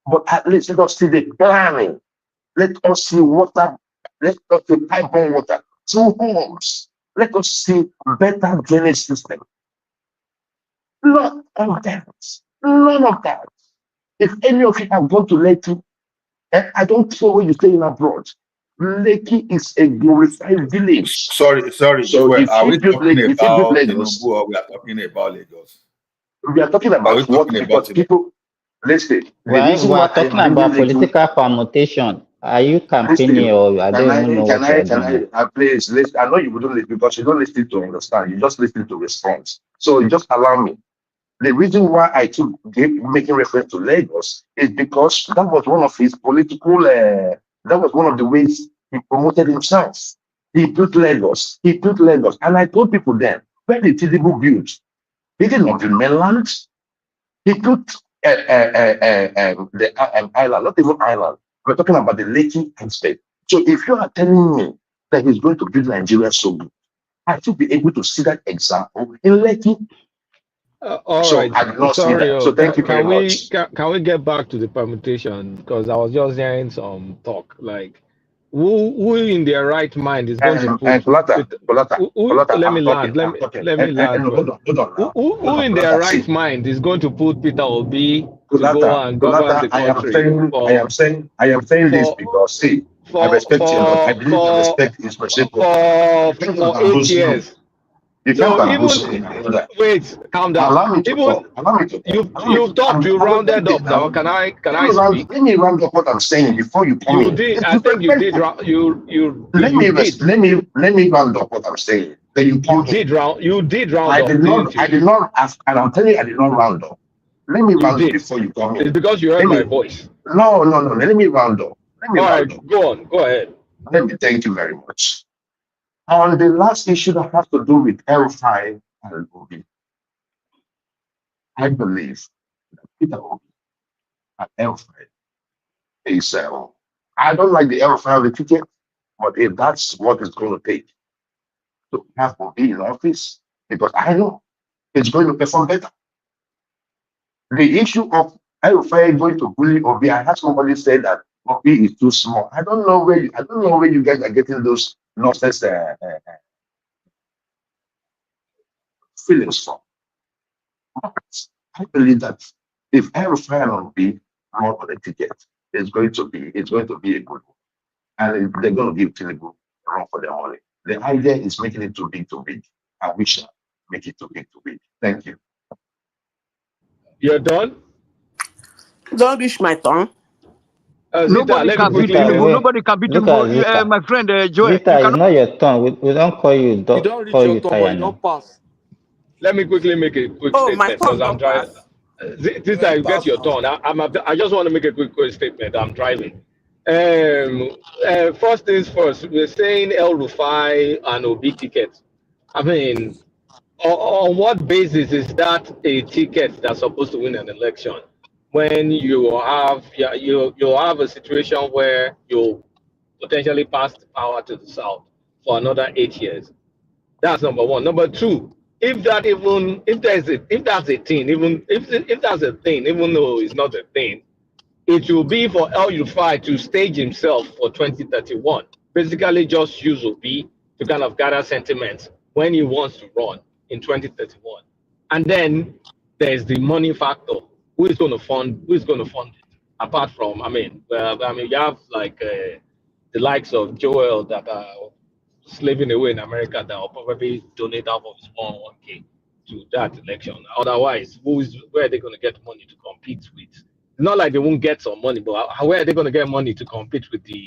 But at least let us see the planning. Let us see water. Let us see pipeline water. 2 homes. Let us see better drainage system. None of that. None of that. If any of you have gone to Lekki, I don't care where you stay in abroad. Lekki is a glorified village. Sorry. So Are we talking about Lagos, Tinubu or we are talking about Lagos? We are talking about what because people listen. We're talking about political permutation. Are you campaigning or I don't even know what you're doing? Please listen. I know you wouldn't listen because you don't listen to understand. You just listen to response. So just allow me. The reason why I keep making reference to Lagos is because that was one of his political. That was one of the ways he promoted himself. He built Lagos. And I told people then, where did Tinubu build? He did not build mainland. He took the island, not even island. We're talking about the Lekki aspect. So if you are telling me that he's going to build Nigeria so good, I should be able to see that example in Lekki. All So right. I did not see Sorry. that. So thank you very much. Can we get back to the permutation? Because I was just hearing some talk. Like, who in their right mind is going to put? Let me land. Let me land. Hold on. Who in their right mind is going to put Peter Obi to go and govern the country? I am saying this because see, I respect him, but I believe the respect is reciprocal. For 8 years. You So can't even wait, calm down. Allow me to talk. You talked. You rounded up now. Can I speak? Let me round up what I'm saying before you come in. You did. I think you did. Let me round up what I'm saying. Then you come in. You did round up. I did not ask, and I'll tell you, I did not round up. Let me round up before you come in. It's because you heard my voice. No. Let me round up. All right, go on. Go ahead. Let me thank you very much. On the last issue that has to do with El Rufai and Obi, I believe that Peter Obi and El Rufai is, I don't like the El Rufai of the ticket, but if that's what it's going to take to have Obi in office, because I know it's going to perform better. The issue of El Rufai going to bully Obi, I had somebody say that Obi is too small. I don't know where you guys are getting those nonsense feelings from. I believe that if El Rufai and Obi are on the ticket, it's going to be a good one. And they're going to give Tinubu a run for their money. The idea is making it too big, and we shall make it too big. Thank you. You're done? Don't reach my tongue. Nobody can beat Tinubu. Nobody can beat Tinubu. My friend Joel. Zita, it's not your turn. We don't call you. You don't reach your turn, but you don't pass. Let me quickly make a quick statement because I'm driving. Zita, you get your turn. I just want to make a quick statement. I'm driving. First things first, we're saying El Rufai and Obi tickets. I mean, on what basis is that a ticket that's supposed to win an election? When you have a situation where you potentially pass the power to the south for another 8 years. That's number one. Number two, if that's a thing, even though it's not a thing, it will be for El Rufai to stage himself for 2031. Basically, just use Obi to kind of gather sentiments when he wants to run in 2031. And then there's the money factor. Who is going to fund it? Apart from, you have like the likes of Joel that are slaving away in America that will probably donate half of his 101k to that election. Otherwise, where are they going to get money to compete with? It's not like they won't get some money, but where are they going to get money to compete with the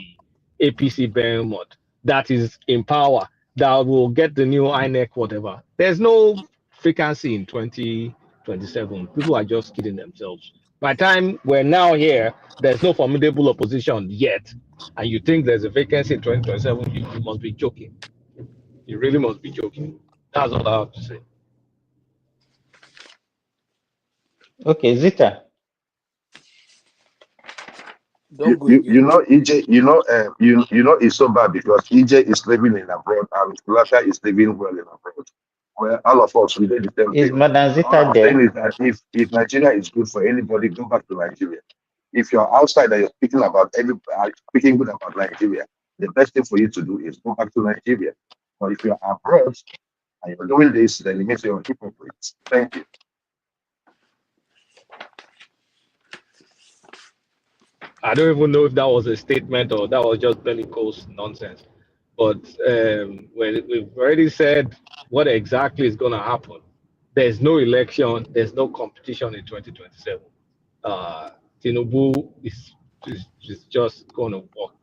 APC behemoth that is in power, that will get the new INEC, whatever? There's no vacancy in 2027. People are just kidding themselves. By the time we're now here, there's no formidable opposition yet, and you think there's a vacancy in 2027, you must be joking. You really must be joking. That's all I have to say. Okay, Zita. You know, EJ, it's so bad because EJ is living in abroad and Lata is living well in abroad. Well, all of us, we did the same Is thing. Madam Zita All I'm there? saying is that if Nigeria is good for anybody, go back to Nigeria. If you're outside and you're speaking good about Nigeria, the best thing for you to do is go back to Nigeria. But if you're abroad and you're doing this, then it means you're a hypocrite. Thank you. I don't even know if that was a statement or that was just bellicose nonsense. But we've already said what exactly is going to happen. There's no election. There's no competition in 2027. Tinubu is just going to walk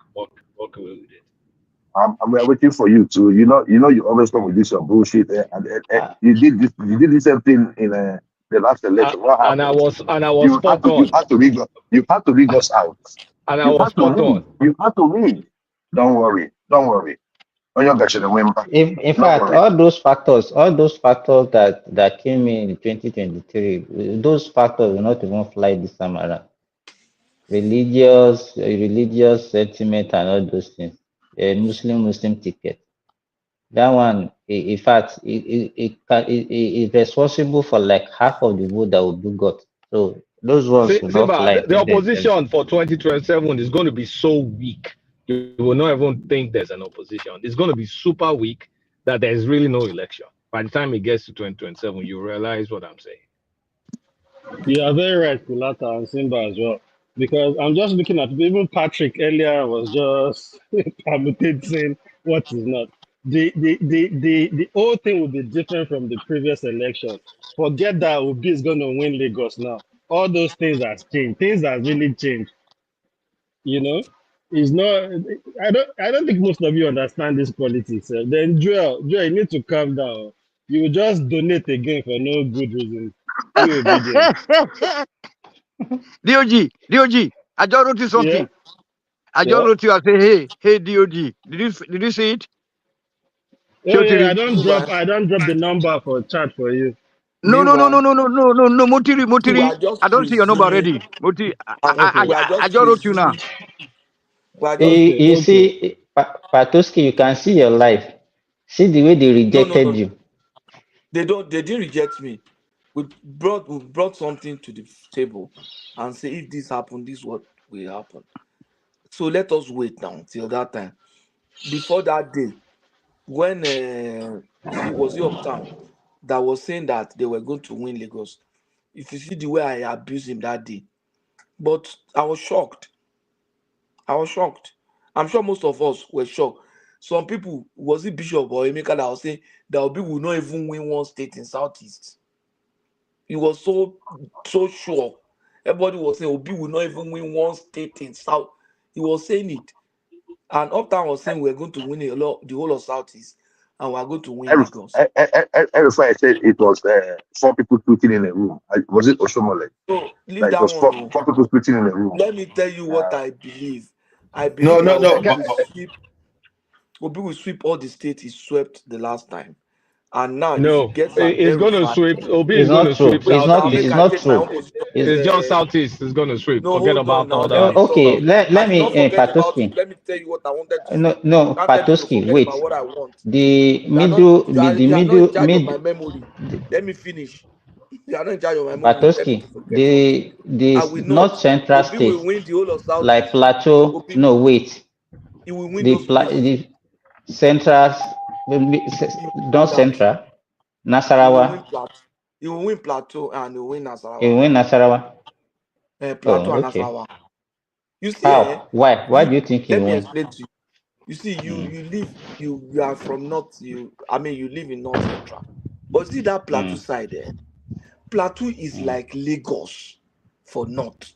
away with it. We're waiting for you to. You always come with this your bullshit. You did the same thing in the last election. What happened? And I was spot on. You had to read us out. And I was spot on. You had to read. Don't worry. In fact, all those factors that came in 2023, those factors will not even fly this time around. Religious sentiment and all those things. A Muslim ticket. That one, in fact, it's responsible for like half of the vote that Obi got. So those ones will not fly. The opposition for 2027 is going to be so weak. You will not even think there's an opposition. It's going to be super weak that there's really no election. By the time it gets to 2027, you realize what I'm saying. You are very right, Kulata and Simba as well. Because I'm just looking at it. Even Patrick earlier was just permutating what is not. The whole thing will be different from the previous election. Forget that Obi is going to win Lagos now. All those things have changed. Things have really changed. You know, it's not. I don't think most of you understand this politics. Then Joel, you need to calm down. You will just donate again for no good reason. Be obedient. DOG, I just wrote you something. Yeah. I just wrote you. I say, hey, DOG. Did you see it? Oh yeah, I don't drop the number for chat for you. No, Motiri. I don't see your number already. Motiri, I just wrote you now. You see, Patoski, you can see your life. See the way they rejected you. They didn't reject me. We brought something to the table and say if this happens, this is what will happen. So let us wait now till that time. Before that day, when was he uptown that was saying that they were going to win Lagos. If you see the way I abused him that day, but I was shocked. I'm sure most of us were shocked. Some people, was it Bishop or Emeka that was saying that Obi will not even win one state in Southeast. He was so sure. Everybody was saying Obi will not even win one state in South. He was saying it. And Uptown was saying we're going to win the whole of Southeast and we're going to win Lagos. Everybody said it was 4 people tweeting in a room. Was it Oshomole? So leave Like that it was one. 4 people tweeting in a room. Let me tell you what I believe. I believe Obi will sweep all the states he swept the last time. And now No, it's going to sweep. Obi is going to sweep. It's not true. It's just Southeast is going to sweep. No, Forget hold about on all now. that. Okay, let me Patoski. Let me tell you what I wanted to say. No, Patoski, wait. What I want. The You are not in charge of my memory. Let me finish. You are not in charge of my memory. Patoski, the North Central Obi will win the whole of South like Plateau. Obi, no, wait. He will win the Central, North Central, Nasarawa. He will win Plateau and he will win Nasarawa. He will win Nasarawa. Plateau and Nasarawa. You see, how? Why do you think he will win? Let me explain to you. You see, you are from North. You live in North Central. But see that Plateau side there. Plateau is like Lagos for North.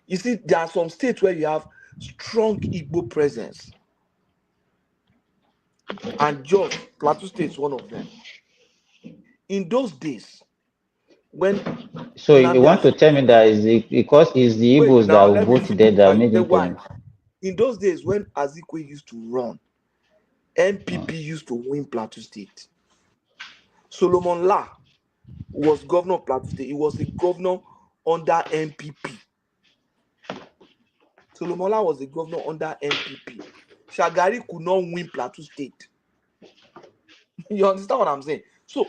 You see, there are some states where you have strong Igbo presence. And just Plateau State is one of them. In those days, when so you want to tell me that is because it's the Igbos that voted there that made it win? In those days when Azikiwe used to run, MPP used to win Plateau State. Solomon La was governor of Plateau State. He was a governor under MPP. Solomon La was a governor under MPP. Shagari could not win Plateau State. You understand what I'm saying? So,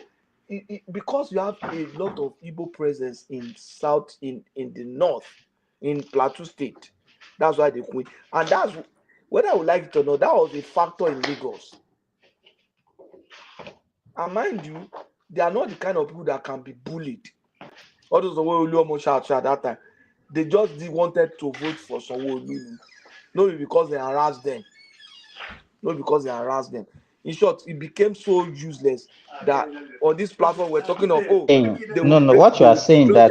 because you have a lot of Igbo presence in South, in the North, in Plateau State, that's why they win. And that's, whether I would like it or not, that was a factor in Lagos. And mind you, they are not the kind of people that can be bullied. All those Sanwo-Olu shout at that time, they just wanted to vote for Sanwo-Olu. Not because they harassed them. Not because they harassed them. In short, it became so useless that on this platform we're talking of what you are saying that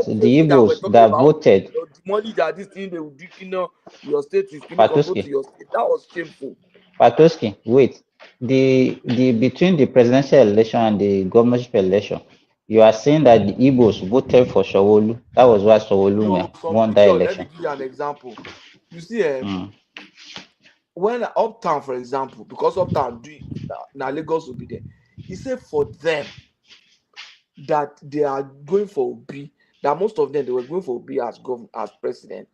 the Igbos that voted the money that this thing they would do, your state is to your state. That was shameful. Patoski, wait. The between the presidential election and the governorship election, you are saying that the Igbos voted for Sanwo-Olu. That was why Sanwo-Olu won that election. Let me give you an example. You see, when Uptown, for example, because Uptown do now Lagos will be there. He said for them that they are going for Obi, that most of them they were going for Obi as as president,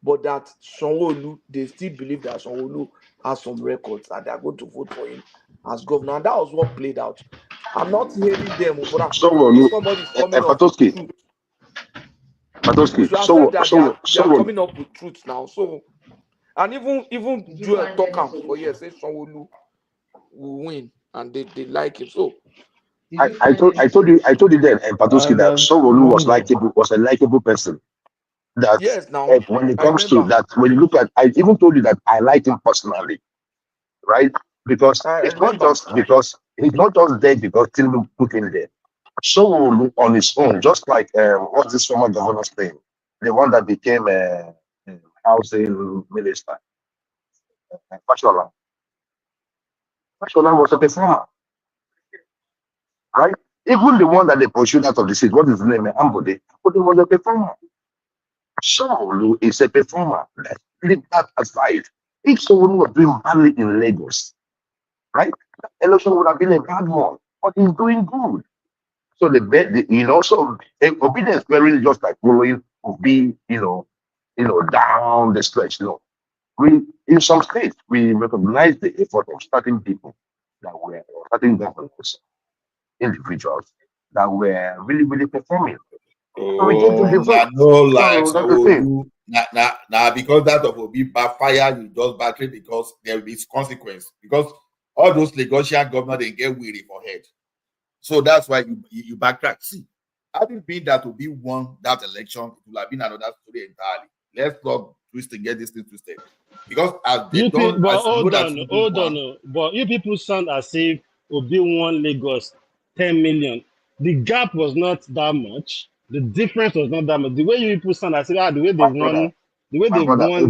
but that Sanwo-Olu, they still believe that Sanwo-Olu has some records and they are going to vote for him as governor. And that was what played out. I'm not hearing them, but if somebody is coming up with truth, you should accept that they are coming up with truth now. So, and even Joel Tokam for years say Sanwo-Olu will win and they like him. So I told you then, Patoski, that Sanwo-Olu was a likable person. That yes, now when it comes to that, when you look at, I even told you that I like him personally, right? Because it's not just he's not just there because Tinubu put him there. Sanwo-Olu on his own, just like what's this former governor's name, the one that became a housing minister, Fashola. Fashola was a performer, right? Even the one that they pursued out of the seat, what is his name? Ambode. Ambode was a performer. Sanwo-Olu is a performer. Let's leave that aside. If Sanwo-Olu was doing badly in Lagos, right, that election would have been a bad one, but he's doing good. So so obedience very just like following Obi, down the stretch. We in some states we recognize the effort of certain people that were certain governors, individuals that were really, really performing. So we gave them the vote. No life, So that's the thing. Now because that of Obi backfire, you just battery because there will be consequence. Because all those Lagosian governors they get weary for head. So that's why you backtrack. See, having been that Obi won that election, it will have been another story entirely. Let's not twist and get this thing twisted. Because as they done, But as you know hold on. But you people sound as if Obi won Lagos 10 million. The gap was not that much. The difference was not that much. The way you people sound as if the way they've won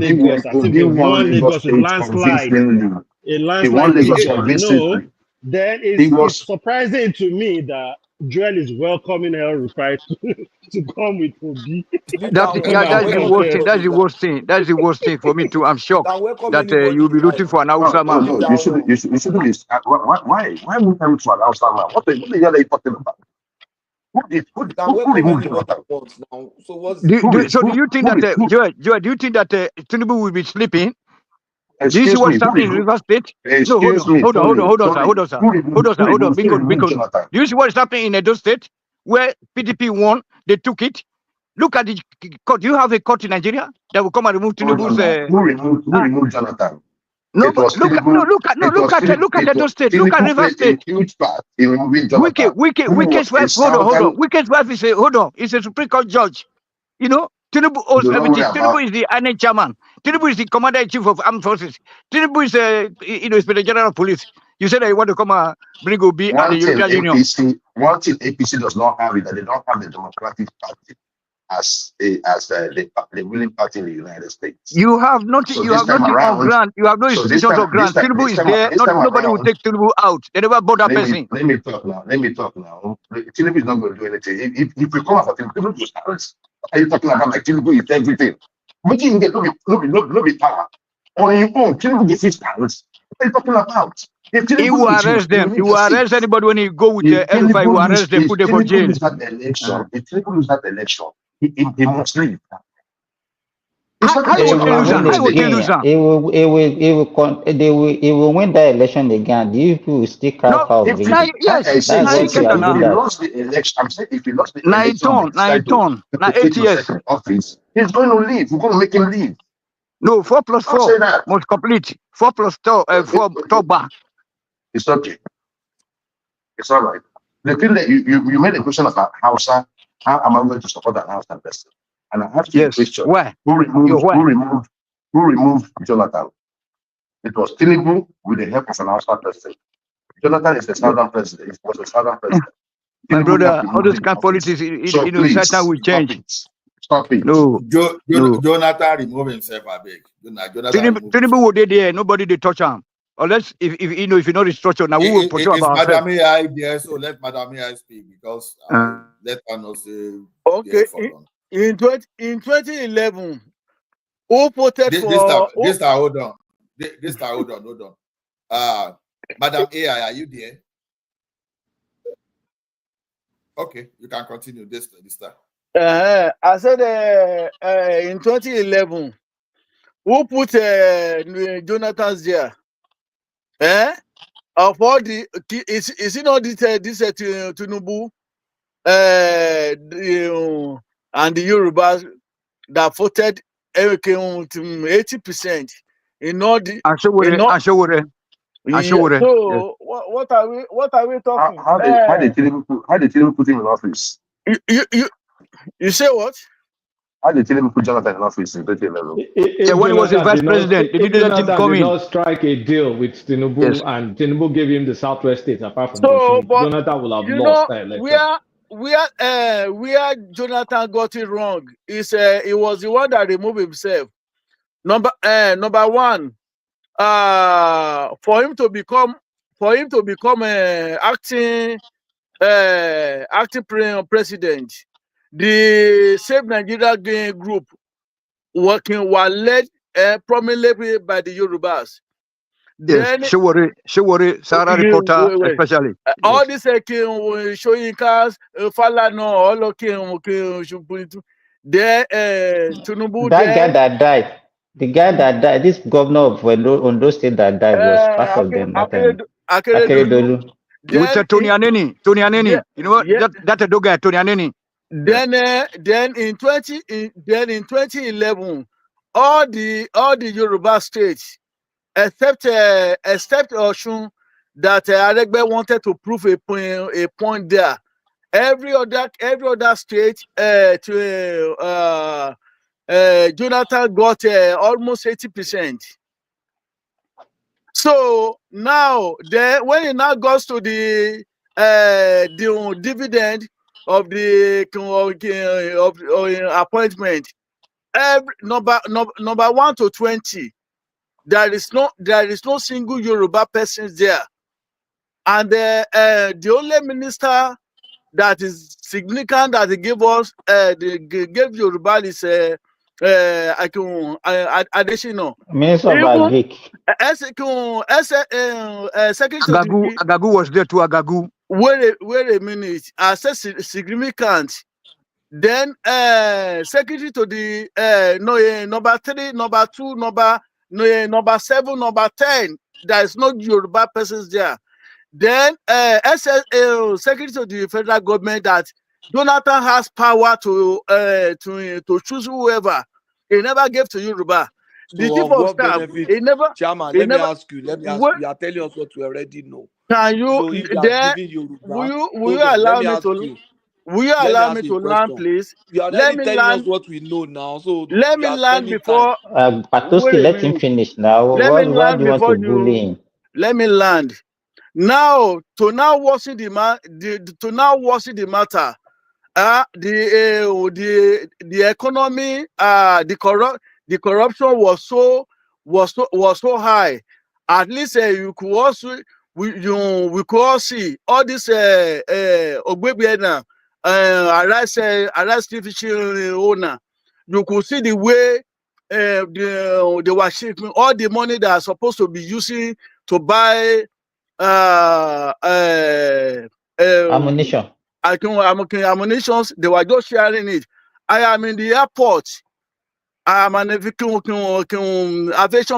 Lagos, as if they won Lagos with landslide, a landslide figure. No, then it's surprising to me that Joel is welcoming El Rufai to come with Obi. That's the worst thing. That's the worst thing. That's the worst thing for me too. I'm shocked that you'll be rooting for an Hausa man. No, you shouldn't be. Why would I root for an Hausa man? What the hell are you talking about? Who removed Jonathan? So do you think that Joel, do you think that Tinubu will be sleeping? Do you see what's happening in River State? No, hold on, sir. Do you see what is happening in Edo State, where PDP won? They took it. Look at the court. Do you have a court in Nigeria that will come and remove Tinubu's? Who removed Jonathan? No, but look at Edo State. Look at River State. Huge part in removing Jonathan. Wike's wife. Hold on. Wike's wife is a Supreme Court judge. You know, Tinubu owes everything. Tinubu is the INEC chairman. Tinubu is the commander-in-chief of armed forces. Tinubu is Inspector General of Police. You said that you want to come and bring Obi and the European Union. One thing APC does not have is that they don't have the Democratic Party as the ruling party in the United States. You have nothing. You have nothing on ground. You have no institutions on ground. Tinubu is there. Nobody will take Tinubu out. They never bought that person. Let me talk now. Tinubu is not going to do anything. If we come after Tinubu, are you talking about like Tinubu is everything? But you can get no power on your own. Tinubu gets his talents. What are you talking about? He will arrest them. He will arrest anybody when he go with the L5. He will arrest them, put them for jail. If Tinubu lose that election, he must leave. He will win that election again. The people will still crowd out. If he lost the election, I'm saying if he lost the election, 8 years office, he's going to leave. We're going to make him leave. No, 4 plus 4 must complete. 4 plus 4 back. It's okay. It's all right. The thing that you made a question about Hausa, how am I going to support an Hausa person? And I asked you a question. Why? Who removed Jonathan? It was Tinubu with the help of an Hausa person. Jonathan is the southern president. It was the southern president. My brother, all those kind of politics, Satan will change. Stop it. No. Jonathan remove himself, I beg. Tinubu will be there. Nobody they touch him. Unless if you not restructure, now we will put about ourselves. Madam AI there, so let Madam AI speak because let her not say. Okay. In 2011, who voted for? Hold on. This time, hold on. Madam AI, are you there? Okay, you can continue this time. I said in 2011, who put Jonathan's there? Of all the, is it not this Tinubu and the Yorubas that voted 80% in all the Ashore. So what are we talking? How did Tinubu put him in office? You say what? How did Tinubu put Jonathan in office in 2011? When he was a vice president, they didn't let him come in. Did not strike a deal with Tinubu, and Tinubu gave him the Southwest states apart from So, but Jonathan will have you lost know that election. where Jonathan got it wrong is it was the one that removed himself. Number one, for him to become acting president, the Save Nigeria group were led prominently by the Yorubas. Yes, Shawari, Sarah reporter, especially. All this showing cars, Falano, all there, Tinubu. That guy that died, the guy that died, this governor of Ondo State that died was part of them that time. Akeredolu. With Tony Aneni. You know what? That's a dog guy, Tony Aneni. Then in 2011, all the Yoruba states, except Osun, that Aregbe wanted to prove a point there. Every other state Jonathan got almost 80%. So now, when it now goes to the dividend of the appointment, number 1 to 20, there is no single Yoruba person there, and the only minister that is significant that they gave us, they gave Yoruba is Adesina. Minister of Agric. Agagu was there too. Agagu. Wait a minute. I said significant. Then secretary to the number 3, number 2, number 7, number 10. There is no Yoruba persons there. Then secretary to the federal government that Jonathan has power to choose whoever. He never gave to Yoruba. The So chief of staff, he never. Chairman, let me ask you. You are telling us what we already know. Can you? So if you are giving Yoruba, will you allow me to? Will you allow me to land, please? You are already telling us what we know now. So let me land before. Patoski, let him finish now. Why do you want to bully him? Let me land. Now to now worsen the matter, the economy, the corruption was so high. At least we could also we could all see all this arrest owner. You could see the way they were shifting all the money that are supposed to be using to buy ammunition. Ammunitions, they were just sharing it. I am in the airport. I am an aviation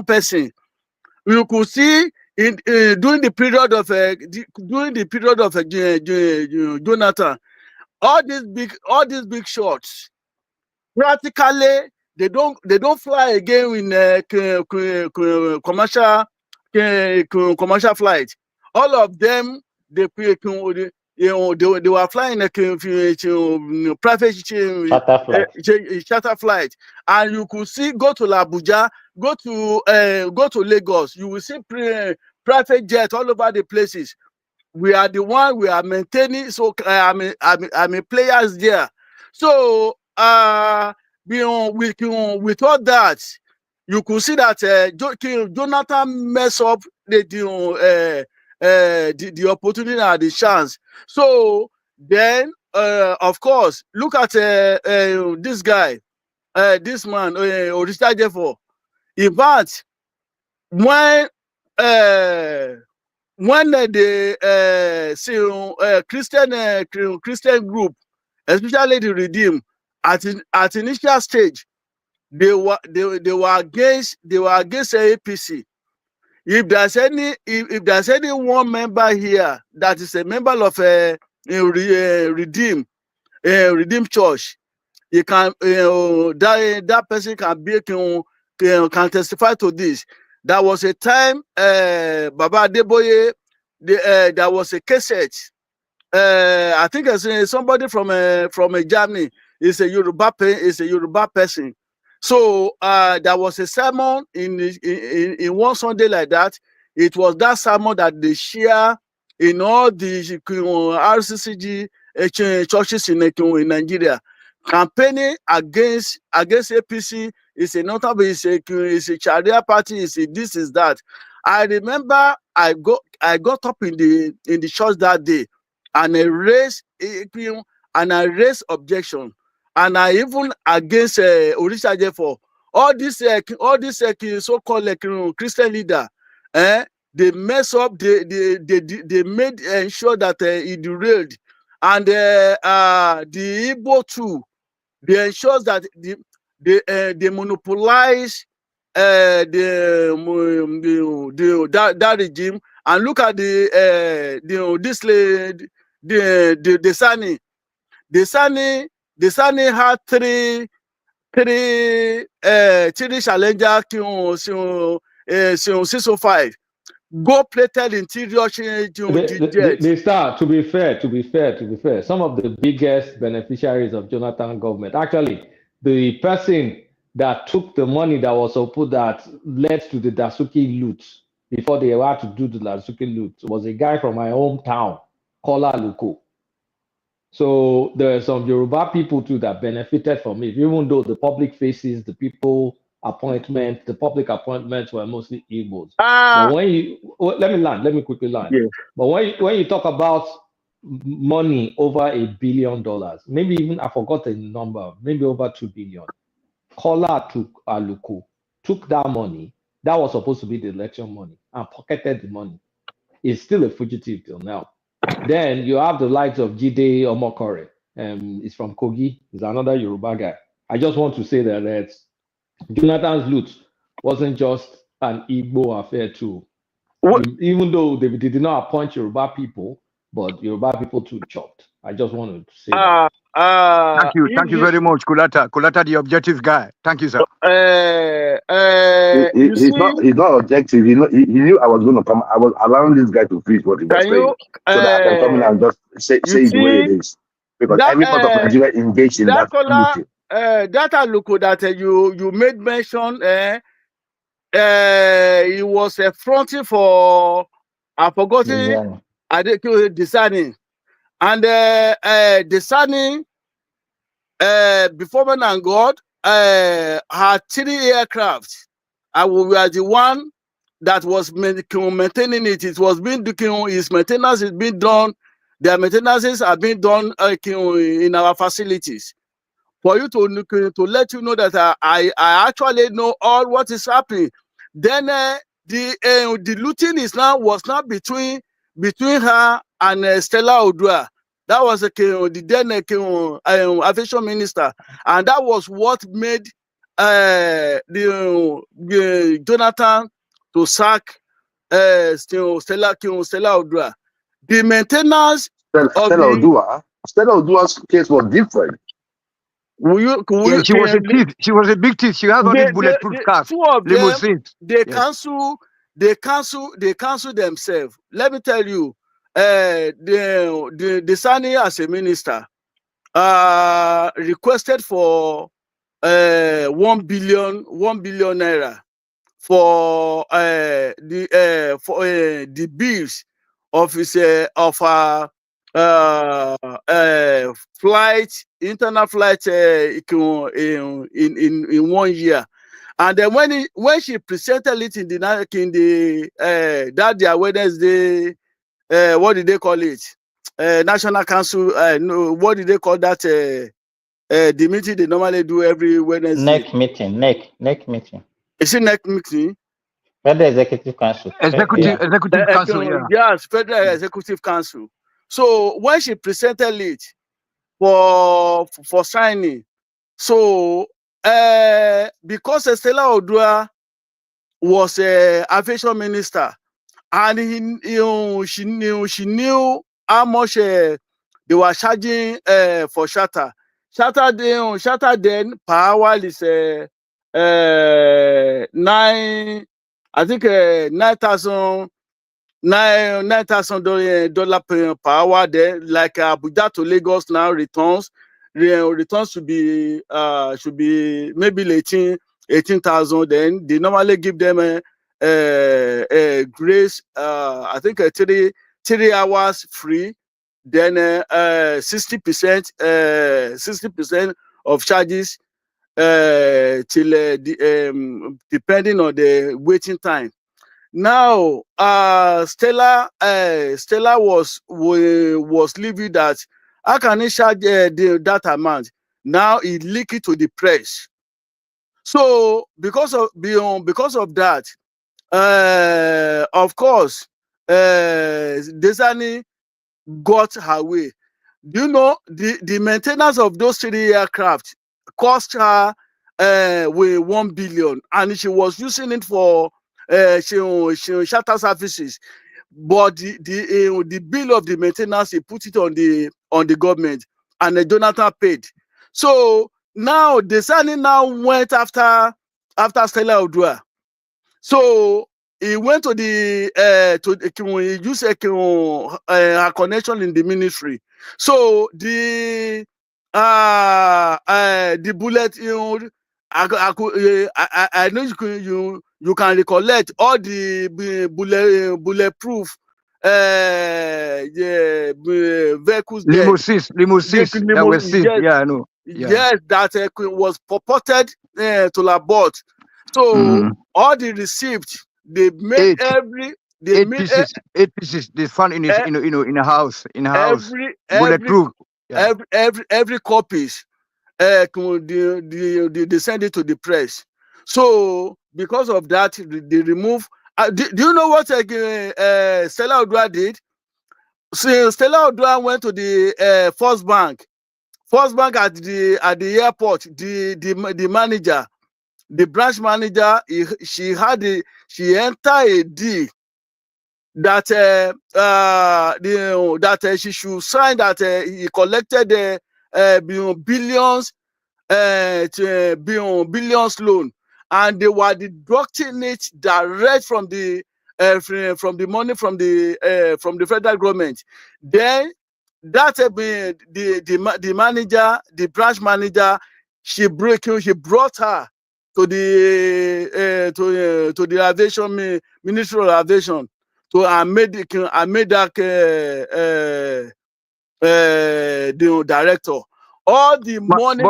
person. You could see during the period of Jonathan, all these big shots. Practically, they don't fly again in commercial flight. All of them they were flying a private charter flight, and you could see go to Abuja, go to Lagos. You will see private jet all over the places. We are the one we are maintaining. So I'm a players there. So with all that, you could see that Jonathan mess up the opportunity and the chance. So then, of course, look at this guy, this man, Orista Jeffo. In fact, when the Christian group, especially the Redeem, at initial stage, they were against APC. If there's any one member here that is a member of Redeem Church, you can that person can testify to this. There was a time Baba Adeboye, there was a cassette. I think it's somebody from Germany. Is a Yoruba person. So there was a sermon in one Sunday like that. It was that sermon that they share in all the RCCG churches in Nigeria. Campaigning against APC is a notable, is a Sharia party, is a this, is that. I remember I got up in the church that day, and I raised objection, and I even against Orisha for all this so-called Christian leader. They mess up. They made sure that it derailed, and the Igbo too. They ensure that they monopolize that regime. And look at the Sani had three Challenger 605 gold plated interior. They start, to be fair, some of the biggest beneficiaries of Jonathan government, actually, the person that took the money that was put that led to the Dasuki loot before they were to do the Dasuki loot was a guy from my hometown, Kola Luko. So there are some Yoruba people too that benefited from it, even though the public faces, the public appointments were mostly Igbos. But when you let me quickly land. Yeah. But when you talk about money over $1 billion, maybe even I forgot the number, maybe over 2 billion. Kola took that money that was supposed to be the election money and pocketed the money. Is still a fugitive till now. Then you have the likes of Jide Omokore. He's from Kogi. He's another Yoruba guy. I just want to say that Jonathan's loot wasn't just an Igbo affair too. Even though they did not appoint Yoruba people, but Yoruba people too chopped. I just wanted to say that. Thank you very much, Kulata, the objective guy. Thank you, sir. He's not objective. He knew I was going to come. I was allowing this guy to finish what he was saying, so that I can come in and just say it the way it is. Because every part of Nigeria engaged in that meeting. Data Luko that you made mention, he was fronting for, I forgot it, Desani. And Desani, before Man and God, had 3 aircraft. And we were the one that was maintaining it. It was being done, his maintenance is being done. Their maintenances are being done in our facilities. For you to let you know that I actually know all what is happening. Then the looting was not between her and Stella Odua. That was the then aviation minister, and that was what made Jonathan to sack Stella Odua. The maintenance Stella Odua's case was different. She was a thief. She was a big thief. She had all these bulletproof cars. Two of them, they cancel themselves. Let me tell you, the Sani as a minister requested for 1 billion naira for the bills of his internal flight in 1 year. And then when she presented it in the that day Wednesday, what did they call it? National Council. No, what did they call that? The meeting they normally do every Wednesday. NEC meeting. Is it NEC meeting? Federal Executive Council. Executive Council, yeah. Yes, Federal Executive Council. So when she presented it for signing, so because Stella Odua was a aviation minister, and she knew how much they were charging for charter. Charter then per hour is 9,000 $9,000 per hour there, like Abuja to Lagos now returns should be maybe 18,000. Then they normally give them a grace, I think 3 hours free. Then 60% of charges till depending on the waiting time. Now, Stella was leaving that. How can he charge that amount? Now he leaked it to the press. So because of that, of course, Desani got her way. Do you know the maintenance of those 3 aircraft cost her with 1 billion, and she was using it for charter services, but the bill of the maintenance, he put it on the government, and Jonathan paid. So now Desani now went after Stella Odua. So he went to he used her connection in the ministry. So the bullet, I know you can recollect all the bulletproof vehicles there. Limousines that were seized. Yes, Yeah, I know. Yeah. yes, that was purported to labort. So all the receipts, they made eight pieces they found in his, in a house. Bulletproof. Yeah. Every copies they send it to the press. So because of that, they remove. Do you know what Stella Odua did? So Stella Odua went to the First Bank at the airport. The manager, the branch manager, she entered a deal that she should sign, that he collected billions loan, and they were deducting it direct from the money from the federal government. Then that the manager, the branch manager, she brought her to the aviation Ministry of Aviation to made that the director. All the money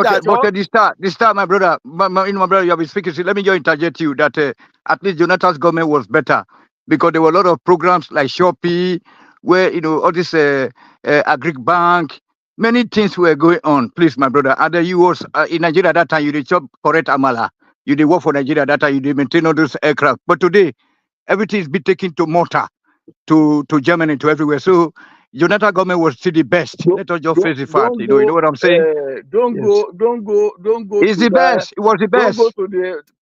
this time, my brother, my brother, you have been speaking. So let me just interject you that at least Jonathan's government was better, because there were a lot of programs like Shopee, where all this Agric Bank, many things were going on. Please, my brother, and you was in Nigeria at that time. You did job correct Amala. You did work for Nigeria at that time. You did maintain all those aircraft. But today, everything is being taken to Malta, to Germany, to everywhere. So Jonathan government was still the best. Let us just face the fact. You know what I'm saying? Don't go. It's the best. It was the best.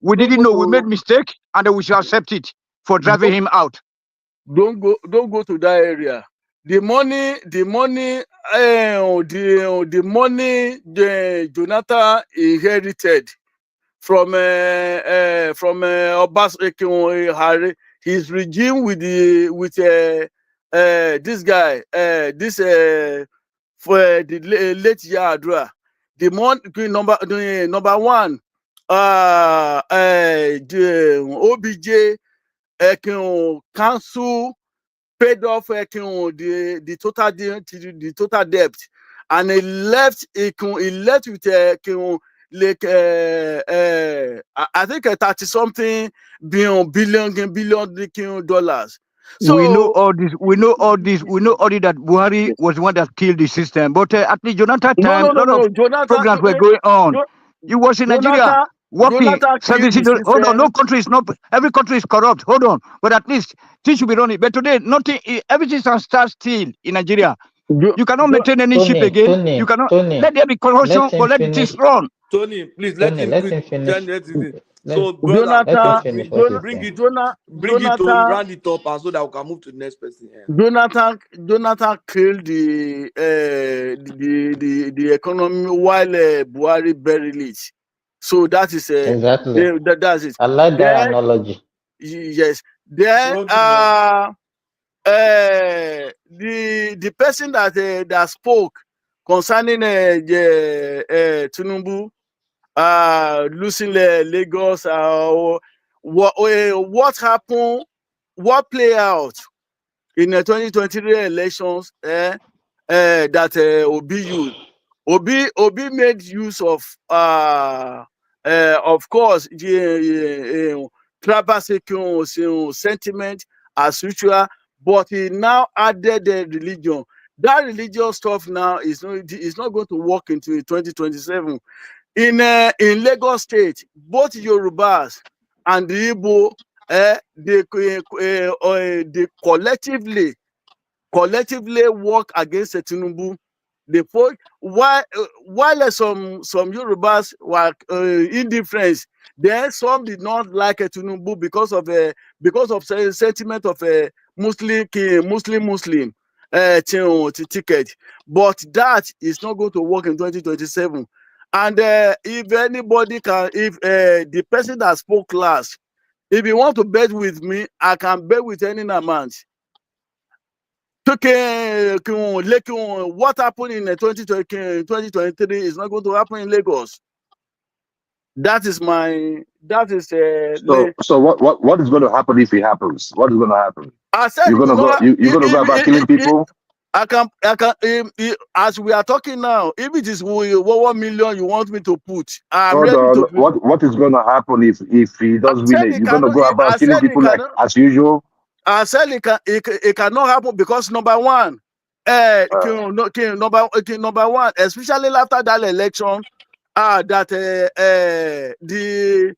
We didn't know. We made mistake, and we should accept it for driving him out. Don't go to that area. The money Jonathan inherited from his regime with this guy, for the late Yadra. The number one, OBJ council paid off the total debt, and he left with I think 30-something billion dollars. So we know all this. We know already that Buhari was the one that killed the system. But at least Jonathan time, a lot of programs were going on. You was in Nigeria. working. Jonathan killed Services. the Hold on, no system. country is not. Every country is corrupt. Hold on, but at least things should be running. But today, nothing. Everything stands still in Nigeria. You cannot maintain any ship again. You cannot. Let there be corruption, but let things run. Tony, please let him finish. So, brother, Jonathan, bring it to Jonathan, round it up, and so that we can move to the next person. Jonathan killed the economy while Buhari buried it. So that is Exactly. that's it. I like that analogy. Yes. Then the person that spoke concerning Tinubu losing Lagos, what happened, what play out in the 2023 elections that Obi used. Obi made use of course, tribal sentiment as usual, but he now added the religion. That religious stuff now is not going to work into 2027. In Lagos State, both Yorubas and the Igbo, they collectively work against Tinubu. While some Yorubas were indifferent, then some did not like Tinubu because of sentiment of a Muslim ticket. But that is not going to work in 2027. And if anybody can, if the person that spoke last, if you want to bet with me, I can bet with any amount. What happened in 2023 is not going to happen in Lagos. That is So what is going to happen if it happens? What is going to happen? I said you're going to go about killing people. I can as we are talking now, if it is 1 million you want me to put, I'm ready to put. What is going to happen if he does win it? You're going to go about killing people like as usual? I said it cannot happen because number one, number one, especially after that election, that the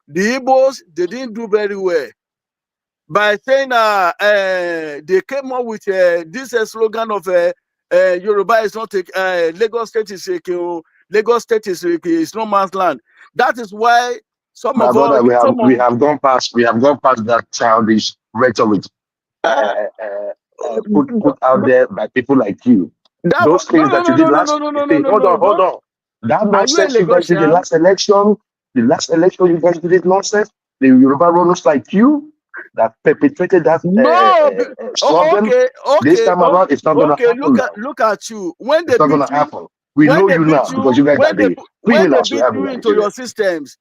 Igbos, they didn't do very well by saying they came up with this slogan of Yoruba is not Lagos State is no man's land. That is why some of us we have gone past that childish rhetoric put out there by people like you. Those things that you did last. Hold on. That nonsense you guys did the last election you guys did it nonsense. The Yoruba runners like you that perpetrated that slogan. This time around, it's not going to happen. Look at you. When it's not going to happen. We know you now because you guys are the criminals we have in into your systems.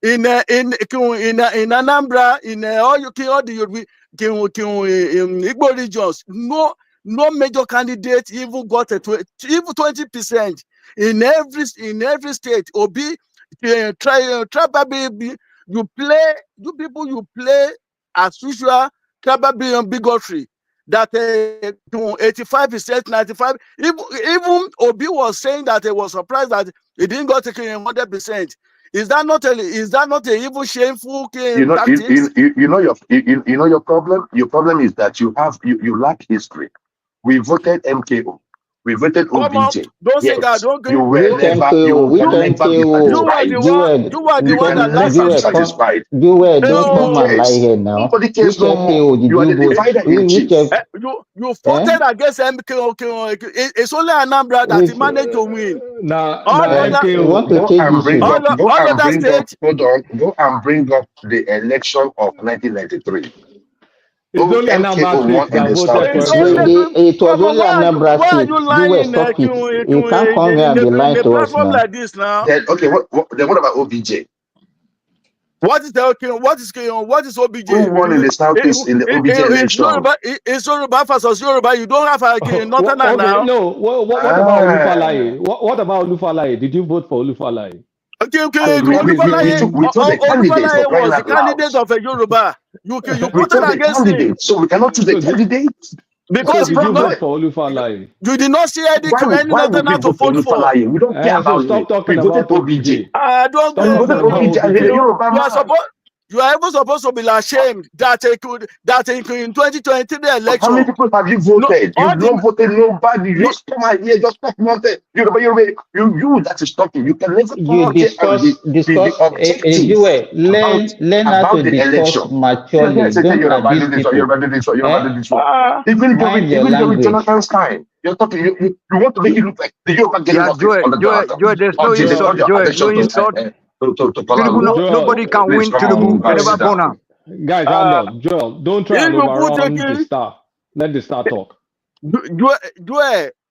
In Anambra, in all the Igbo regions, no major candidate even got even 20%. In every state, Obi, you play as usual, tribal bigotry. That 85%, 95%. Even Obi was saying that he was surprised that he didn't go to 100%. Is that not a even shameful tactics? You know your problem. Your problem is that you lack history. We voted MKO. We voted OBJ. Don't say that. Don't you will never be satisfied. You are the one that never be satisfied. Don't come and lie here now. Nobody cares no more. You are the divider in chief. You voted against MKO. It's only Anambra that managed to win. Go and bring up the election of 1993. It's only Anambra State that voted for it was only Anambra State. You were stop it. You can't come here and be lying to us now. Like this now. Then, okay, what about OBJ? What is OBJ? Who won in the Southeast in the OBJ election? It's Yoruba versus Yoruba. You don't have nothing now. No. What about Olufalaye? What about Olufalaye? Did you vote for Olufalaye? Okay. Olufalaye was the candidate of a Yoruba. You voted against him. So we cannot choose the candidate. Because The you did problem. not for Olufalaye. you did not see any any Why would we northerner to vote for vote for. Olufalaye? We don't care So about stop it. We talking voted about OBJ. OBJ. Don't We voted OBJ and you you're a are supposed. You are even supposed to be ashamed that in 2023 How many election. people have you voted? all You've not voted nobody. You just come out here, just talk nothing. You that is talking. You can never come You out here and be objective learn how about to the discuss election. maturely. Say Don't you're about abuse to do this or people. you're about to do this or you're about to do this one. Even Mind your during language. Jonathan's time, you're talking. You want to make it look like the Yoruba getting off on the ground There's no until they insult. call your Joel, attention no insult. to Tinubu, Joel, nobody can please win come Tinubu. on, You can guys, never sit go down. now. guys, hold on. Joel, don't try and If you put overrun the taking star. Let the star talk. Joel,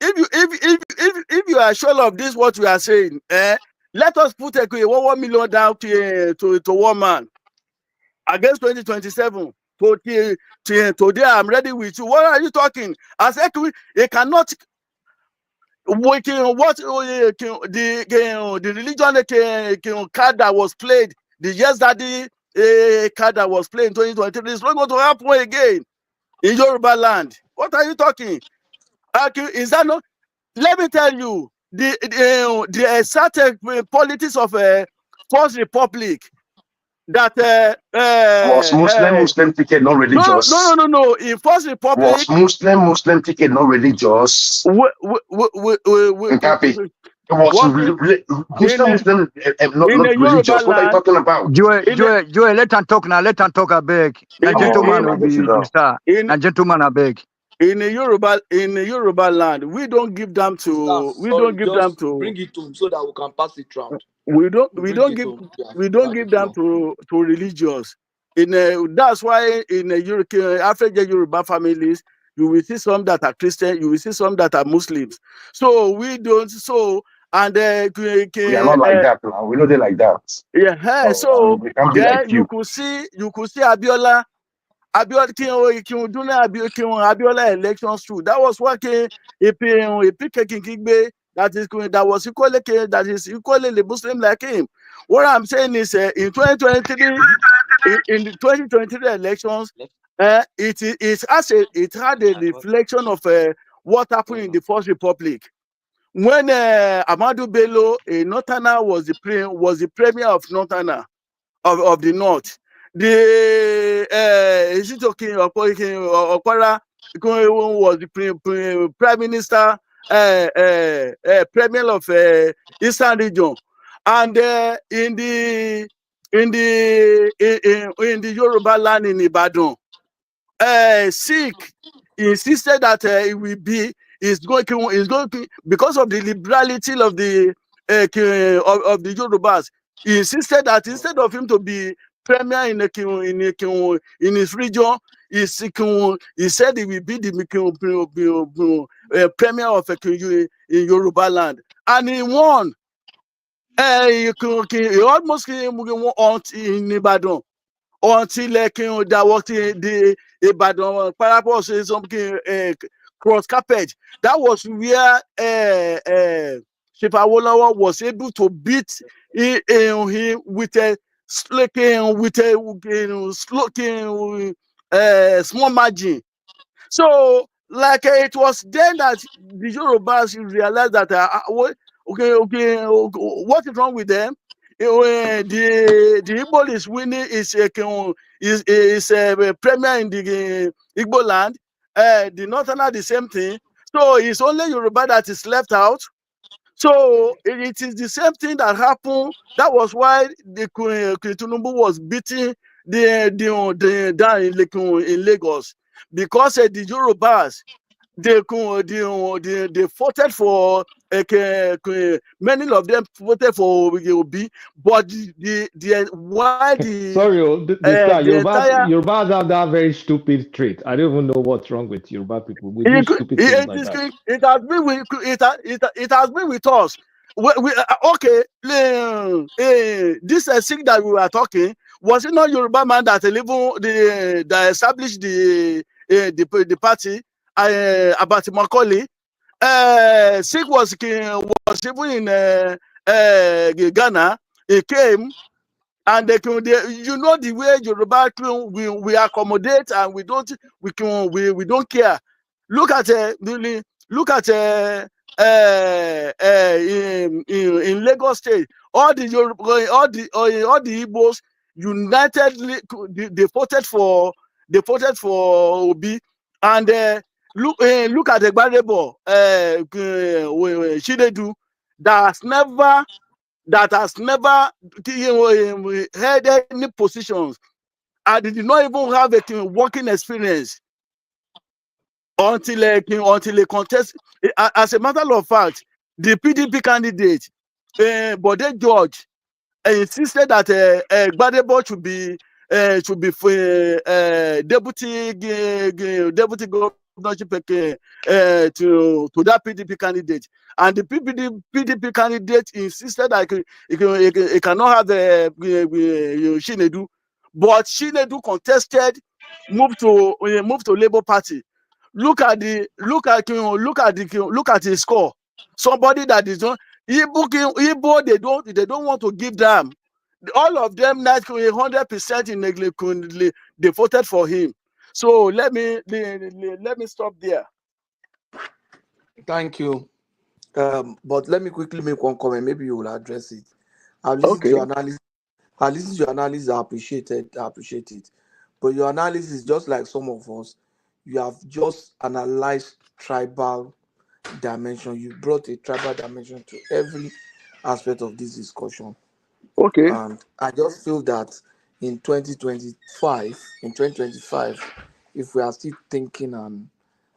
if you are sure of this, what we are saying, let us put a 1 million down to one man against 2027. Today I'm ready with you. What are you talking? I said it cannot. What the religion card that was played, the Yes Daddy card that was played in 2023 is not going to happen again in Yoruba land. What are you talking? Is that not? Let me tell you, the certain politics of First Republic that Was Muslim ticket not religious? no. In First Republic, was Muslim ticket not religious? Muslim not religious. What are you talking about? Joel, let him talk now. Let him talk a beg. A gentleman will be the star. A gentleman a beg. In the Yoruba land, we don't give them to. Bring it to him so that we can pass it round. We don't give them to religious. That's why in African Yoruba families, you will see some that are Christian, you will see some that are Muslims. So we don't. So and we are not like that now. We know they like that. Yeah. So we can't be like you could see Abiola Abiola elections through. That was what that is equally the Muslim like him. What I'm saying is in 2023, in the 2023 elections, it had a reflection of what happened in the First Republic. When Amadou Bello, a Northerner, was the premier of Northerner of the North. The Okpara was the prime minister, premier of Eastern region, and in the Yoruba land in Ibadan, Sikh insisted that it will be is going to because of the liberality of the Yorubas. He insisted that instead of him to be premier in his region, he said he will be the premier of in Yoruba land, and he won. He almost won in Ibadan until there was the Ibadan parapet something cross carpet. That was where Chief Awolowo was able to beat him with a small margin. So, like it was then that the Yorubas realized that what is wrong with them? The Igbo is winning is a premier in the Igbo land. The Northerner the same thing. So it's only Yoruba that is left out. So it is the same thing that happened. That was why the Tinubu was beating the down in Lagos, because the Yorubas they voted for many of them voted for Obi, but Yorubas have that very stupid trait. I don't even know what's wrong with Yoruba people. We do stupid things like that. It has been with us. This thing that we were talking, was it not Yoruba man that that established the party? About Macaulay, Sikh was even in Ghana. He came, and the way Yoruba we accommodate, and we don't care. Look at look at in Lagos State, all the Igbos unitedly they voted for Obi, and look at the Gbadebo Chinedu that has never held any positions, and they did not even have a working experience until a contest. As a matter of fact, the PDP candidate, Bode George, insisted that Gbadebo should be deputy governorship to that PDP candidate, and the PDP candidate insisted that he cannot have Chinedu, but Chinedu contested, moved to Labour Party. Look at his score. Somebody that is not Igbo, they don't want to give them. All of them, 100% in they voted for him. So let me stop there. Thank you. But let me quickly make one comment. Maybe you will address it. I've listened to your analysis. I appreciate it. But your analysis, just like some of us, you have just analyzed tribal dimension. You brought a tribal dimension to every aspect of this discussion. Okay. And I just feel that in 2025, if we are still thinking and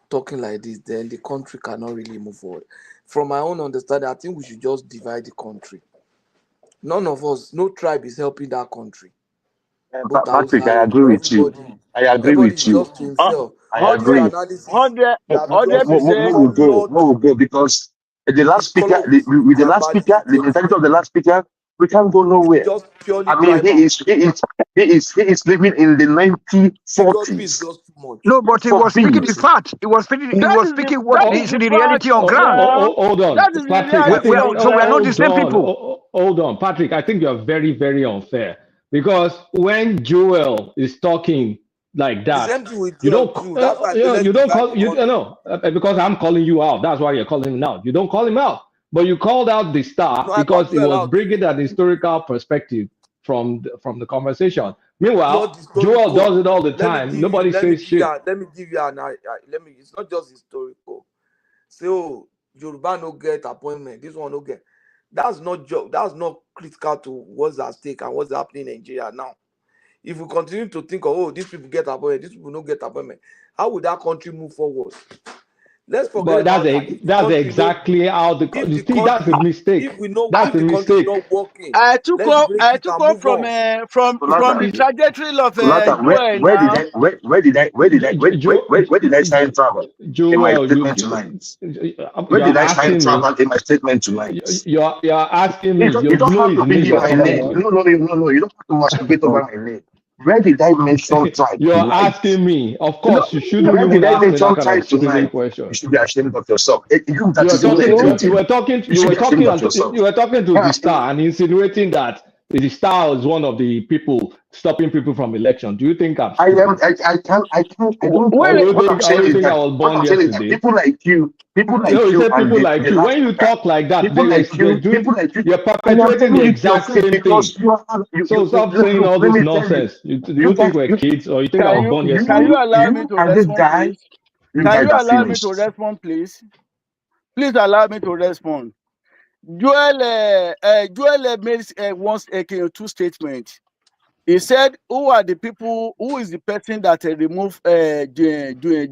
talking like this, then the country cannot really move forward. From my own understanding, I think we should just divide the country. None of us, no tribe is helping that country. But Patrick, I agree with you. I agree with you. Just to himself. I agree. 100%. We'll go because the last speaker, with the last speaker, the mentality of the last speaker, we can't go nowhere. I mean, he is living in the 1940s. No, but he was speaking the fact. He was speaking what is the reality on ground. Hold on, That is Patrick. so we are not the same people. Hold on, Patrick. I think you are very, very unfair, because when Joel is talking like that, you don't because I'm calling you out. That's why you're calling him out. You don't call him out, but you called out the star because he was bringing an historical perspective from the conversation. Meanwhile, Joel does it all the time. Nobody says shit. Let me give you it's not just historical. So Yoruba no get appointment. This one no get. That's not joke. That's not critical to what's at stake and what's happening in Nigeria now. If we continue to think of, these people get appointment, these people don't get appointment, how would that country move forward? Let's forget about that. That's exactly how the that's a mistake. If we know that's the mistake. Not working, I took off from the trajectory of where did I sign travel in my statement tonight? Where did I sign travel in my statement tonight? You're asking me. You don't have to be my name. No. You don't have to masturbate over my name. Where did I mention tribe? You're asking me. Of course, you shouldn't even ask me that kind of stupid question. You should be ashamed of yourself. You were talking to the star and insinuating that the star is one of the people stopping people from election. Do you think I'm stupid? I don't think I was born yesterday. People like you. People like you. When you talk like that, you're perpetuating the exact same thing. So stop saying all this nonsense. Do you think we're kids, or you think I was born yesterday? Can you allow me to respond, please? Can you allow me to respond, please? Please allow me to respond. Joel made once two statements. He said, who is the person that removed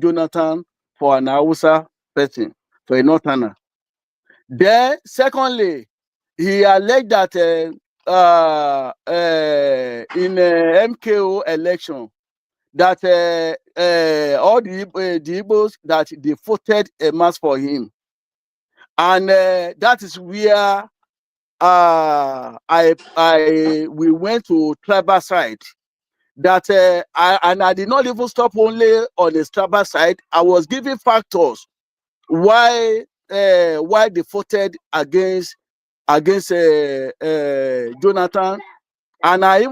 Jonathan for an Hausa person, for a Northerner? Then, secondly, he alleged that in MKO election, that all the Igbos, that they voted a mass for him. And that is where we went to tribal side. That I did not even stop only on the tribal side. I was giving factors why they voted against Jonathan, and I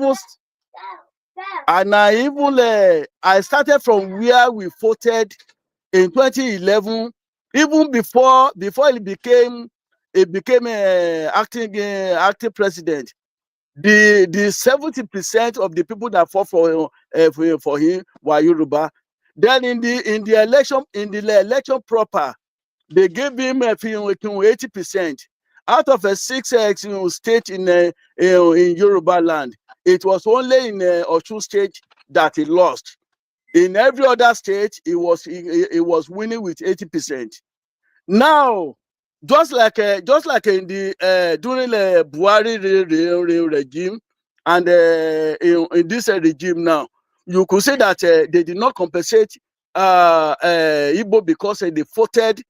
started from where we voted in 2011, even before he became acting president. The 70% of the people that fought for him were Yoruba. Then in the election proper, they gave him 80%. Out of a 6 state in Yoruba land, it was only in Osun state that he lost. In every other state, he was winning with 80%. Now, just like in the during the Buhari regime and in this regime now, you could say that they did not compensate Igbo because they voted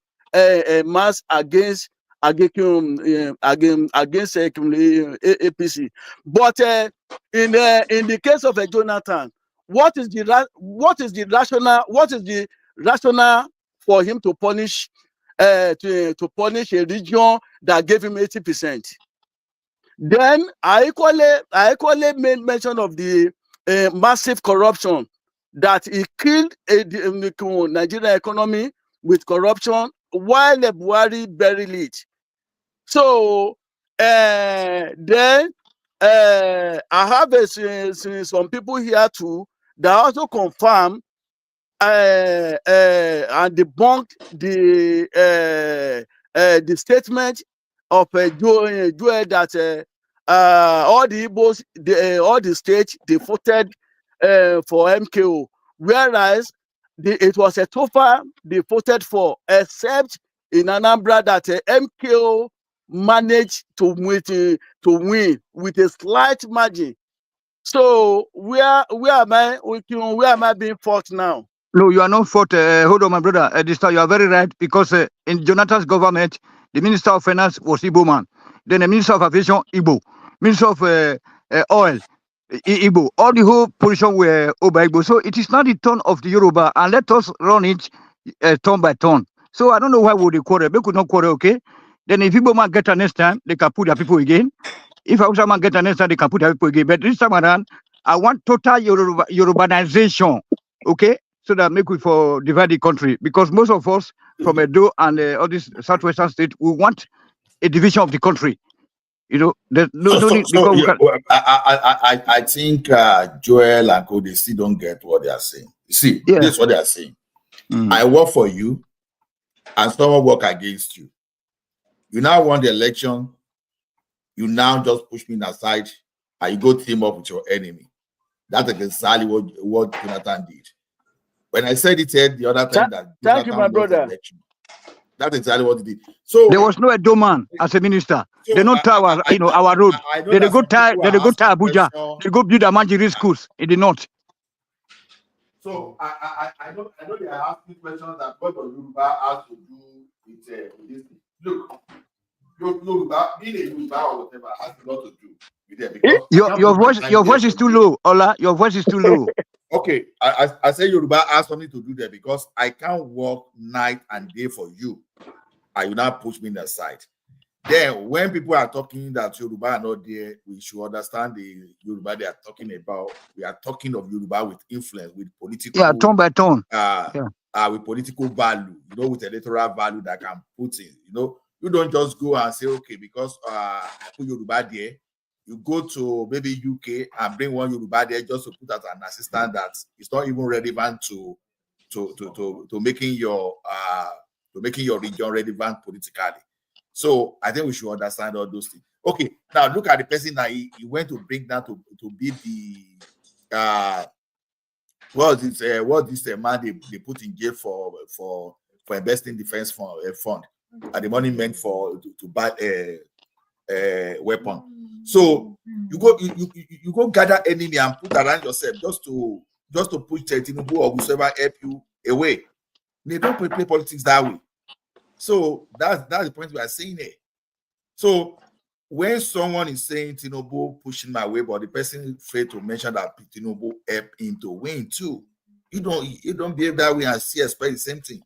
mass against APC. But in the case of Jonathan, what is the rationale for him to punish to punish a region that gave him 80%? Then I equally made mention of the massive corruption that he killed the Nigerian economy with corruption while the Buhari buried it. So then I have some people here too that also confirm and debunked the statement of Joel that all the Igbos, all the states, they voted for MKO, whereas it was a TOFA they voted for, except in Anambra that MKO managed to win with a slight margin. So where am I being fought now? No, you are not fought. Hold on, my brother. This time you are very right, because in Jonathan's government, the Minister of Finance was Igbo man. Then the Minister of Aviation, Igbo. Minister of Oil, Igbo. All the whole position were Oba Igbo. So it is not the turn of the Yoruba, and let us run it turn by turn. So I don't know why would they quarrel. They could not quarrel, okay? Then if Igbo man get an next time, they can put their people again. If Hausa man get an next time, they can put their people again. But this time around, I want total Yorubanization, okay? So that make we for divide the country, because most of us from Edo and all these southwestern states, we want a division of the country. You know, there's no need, because we can... I think Joel and Cody still don't get what they are saying. You see, this is what they are saying. I work for you, and someone work against you. You now won the election. You now just push me aside, and you go team up with your enemy. That's exactly what Jonathan did. When I said it the other time that thank you, my brother. Election, that's exactly what he did. So there was no Edo man as a minister. So they don't tie our road. They go tie Abuja. They go build Amanjiri schools in the north. So I know they are asking questions that what does Yoruba has to do with this. Look, Yoruba, being a Yoruba or whatever, has a lot to do with it. Because your voice is too low, Ola. Your voice is too low. Okay, I say Yoruba has something to do there, because I can't work night and day for you. And you now push me aside. Then when people are talking that Yoruba are not there, we should understand the Yoruba they are talking about. We are talking of Yoruba with influence, with political. Yeah, tone by tone. With political value, with electoral value that can put in. You don't just go and say, okay, because I put Yoruba there. You go to maybe UK and bring one Yoruba there just to put as an assistant that is not even relevant to making your region relevant politically. So I think we should understand all those things. Okay, now look at the person that he went to bring down to be the what this man they put in jail for investing defense fund and the money meant to buy a weapon. So you go gather enemy and put around yourself just to push Tinubu or whoever help you away. They don't play politics that way. So that's the point we are saying here. So when someone is saying Tinubu pushing my way, but the person failed to mention that Tinubu helped him to win too, you don't behave that way and expect the same thing.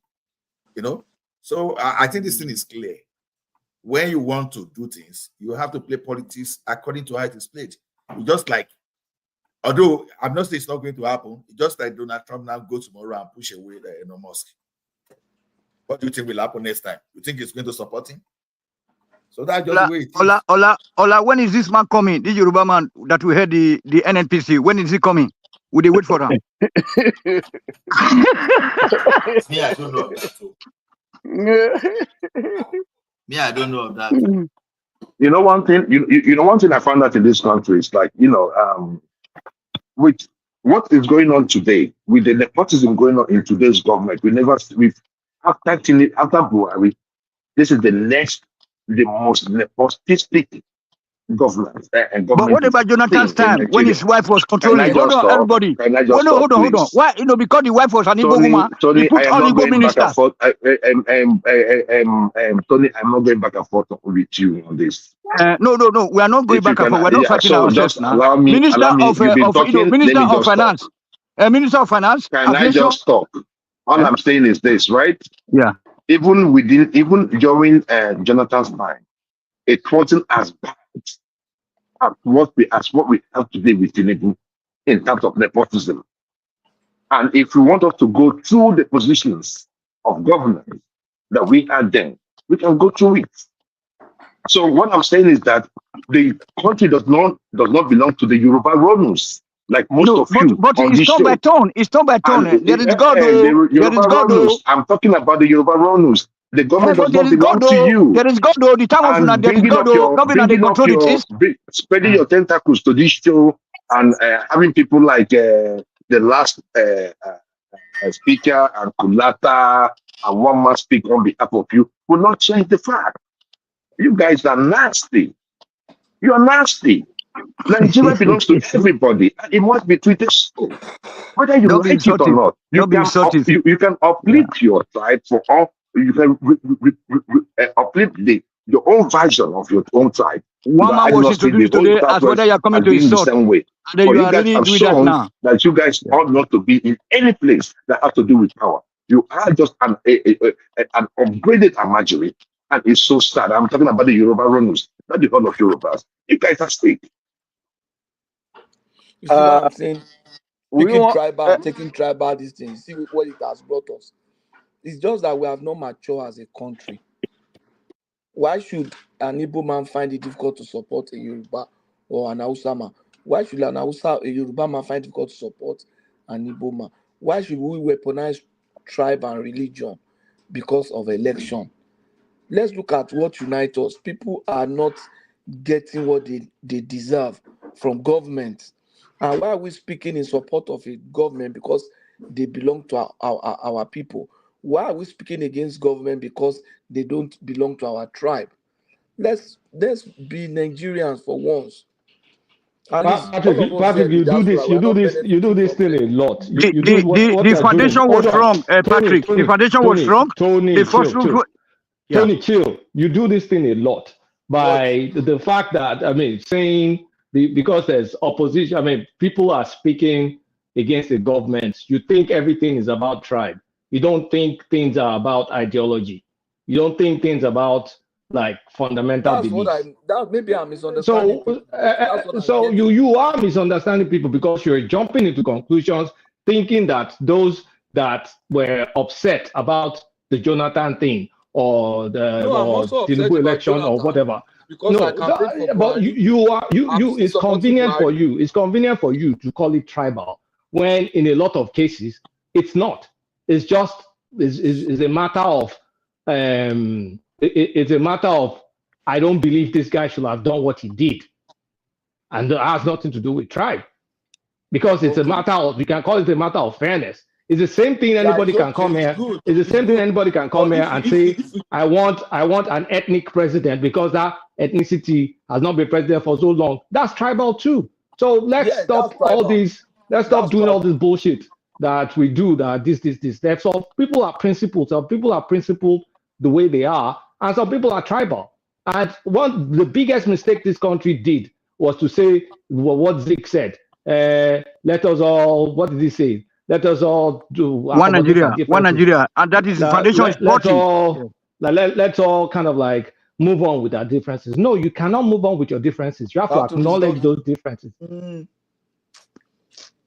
So I think this thing is clear. When you want to do things, you have to play politics according to how it is played. It's just like, although I'm not saying it's not going to happen, it's just like Donald Trump now go tomorrow and push away Elon Musk. What do you think will happen next time? You think it's going to support him? So that's just the way it is. Ola, when is this man coming? This Yoruba man that we had the NNPC, when is he coming? Would they wait for him? Me, I don't know of that too. Me, I don't know of that. You know one thing. You know one thing I found out in this country is like with what is going on today, with the nepotism going on in today's government, after Buhari, this is the most nepotistic government. But what about Jonathan's time when his wife was controlling? Hold on, everybody. Hold on. Why? Because the wife was an Igbo woman. Tony, He put all Igbo ministers. Tony, I'm not going back and forth with you on this. No. We are not going back and forth. We're not fighting ourselves now. Allow me. Minister of Finance. Minister of Finance. Can I just talk? All I'm saying is this, right? Yeah. Even during Jonathan's time, it wasn't as bad as what we have today with Tinubu in terms of nepotism. And if we want us to go through the positions of governance that we had then, we can go through it. So what I'm saying is that the country does not belong to the Yoruba Ronus, like most of you. But it's tone by tone. It's tone by tone. There is God. I'm talking about the Yoruba Ronus. The government does not belong to you. There is God. The time of there is God. Government they control it. Spreading your tentacles to this show and having people like the last speaker and Kulata and one man speak on behalf of you will not change the fact. You guys are nasty. You are nasty. Nigeria belongs to everybody. It must be treated so. Whether you like it or not, you can uplift your tribe for all. You can uplift your own version of your own tribe. One man was introduced today as whether you are coming to insult. The same way. And then you are really doing that now. That you guys ought not to be in any place that has to do with power. You are just an upgraded imagery. And it's so sad. I'm talking about the Yoruba Ronus, not the whole of Yorubas. You guys are sick. You see what I'm saying? Taking tribal these things. See what it has brought us. It's just that we have not matured as a country. Why should an Igbo man find it difficult to support a Yoruba or an Hausa man? Why should a Yoruba man find it difficult to support an Igbo man? Why should we weaponize tribe and religion because of election? Let's look at what unites us. People are not getting what they deserve from government. And why are we speaking in support of a government? Because they belong to our people. Why are we speaking against government? Because they don't belong to our tribe. Let's be Nigerians for once. Patrick, you do this thing a lot. The foundation was wrong, Patrick. The foundation was wrong. Tony, chill. You do this thing a lot by the fact that, saying because there's opposition, people are speaking against the government. You think everything is about tribe. You don't think things are about ideology. You don't think things about like fundamental beliefs. Maybe I'm misunderstanding. So you are misunderstanding people because you're jumping into conclusions, thinking that those that were upset about the Jonathan thing or the Tinubu election or whatever. But it's convenient for you. It's convenient for you to call it tribal when in a lot of cases it's not. It's just is a matter of it's a matter of I don't believe this guy should have done what he did, and that has nothing to do with tribe, because it's a matter of, you can call it a matter of fairness. It's the same thing anybody can come here. It's the same thing anybody can come here and say, I want an ethnic president because that ethnicity has not been president for so long. That's tribal too. So let's stop all these. Let's stop doing all this bullshit that we do. That this. That's all. People are principled. Some people are principled the way they are, and some people are tribal. And the biggest mistake this country did was to say what Zik said. Let us all. What did he say? Let us all do one Nigeria, and that is the foundation is let's all kind of like move on with our differences. No, you cannot move on with your differences. You have to acknowledge those differences.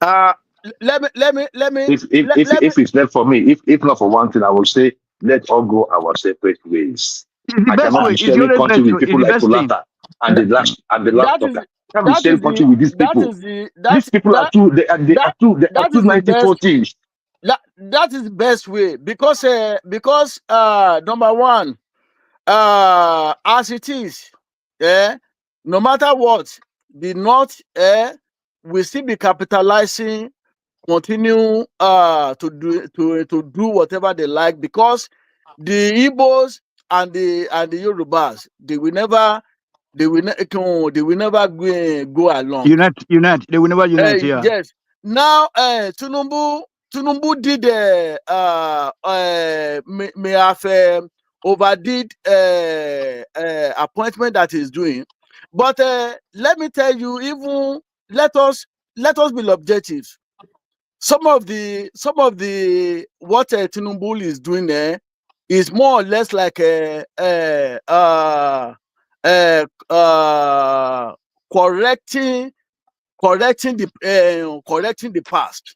Let me. If it's left for me, if not for one thing, I will say let all go our separate ways. It's the I best cannot way. be It's the sharing only country best with way. It's people the like best thing. Kulata and the last That is talker. I can't be sharing country with these that people. is the These people are too they are that too that is the best 1940s. that is the best way because number one, as it is, no matter what, the North will still be capitalizing, continue to do whatever they like, because the Igbos and the Yorubas, they will never go along. Unite. They will never unite. Yeah. Yes. Now, Tinubu did may have overdid appointment that he's doing, but let me tell you, even let us be objective. Some of the what Tinubu is doing there is more or less like correcting the past.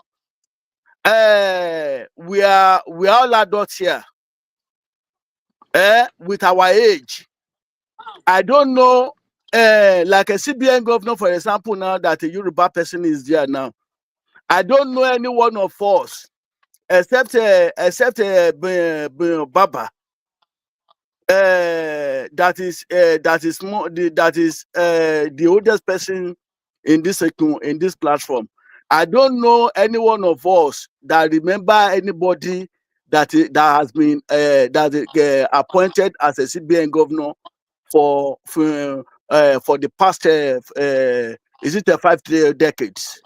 We are all adults here. With our age, I don't know. Like a CBN governor, for example, now that a Yoruba person is there now, I don't know any one of us except Baba. That is the oldest person in this platform. I don't know any one of us that remember anybody that has been appointed as a CBN governor for the past is it 5 decades?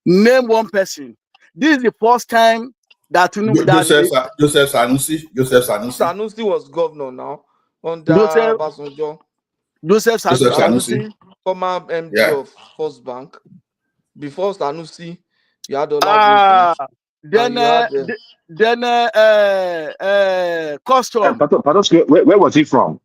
Name one person. This is the first time that Joseph Sanusi. Sanusi was governor now under Joseph Basanjo. Joseph Sanusi, former MD of First Bank. Before Sanusi, you had Olabisi. Custom. Where was he from?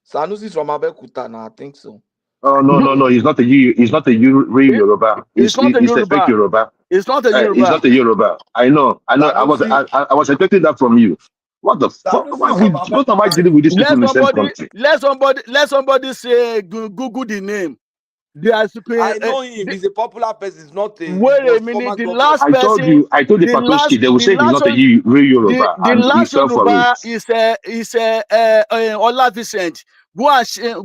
Sanusi is from Abeokuta now, I think so. Oh no, he's not a real Yoruba. He's a fake Yoruba. It's not a Yoruba. He's not a Yoruba. I know. I was expecting that from you. What the fuck? What am I dealing with these people in the same country? Let somebody say Google the name. I know him. He's a popular person. He's not a. Wait a minute. The last I told person. I told the Patoski, they will say he's not a real Yoruba, The and he last fell for Yoruba it. is Ola Vicent. Go and check.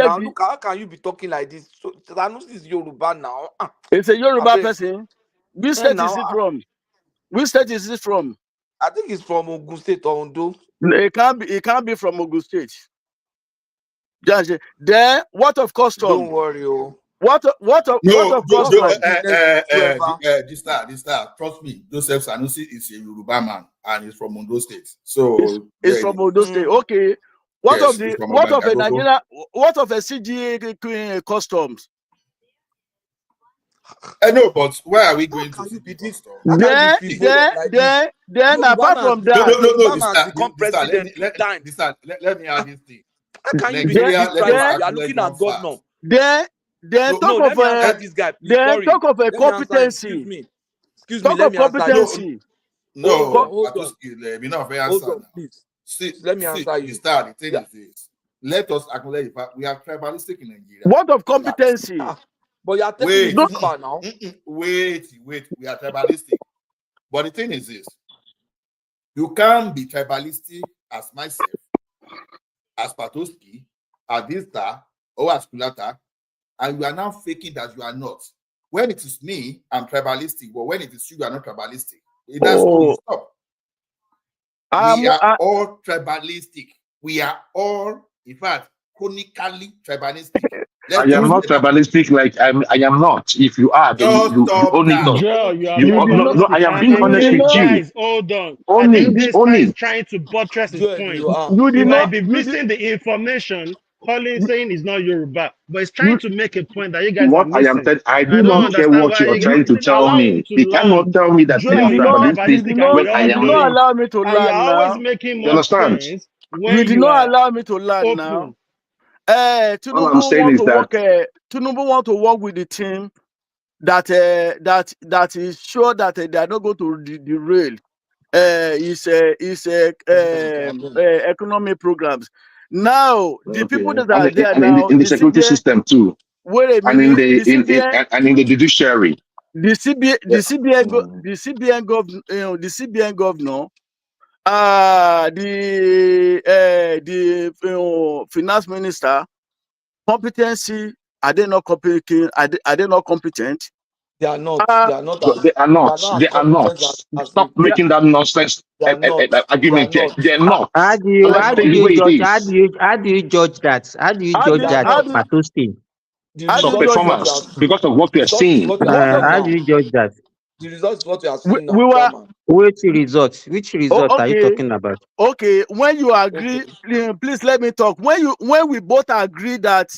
Now, look, how can you be talking like this? So, Sanusi is Yoruba now. It's a Yoruba person. Which state is it from? Which state is it from? I think it's from Ogun State or Ondo. It can't be from Ogun State. Then what of custom? Don't worry, oh. This star. Trust me, Joseph Sanusi is a Yoruba man and he's from Ondo State. So it's from Ondo State. Okay. What of a Nigeria? What of a CGA customs? I know, but where are we going to be this? Then apart from that, let me add this thing. How can you be this tribal? You are looking at governor. Then talk of a competency. Excuse me, let me answer you. Let me answer you. The thing is this. Let us acknowledge the fact we are tribalistic in Nigeria. What of competency? But you are taking it too far now. Wait, we are tribalistic. But the thing is this. You can't be tribalistic as myself, as Patoski, as Vista, or as Kulata, and you are now faking that you are not. When it is me, I'm tribalistic, but when it is you are not tribalistic. That's all. Stop. We are all tribalistic. We are all, in fact, chronically tribalistic. I am not tribalistic like I am not. If you are, then you only know. No, I am being honest with you. Guys, hold on. Only, I think this guy is trying to buttress his point. You might be missing the information, saying he's not Yoruba, but he's trying to make a point that you guys are missing. I do not care what you are trying to tell me. You cannot tell me that I am tribalistic when I am not. Allow me to learn now. Always making more sense. You did not allow me to learn now. Tinubu want to work with the team that is sure that they are not going to derail. economic programs. Now the people that are And, there and now, in the the security CBN. system too, Wait a and in minute, the the CBN. and in the judiciary. The CBN, Yeah. the CBN governor, the CBN governor, the finance minister, competency, are they not competent? Are they not competent? They are not. They are not No, as. they are not. As They are not. competent as Stop we. making that nonsense They are not. They are argument here. not. They're not. How do They you are Let's how not. do say the you way it judge is. how do you judge that? How do you How judge do They are that, not. you Patoski? The how do Of you result judge is what that? you performance, are. because of what we The are result is seeing. what you are seeing How do now. you judge that? The result is what you are we, seeing we now, were Chairman. Which result? Which result are you okay. talking about? Okay, when you agree, Okay. please let me talk. When we both agree that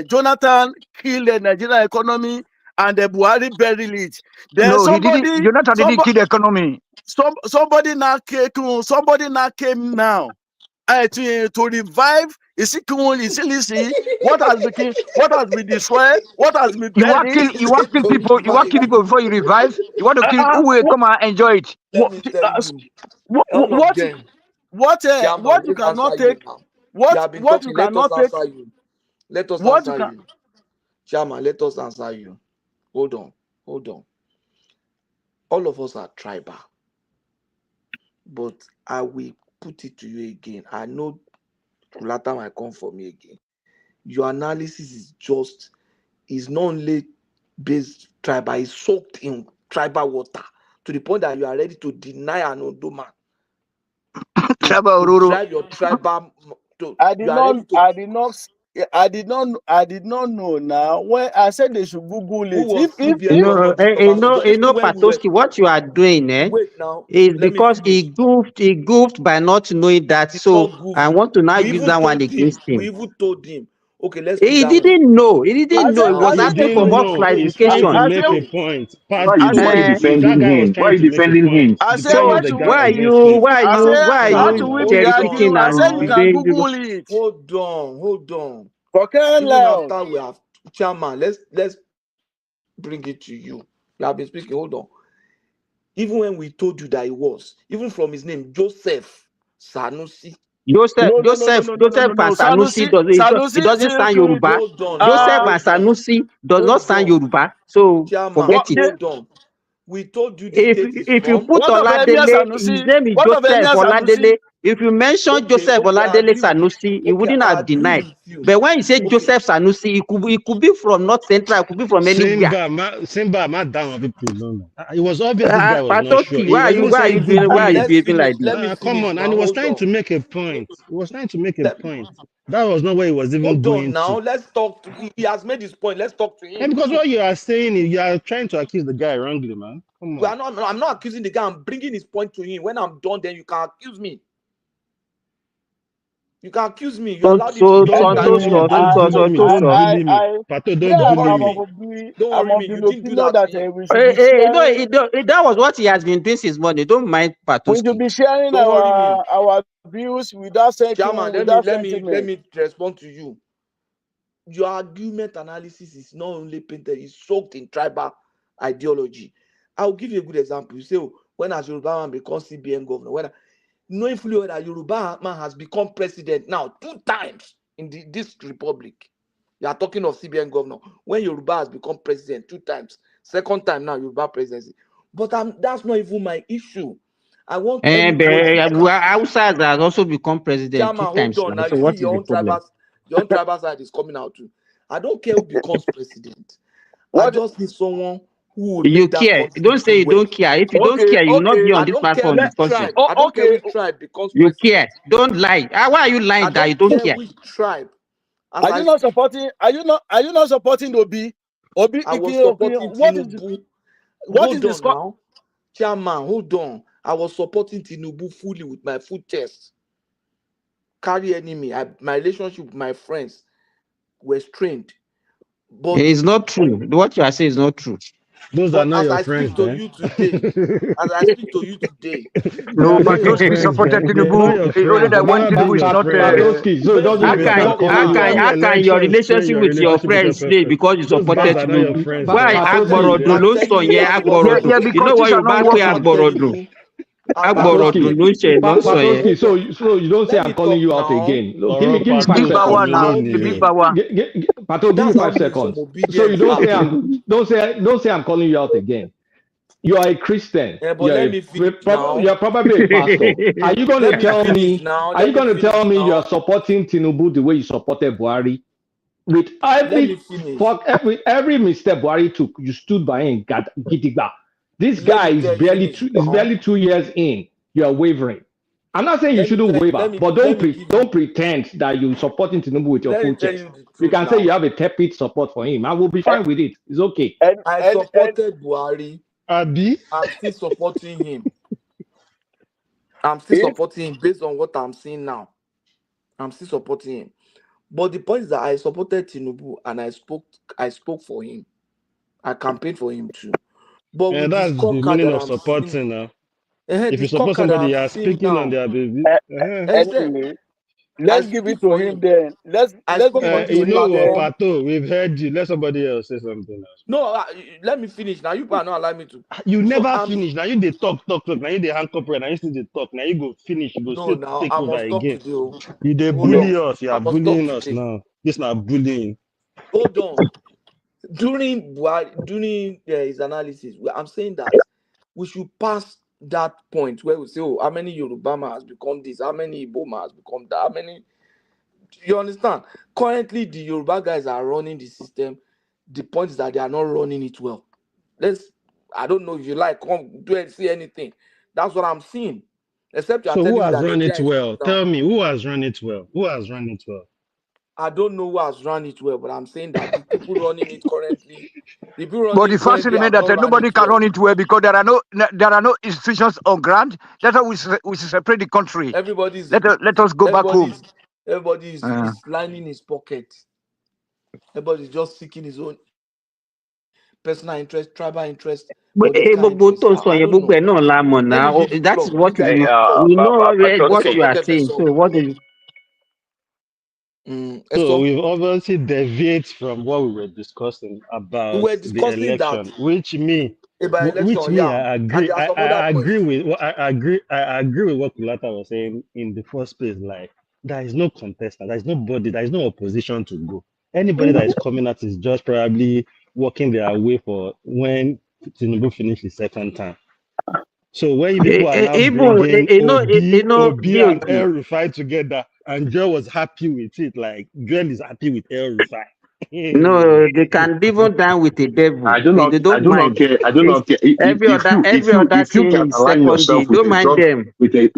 Jonathan killed the Nigerian economy and the Buhari buried it, then No, he didn't. Jonathan didn't kill the economy. somebody now came now to revive. What has been destroyed, what has been You want buried. kill people. You want kill people before you revive. You want to kill who will come and enjoy it. Let me tell you, all of What them. what Chairman, you let's answer cannot you take, now. You have been what you talking. Let us cannot take, answer you. Let us what you answer can. you. Chairman, let us answer you. Hold on. Hold on. All of us are tribal. But I will put it to you again. I know Kulata might come for me again. Your analysis is not only based tribal, it's soaked in tribal water to the point that you are ready to deny an Ondo man. To drive your tribal I you are ready to. did not know now. When I said they should Google Who it. was If CBN governor during Obasanjo? Even when we were. Patoski, what you are doing, Wait now. is Let me because finish. he goofed by not knowing that. It's So not good. I want to now We use even that one told him. against We him. even told him. Okay, let's put He that one. didn't know. He Wait didn't know. He now. was He asking for didn't more know. He's trying to clarification. make a point. Why you That defending guy was him? Why trying you to make a defending point. him? I The say guy So used what the you guy why are against you him. why are I you say why are how to you win cherry reality. picking I say you and can doing? Google it. Hold on. For crying Even loud. after we have Chairman, let's bring it to you. You have been speaking. Hold on. Even when we told you that he was, even from his name, Joseph Sanusi. Joseph No. and Sanusi it doesn't sound Yoruba. Hold on. Joseph Hold and on. Sanusi does not Hold sound on. Yoruba. So Chairman, forget it. hold on. We told you the If state is you from. put What of Emir Oladele, his Sanusi? name is What of Emir Joseph Sanusi? Oladele. If you mention Okay, Joseph I Oladele agree with. Sanusi, he Okay, wouldn't I have agree denied. with you. But when you say Okay, Joseph Sanusi, it could be from North Central, it could be from anywhere. Simba, not down on people. No. It was obvious this guy was not sure. Patoski, He was even saying why Google are you it. let's behaving finish. like this? Let me Come finish on, now. and he was Hold trying on. to make a point. He was trying to make a Let, point. That was not where he was even hold on going now. to. Let's talk. He has made his point. Let's talk to And him. because what you are saying is you are trying to accuse the guy wrongly, man. Come We on. are not. I'm not accusing the guy. I'm bringing his point to him. When I'm done, then you can accuse me. You can accuse me. You allowed him to talk. Don't bully me. Don't bully me. Don't bully me. Pato, don't Don't bully worry me. me. Don't I'm worry of me. You the didn't do opinion that to that him. we should be sharing. That was what he has been doing since morning. Don't mind We should Patoski. be sharing Don't worry me. our views without Chairman, sentiment. let me respond to you. Your argument analysis is not only painted, it's soaked in tribal ideology. I'll give you a good example. You say, when has Yoruba man become CBN governor? Knowing fully well that Yoruba man has become president now 2 times in this republic. You are talking of CBN governor. When Yoruba has become president 2 times, second time now Yoruba presidency. But that's not even my issue. I want anybody. Hausas has also become president 2 Chairman, hold times on. now. Now So you see what is the problem? your own tribal side is coming out too. I don't care who becomes president. I just need someone who will You make that care. country Don't to say you work. don't care. If you don't care, you will not be on I this don't care platform which discussing. tribe. I don't care which tribe becomes You president. care. Don't lie. Why are you lying I that you don't don't care care? which tribe. Are you not supporting? Are you not supporting Obi? Obi, I was supporting Tinubu. What is Hold on now. Chairman, hold on. I was supporting Tinubu fully with my full chest. Carry enemy. My relationship with my friends were strained. But it's not true. What you are saying is not true. Those are not as your I speak friends, to man. you today, No, Not your Patoski friends, supported man. They're not Tinubu. your Only friends. that They one never been Tinubu is your not. friends. Patoski, so it doesn't How make sense. can your relationship with your friends today because you Those guys supported are not your Tinubu? friends, Why man. I'm telling Agborodun you ló ń sọ yẹn just what Yeah, Agborodun? yeah, You because know things what are not Yoruba pe working. I'm Agborodun? telling you Patoski, so you don't say Let I'm me calling talk you out now. again. Look, give me It's 5 big power seconds. now. It's big power. Pato, give me That's how 5 me some seconds. So you obedience don't say happen. don't say I'm calling you out again. You are a Christian. Yeah, but let me finish now. You're probably a pastor. Are you going to Let me tell finish me? now. Are you Let me going to tell finish me you now. are supporting Tinubu the way you supported Buhari? With Let me finish. every mistake Buhari took, you stood by him. Gidigba. This Let guy me is finish now. barely 2 years in. You are wavering. I'm not saying you shouldn't waver, but let me give you don't pretend that you're supporting Tinubu with your let me full tell chest. you the You truth can say now. you have a tepid support for him. I will be fine with it. It's okay. I supported Buhari. Abi? I'm still supporting him. I'm still supporting him based on what I'm seeing now. I'm still supporting him. But the point is that I supported Tinubu and I spoke for him. I campaigned for him too. But And with the that's the scorecard meaning that of I'm seeing, supporting now. the If you support scorecard that somebody, I'm you are seeing speaking on now, their baby. Anyway, I let's give it speak to for him him. then. Let's I give spoke it on to this You know him what, then. platform. Pato? We've heard you. Let somebody else say something else. No, let me finish now. You better not allow me to. You So never I'm finish. Now you they talk. Now you they handcuff prayer. Now you still they talk. Now you go finish. You go no still now. take I over must talk again. today. Oh. You they Hold bully on. us. You I are must talk bullying us today. now. This not bullying. Hold on. During his analysis, I'm saying that we should pass that point where we say, oh, how many Yoruba man has become this? How many Igbo man has become that? How many? You understand? Currently, the Yoruba guys are running the system. The point is that they are not running it well. I don't know if you like, come do and see anything. That's what I'm seeing. Except you are So who telling me has that run it Nigeria is well? good now. Tell me who has run it well. Who has run it well? I don't know who has run it well, but I'm saying that the people running it currently, the people But running the it fact currently remains have that not run nobody it can well. run it well because there are no institutions on ground. That's how we separate the country. Everybody's Let us go back home. is lining his pocket. Everybody's just seeking his own personal interest, tribal interest, political gbogbo interest. tó ń sọ I yẹn don't gbogbo know. ẹ̀ náà la mọ̀ Let náà. me yield the That is floor. what Make I we yield the floor. know what you are Patoski. saying. So what is So we've obviously deviated from what we were discussing we about were the discussing that election, which about election, yeah, I and agree. there are some other I agree points. with. I agree with what Kulata was saying in the first place. Like there is no contestant, there is nobody, there is no opposition to go. Anybody that is coming out is just probably working their way for when Tinubu finish the second time. So when you people are now bringing Obi and El Rufai together, and Joel was happy with it, like Joel is happy with El Rufai. no, they can even down with the devil. I do They not don't mind. care. I do not care. Every other If you thing can is align secondary. yourself with Don't a mind drug them. with a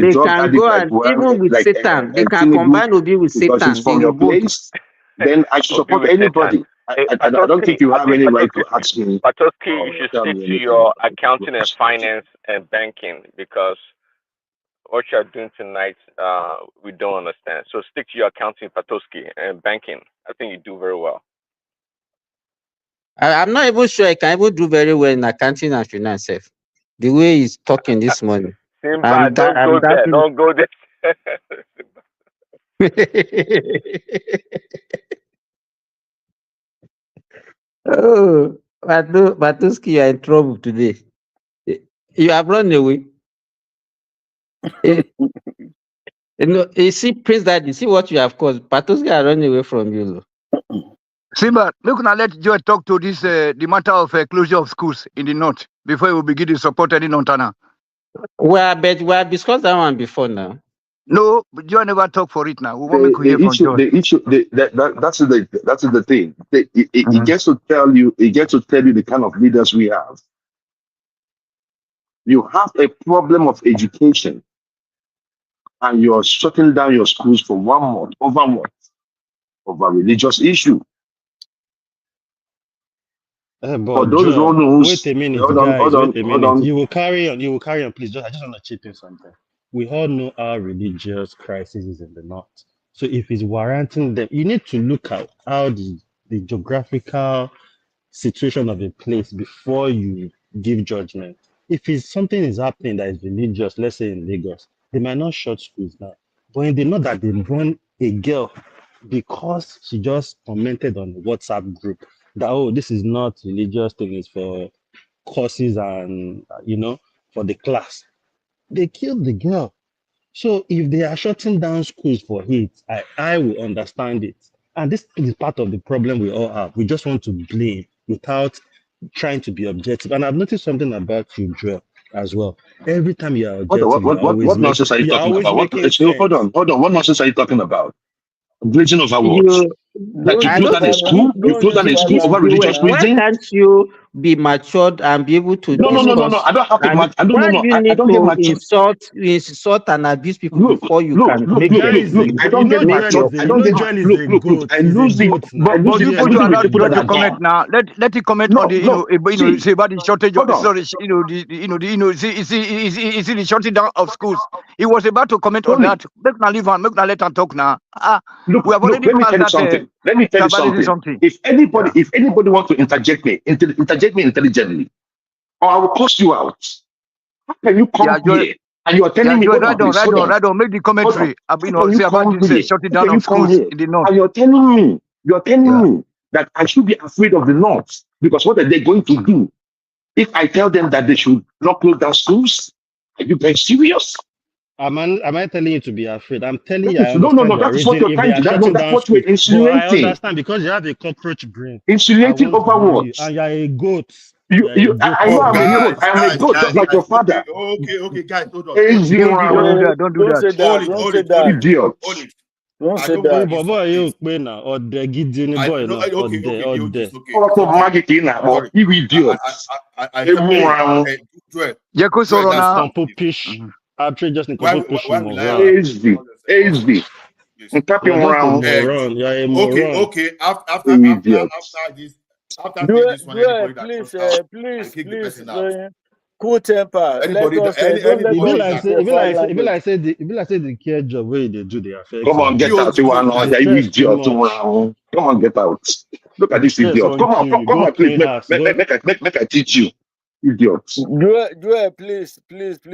They drug can addict go like and even with Satan, they can Tinubu combine Obi with because he's Satan. They from will your both. place, then I should Obi support with Satan. anybody. I don't think you I have think any right to ask me Patoski, you or should tell stick me to anything your about it. accounting and finance and banking because what you're doing tonight, we don't understand. So stick to your accounting, Patoski, and banking. I think you do very well. I'm not even sure I can even do very well in accounting and finance. Sef. The way he's talking this morning, Simba, don't go there. Don't go there. Oh, Batuski, you are in trouble today. You have run away. You see, Prince Daddy, see what you have caused. Batuski are running away from you. Simba, look now, let Joy talk to this the matter of closure of schools in the north before we begin to support any Montana. We have discussed that one before now. No, but Joy never talk for it now. We want to hear from Joy. That's the thing. It gets to tell you. It gets to tell you the kind of leaders we have. You have a problem of education, and you're shutting down your schools for 1 month, over religious issue. For But those who Joel, knows, wait a minute, hold guys. Wait a minute. on. You will carry on. You will carry on, please. I just want to chip in something. We all know how religious crisis is in the north. So if it's warranting them, you need to look at how the geographical situation of a place before you give judgment. If it's something is happening that is religious, let's say in Lagos, they might not shut schools now. But they know that they run a girl because she just commented on a WhatsApp group that, oh, this is not religious thing, it's for courses and for the class. They killed the girl. So if they are shutting down schools for it, I will understand it. And this is part of the problem we all have. We just want to blame without trying to be objective. And I've noticed something about you, Joel, as well. Every time you are Hold on, objective, what nonsense are you you're talking always about? making Hold sense. on. What nonsense are you talking about? Glazing over what? You, That you I close don't down a think school? You close down a school over religious why reason? can't you be matured and be able to No. discuss? I don't have to. And I don't why know. do you I need don't get to matured. insult and abuse people before you can make a Look. I don't get matured. I don't get look. I lose the. I lose But the. you I put lose to it with allow people Joe that to are comment gone. now. Let it comment on the See, say about the shortage hold of on. sorry see the shutting down of schools. He was about to comment on Tony, that. Make na leave and make na let him talk now. look. We have already Let me passed tell you that something. Let me tell you tribalism something. something. If anybody wants to interject me intelligently, or I will curse you out. How can you come Joy, here and you are telling me, Joy, hold on, please, hold on. right on. Make the Hold on. commentary. How can you Say about come this here? shutting How down can you of come schools here? in the north. And you're telling me that I should be afraid of the North because what are they going to do? If I tell them that they should not close down schools, are you guys serious? Am I telling you to be afraid? I'm telling That you I is, no, understand your that is what reason you're if they trying are to, that, no, shutting that's down what you're school. But I insinuating. understand because you have a cockroach brain. I Insinuating won't over bully what? you. And you're a goat. You're a goat I of know a I'm a goat. goat. I am a goat just like your father. Okay, guys, hold on. Easy Don't round. do that. Hold it. Idiot. I don't want to But boy, insult you this. play now. Or the giddy boy No, now. Or okay, the. okay. Also, It's okay. magic in I'm sorry. you idiots. I Easy hey, round. Joel, Jeko Joel, that's Sorona. enough, Complete please. fish. Actually, just a Why, complete why, fish why will I allow moron. you to Easy. call yourself I'm tapping You're just a round. moron. You're a moron. Okay. After Idiots. this, after saying this one, anybody that Please, comes out, I please, kick the please, person out. cool temper. Let Anybody us that don't let It be us anybody like that say, it discuss be comes bad like out, say, it be language. like say the, it be like say the care job where they do they affect Come you. on, get out. You you are The you stress too idiot. much. Come on, get out. Look at The this stress idiot. won't kill you. Come Go on, please. clean house. Go. Make I teach you. Idiots. Joel, please, please,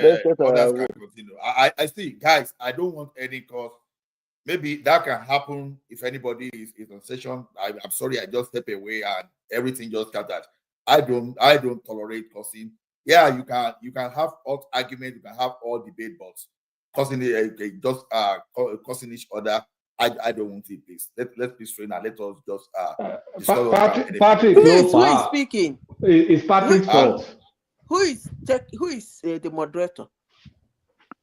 let's get others our can way. continue. I see, guys. I don't want any cause. Maybe that can happen if anybody is on session. I'm sorry, I just step away and everything just scattered. I don't tolerate cursing. Yeah, you can have all argument, you can have all debate, but cursing just cursing each other. I don't want it, please. Let's be straight and let us just discuss without any Patrick, Who no is far. speaking? It's Patrick's fault. Who is the moderator?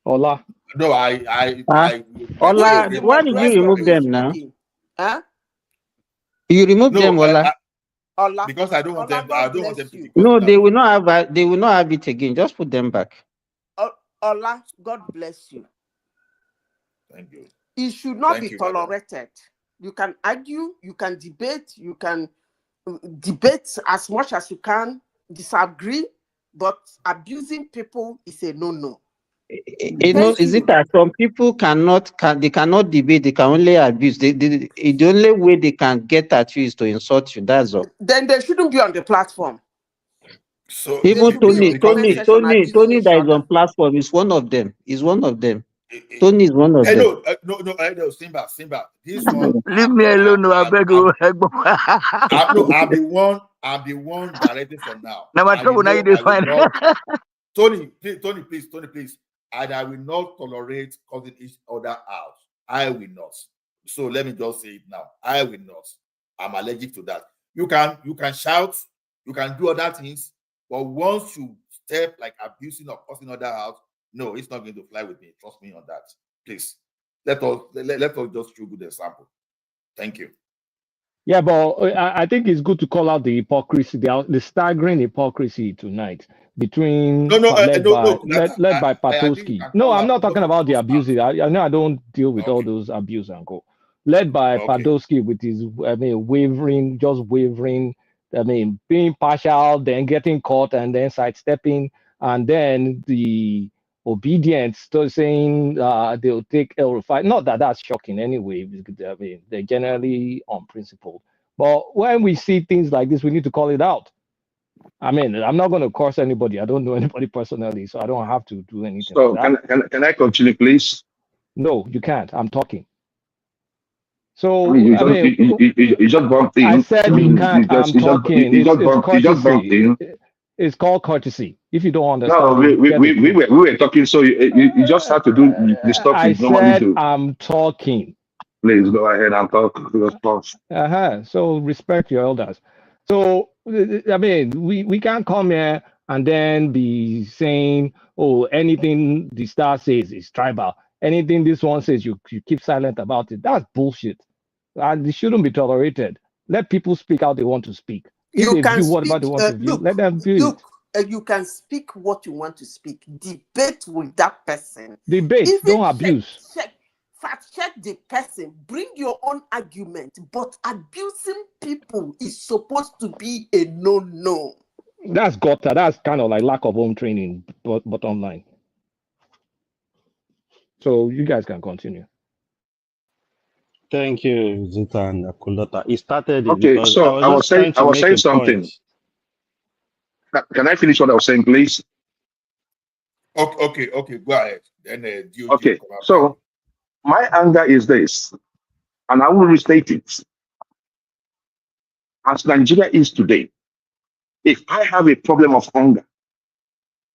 Ola. No, I Who do is Ola, the agree. why did you moderator? remove Who is them now? speaking? Huh? You remove No, them, Ola. Allah. because I don't want Allah, them. I God don't want them bless to be you. No, cursing they at will me. not have. They will not have it again. Just put them back. Allah, God bless you. Thank you. It should not Thank be you, madam. tolerated. You can argue, you can debate, you can debate as much as you can, disagree, but abusing people is a no-no. You know, Thank is it you. that some people cannot debate? They can only abuse. The only way they can get at you is to insult you. That's all. Then they shouldn't be on the platform. So They Even should be in the comment section abusing each Tony that is other. on platform is one of them. Is one of them. Tony is one of them. no, Simba. This one, Leave me alone, I beg you. I'm the one directing for now. Now my And you trouble now you know I will define. not. Tony, please. And I will not tolerate causing each other out. I will not. So let me just say it now. I will not. I'm allergic to that. You can shout, you can do other things, but once you step like abusing or causing other out, no, it's not going to fly with me. Trust me on that. Please. Let us just show good example. Thank you. Yeah, but I think it's good to call out the hypocrisy, the staggering hypocrisy tonight between led by Patowski. No, I'm not talking about the abuses. I know I don't deal with all those abuse and go. Led by Patowski with his, wavering, being partial, then getting caught and then sidestepping, and then the obedience to saying they'll take El Rufai. Not that that's shocking anyway. They're generally unprincipled. But when we see things like this, we need to call it out. I'm not going to curse anybody. I don't know anybody personally, so I don't have to do anything. So like that. can I continue, please? No, you can't. I'm talking. So you just bumped in. I said you can't. I'm talking. It's courtesy. It's called courtesy. If you don't understand, No, we were talking, so you just have to do the stuff I you normally said do. I'm talking. Please go ahead and talk. So respect your elders. So I mean, we can't come here and then be saying, oh, anything the star says is tribal. Anything this one says, you keep silent about it. That's bullshit. And it shouldn't be tolerated. Let people speak how they want to speak. If You they can view whatever speak. they want to view, Look, let them view it. you can speak what you want to speak. Debate with that person. Debate, Even don't abuse. Fact check the person. Bring your own argument. But abusing people is supposed to be a no-no. That's gutter. That's kind of like lack of home training, but online. So you guys can continue. Thank you, Zita and Kulota. It started it Okay, because so I was saying something. Point. Can I finish what I was saying, please? Okay, go ahead. Then Okay, so my anger is this, and I will restate it. As Nigeria is today, if I have a problem of hunger,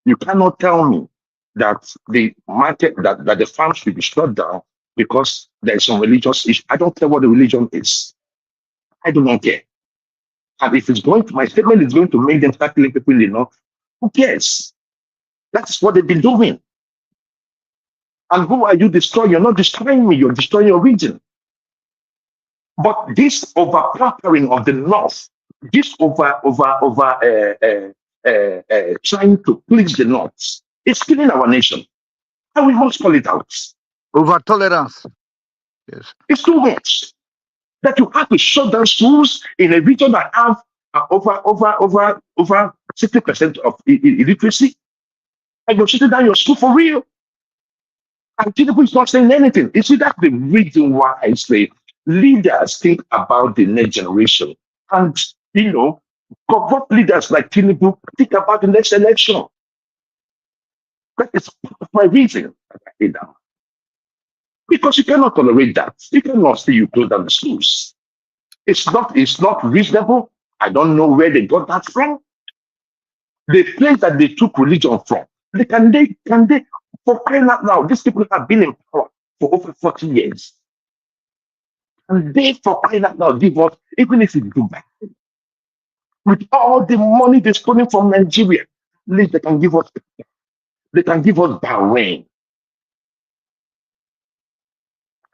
you cannot tell me that the market, that the farm should be shut down because there is some religious issue. I don't care what the religion is. I do not care. And if it's going to, my statement is going to make them start killing people in the north, who cares? That's what they've been doing. And who are you destroying? You're not destroying me, you're destroying your region. But this over-pampering of the north, this trying to please the north, it's killing our nation. And we must call it out. Over-tolerance. Yes. It's too much. That you have to shut down schools in a region that have over 60% of illiteracy, and you're shutting down your school for real. And Tinubu is not saying anything. You see, that's the reason why I say leaders think about the next generation. And, corrupt leaders like Tinubu think about the next election. That is my reason that I hate that. Because you cannot tolerate that. You cannot say you close down the schools. It's not reasonable. I don't know where they got that from. The place that they took religion from. Can they, for crying out loud, these people have been in power for over 40 years. And they, for crying out loud, give us, even if it's do bad, with all the money they're stealing from Nigeria, at least they can give us Bahrain.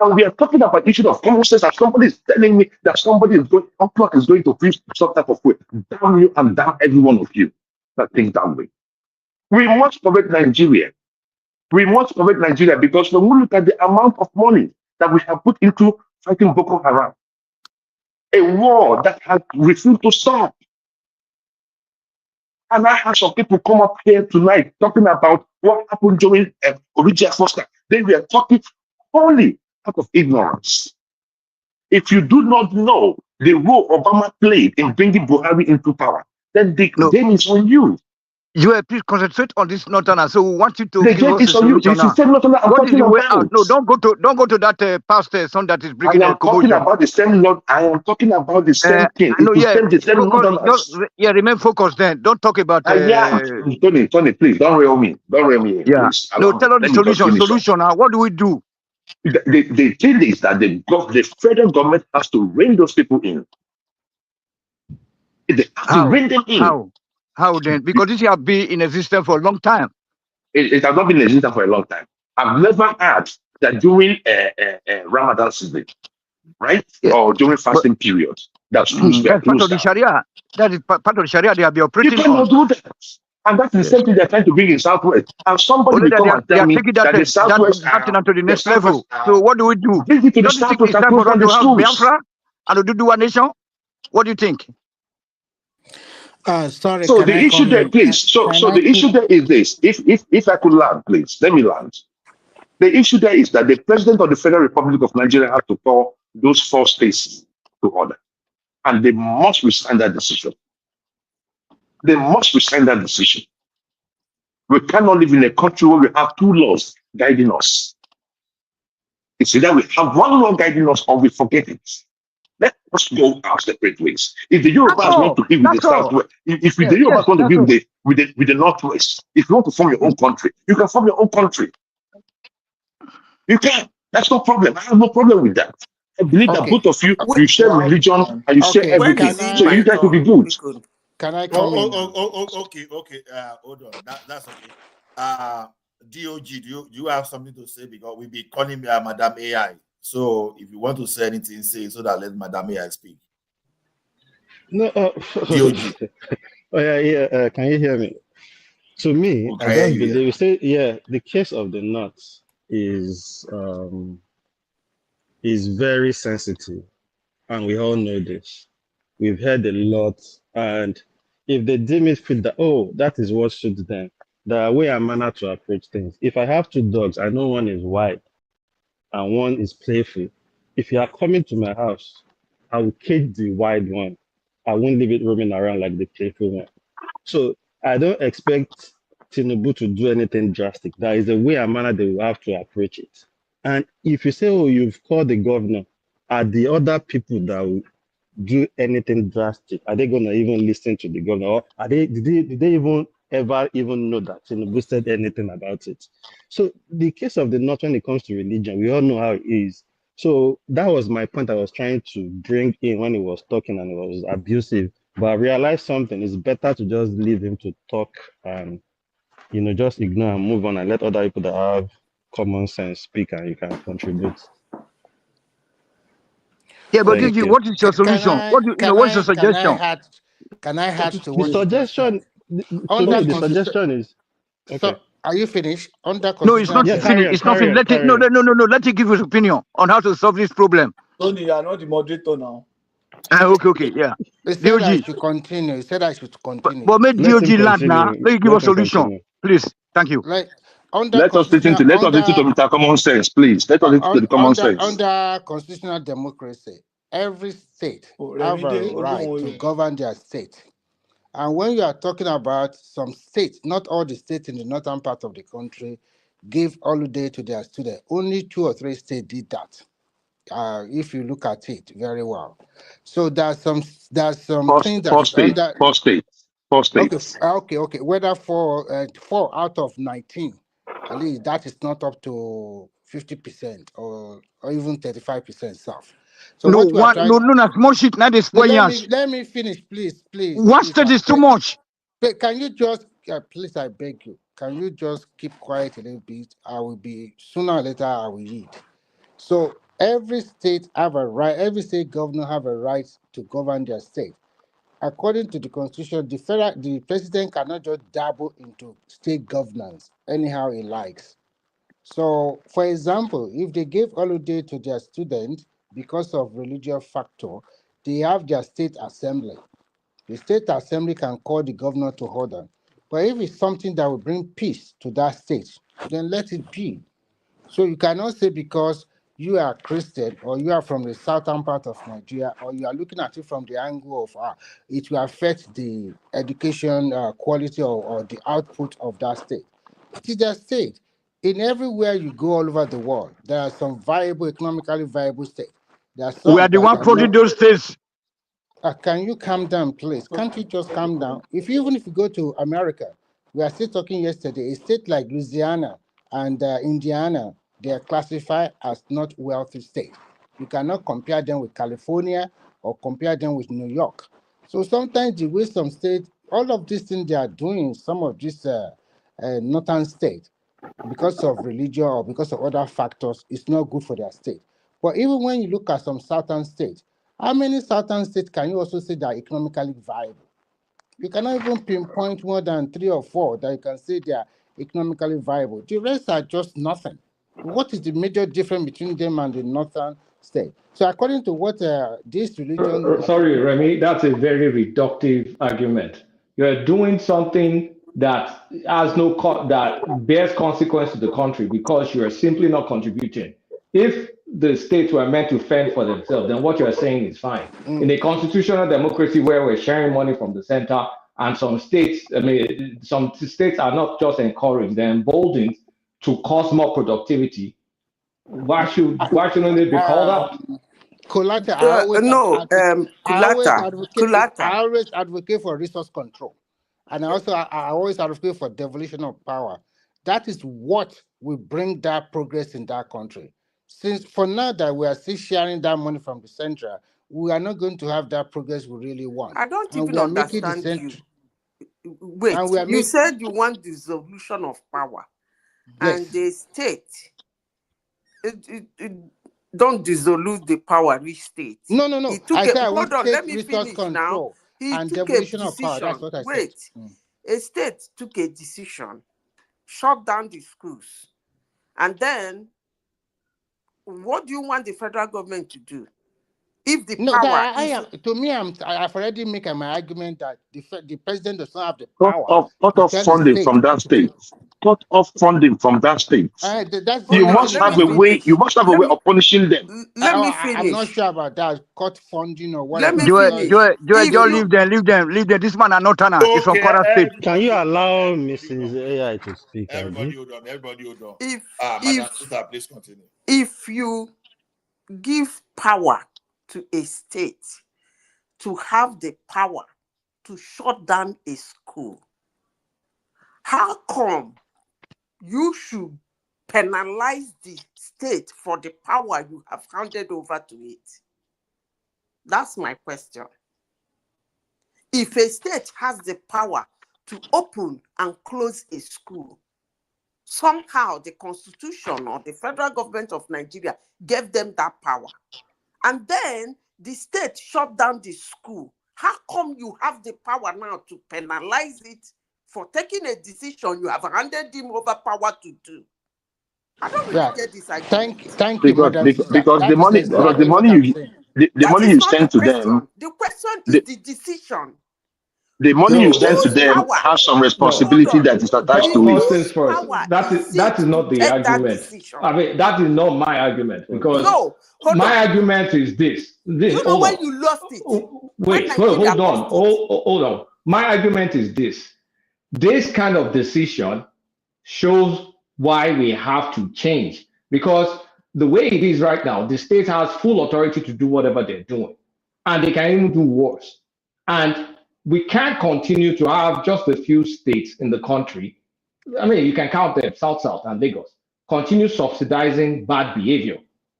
And we are talking about issue of common sense, and somebody is telling me that somebody is going, Unplug is going to feel some type of way. Damn you and damn every one of you that think that way. We must correct Nigeria. We must correct Nigeria because when we look at the amount of money that we have put into fighting Boko Haram, a war that has refused to stop. And I had some people come up here tonight talking about what happened during original Foster. They were talking only out of ignorance. If you do not know the role Obama played in bringing Buhari into power, then the game is on you. You please concentrate on this Northerner. So we want you to the give us is a on you. solution It's the same Northerner I'm what is talking the way about. out? No, don't go to that past son that is bringing I am a commotion. talking about the same Lord. I am talking about the same thing. No, It's the same Northerners. Remain focused then. Don't talk about. Tony, please don't rail me. Don't rail me. Yeah. Please. No, tell us the solution. Solution. What do we do? The thing is that the federal government has to rein those people in. They have to rein them in. How then? Because this has been in existence for a long time. It has not been in existence for a long time. I've never heard that during Ramadan season, right? Yeah. Or during fasting period, that schools were closed part of the Sharia. That is part of the Sharia they have been operating. You cannot do that. And that's the same thing they're trying to bring in Southwest. And somebody will come and tell me that the Southwest to the next level. So what do we do? Bring it to the Southwest and close down the schools. Biafra and to do a nation? What do you think? Sorry. So the issue there, please. So the issue there is this. If I could land, please, let me land. The issue there is that the president of the Federal Republic of Nigeria had to call those 4 states to order. And they must resign that decision. They must resign that decision. We cannot live in a country where we have 2 laws guiding us. It's either we have 1 law guiding us or we forget it. Let's go our separate ways. If the Yorubas want to be with the Southwest, if the Yorubas want to be with the Northwest, if you want to form your own country, you can form your own country. You can. That's no problem. I have no problem with that. I believe that both of you, you share religion and you share everything. So you guys will be good. Can I come in? Okay. Hold on. That's okay. DOG, do you have something to say? Because we'll be calling Madam AI. So if you want to say anything, say so that let Madam AI speak. No, DOG. Can you hear me? To me, I just believe the case of the North is very sensitive, and we all know this. We've heard a lot, and if they deem it fit that that is what suits them, the way and manner to approach things. If I have two dogs, I know one is wild and one is playful. If you are coming to my house, I will cage the wild one. I won't leave it roaming around like the playful one. So I don't expect Tinubu to do anything drastic. There is a way and manner they will have to approach it. And if you say, you've called the governor, are the other people that will do anything drastic? Are they going to even listen to the governor? Or did they even ever know that Tinubu said anything about it? So the case of the North, when it comes to religion, we all know how it is. So that was my point I was trying to bring in when he was talking and it was abusive. But I realized something. It's better to just leave him to talk and, just ignore and move on and let other people that have common sense speak and you can contribute. Yeah, but DG, what is your solution? What's your suggestion? Can I add to the what suggestion? To me, the suggestion is. Okay. So, are you finished? No, it's not finished. It's not finished. No. Let him give his opinion on how to solve this problem. Tony, you are not the moderator now. Okay, yeah. He said I should continue. He said I should continue. But make DOG land now. Let you give a solution, please. Thank you. Let us listen to Mr. Common Sense, please. Let us listen to the common sense. Under constitutional democracy, every state have a right to govern their state. And when you are talking about some states, not all the states in the northern part of the country give holiday to their students. Only 2 or 3 states did that. If you look at it very well, so there's some things that four states. Okay. Whether 4 out of 19, at least that is not up to 50% or even 35% south. So let me finish, please. One state is too much. Can you just please? I beg you. Can you just keep quiet a little bit? I will be sooner or later. I will read. So every state have a right. Every state governor have a right to govern their state. According to the constitution, the president cannot just dabble into state governance anyhow he likes. So, for example, if they give holiday to their students because of religious factor, they have their state assembly. The state assembly can call the governor to order. But if it's something that will bring peace to that state, then let it be. So you cannot say because you are Christian or you are from the southern part of Nigeria or you are looking at it from the angle of it will affect the education quality or the output of that state. It is their state. In everywhere you go all over the world, there are some economically viable states. We are the one prodding those states. Can you calm down, please? Can't you just calm down? Even if you go to America, we are still talking yesterday, a state like Louisiana and Indiana, they are classified as not wealthy states. You cannot compare them with California or compare them with New York. So sometimes the way some states, all of these things they are doing, some of these northern states, because of religion or because of other factors, it's not good for their state. But even when you look at some southern states, how many southern states can you also say that are economically viable? You cannot even pinpoint more than 3 or 4 that you can say they are economically viable. The rest are just nothing. What is the major difference between them and the northern state? So according to what this religion... Sorry, Remy, that's a very reductive argument. You're doing something that has that bears consequence to the country because you are simply not contributing. If the states were meant to fend for themselves, then what you're saying is fine. In a constitutional democracy where we're sharing money from the center, and some states, some states are not just encouraged, they're emboldened to cause more productivity. Why shouldn't it be called out? Kulata, I always advocate for resource control. And I always advocate for devolution of power. That is what will bring that progress in that country. Since for now that we are still sharing that money from the central, we are not going to have that progress we really want. I don't even understand you. Wait, you said you want dissolution of power. Yes. And the state don't dissolve the power, which state? No. Hold on, let me finish now. He took a decision. Wait, a state took a decision, shut down the schools. And then, what do you want the federal government to do? If the power I've already made my argument that the president does not have the power. Cut off funding from that state. Cut off funding from that state. You must have a way of punishing them. Let me finish. I'm not sure about that. Cut funding or whatever. Joel, leave them. This man are not Tana. He's from Kwara State. Can you allow Mrs. AI to speak? Everybody hold on. Please continue. If you give power to a state to have the power to shut down a school, how come you should penalize the state for the power you have handed over to it? That's my question. If a state has the power to open and close a school, somehow the Constitution or the federal government of Nigeria gave them that power, and then the state shut down the school, how come you have the power now to penalize it for taking a decision you have handed him over power to do? I don't really get this idea. Thank you, Madam. Because the money you send to them. The question is the decision. The money you send to them has some responsibility that is attached to it. That is not the argument. I mean, that is not my argument, because my argument is this. You know when you lost it? Hold on. My argument is this. This kind of decision shows why we have to change, because the way it is right now, the state has full authority to do whatever they're doing, and they can even do worse. And we can't continue to have just a few states in the country. I mean, you can count them, South and Lagos, continue subsidizing bad behavior.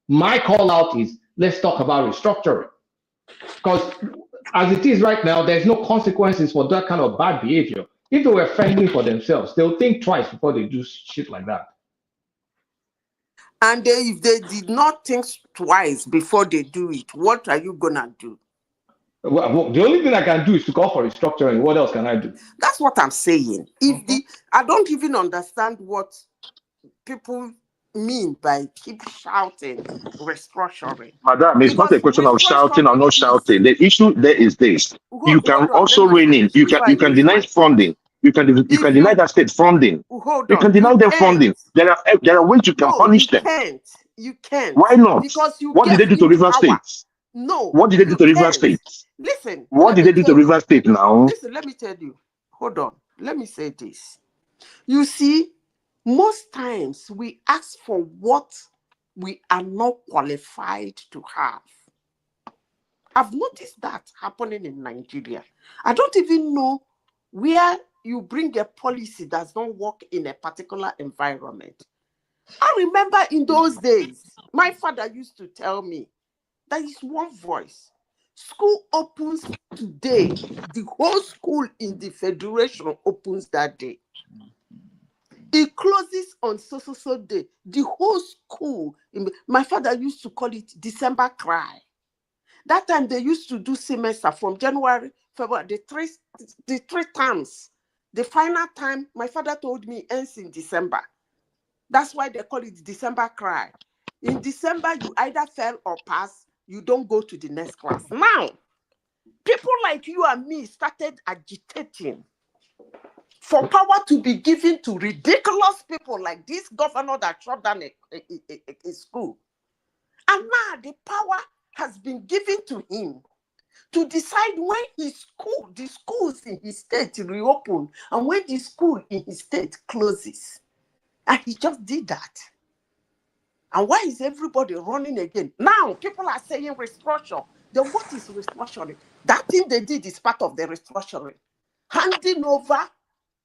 My call out is, let's talk about restructuring. Because as it is right now, there's no consequences for that kind of bad behavior. If they were fending for themselves, they'll think twice before they do shit like that. And if they did not think twice before they do it, what are you going to do? Well, the only thing I can do is to call for restructuring. What else can I do? That's what I'm saying. I don't even understand what people mean by keep shouting restructuring. Madam, it's not a question of shouting or not shouting. The issue there is this: you can also rein in. You can deny funding. You can deny that state funding. You can deny them funding. There are ways you can punish them. You can't. Why not? Because what did they do to River State? No. What did they do to River State? Listen. What did they do to River State now? Listen, let me tell you. Hold on. Let me say this. You see, most times we ask for what we are not qualified to have. I've noticed that happening in Nigeria. I don't even know where you bring a policy that doesn't work in a particular environment. I remember in those days, my father used to tell me, there is one voice. School opens today. The whole school in the federation opens that day. It closes on so day. The whole school. My father used to call it December cry. That time they used to do semester from January, February, the three terms. The final time, my father told me, ends in December. That's why they call it December cry. In December, you either fail or pass. You don't go to the next class. Now, people like you and me started agitating for power to be given to ridiculous people like this governor that shut down a school. And now the power has been given to him to decide when the schools in his state reopen and when the school in his state closes. And he just did that. And why is everybody running again? Now, people are saying restructure. Then what is restructuring? That thing they did is part of the restructuring. Handing over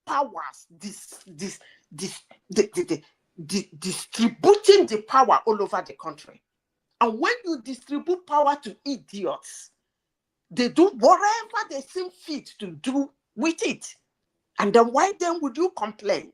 powers, distributing the power all over the country. And when you distribute power to idiots, they do whatever they seem fit to do with it. And then why then would you complain?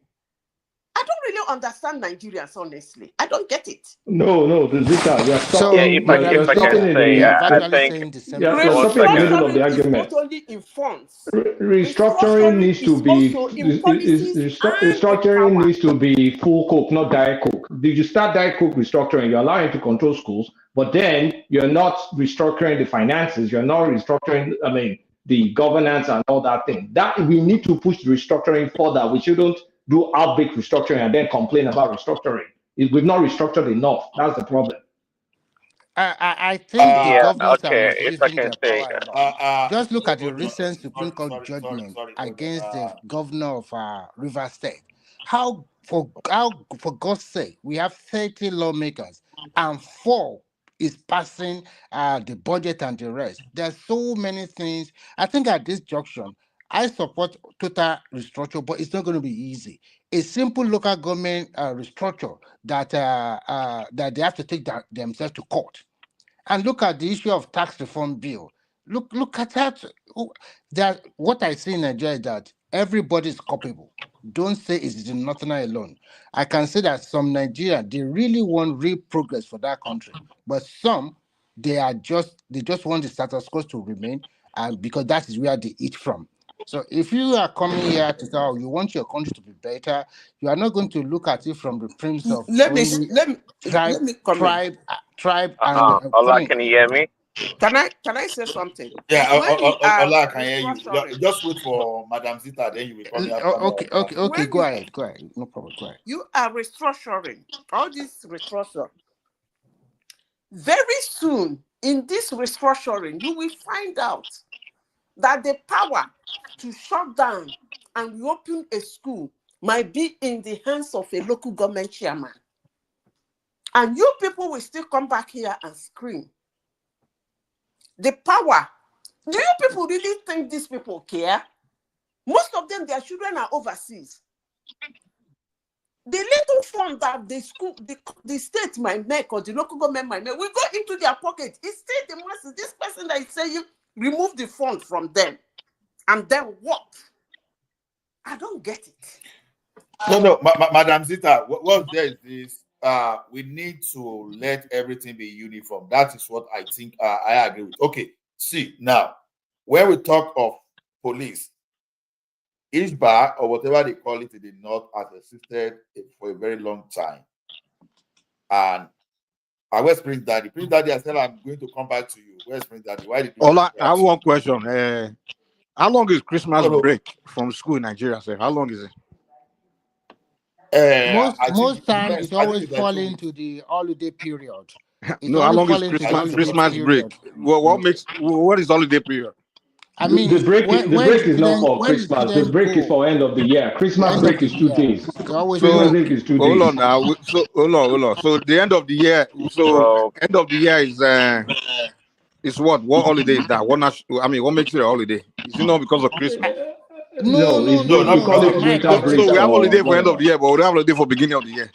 I don't really understand Nigerians, honestly. I don't get it. No, the Zita, you're So, Yeah, stopping, if I you're if I stopping can in say, the, I think you're one stopping in the second. middle of the restructuring is argument. not only in funds. Restructuring Restructuring needs to is be also in policies and in restructuring power. needs to be full cook, not diet cook. Did you start diet cook restructuring? You're allowing to control schools, but then you're not restructuring the finances. You're not restructuring. I mean, the governance and all that thing. That we need to push the restructuring further. We shouldn't do outbreak restructuring and then complain about restructuring. We've not restructured enough. That's the problem. I think the Yeah, governors are okay, if I misusing can their say, power a lot. Just look at the hold on. recent Supreme Court Sorry, judgment hold on. against the governor of River State. How, for God's sake, we have 30 lawmakers and 4 is passing the budget and the rest. There's so many things. I think at this junction, I support total restructure, but it's not going to be easy. A simple local government restructure that that they have to take themselves to court. And look at the issue of tax reform bill. Look at that. That what I see in Nigeria is that everybody is culpable. Don't say it's the northerner alone. I can say that some Nigeria they really want real progress for that country, but some they just want the status quo to remain, and because that is where they eat from. So if you are coming here to say, oh, you want your country to be better, you are not going to look at it from the premise of Let me only let me comment. tribe and Allah, fine. can you hear me? Can I say something? Yeah, When we are Ola, I can hear you. restructuring, Just wait for Madam Zita, then you will come here after me. Okay. when Go ahead. No problem. Go ahead. you are restructuring, all this restructure, very soon in this restructuring, you will find out that the power to shut down and reopen a school might be in the hands of a local government chairman. And you people will still come back here and scream. The power. Do you people really think these people care? Most of them, their children are overseas. The little fund that the school, the state might make or the local government might make, will go into their pocket. It's still the masses. This person that is saying, remove the fund from them. And then what? I don't get it. No, Madam Zita, what there is this, we need to let everything be uniform. That is what I think I agree with. Okay, see, now, when we talk of police, each bar or whatever they call it in the north has existed for a very long time. And where's Prince Daddy? Prince Daddy, I said I'm going to come back to you. Where's Prince Daddy? Why did you Ola, I have one question. How long is Christmas break from school in Nigeria, sir? How long is it? Most time depends. it I think always it's like fall 2 weeks. into the holiday period. It No, how only long is fall into the holiday Christmas period. break? Well, what is holiday period? I mean, The break when is not for when the Christmas. The students break is go for end of the year. Christmas end of break the is 2 year, days. they always Christmas So break is 2 hold days. on now. So hold on. So the end of the year. So end of the year is what? What holiday is that? What makes it a holiday? Is it not because of Christmas? No, it's we call it Mike, winter break So we have or holiday for end of whatever. the year, but we don't have holiday for beginning of the year.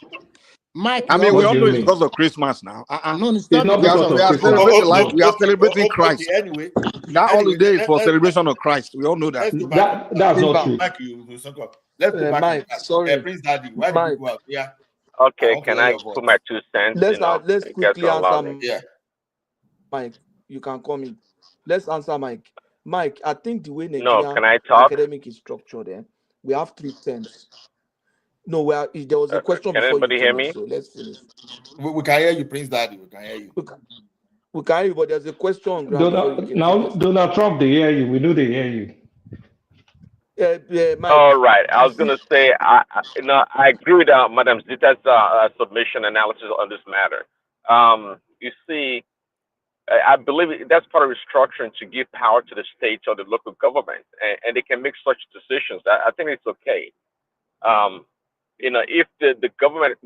Mike, I mean, we What all do know you it's mean? because of Christmas now. No, it's It's not not because because We of are Christmas. celebrating life. No, We are okay, celebrating Christ. anyway, That holiday is for celebration of Christ. We all know that. let's go back to That's not true. Mike, let's go back to Mike, that. sorry, Prince Daddy, why did you Mike. go out? Yeah, I Okay, want to can hear I your voice. put my 2 cents? Let's You guys quickly will allow answer me. Yeah. Mike. You can come in. Let's answer Mike. Mike, I think the way No, Nigeria can I talk? academic is structured, we have 3 terms. No, there was a question Can before you anybody hear came in, me? so let's finish. We can hear you, Prince Daddy. We can hear you. We can hear you, but there's a question on ground before you came. So Donald Trump, they hear you. We know they hear you. Mike. All right. I was going to say, I agree with Madam Zita's submission analysis on this matter. You see, I believe that's part of restructuring to give power to the states or the local government, and they can make such decisions. I think it's okay. if the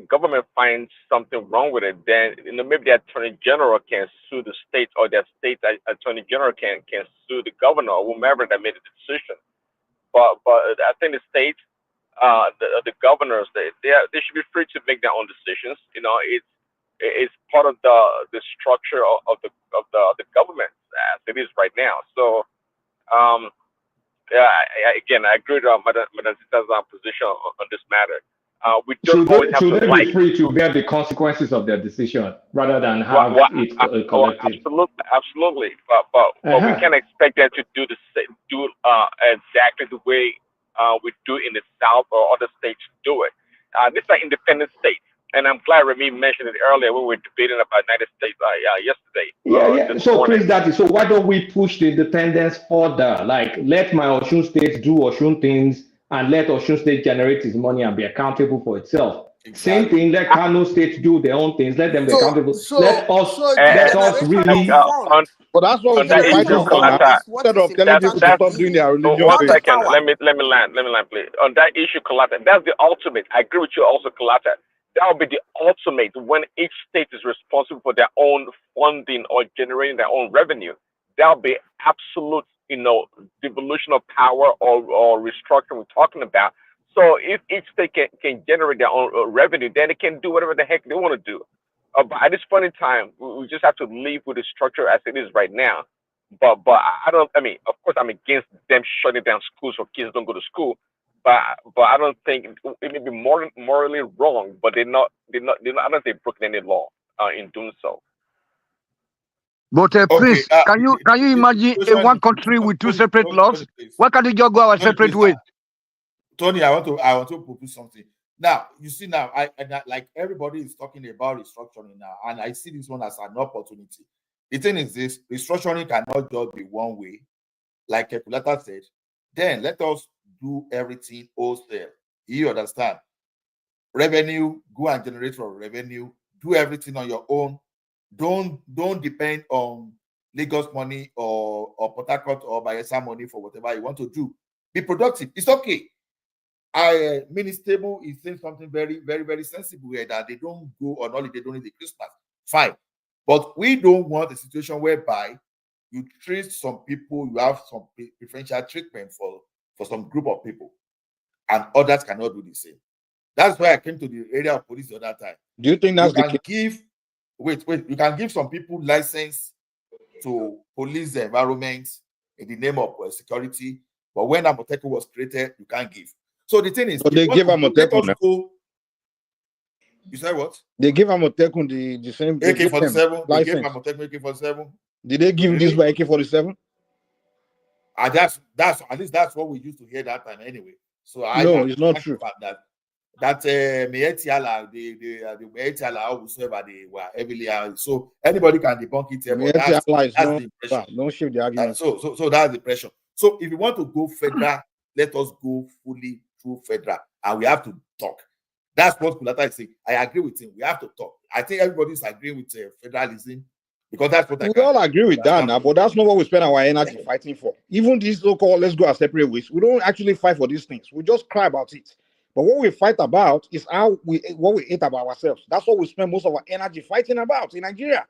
government finds something wrong with it, then maybe the attorney general can sue the state, or the state attorney general can sue the governor or whomever that made the decision. But I think the states, the governors, they should be free to make their own decisions. It's part of the structure of the government as it is right now. So yeah, again, I agree with Madam Zita's position on this matter. We don't always have should to they like. be free to bear the consequences of their decision rather than have it collected? Absolutely. But we can't expect them to do exactly the way we do in the South or other states do it. These are independent states, and I'm glad Remy mentioned it earlier when we were debating about United States yesterday. So Chris, so why don't we push the independence further? Like, let my Osun State do Osun things, and let Osun State generate its money and be accountable for itself. Same thing, let Kano State do their own things, let them be accountable. Let us really. But that's what we're fighting for now. Instead of telling people to stop doing their religion. 1 second, let me land, please. On that issue, Kalata, that's the ultimate. I agree with you also, Kalata. That will be the ultimate when each state is responsible for their own funding or generating their own revenue. That will be absolute, devolution of power or restructuring we're talking about. So if each state can generate their own revenue, then they can do whatever the heck they want to do. But at this point in time, we just have to live with the structure as it is right now. But of course, I'm against them shutting down schools so kids don't go to school. But I don't think it may be morally wrong. But I don't think they've broken any law in doing so. But please, can you imagine one country with two separate laws? Why can't we just go our separate ways? Tony, I want to propose something. Now, you see now, I like everybody is talking about restructuring now, and I see this one as an opportunity. The thing is this: restructuring cannot just be one way, like Kekulata said. Then let us do everything wholesale. You understand? Revenue, go and generate from revenue. Do everything on your own. Don't depend on Lagos money or Port Harcourt or Bayelsa money for whatever you want to do. Be productive. It's okay. Ministable is saying something very, very, very sensible here, that they don't go on holiday during the Christmas. Fine. But we don't want a situation whereby you treat some people, you have some preferential treatment for some group of people, and others cannot do the same. That's why I came to the area of police the other time. Do you think that's you can give some people license to police the environment in the name of security, but when Amoteco was created, you can't give. So the thing is, but they give Amoteco. You said what? They give Amoteco the same AK-47. They gave Amoteco AK-47. Did they give this by AK-47? That's at least that's what we used to hear that time anyway. So it's not true. That Meetiala, the Meetiala also they were heavily so anybody can debunk it here. But that's the impression. Don't shift the argument. So that's the pressure. So if you want to go federal, let us go fully through federal, and we have to talk. That's what Kulata is saying. I agree with him. We have to talk. I think everybody's agreeing with federalism, because that's what we all agree with that now, but that's not what we spend our energy fighting for. Even these so-called let's go our separate ways, we don't actually fight for these things. We just cry about it. But what we fight about is what we hate about ourselves. That's what we spend most of our energy fighting about in Nigeria.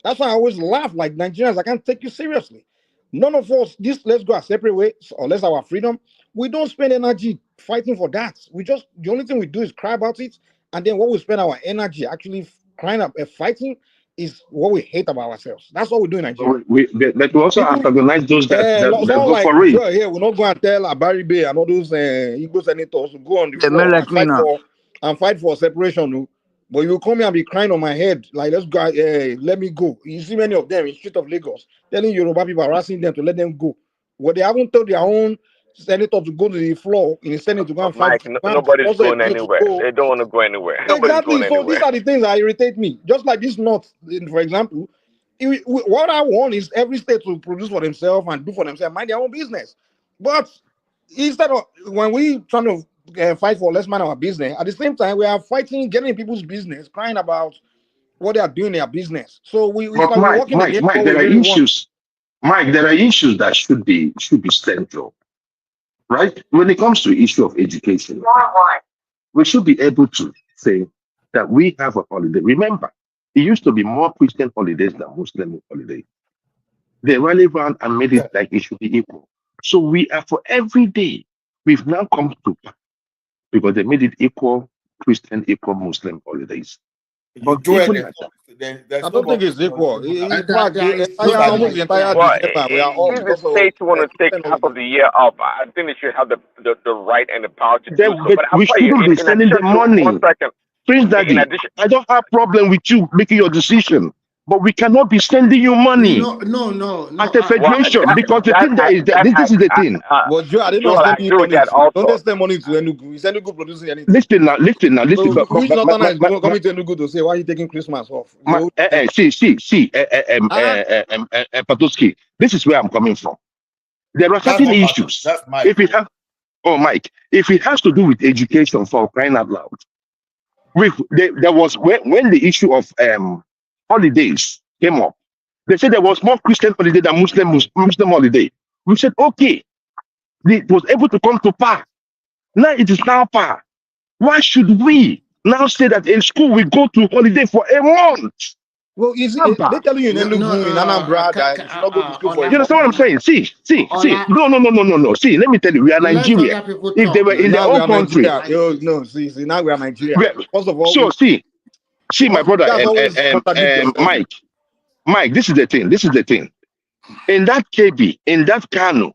That's why I always laugh like Nigerians. I can't take you seriously. None of us, let's go our separate ways, or let's our freedom. We don't spend energy fighting for that. The only thing we do is cry about it. And then what we spend our energy actually crying up fighting is what we hate about ourselves. That's what we do in Nigeria. But we also antagonize those that go like, for it. Here, we're not going to tell Barry Bay and all those Igbo senators to go on the floor and fight for separation. But you come here and be crying on my head, like, let's go, let me go. You see many of them in the street of Lagos telling Yoruba people, harassing them to let them go. Well, they haven't told their own senator to go to the floor in the Senate to go and fight. Nobody's going anywhere. They don't want to go anywhere. Exactly. So these are the things that irritate me. Just like this North, for example, what I want is every state to produce for themselves and do for themselves, mind their own business. But instead of when we trying to fight for let's mind our business, at the same time we are fighting, getting in people's business, crying about what they are doing in their business. So Mike, there are issues. Mike, there are issues that should be central. Right? When it comes to issue of education, we should be able to say that we have a holiday. Remember, it used to be more Christian holidays than Muslim holidays. They rally around and made it like it should be equal. So we are for every day. We've now come to because they made it equal Christian, equal Muslim holidays. But even at that, I don't think it's equal. In fact, almost the entire Well, December, we are all if the because of states want to take half of the year off, I think they should have the right and the power to do so. but But I'll we tell you, shouldn't be in sending the addition to money. 1 second, Prince in Daddy, addition, I don't have problem with you making your decision, but we cannot be sending you money No. as a federation because the thing there is that this is the thing. But Joe, I did Joel, not I send you agree with money. that also. Don't send money to Enugu. Is Enugu producing anything? Listen now. So which But northerner is coming to Enugu to say why are you taking Christmas off? Patoski, this is where I'm coming from. There are certain issues. If it has, Mike, if it has to do with education for crying out loud, there was when the issue of holidays came up, they said there was more Christian holiday than Muslim holiday. We said okay, it was able to come to par. Now it is now par. Why should we now say that in school we go to holiday for a month? Well, you see, they tell you in Enugu, in Anambra, that you should not go to school for you understand what I'm saying? See. No. See, let me tell you, we are Nigeria. If they were in their own country. Now we are Nigeria. First of all, so see, my brother, Mike, this is the thing. In that KB, in that Kano,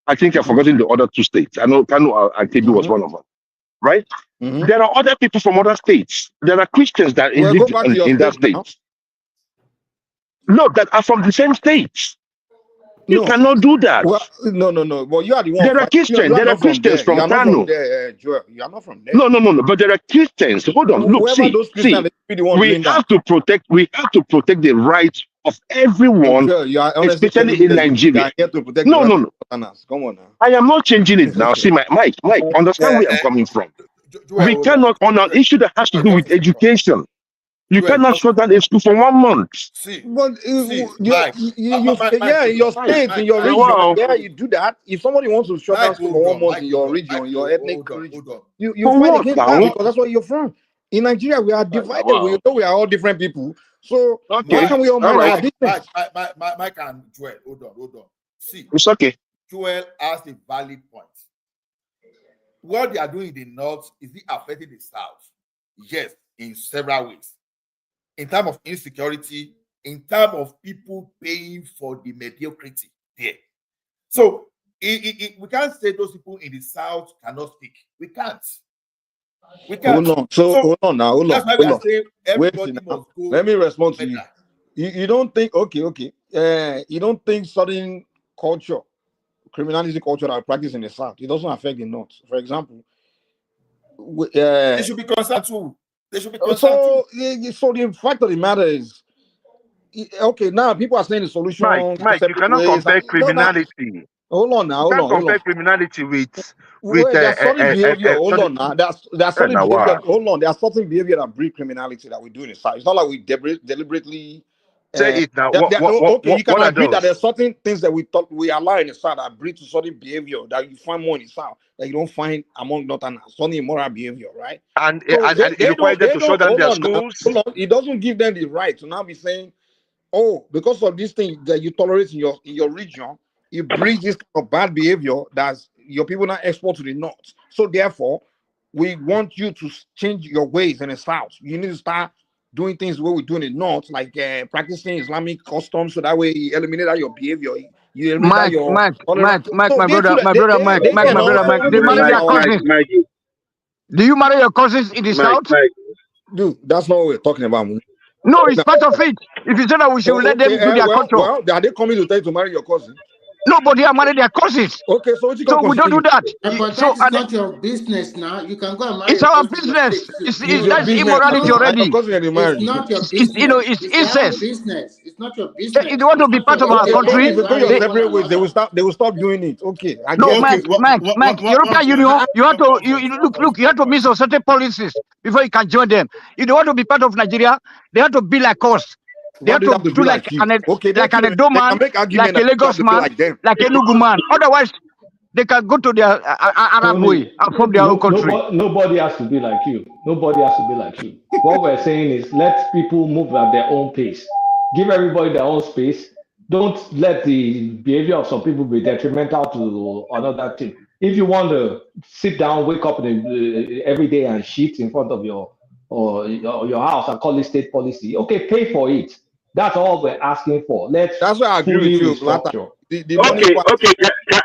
I think I've forgotten the other two states. I know Kano and KB was one of them, right? There are other people from other states. There are Christians that live in that state. No, that are from the same states. You cannot do that. Well, no. Well, you are the one. There are Christians. There are Christians from Kano. You are not from there. No. But there are Christians. Hold on. Look, see. We have to protect the rights of everyone, especially in Nigeria. No. Come on now. I am not changing it now. See, Mike, understand where I'm coming from. We cannot, on an issue that has to do with education, you cannot shut down a school for 1 month. But in your state, in your region, you do that. If somebody wants to shut down school for 1 month in your region, your ethnic region, you fight against that because that's where you're from. In Nigeria, we are divided. We know we are all different people. So why can't we all mind our business? Mike and Joel, hold on. See, it's okay. Joel asked a valid point. What they are doing in the north is it affecting the south? Yes, in several ways. In terms of insecurity, in terms of people paying for the mediocrity there. So we can't say those people in the south cannot speak. We can't. Hold on. That's why we are saying everybody Wait, must go. let me respond to you. You don't think, okay. You don't think certain culture, criminality culture that are practiced in the south, it doesn't affect the north. For example, they should be concerned too. So the fact of the matter is, okay, now people are saying the solution. Mike, you cannot compare criminality. Hold on now. You can't compare criminality with there's certain behavior. Hold on now. There's certain behavior. Hold on. There's certain behavior that breed criminality that we do in the south. It's not like we deliberately say it now. You can agree that there's certain things that we thought we allow in the south that breed to certain behavior that you find more in the south that you don't find among northerners. Certain immoral behavior, right? And it requires them to shut down their schools. It doesn't give them the right to now be saying, oh, because of this thing that you tolerate in your region, it breeds this kind of bad behavior that your people now export to the north. So therefore, we want you to change your ways in the south. You need to start doing things the way we do in the north, like practicing Islamic customs, so that way you eliminate all your behavior. You eliminate Mike, my brother Mike. They marry their cousins. Do you marry your cousins in the south? Dude, that's not what we're talking about. No, it's part of it. If you say that we should let them do their culture. Well, are they coming to tell you to marry your cousin? Nobody are married their cousins. Okay, so we don't do that. But that is not your business now. You can go and marry. It's our business. That's immorality already. It's not your business. It's incest. Business. It's not your business. If you want to be part of our country, if you go your separate ways, they will stop doing it. Okay. Mike, European Union, you have to look. You have to meet some certain policies before you can join them. If they want to be part of Nigeria, they have to be like us. They have to do like an Edo man, like a Lagos man, like a Enugu man. Otherwise, they can go to their Arab way and form their own country. Nobody has to be like you. Nobody has to be like you. What we're saying is let people move at their own pace. Give everybody their own space. Don't let the behavior of some people be detrimental to another thing. If you want to sit down, wake up every day and shit in front of your house and call it state policy, okay, pay for it. That's all we're asking for. That's why I agree with you, Lata. The money Okay, part. okay.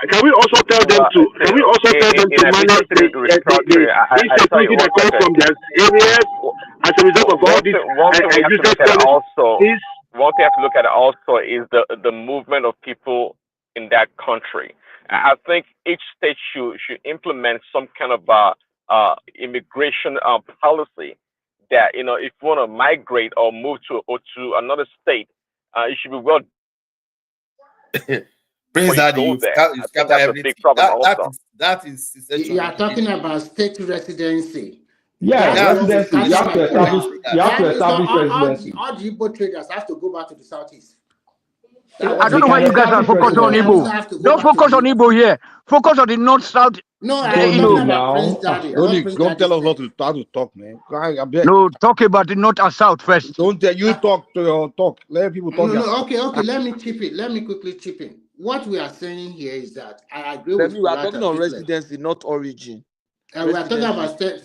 Can we also tell them to? Can we also tell them to manage the insecurity that comes from their areas as a result of all this? One thing we have to look at also is the movement of people in that country. I think each state should implement some kind of immigration policy that, you know, if you want to migrate or move to another state, it should be well. Prince Daddy, you scatter everything. That is essential. You are talking about state residency. Yeah, residency. You have to establish residency. All the Igbo traders have to go back to the southeast. I don't know why you guys are focused on Igbo. Don't focus on Igbo here. Focus on the north south. No, don't tell us how to talk, man. No, talk about the north and south first. Don't tell you talk to your talk. Let people talk. No, okay. Let me chip in. Let me quickly chip in. What we are saying here is that I agree with you. We are talking on residency, not origin. We are talking about state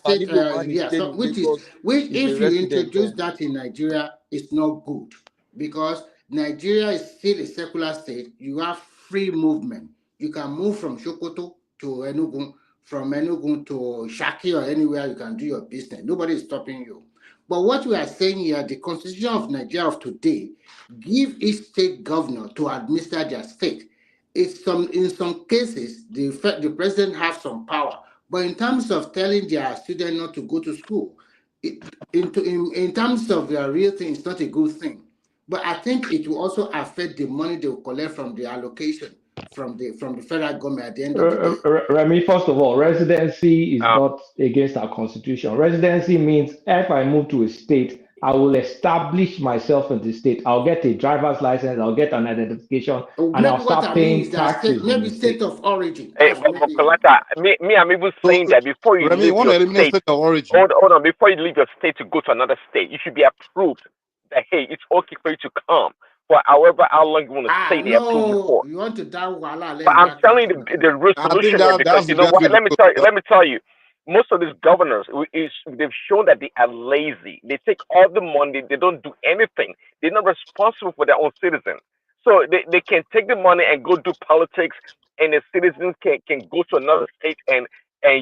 which if you introduce that in Nigeria, it's not good because Nigeria is still a secular state. You have free movement. You can move from Sokoto to Enugu, from Enugu to Shaki or anywhere you can do your business. Nobody is stopping you. But what we are saying here, the Constitution of Nigeria of today, give each state governor to administer their state. In some cases, the president has some power. But in terms of telling their students not to go to school, in terms of their real thing, it's not a good thing. But I think it will also affect the money they will collect from the allocation from the federal government at the end of the day. Remy, first of all, residency is not against our constitution. Residency means if I move to a state, I will establish myself in the state. I'll get a driver's license, I'll get an identification, and I'll start paying taxes. Maybe state of origin. Hey, Kolata, I'm even saying that before you leave your state, state of origin. Hold on, before you leave your state to go to another state, you should be approved that, hey, it's okay for you to come for however how long you want to stay there. No, you want to down Wala. But I'm telling you the resolution here, because you know what? Let me tell you. Most of these governors, they've shown that they are lazy. They take all the money. They don't do anything. They're not responsible for their own citizens. So they can take the money and go do politics, and the citizens can go to another state and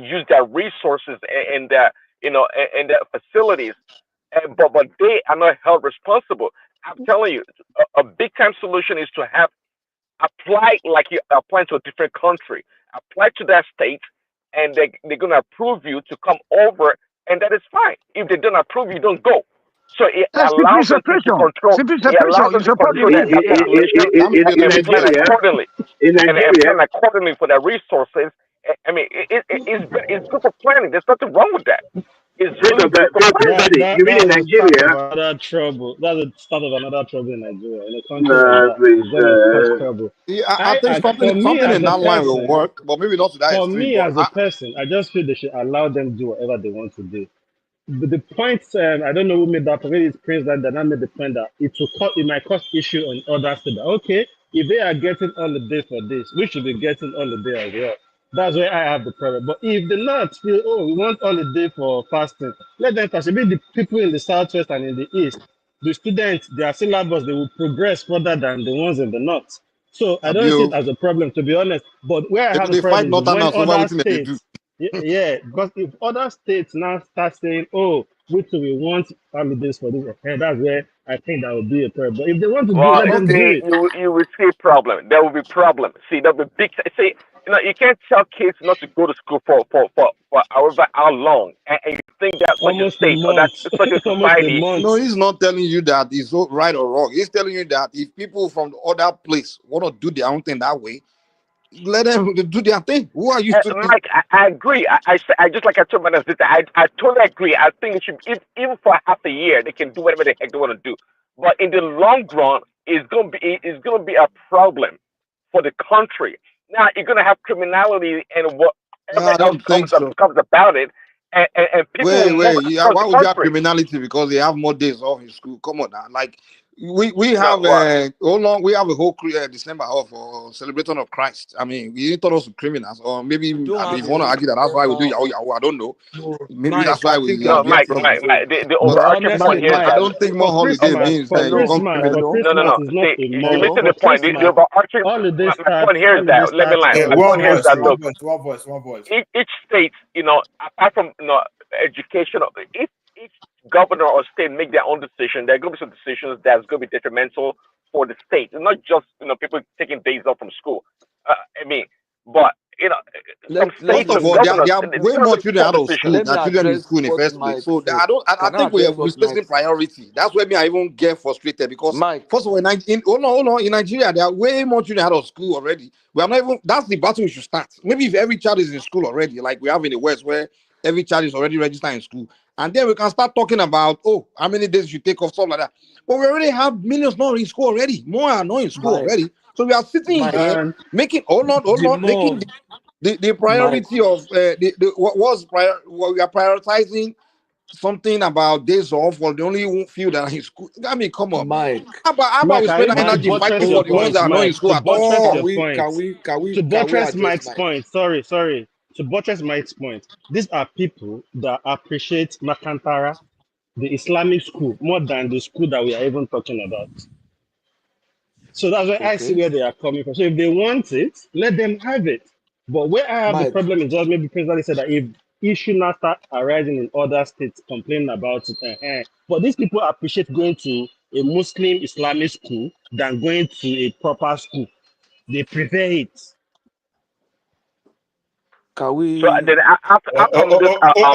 use their resources and their and their facilities. But they are not held responsible. I'm telling you, a big time solution is to apply like you apply to a different country. Apply to that state, and they're going to approve you to come over, and that is fine. If they don't approve you, don't go. So it allows them to control. It allows them to control their population and plan accordingly for their resources. I mean, it's good for planning. There's nothing wrong with that. It's really good for planning. You mean in Nigeria? Another trouble. That's the start of another trouble in Nigeria. In a country like that, it's going to cause trouble. I think something in that line will work, but maybe not to that extreme. For me as a person, I just feel they should allow them to do whatever they want to do. But the point, I don't know who made that point. Maybe it's Prince that not made the point that it might cause issue on other states. Okay, if they are getting holiday for this, we should be getting holiday as well. That's where I have the problem. But if the North feel, we want holiday for fasting, let them fast. Maybe the people in the southwest and in the east, the students, their syllabus, they will progress further than the ones in the north. So I don't see it as a problem, to be honest. But where I have the problem is when other states, because if other states now start saying, we want holidays for this, that's where I think that would be a problem. But if they want to do it, let them do it. You will see a problem. There will be problem. See, there will be big. See, you can't tell kids not to go to school for however how long, and you think that such a state or that such a society. No, he's not telling you that it's right or wrong. He's telling you that if people from the other place want to do their own thing that way, let them do their thing. Who are you? Mike, I agree. I just like I told my sister, I totally agree. I think it should, even for half a year, they can do whatever the heck they want to do. But in the long run, it's gonna be a problem for the country. Now you're gonna have criminality and No, whatever I else don't think so. comes about it, and people will move Yeah, across why the would you have country. criminality? Because they have more days off in school. Come on now, like we have No, we have a whole December off for celebration of Christ. I mean, we didn't turn us to criminals, or maybe We don't if have you a want to whole argue that that's why we do December Yahoo off. Yahoo, I don't know. No, Maybe Mike, that's why I think we you are are being Mike, missing trouble. the point. the But overarching point here is I that don't think more holiday means For you become Christmas, criminal. no, is not a you're month. missing Hello. the For point. The Christmas, overarching my point here is holiday that let me starts land. My early. point here is that look, one voice. each state, apart from education, if each governor or state make their own decision, there are going to be some decisions that's going to be detrimental for the state. It's not just people taking days off from school. I mean, but some First states, of some all, there governors, are they're way going to more make children poor out of school decisions. Let me than children in address school in the what first place. Mike So said. I Can I think we are address what misplacing Mike said? priority. That's where I even get frustrated because Mike, first of all, hold on, in Nigeria there are way more children out of school already. We are not even. That's the battle we should start. Maybe if every child is in school already, like we have in the West, where every child is already registered in school, and then we can start talking about how many days you take off, stuff like that. But we already have millions not in school already. More are not in school Mike, already. So we are sitting Mike. here making The making more the Mike, priority of what we are prioritizing something about days off for the only few that are in school. I mean, come on, man. Mike, How about we spend To energy Mike. fighting buttress for your the ones Hold that point, are not in Mike. school To at buttress all? your point. To Can we buttress address Mike's Mike? point. Sorry. To buttress Mike's point. These are people that appreciate Makantara, the Islamic school, more than the school that we are even talking about. So that's why I see Okay, where they are coming from. So if they want it, let them have it. But where I have the Mike. problem is just maybe President said that if issue now start arising in other states complaining about it, but these people appreciate going to a Muslim Islamic school than going to a proper school. They prefer it. Can So we? then, how come this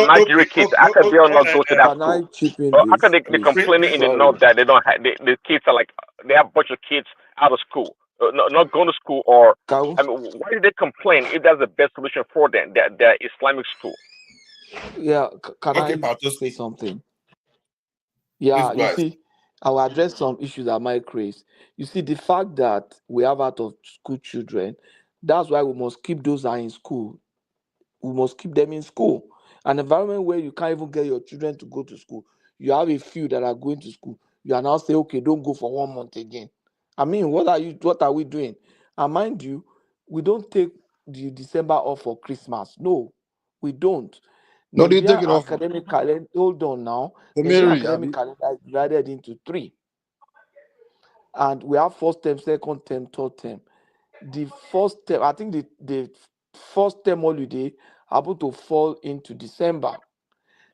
Nigerian kids, how can they not go to that Can I school? chip in, Or how please? can they Please. complaining in the Sorry. north that they don't have the kids are like they have a bunch of kids out of school, not going to school, or Can I mean, why do they complain if that's the best solution for them? Their Islamic school. Yeah. Can Okay, I say Patoski, something? please Yeah. go You ahead. see, I will address some issues that Mike raised. You see, the fact that we have out of school children, that's why we must keep those that are in school. We must keep them in school. An environment where you can't even get your children to go to school. You have a few that are going to school. You are now saying, okay, don't go for 1 month again. I mean, what are we doing? And mind you, we don't take the December off for Christmas. No, we don't. No, they take Nigerian it off. academic calendar, hold on now. For Nigerian Mary, academic calendar is divided into 3. And we have first term, second term, third term. The first term, I think the first term holiday happened to fall into December.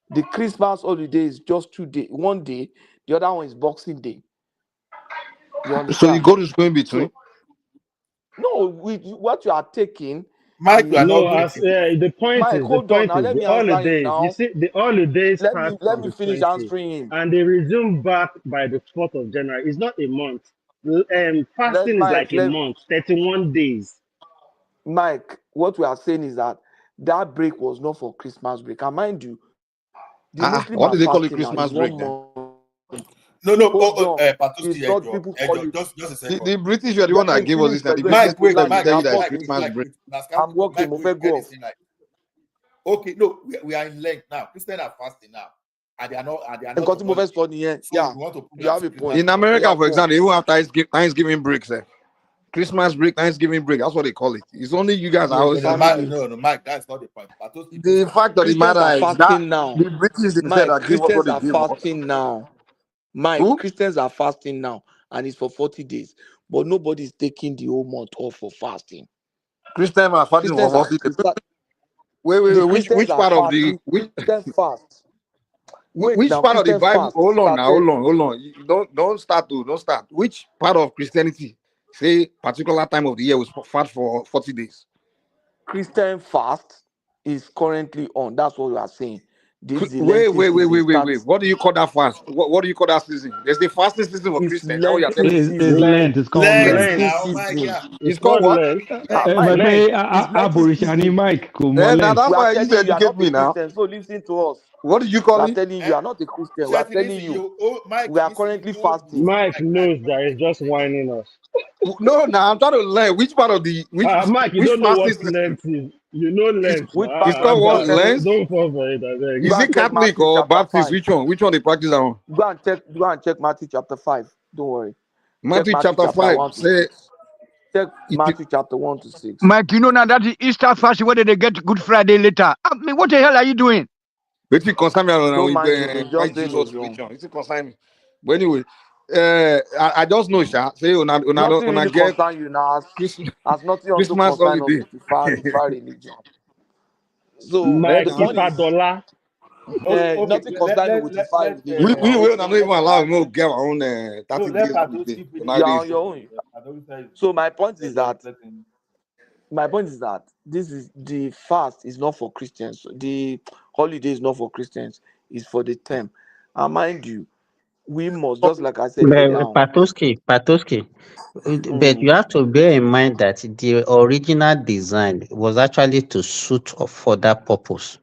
The Christmas holiday is just 2 days, 1 day. The other one is Boxing Day. You so understand? you go to school in between. So no, what you are taking Mike, you are is not No, getting. the point Mike. is Hold on now. Let the me answer him holidays. You now. see, the holidays Let start me from the finish 20th answering him. and they resume back by the 4th of January. It's not a month. Fasting is like a month, 31 days. Mike, what we are saying is that break was not for Christmas break. And mind you, the Muslims What are do they call it? fasting now. Christmas It's break 1 then? month. No, It's Patoski, not people call it. just a second. The British were the one Let that me gave us finish. this. The British Mike, wait, system will Mike, tell you I'm that it's working. Christmas break. I'm working. Mike, Move go. Okay, no, we are in length now. Christians are fasting now, and they are not And on continue holiday. for the year. So Yeah, you want to put you that have a Christmas point. In America, Yeah, for go on. example, they even have Thanksgiving breaks. Christmas break, Thanksgiving break. That's what they call it. It's only you guys are always. No, Mike, that's not the point. The fact of the Christians matter are is that fasting now. the British they said Mike, that give us what Christians they are give us. fasting now. Mike, Who? Christians are fasting now, and it's for 40 days. But nobody's taking the whole month off for fasting. Christians are fasting for 40 days. Wait. Which part of the Christians fast. which Now, part of the Christians Bible? fast. Hold on now, hold on. You don't start. Which part of Christianity say particular time of the year was fast for 40 days? Christian fast is currently on. That's what we are saying. This is the Wait. Lenten season. What do you call that fast? What do you call that season? There's the fasting season for It's Christians. Now you're Lenten telling me. season. Lent. It's called Lent. Season. It's called what? Mike, Pé it's Lenten season. Mike kò mọ Now Lent. that's We are why you telling you are educate not a me now. Christian, so listen to us. What did you We call are it? telling you are not a Christian. We are telling you. Mike, We are currently fasting. Mike knows that he's just whining us. No, now I'm trying to learn which part of the Mike, you which don't know what fasting Lent is. You know Lent. Which it's part called what lens? Don't fall for it. I beg. Is it Catholic Matthew or chapter Baptist? 5. Which one? Which one they practice that one? Go and check Matthew chapter 5. Don't worry. Check Matthew Matthew chapter chapter 5 1 to say 6. Check it, Matthew chapter 1 to 6. Mike, you know now that the Easter fasting, whether they get Good Friday later. I mean, what the hell are you doing? But it concern me Don't with mind him. why Just doing Jesus his wrong. religion. It concern me. But anyway, I just know, Sha. Say Nothing really get concern you now. As nothing also Christmas concern us holiday. with the far religion. So Mike the point is, Ifadola. Okay, nothing concern you with the far religion. We will not even allow him to get our own 30 let days Patoski holiday. finish. You are on your own. So my point is that this is the fast is not for Christians. The holiday is not for Christians. It's for the term. And mind you, we must, just like I said earlier on. Patoski, but you have to bear in mind that the original design was actually to suit for that purpose.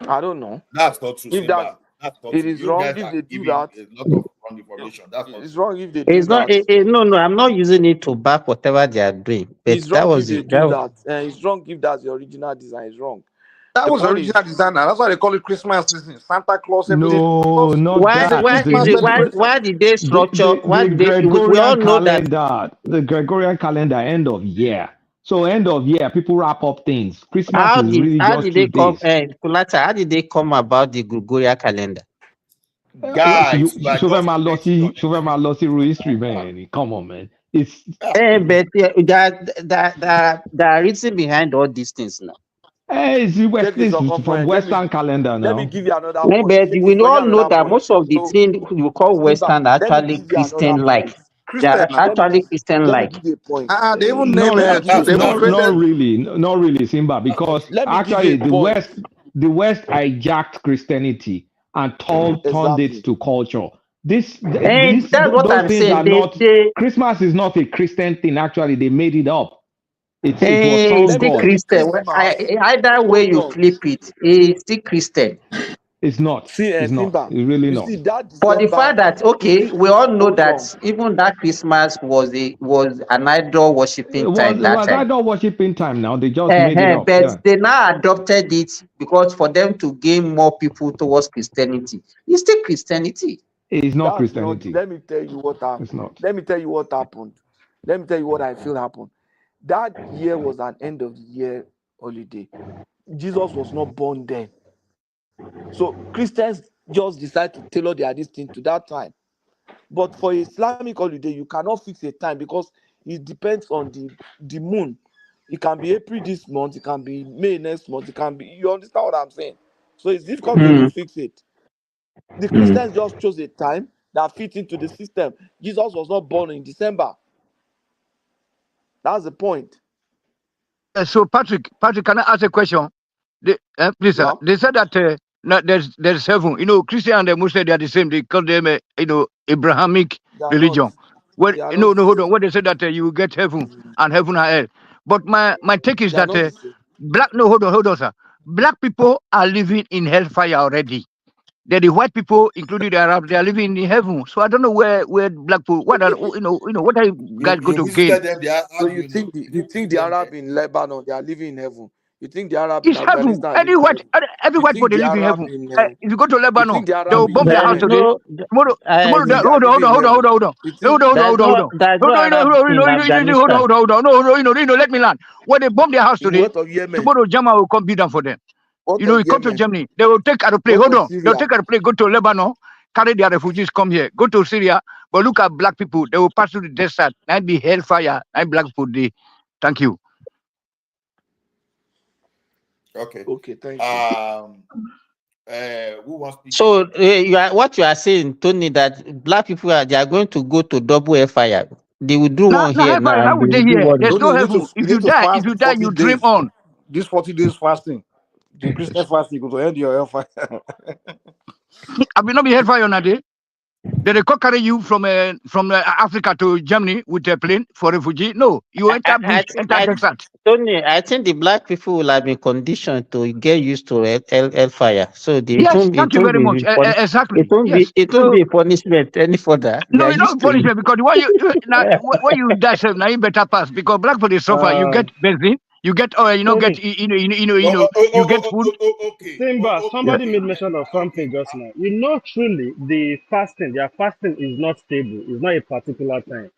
I don't know. That's not true. If that's not it true. is You wrong guys if are they do giving that. a lot of wrong information. That's not It's true. wrong if they do It's not. that. No, I'm not using it to back whatever they are doing. But It's that wrong was if they it. do that. It's wrong if that's the original design. It's wrong. That The was point original is, design. That's why they call it Christmas season. Santa Claus, everything. No, not Why? that. Why is it? Why did they structure? Why The did they? We all Gregorian know that. calendar, the Gregorian calendar, end of year. So end of year, people wrap up things. Christmas How is really just did 2 they come? days. Kulata, how did they come about the Gregorian calendar? You Guys, we are show just basing on my lossy history, man. Come on, man. It's But there are reason behind all these things now. it's check this from Western calendar let me now. give you another But point. Check we this for you all know another that point. most of the So, things you call Simba, Western are let me actually give you another Christian-like. point. They are Let me actually give Christian-like. you a point. They even name Not they even created. not really, Simba, because Let me give you actually a point. the West hijacked Christianity and turned it to culture. And that's what Those I'm things saying. are not. Christmas is not a Christian thing. Actually, they made it up. It was some Still god. Christian. Either way you flip it, it's still Christian. It's not. See, It's not. Simba, It's really you not. see that For the December. fact that we all know that even that Christmas was an idol It worshiping was time that time. idol worshiping time. Now they just made it up. But Yeah. they now adopted it because for them to gain more people towards Christianity. It's still Christianity. It's not That's Christianity. not. Let me tell you what happened. It's not. Let me tell you what happened. Let me tell you what I feel happened. That year was an end of the year holiday. Jesus was not born then. So Christians just decide to tailor their this thing to that time. But for Islamic holiday, you cannot fix a time because it depends on the moon. It can be April this month, it can be May next month, it can be, you understand what I'm saying? So it's difficult to even fix it. The Christians just chose a time that fits into the system. Jesus was not born in December. That's the point. So Patrick, can I ask a question? Please, sir. They said that there's heaven. Christian and the Muslim, they are the same. They call them Abrahamic religion. Hold on. When they said that you will get heaven and heaven and hell, but my take is that hold on, sir. Black people are living in hellfire already. The white people, including the Arabs, they are living in heaven. So I don't know where black people. What are what are you guys going to gain? So you think the Arab in Lebanon they are living in heaven? You think the Arab It's in heaven. Afghanistan Every white body live in heaven. If you go to Lebanon, they will bomb their house today. Hold on. Let me land. When they bomb their house today, tomorrow Germany will come beat them for them. You come to Germany, they will take aeroplane. Hold on, they'll take aeroplane, go to Lebanon, carry their refugees, come here, go to Syria. But look at black people, they will pass through the desert, and be hellfire, and black people. Thank you. Okay. Thank you. Who wants to So what you are saying, Tony, that black people they are going to go to double hellfire. They will do one here now. How would they hear? There's no heaven. If you die, you dream on. This 40 days fasting, the Christian fasting, you go to end your hellfire. I will not be hellfire on a day. Did they carry you from Africa to Germany with a plane for refugee? No, you enter bush, enter desert. Tony, I think the black people will have been conditioned to get used to hellfire. So Yes, thank you very much. Exactly. It won't be a punishment any further. No, it's not punishment because when you die, now you better pass because black people suffer. You get benzene, you get oil, you get you get food. Simba, somebody made mention of something just now. Truly, their fasting is not stable. It's not a particular time.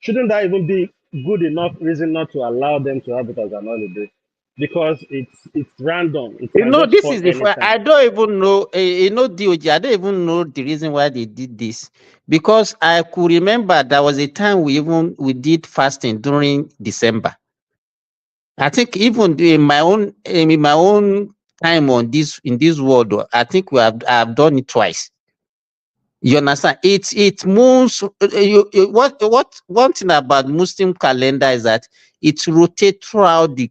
Shouldn't that even be good enough reason not to allow them to have it as an holiday? Because it's random. It can just this fall is the anytime. I don't even know. DOJ, I don't even know the reason why they did this. Because I could remember there was a time we did fasting during December. I think even in my own time in this world, I think I've done it twice. You understand? It moves. What one thing about Muslim calendar is that it rotates throughout the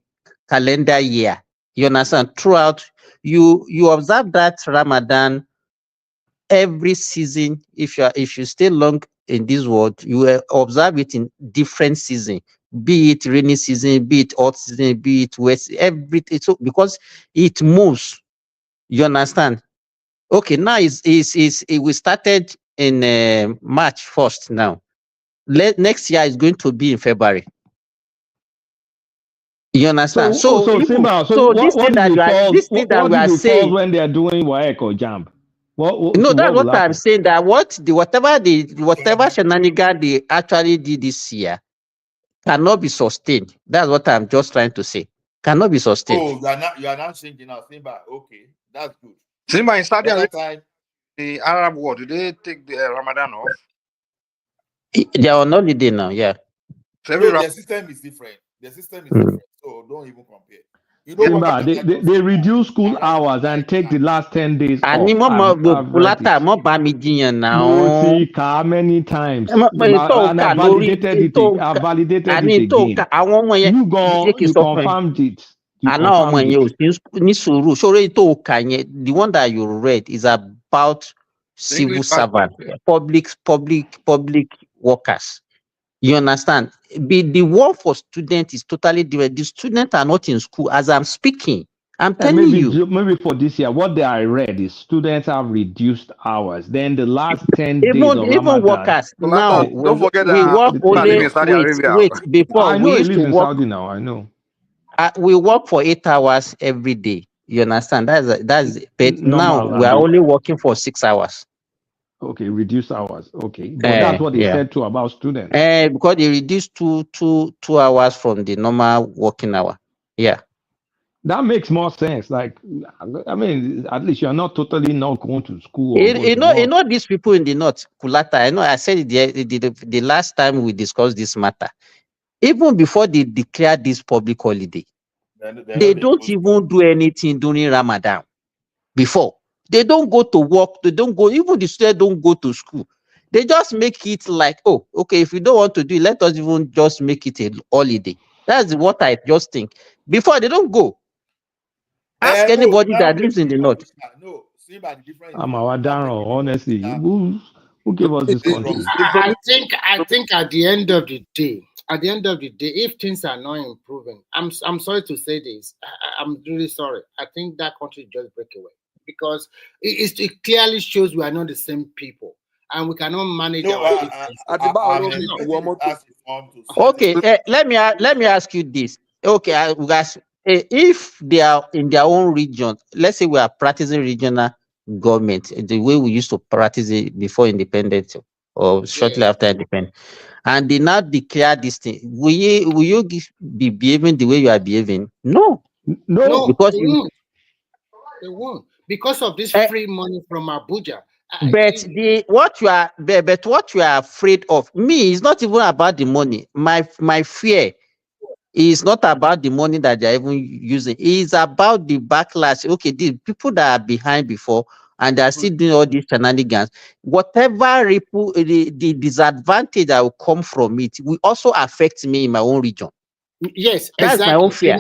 calendar year. You understand? Throughout, you observe that Ramadan every season. If you stay long in this world, you will observe it in different season. Be it rainy season, be it hot season, be it wet, everything. So because it moves. You understand? Okay, now we started in March 1st now. Next year is going to be in February. You understand? So Simba, this thing that we are saying when they are doing WAEC or JAMB? That's what I'm saying. That whatever shenanigan they actually did this year cannot be sustained. That's what I'm just trying to say. Cannot be sustained. Oh, you are not thinking now, Simba. Okay, that's good. Simba, in Saudi Arabia, the Arab world, do they take the Ramadan off? They are on holiday now, yeah. So their system is different. So don't even compare. You know Simba, they reduce school hours and take the last 10 days off. Many times. And I validated it. I validated it again. You confirmed it. The one that you read is about civil servants, public workers. You understand? The one for students is totally different. The students are not in school as I'm speaking. I'm telling you. Maybe for this year, what I read is students have reduced hours. Then the last 10 days of Ramadan. Even workers now. Don't forget we work only. Wait. Before I know we used he lives to in work. Saudi now. I know. We work for 8 hours every day. You understand? That's. But Normal, now we are only working for 6 hours. Okay, reduce hours. Okay, but that's what they said too about students. Because they reduced two hours from the normal working hour. Yeah. That makes more sense. Like, I mean, at least you're not totally not going to school. You know these people in the north, Kulata. I know. I said it the last time we discussed this matter. Even before they declare this public holiday, they don't even do anything during Ramadan. Before. They don't go to work. They don't go. Even the students don't go to school. They just make it like, oh, okay, if you don't want to do it, let us even just make it a holiday. That's what I just think. Before, they don't go. Ask anybody that lives in the north. No, see by the difference. I'm our Darren, honestly. Who gave us this country? I think at the end of the day, if things are not improving, I'm sorry to say this. I'm really sorry. I think that country just break away because it clearly shows we are not the same people and we cannot manage our Okay, let me ask you this. Okay, guys, if they are in their own region, let's say we are practicing regional government the way we used to practice it before independence or shortly after independence, and they now declare this thing, will you be behaving the way you are behaving? No, because they won't because of this free money from Abuja. But what you are afraid of, me, is not even about the money. My fear is not about the money that they're even using. It's about the backlash. Okay, the people that are behind before and they are still doing all these shenanigans, whatever the disadvantage that will come from it will also affect me in my own region. Yes, that's exactly. my own fear.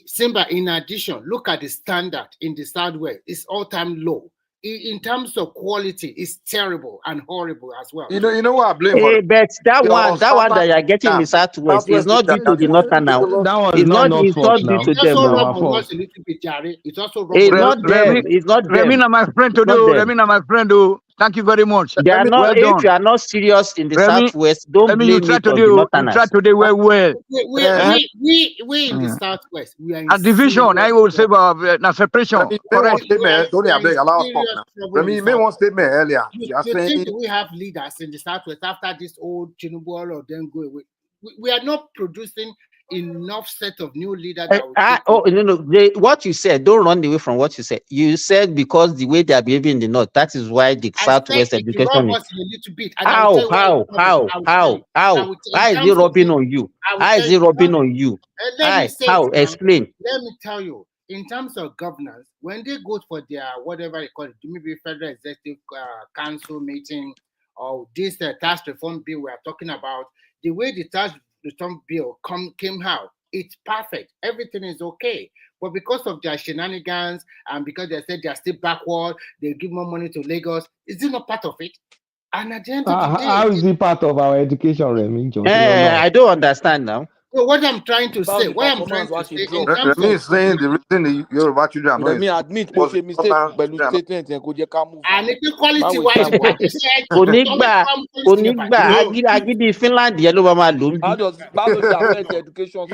Simba, in addition, look at the standard in the Southwest. It's all-time low. in terms of quality, is terrible and horrible as well. You know what I blame for? But that one that you are getting in the Southwest is not due to the Northern now. That one It's not fault due now. to It's them also now. wrong on us a little bit, Jerry. It's also wrong. It's not them. It's not them. Remy, my friend today. Remy, my friend. Thank you very much. They are not. Well If done. you are not serious in the Remy, Southwest, don't Remy, blame it on the you Northerners. try today well. We in the Southwest, we are in a division. I will say about separation. Remy, one statement. Don't allow us talk now. Remy, made one statement earlier. You are saying we have leaders in the Southwest after this old Tinubu or then go away. We are not producing enough set of new leaders. What you said, don't run away from what you said. You said because the way they are behaving in the North, that is why the Southwest education is. How is it rubbing on you? How is it rubbing on you? How? Explain. Let me tell you, in terms of governance, when they go for their whatever they call it, maybe Federal Executive Council meeting or this tax reform bill we are talking about, the way the tax reform bill came out, it's perfect. Everything is okay. But because of their shenanigans and because they said they are still backward, they give more money to Lagos, is it not part of it? And at the end of the day, how is it part of our education, Remy? I don't understand now. So what I'm trying to say, in terms Remy is saying the reason you're about children are not. Let me admit, was a mistake, but statement and could you come move? And equality wise, what you said. Onigba, Agidi Finland, yellow mama lumbi. How does affect education?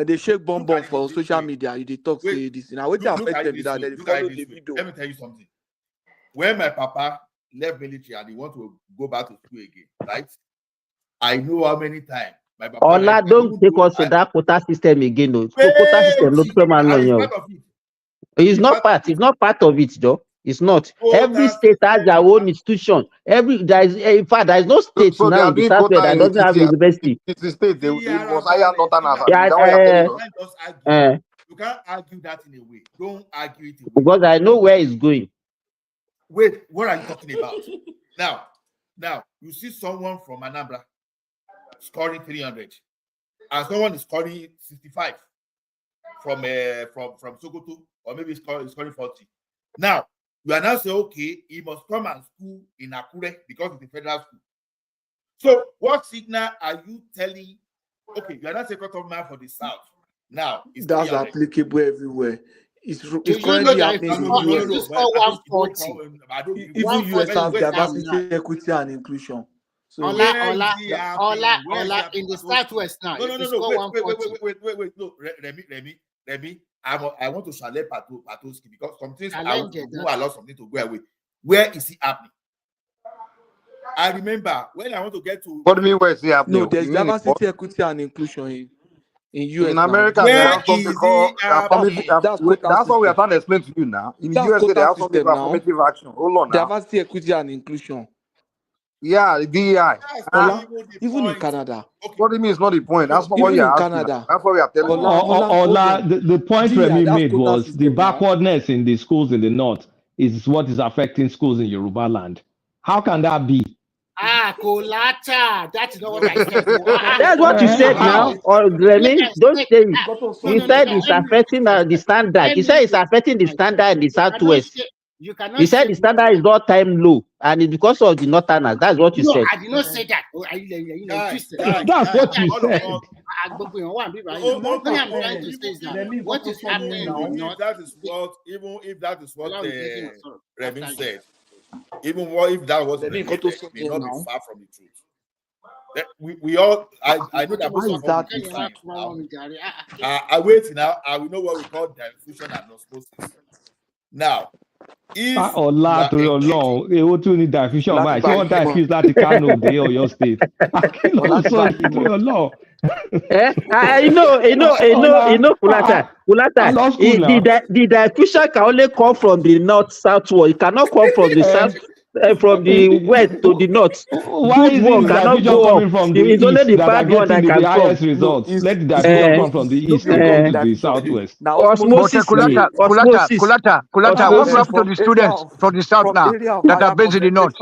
They shake bomb for social media. They talk say this. Now what affect them that they follow the video. Let me tell you something. When my papa left military and he want to go back to school again, right? I know how many times my papa. Ola, don't take us to that quota system again. No. Quota system, it's not part. It's not part of it, Joe. It's not. Every state has their own institution. In fact, there is no state now in the Southwest that doesn't have a university. It's the state. It was higher Northern. You can't argue that in a way. Don't argue it in a way. Because I know where it's going. Wait, what are you talking about? Now, you see someone from Anambra scoring 300, and someone is scoring 65 from Sokoto, or maybe scoring 40. Now, you are now saying, okay, he must come and school in Akure because it's a federal school. So, what signal are you telling? Okay, you are not a cut off man for the South. Now, that's applicable everywhere. It's currently happening in the US. Even US has diversity, equity, and inclusion. So Ola in the Southwest now. No, Remy. I want to challenge Patoski because some things I will allow something to go away. Where is he happening? I remember when I want to get to. What do you mean where is he happening? No, there's diversity, equity, and inclusion in US. In America, they have something called that's what we are trying to explain to you now. In the USA, they have something called affirmative action. Hold on now. Diversity, equity, and inclusion. Yeah, the DEI. Even in Canada. What do you mean it's not the point? That's not what you're asking. Canada. That's what we are telling you. The point Remy made was the backwardness in the schools in the North is what is affecting schools in Yoruba land. How can that be? Kolata. That's not what I said. That's what you said now. Or Remy, don't say it. You said it's affecting the standard. You said it's affecting the standard in the Southwest. You said the standard is all time low, and it's because of the Northerners. That's what you said. I did not say that. That's what you said. What I'm trying to say is that what is happening in the North. Even if that is what Remy said. Even what if that was may not be far from the truth. We all I know that most of us I wait now. I will know what we call diffusion and osmosis. Now, if need diffusion, right? So what diffuse that Kano day or your state? Kulata. The diffusion can only come from the north southward. It cannot come from the south. From the west to the north. Why is it cannot go coming from the east? It's only the bad one that can come. Results. Let the diffusion come from the east and come to the southwest. Now, osmosis. Kulata. What's up to the students from the south now that are based in the north?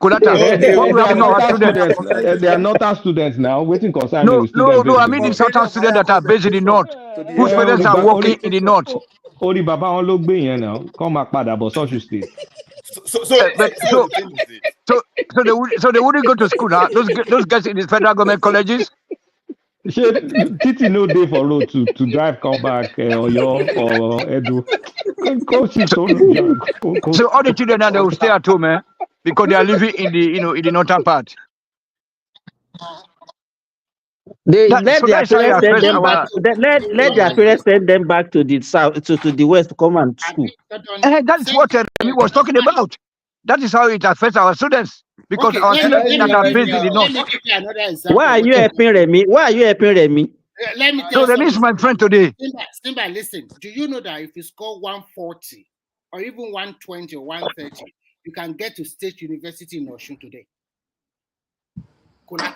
Kulata. They What we are have now not are our students. students. They are not our students now. Waiting concern me No, with no, students no. I based mean the on. southern students that are based in the north, whose parents are working in the north. Only Baba on look being now. Come back, Pada, but Social State. So So the thing is this. so they wouldn't go to school now. Those guys in the federal government colleges. Titi no day for road to drive come back or Edu. Go shift on. So all the children now they will stay at home, because they are living in the in the northern part. Let their That is how it parents send affects them back. our. Let their parents send them back to the south, to the west to come and school. That is what he was talking about. That is how it affects our students, because our students that are based in the north. Let me give you another example. Why are you helping Remy? Why are you helping Remy? Let me tell you So Remy is my friend today. Simba, listen. Do you know that if you score 140 or even 120 or 130, you can get to State University in Osun today?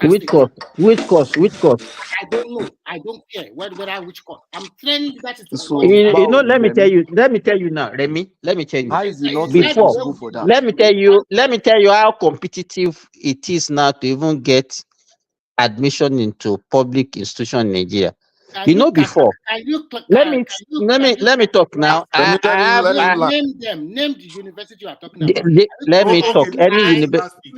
Which course? Which course? Which course? I don't know. I don't care whether which course. I'm telling you that is So you know. Let me tell you. Let me tell you now, Remy. Let me tell you. How is it not Before, responsible for that? let me tell you how competitive it is now to even get admission into public institution in Nigeria. Before. Let me talk now. Name the university you are talking about. Let me talk. Any university.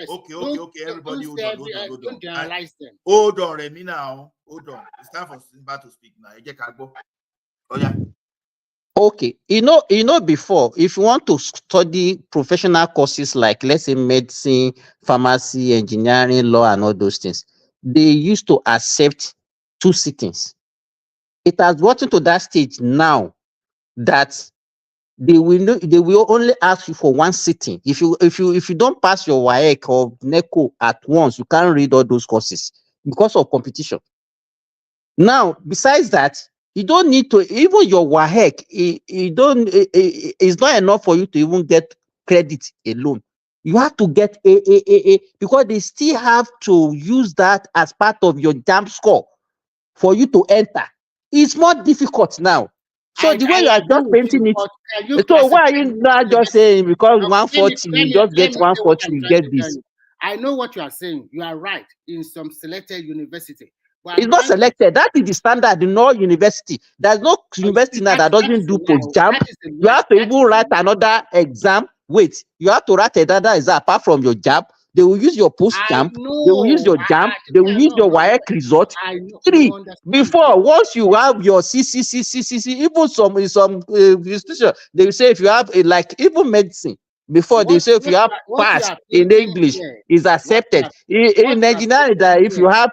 Okay. Everybody don't generalize them. Hold on, Remy now. Hold on. It's time for Simba to speak now. Oh yeah. Okay, before, if you want to study professional courses like, let's say, medicine, pharmacy, engineering, law, and all those things, they used to accept 2 sittings. It has gotten to that stage now that they will only ask you for 1 sitting. If you don't pass your WAEC or NECO at once, you can't read all those courses because of competition. Now, besides that, you don't need to, even your WAEC, it's not enough for you to even get credit alone. You have to get A, because they still have to use that as part of your JAMB score for you to enter. It's more difficult now. So the way you are just painting it, so why are you not just saying because 140, you just get 140, you get this? I know what you are saying. You are right in some selected university. It's not selected. That is the standard in all university. There's no university now that doesn't do post-JAMB. You have to even write another exam. Wait, you have to write another exam apart from your JAMB. They will use your post-JAMB. They will use your JAMB. They will use your WAEC result. 3, before, once you have your CCC, even some institution, they will say if you have like even medicine, before they say if you have pass in English, is accepted. In Nigeria, that if you have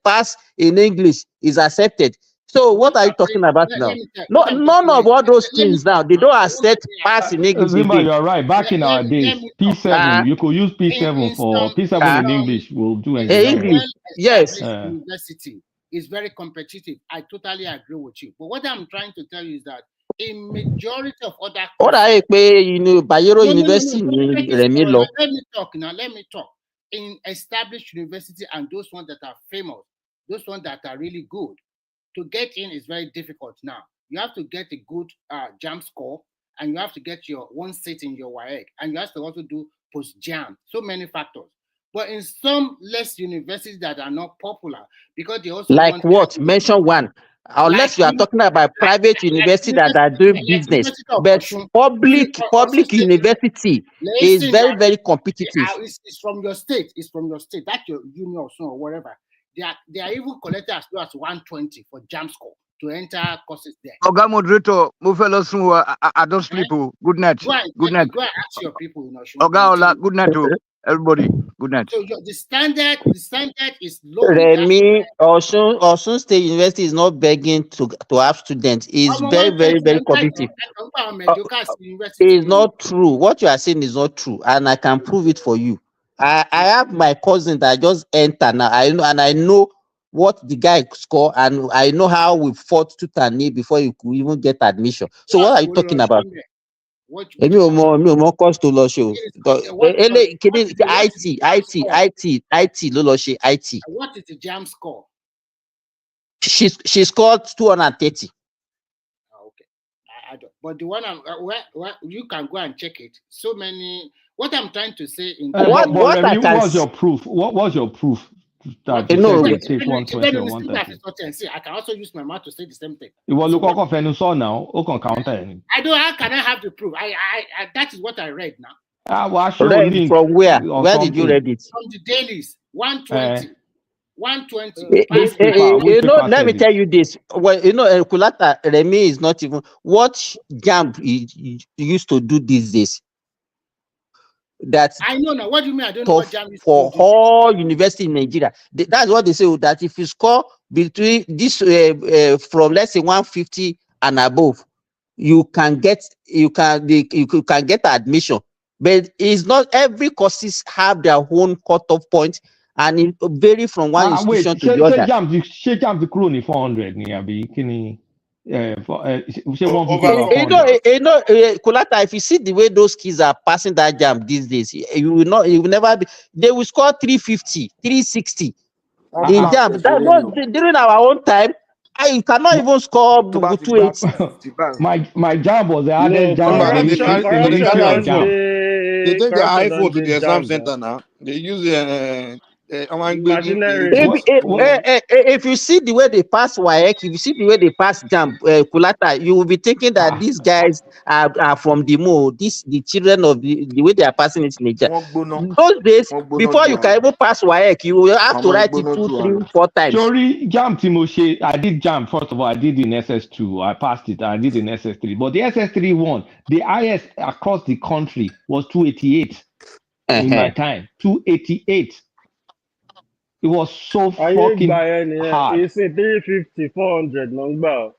pass in English is accepted. So what are you talking about now? No, none of all those things now. They don't accept pass in English. Zimba, you're right. Back in our days, P7, you could use P7 for P7 in English. We'll do English. Yes. University is very competitive. I totally agree with you. But what I'm trying to tell you is that a majority of other Bayero University. Let me talk now. Let me talk. In established university and those ones that are famous, those ones that are really good, to get in is very difficult now. You have to get a good JAMB score, and you have to get your 1 seat in your WAEC, and you have to also do post-JAMB. So many factors. But in some less universities that are not popular, because they also like what? Mention one. Unless you are talking about private university that are doing business, but public university is very, very competitive. It's from your state. It's from your state. That's your union or whatever. They are even collected as low as 120 for JAMB score to enter courses there. Oga moderator, move fellows who I don't sleep. Good night. Good night. Go and ask your people. Oga Ola, good night to everybody. Good night. So the standard is low. Remy, Osun State University is not begging to have students. It's very, very, very competitive. It's not true. What you are saying is not true, and I can prove it for you. I have my cousin that just entered now. I know what the guy scored, and I know how we fought tooth and nail before you could even get admission. So what are you talking about? IT, IT. What is the JAMB score? She scored 230. Okay. But the one you can go and check it. So many. What I'm trying to say in but Remy, what's your proof? What was your proof that you said they take 120 or 130? See, I can also use my mouth to say the same thing. Now, I don't. How can I have the proof? I that is what I read now. Read from where? Where did you read it? From the dailies. 120. 120. You know, let me tell you this. Well, you know, Kulata Remy is not even what JAMB used to do these days. That I know now. What do you mean? I don't know what JAMB is for all university in Nigeria. That's what they say. That if you score between this from let's say 150 and above, you can get admission. But it's not every courses have their own cutoff point, and it vary from one institution to the other. JAMB the crony 400 Kulata, if you see the way those kids are passing that JAMB these days, you will never be. They will score 350, 360 in JAMB. That was during our own time. You cannot even score 280. My JAMB was the hardest JAMB. They take the iPhone to the exam center now. They use machinery. If you see the way they pass WAEC, if you see the way they pass JAMB, Kulata, you will be thinking that these guys are from the the children of the way they are passing it in Nigeria. Those days, before you can even pass WAEC, you will have to write it 2, 3, 4 times. Sorry, JAMB Timoshe, I did JAMB. First of all, I did in SS2. I passed it. I did in SS3. But the SS3 one, the highest across the country was 288 in my time. 288. It was so fucking hard. It's 350, 400. Wow.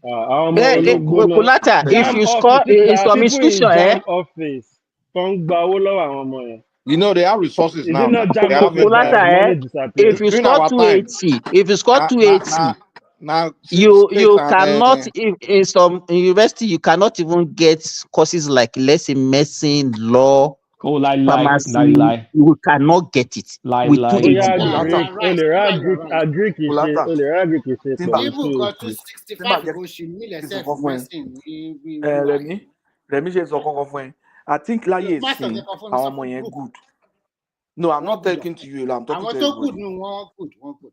Kulata, if you score in some institution, you know they have resources now. Kulata, if you score 280, now you cannot in some university you cannot even get courses like let's say medicine, law. Pharmacy, you cannot get it with 280. I think like good. No, I'm not talking to you. I'm talking to everybody.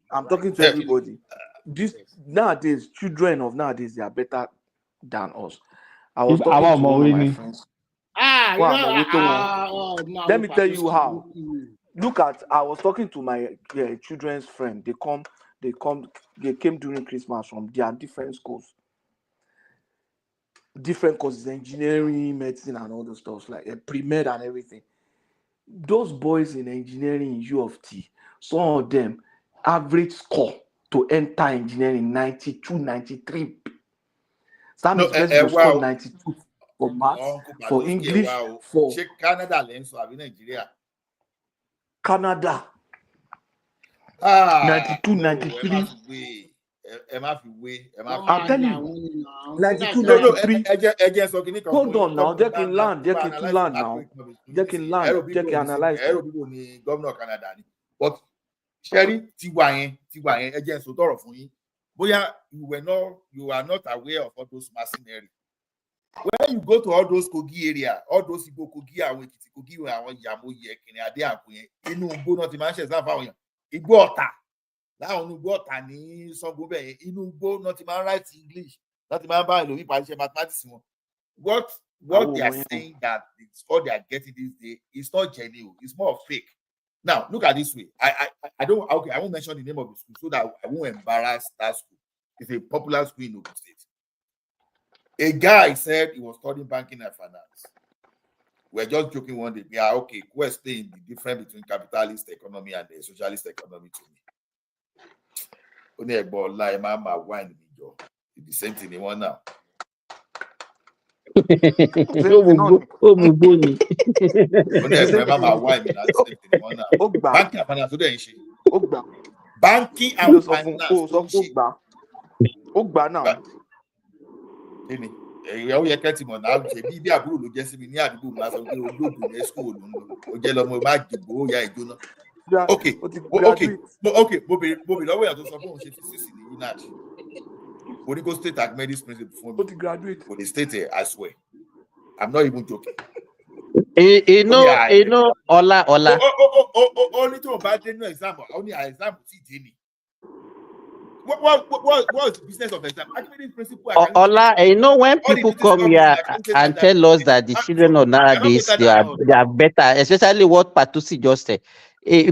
I'm talking to everybody. This nowadays, children of nowadays, they are better than us. I was talking to one of my friends. Let me tell you how. Look at, I was talking to my children's friend. They came during Christmas from their different schools. Different courses, engineering, medicine, and all those stuff, like pre-med and everything. Those boys in engineering in U of T, some of them average score to enter engineering 92, 93. Some score 92 for maths, for English, for Canada, Nigeria. Canada. 92, 93. I'm telling you, 92, 93. Hold on now, they can land now. They can land, they can analyze. Governor Canada. But Sherry, Tiwayen, again, so thorough for you. Boya, you are not aware of all those mercenaries. When you go to all those Kogi area, all those Kogi and Kogi and Yamoye, Kenya, Inu Go not Manchester, Igota. Now, Igota ni Sogobe, Inu Go not write English, not buy mathematics. What they are saying that the score they are getting this day is not genuine, it's more fake. Now, look at this way. I won't mention the name of the school so that I won't embarrass that school. It's a popular school in Ogun State. A guy said he was studying banking and finance. We're just joking one day. Yeah, okay, we're explaining the difference between capitalist economy and the socialist economy to me. Only about lie, mama, wine, it's the same thing they want now. Banking and finance. Ẹ̀yà ó yẹ kẹ́tì mọ̀ náà ṣe bí àbúrò ló jẹ́ sí mi ní àdúgbò máa sọ pé olóògùn ní ẹ́sìkò ló ń lò ó jẹ́ lọ́mọ má dìbò ó ya ìjóná. Ok mo bèrè lọ́wọ́ èèyàn tó sọ fún òun ṣe físíìsì ní UNAD When you go state at made this principle before But he graduate. when they state here, I swear. I'm not even joking. You know, Ola. Only to about no example. Only an example. See, What's the business of exam? Actually, principle. Ola, you know, when people come here and tell us that the children of nowadays they are better, especially what Patusi just said,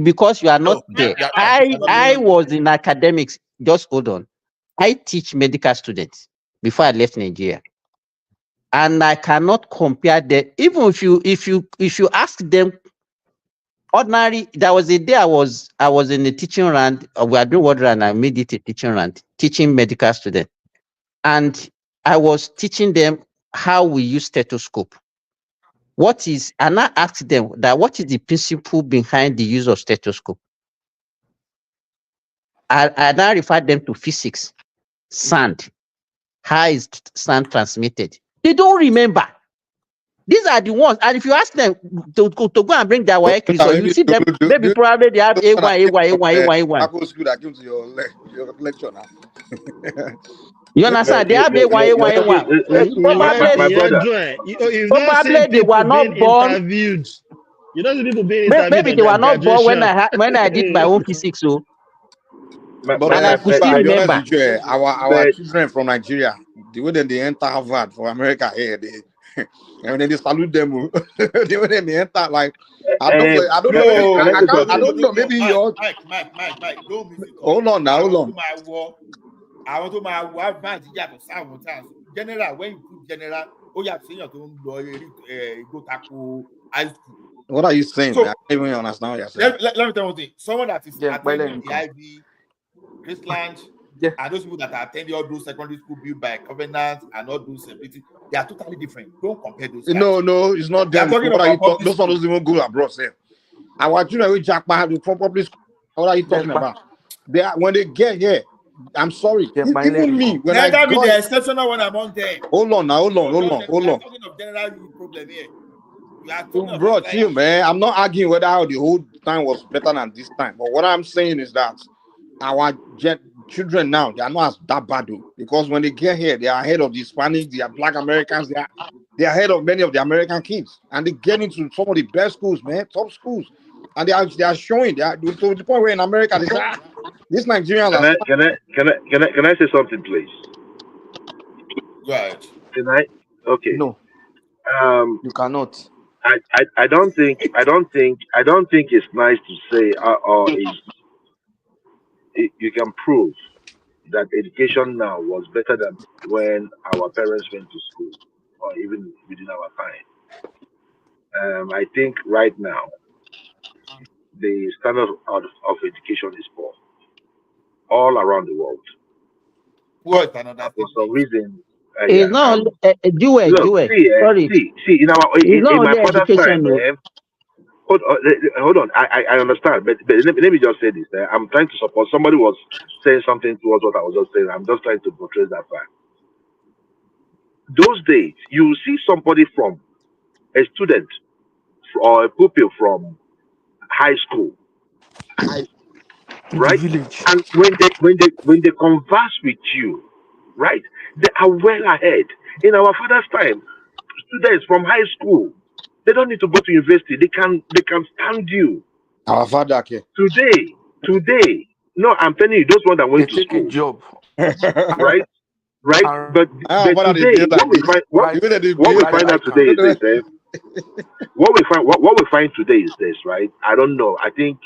because you are not there. I was in academics. Just hold on. I teach medical students before I left Nigeria, and I cannot compare them. Even if you ask them. Ordinary, there was a day I was in the teaching round. We are doing what round? I made it a teaching round, teaching medical students, and I was teaching them how we use stethoscope. And I asked them that what is the principle behind the use of stethoscope? I now referred them to physics, sound, how is sound transmitted? They don't remember. These are the ones, and if you ask them to go and bring their work result, you see them. Maybe probably they have A1. School that came to your lecture now. You understand? They have A1. Probably they were not born. You know the people being interviewed. Maybe they were not born when I did my own physics. So, But and I could still remember. Our children from Nigeria, the way that they enter Harvard for America here, and then they salute them. The way they enter, like I don't know. Maybe you're. Mike, don't miss it. Hold on now, hold on. I want to my wife general. When you put general, oh yeah, saying you go tackle high school. What are you saying? So, I don't even understand what you're saying. Let me tell you one thing. Someone that is attending the Ivy, Christland, and those people that are attending all those secondary school built by Covenant and all those celebrities, they are totally different. Don't compare those guys. No, it's not them. What are you talking? Those ones even go abroad. Our children with Jackpot from public school. What are you talking about? They are, when they get here. I'm sorry. Even me, when I got the exceptional one among them. Hold on. Talking of general problem here. Bro, chill, man. I'm not arguing whether the whole time was better than this time. But what I'm saying is that our children now, they are not as that bad though. Because when they get here, they are ahead of the Hispanics, they are Black Americans, they are ahead of many of the American kids. And they get into some of the best schools, man, top schools. And they are showing, to the point where in America, they say, this Nigerian. Can I say something, please? Go ahead. Can I? Okay. No. You cannot. I don't think it's nice to say you can prove that education now was better than when our parents went to school or even within our time. I think right now the standard of education is poor all around the world. What another for some reason? It's not sorry. See, in my father's time, hold on. I understand, but let me just say this. I'm trying to support. Somebody was saying something towards what I was just saying. I'm just trying to portray that fact. Those days, you see somebody from a student or a pupil from high school, right? And when they converse with you, right, they are well ahead. In our father's time, students from high school, they don't need to go to university. They can stand you. Our father, okay. Today, no, I'm telling you, those ones that went to school, job, right? But today, what we find out today is this. What we find today is this, right? I don't know. I think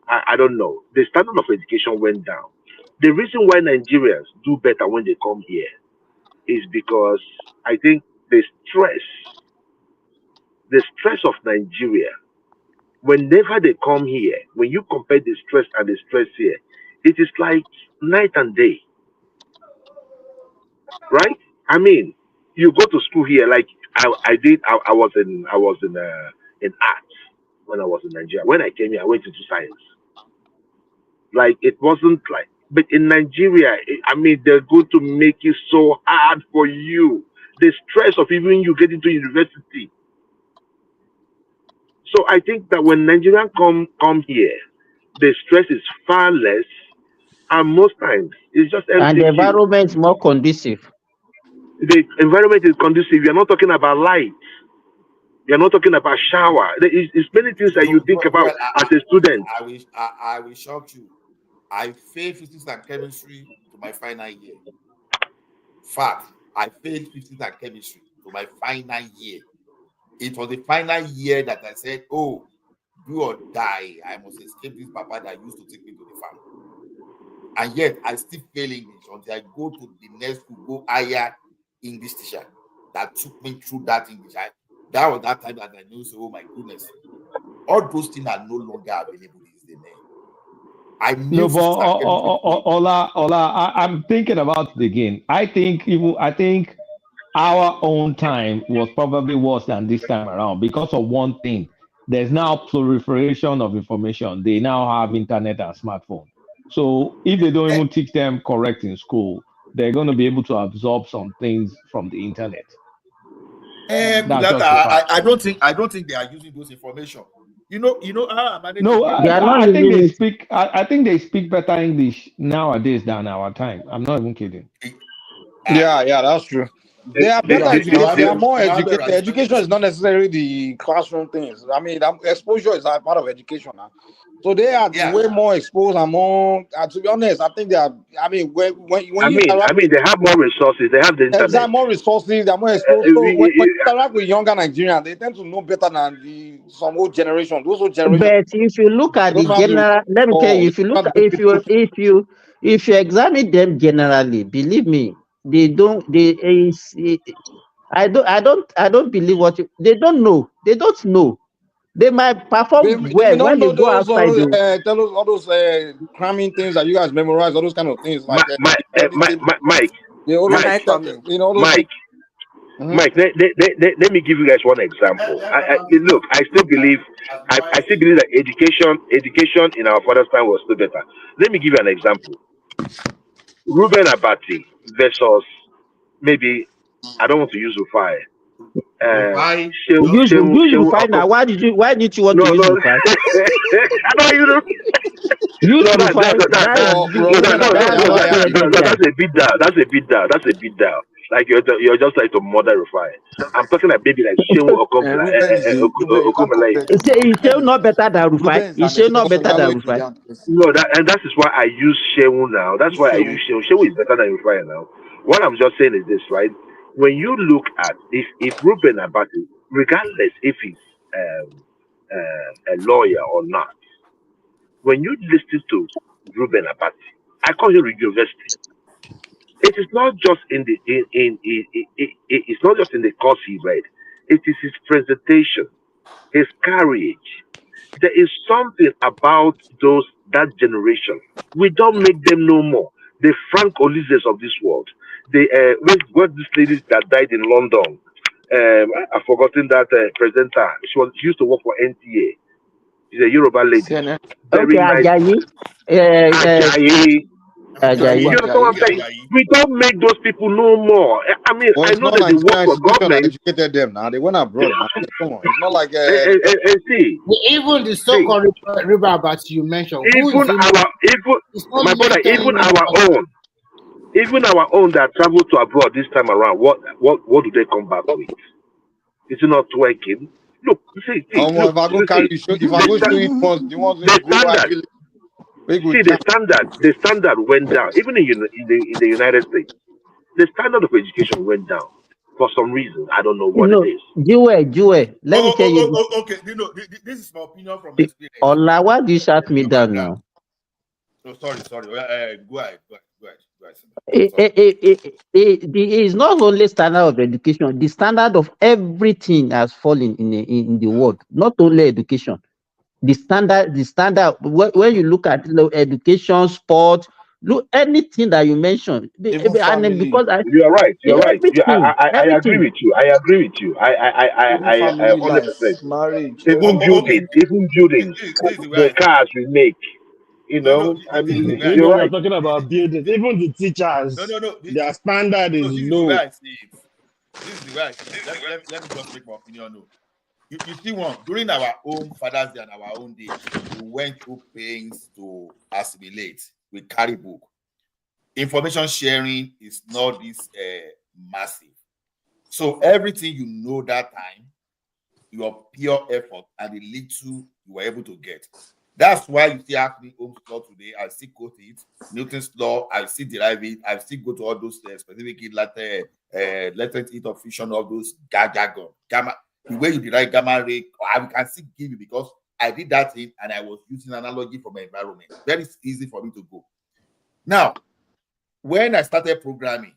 I don't know. The standard of education went down. The reason why Nigerians do better when they come here is because I think the stress of Nigeria, whenever they come here, when you compare the stress and the stress here, it is like night and day. Right? I mean, you go to school here, like I was in arts when I was in Nigeria. When I came here, I went into science. Like it wasn't like, but in Nigeria, I mean, they're going to make it so hard for you. The stress of even you getting to university. So I think that when Nigerians come here, the stress is far less, And most times, it's just And the MCQ. environment is more conducive. The environment is conducive. You're not talking about light. You're not talking about shower. It's many things that you think about as a student. I will shock you. I failed physics and chemistry to my final year. Fact, I failed physics and chemistry to my final year. It was the final year that I said, oh, do or die. I must escape this papa that used to take me to the farm. And yet, I still fail English until I go to the next school, go higher English teacher that took me through that English. That was that time that I knew, so, oh my goodness. All those things are no longer available these days. I knew. No, but Ola, I'm thinking about it again. I think our own time was probably worse than this time around because of one thing. There's now proliferation of information. They now have internet and smartphone. So if they don't even teach them correct in school, they're going to be able to absorb some things from the internet. I don't think they are using those information. I think they speak. I think they speak better English nowadays than our time. I'm not even kidding. Yeah, that's true. They are better educated. They are more educated. Education is not necessarily the classroom things. I mean, exposure is a part of education now. So they are way more exposed and more. To be honest, I think they are. I mean, when you interact they have more resources. They have the internet. They have more resources. They are more exposed. So when you interact with younger Nigerians, they tend to know better than some old generation. Those old generations. But if you look at the general, let me tell you, if you examine them generally, believe me, they don't. I don't believe they don't know. They don't know. They might perform well when they go outside. All those cramming things that you guys memorize, all those kind of things like Mike. Mike, let me give you guys one example. Look, I still believe that education in our father's time was still better. Let me give you an example. Ruben Abati versus maybe, I don't want to use Rufai. Use Rufai now. Why did you want to use Rufai? I don't use Rufai. That's a bit down. That's a bit down. Like you're just like to mother Rufai. I'm talking like maybe like Shehu Okomala. He's still not better than Rufai. He's still not better than Rufai. No, that is why I use Shehu now. That's why I use Shehu. Shehu is better than Rufai now. What I'm just saying is this, right? When you look at if Ruben Abati, regardless if he's a lawyer or not, when you listen to Ruben Abati, I call him university. It is not just in the it's not just in the course he read. It is his presentation, his courage. There is something about that generation. We don't make them no more. The Frank Olises of this world. What this lady that died in London? I've forgotten that presenter. She used to work for NTA. She's a Yoruba lady. Very nice. Ajayi. You know what I'm saying? We don't make those people no more. I mean, I know that they work for government. Educated them now. They went abroad. Come on, it's not like even the so-called river about you mentioned. Even our own that travel to abroad this time around. What do they come back with? Is it not working? Look, see. If I go to it once, you want to go. See, the standard went down. Even in the United States, the standard of education went down for some reason. I don't know what it is. Jewel, let me tell you. Okay, this is my opinion from experience. Ola, why do you shut me down now? Oh, sorry. Go ahead. It's not only standard of education. The standard of everything has fallen in the world. Not only education. The standard. When you look at education, sport, look anything that you mentioned. You're right. I agree with you. I 100%. Marriage. Even buildings, the cars we make. You're talking about buildings. Even the teachers. Their standard is low. This is the right. Let me just make my opinion known. You see, during our own Father's Day and our own day, we went through pains to assimilate. we carry book. Information sharing is not this massive. So everything you know that time, your pure effort and the little you were able to get. That's why you see happening Ohm's law today. I still quote it. Newton's law, I still derive it. I still go to all those specific latent heat of fusion of those gamma. The way you derive gamma ray, I can still give you because I did that thing and I was using analogy from my environment. Very easy for me to go. Now, when I started programming,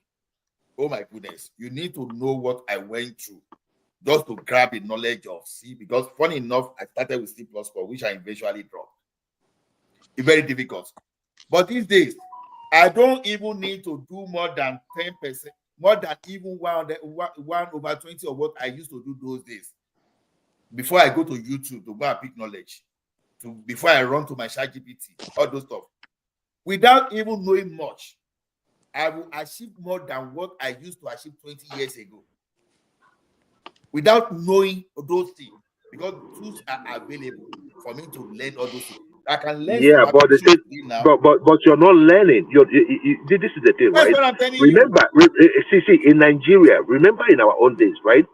oh my goodness, you need to know what I went through just to grab the knowledge of C, because funny enough, I started with C++, which I eventually dropped. It's very difficult. But these days, I don't even need to do more than 10%, more than even 1/20 of what I used to do those days. Before I go to YouTube to go and pick knowledge, before I run to my ChatGPT, all those stuff. Without even knowing much, I will achieve more than what I used to achieve 20 years ago. Without knowing those things, because tools are available for me to learn all those things. I can learn Yeah, but the thing, now. but you're not learning. This is the thing, That's right? what I'm telling Remember, see, in Nigeria, remember in our own days, right?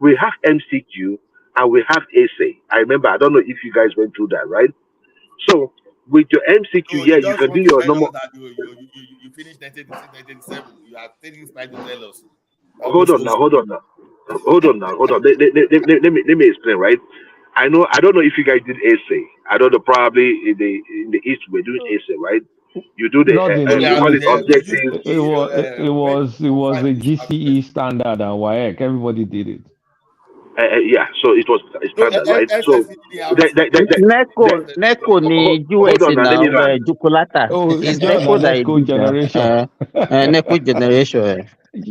We have MCQ and we have essay. I remember. I don't know if you guys went through that, right? So with your MCQ, yeah, you can do your normal. You finished 1987. You are taking time to tell us. Hold on now. Let me explain, right? I don't know if you guys did essay. I don't know, probably in the East we're doing essay, right? You do the Not in you call it the objective. it was a GCE standard and WAEC. Everybody did it. Yeah, so it was standard, right? So NECO ni hold US on now, let na me land. Jukulata. Oh, It's join NECO our that NECO did that. generation. NECO generation.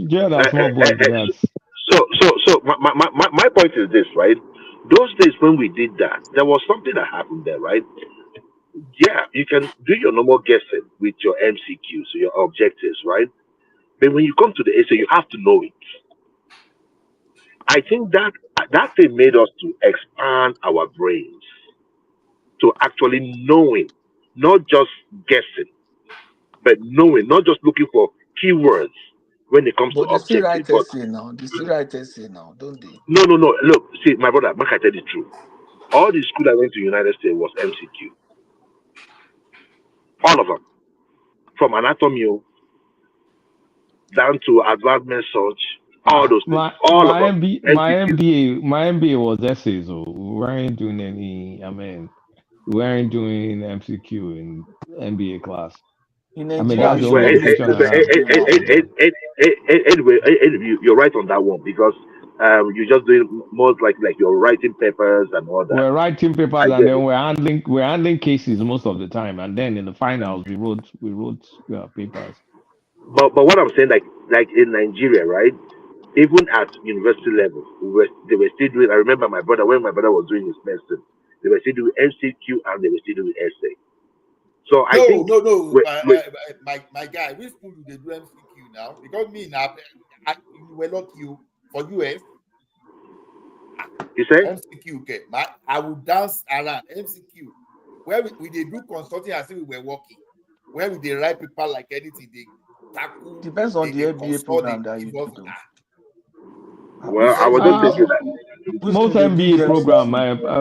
Join our small boys, that. So my point is this, right? Those days when we did that, there was something that happened there, right? Yeah, you can do your normal guessing with your MCQs, so your objectives, right? But when you come to the essay, you have to know it. I think that thing made us to expand our brains to actually knowing, not just guessing, but knowing, not just looking for keywords when it comes to But they still objective. write essay now. They still write essay now, don't they? No. Look, see, my brother, make I tell you the truth. All the school I went to United States was MCQ. All of them. From anatomy down to advanced search, all those things. All of them. My MBA was essays. So we weren't doing any. We weren't doing MCQ in MBA class. In That's Nigeria, the we only still education I have. Anyway, you're right on that one because you're just doing more like you're writing papers and all that. We're writing papers and then we're handling cases most of the time, and then in the finals we wrote papers. But what I'm saying, like in Nigeria, right? Even at university level, they were still doing. I remember when my brother was doing his medicine, they were still doing MCQ and they were still doing essay. So I think my guy, which school do they do MCQ now? Because me now, you were not you for US. You say MCQ, okay? I will dance around MCQ. Where we they do consulting as if we were working. Where we they write people like anything they tackle. Depends on the MBA program that you do. Well, I was just thinking that most MBA program,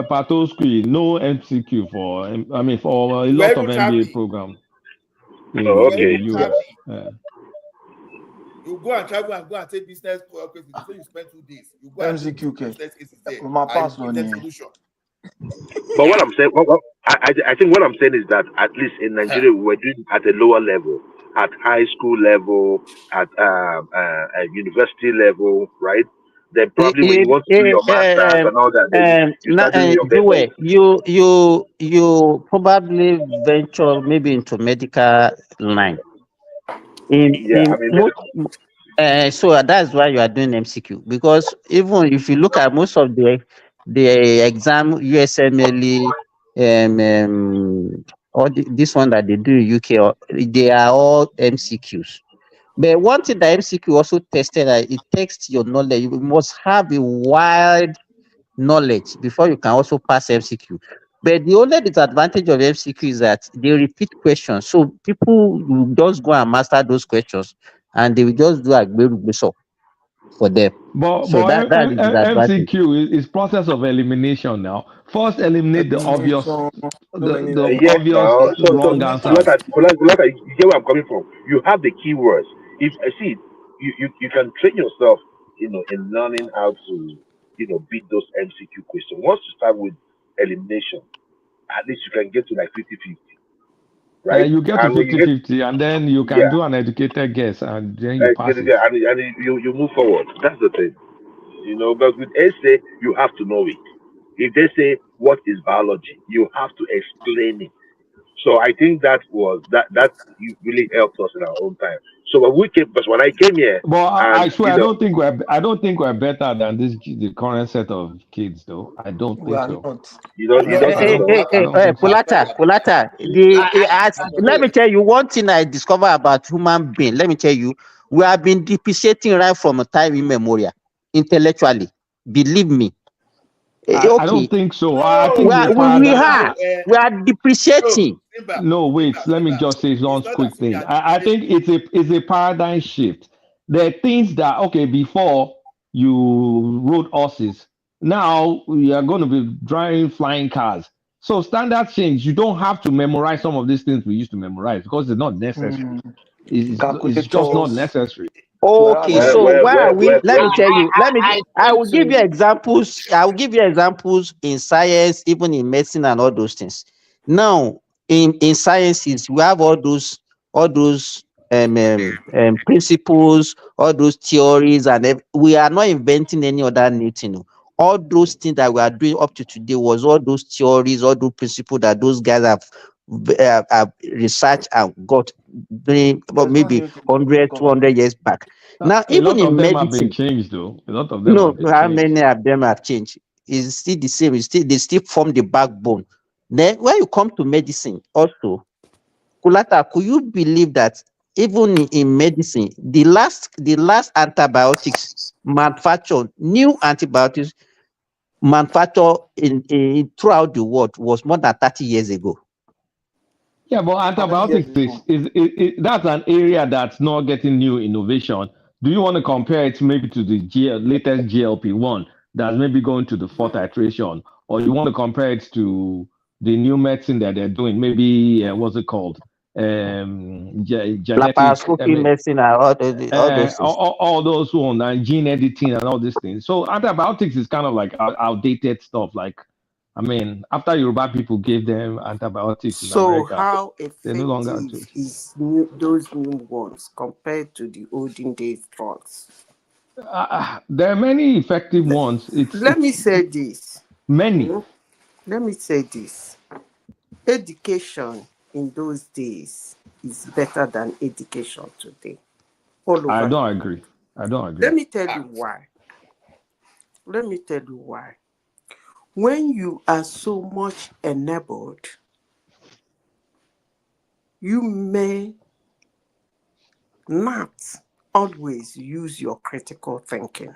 Pato School, no MCQ for a lot of MBA program in the US. You go and travel and go and take business cases. So you spend 2 days. You go and MCQ take business cases there. My passport. But what I'm saying, I think what I'm saying is that at least in Nigeria we were doing at a lower level, at high school level, at university level, right? Then probably when you want to do your masters and all that, then you start doing your you probably venture maybe into medical line. So that's why you are doing MCQ, because even if you look at most of the exam USMLE or this one that they do in UK, they are all MCQs. But one thing that MCQ also tested, it tests your knowledge. You must have a wide knowledge before you can also pass MCQ. But the only disadvantage of MCQ is that they repeat questions. So people will just go and master those questions and they will just do a so for them. So that is the disadvantage. MCQ is process of elimination now. First eliminate the obvious Elimination, so many the Yes, obvious now. So wrong answers. you get where I'm coming from. You have the keywords. If I see, you can train yourself, in learning how to, beat those MCQ questions. Once you start with elimination, at least you can get to like 50-50, right? You get to And when you get, 50-50 and then you can yeah, do an educated guess and then you get pass it it. there, and you move forward. That's the thing, But with essay, you have to know it. If they say what is biology, you have to explain it. So I think that really helped us in our own time. So because when I came here, But I and swear I don't think we're better than the current set of kids though. I don't we think are so. not. you don't think so? I don't think so. Polata. Let me tell you one thing I discovered about human being. Let me tell you, we have been depreciating right from a time immemorial, intellectually. Believe me. I don't think so. I think the We paradigm. are depreciating. No, wait. Let me just say one quick thing. I think it's a paradigm shift. There are things that before you rode horses, now we are going to be driving flying cars. So standard change. You don't have to memorize some of these things we used to memorize because it's not necessary. It's just not Calculators. necessary. Okay, so why are we? Let me tell you. I I think will give so. you examples. I will give you examples in science, even in medicine, and all those things. Now, in sciences, we have all those principles, all those theories, and we are not inventing any other new thing. No. All those things that we are doing up to today was all those theories, all those principles that those guys have researched and got during There's no maybe new thing to 100, discover. 200 years back. Now, A even lot of in them have been medicine, changed though. A lot of them no, have been how changed. many of them have changed? It's still the same. They still form the backbone. Then, when you come to medicine, also, Kulata, could you believe that even in medicine, the last antibiotics manufactured, new antibiotics manufactured in throughout the world was more than 30 years ago. Yeah, but How many years antibiotics ago? is that's an area that's not getting new innovation. Do you want to compare it maybe to the latest GLP-1 that's maybe going to the fourth iteration, or you want to compare it to the new medicine that they're doing? Maybe what's it called? Genetic. I Laparoscopy mean, medicine and all those things. all those who on gene editing and all these things. So antibiotics is kind of like outdated stuff. Like, I mean, after Yoruba people gave them antibiotics in So America, how they no longer effective do it. is those new ones compared to the olden days drugs? There are many effective ones. Let me It's say this. many. Hmm? Let me say this. Education in those days is better than education today. All I over the don't world. agree. I don't agree. Let me tell you why. Let me tell you why. When you are so much enabled, you may not always use your critical thinking.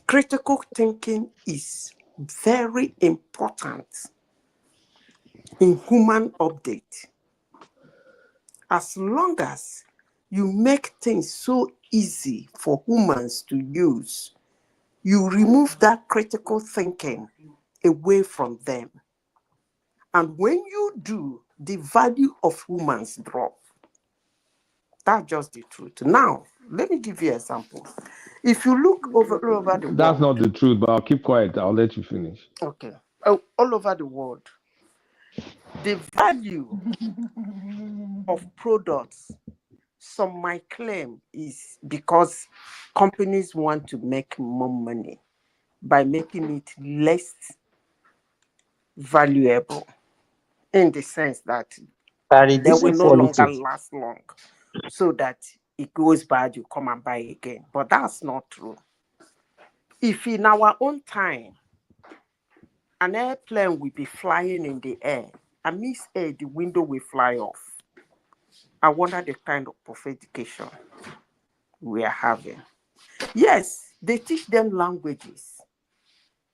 Critical thinking is very important in human update. As long as you make things so easy for humans to use, you remove that critical thinking away from them. And when you do, the value of humans drop. That's just the truth. Now, let me give you an example. If you look all over the That's not world, the truth, but I'll keep quiet. I'll let you finish. okay, all over the world, the value of products, some might claim, is because companies want to make more money by making it less valuable, in the sense that By they will reducing no longer quality. last long, so that it goes bad, you come and buy again. But that's not true. If in our own time, an airplane will be flying in the air, and miss-air, the window will fly off, I wonder the kind of education we are having. Yes, they teach them languages.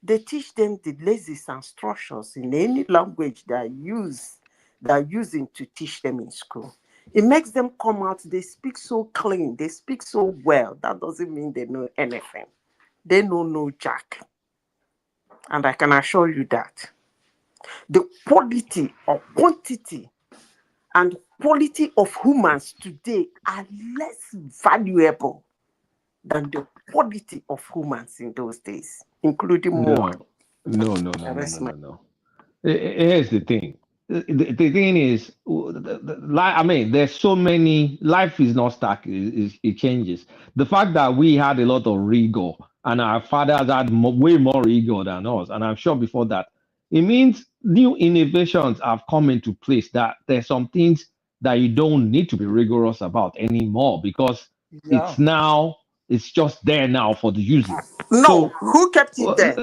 They teach them the lazies and structures in any language they are using to teach them in school. It makes them come out, they speak so clean, they speak so well. That doesn't mean they know anything. They know no jack. And I can assure you that the quality or quantity and quality of humans today are less valuable than the quality of humans in those days, including more. No. Here's the thing. The thing is, I mean, there's so many. Life is not stuck. It changes. The fact that we had a lot of rigor and our fathers had way more rigor than us, and I'm sure before that, it means new innovations have come into place. That there's some things that you don't need to be rigorous about anymore because it's just there now for the using. No, So, who kept it there?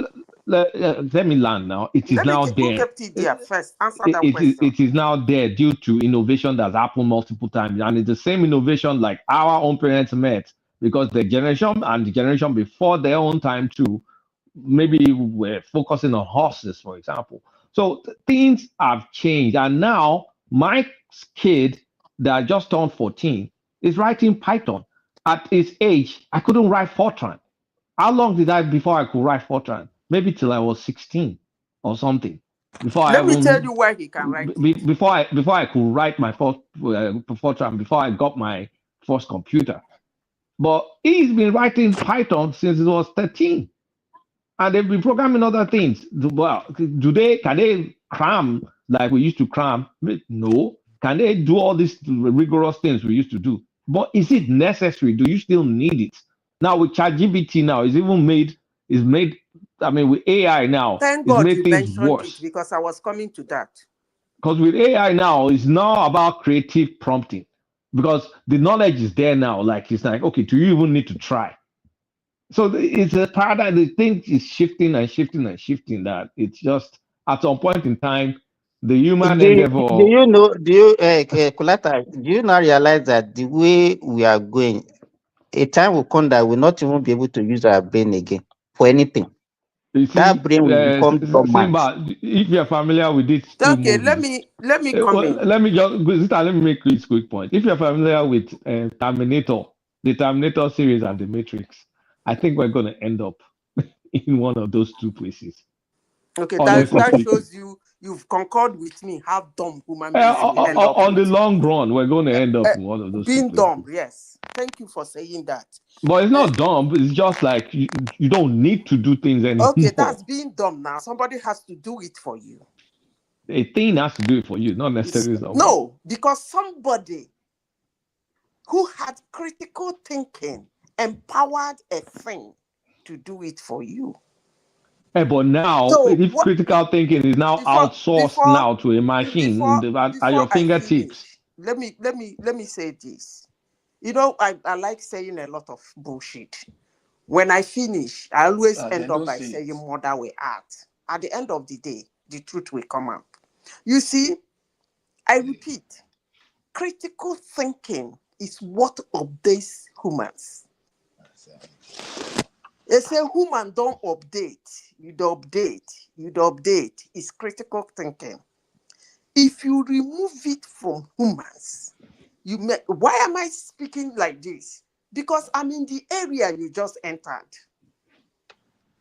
let me land now. It is now there. Who kept it there first? Answer that question. It is now there due to innovation that's happened multiple times. And it's the same innovation like our own parents met because the generation and the generation before their own time too, maybe we're focusing on horses, for example. So things have changed. And now my kid that just turned 14 is writing Python. At his age, I couldn't write Fortran. How long did I before I could write Fortran? Maybe till I was 16 or something. Let me tell you why he can write. Before I could write my first Fortran, before I got my first computer. But he's been writing Python since he was 13. And they've been programming other things. Well, can they cram like we used to cram? No. Can they do all these rigorous things we used to do? But is it necessary? Do you still need it? Now with ChatGPT now, it's made, I mean, with AI now, Thank it's God made you things mentioned worse. it because I was coming to that. Because with AI now, it's now about creative prompting. Because the knowledge is there now. Like, it's like, okay, do you even need to try? So it's a paradigm. The thing is shifting and shifting and shifting. That it's just at some point in time, the human endeavor. Kulata, do you now realize that the way we are going, a time will come that we'll not even be able to use our brain again for anything. You see, that brain will become dormant. Simba, if you're familiar with these two movies, let me come in. Let me make this quick point. If you're familiar with Terminator, the Terminator series and the Matrix, I think we're going to end up in one of those two places. Okay, that shows you've concurred with me how dumb human beings will end up on the long run, we're going to end up in one of those being two dumb. Yes, thank you for saying that. But it's not dumb. It's just like you don't need to do things anymore. Okay, that's being dumb now. Somebody has to do it for you. A thing has to do it for you, not necessarily somebody. No, because somebody who had critical thinking empowered a thing to do it for you. But now, if critical thinking is now outsourced now to a machine at your fingertips. Let me say this. You know, I like saying a lot of bullshit. When I finish, I always end up by saying mother way out. At the end of the day, the truth will come out. You see, I repeat, critical thinking is what updates humans. They say human don't update. You update. It's critical thinking. If you remove it from humans, why am I speaking like this? Because I'm in the area you just entered.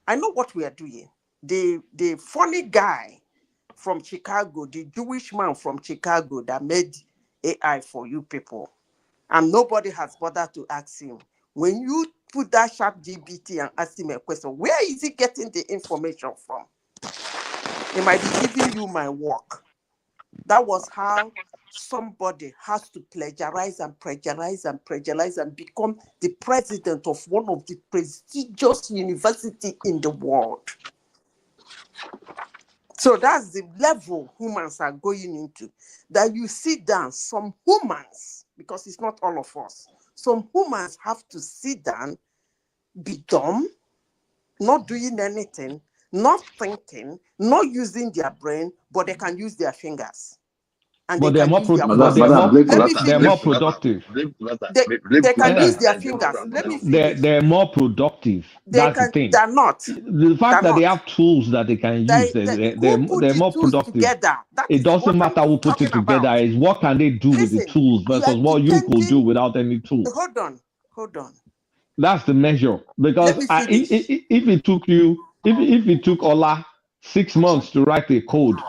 I know what we are doing. The funny guy from Chicago, the Jewish man from Chicago that made AI for you people, and nobody has bothered to ask him, when you put that ChatGPT and ask him a question, where is he getting the information from? He might be giving you my work. That was how somebody has to plagiarize and become the president of one of the prestigious universities in the world. So that's the level humans are going into. That you sit down, some humans, because it's not all of us, some humans have to sit down, be dumb, not doing anything, not thinking, not using their brain, but they can use their fingers. and but they they're can more use their they're more productive. They can use their fingers. Let me finish. They're more productive. That's the thing. They're not. The fact that they have tools that they can use, Who put they're the more tools productive. together? That It is doesn't what matter I'm who puts it talking together. about. Is what can they do with the Listen, tools you versus are what you could do without any tools. Hold on. That's the measure. Because Let me finish. if it took Ola 6 months to write a code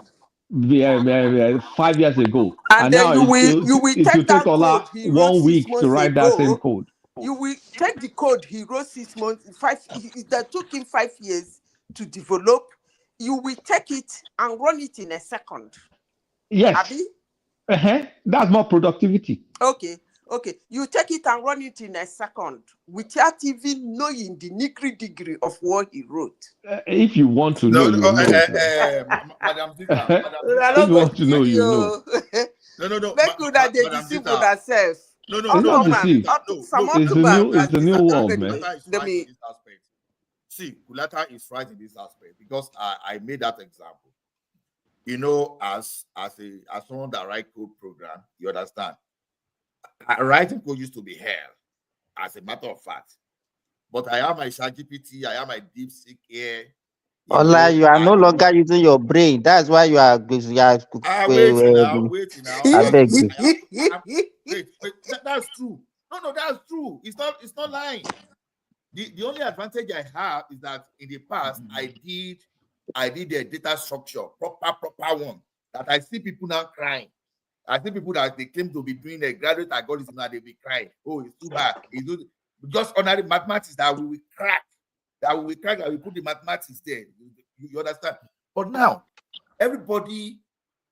5 years ago, And now then you will it will take take that code Ola he wrote 1 6 week to months write that same ago. code. You will take the code he wrote 6 months, that took him 5 years to develop. You will take it and run it in a second. Yes. Abi? That's more productivity. Okay. You take it and run it in a second without even knowing the nitty-gritty of what he wrote. If you want to know, you know. Madam Zika. If you want to know, you know. No. Make good that they deceive with themselves. No. It's not deceived. It's the new world, man. See, Kulata is right in this aspect because I made that example. You know, as someone that write code program, you understand. Writing code used to be hell, as a matter of fact. But I have my ChatGPT, I have my DeepSeek here. Ola, you are no longer using your brain. That's why you are wait now. I beg you. Wait. That's true. No, that's true. It's not lying. The only advantage I have is that in the past I did a data structure, proper one. That I see people now crying. I see people that they claim to be doing a graduate algorithm and they be crying. Oh, it's too bad. It's just ordinary mathematics that we will crack. That we put the mathematics there. You understand? But now, everybody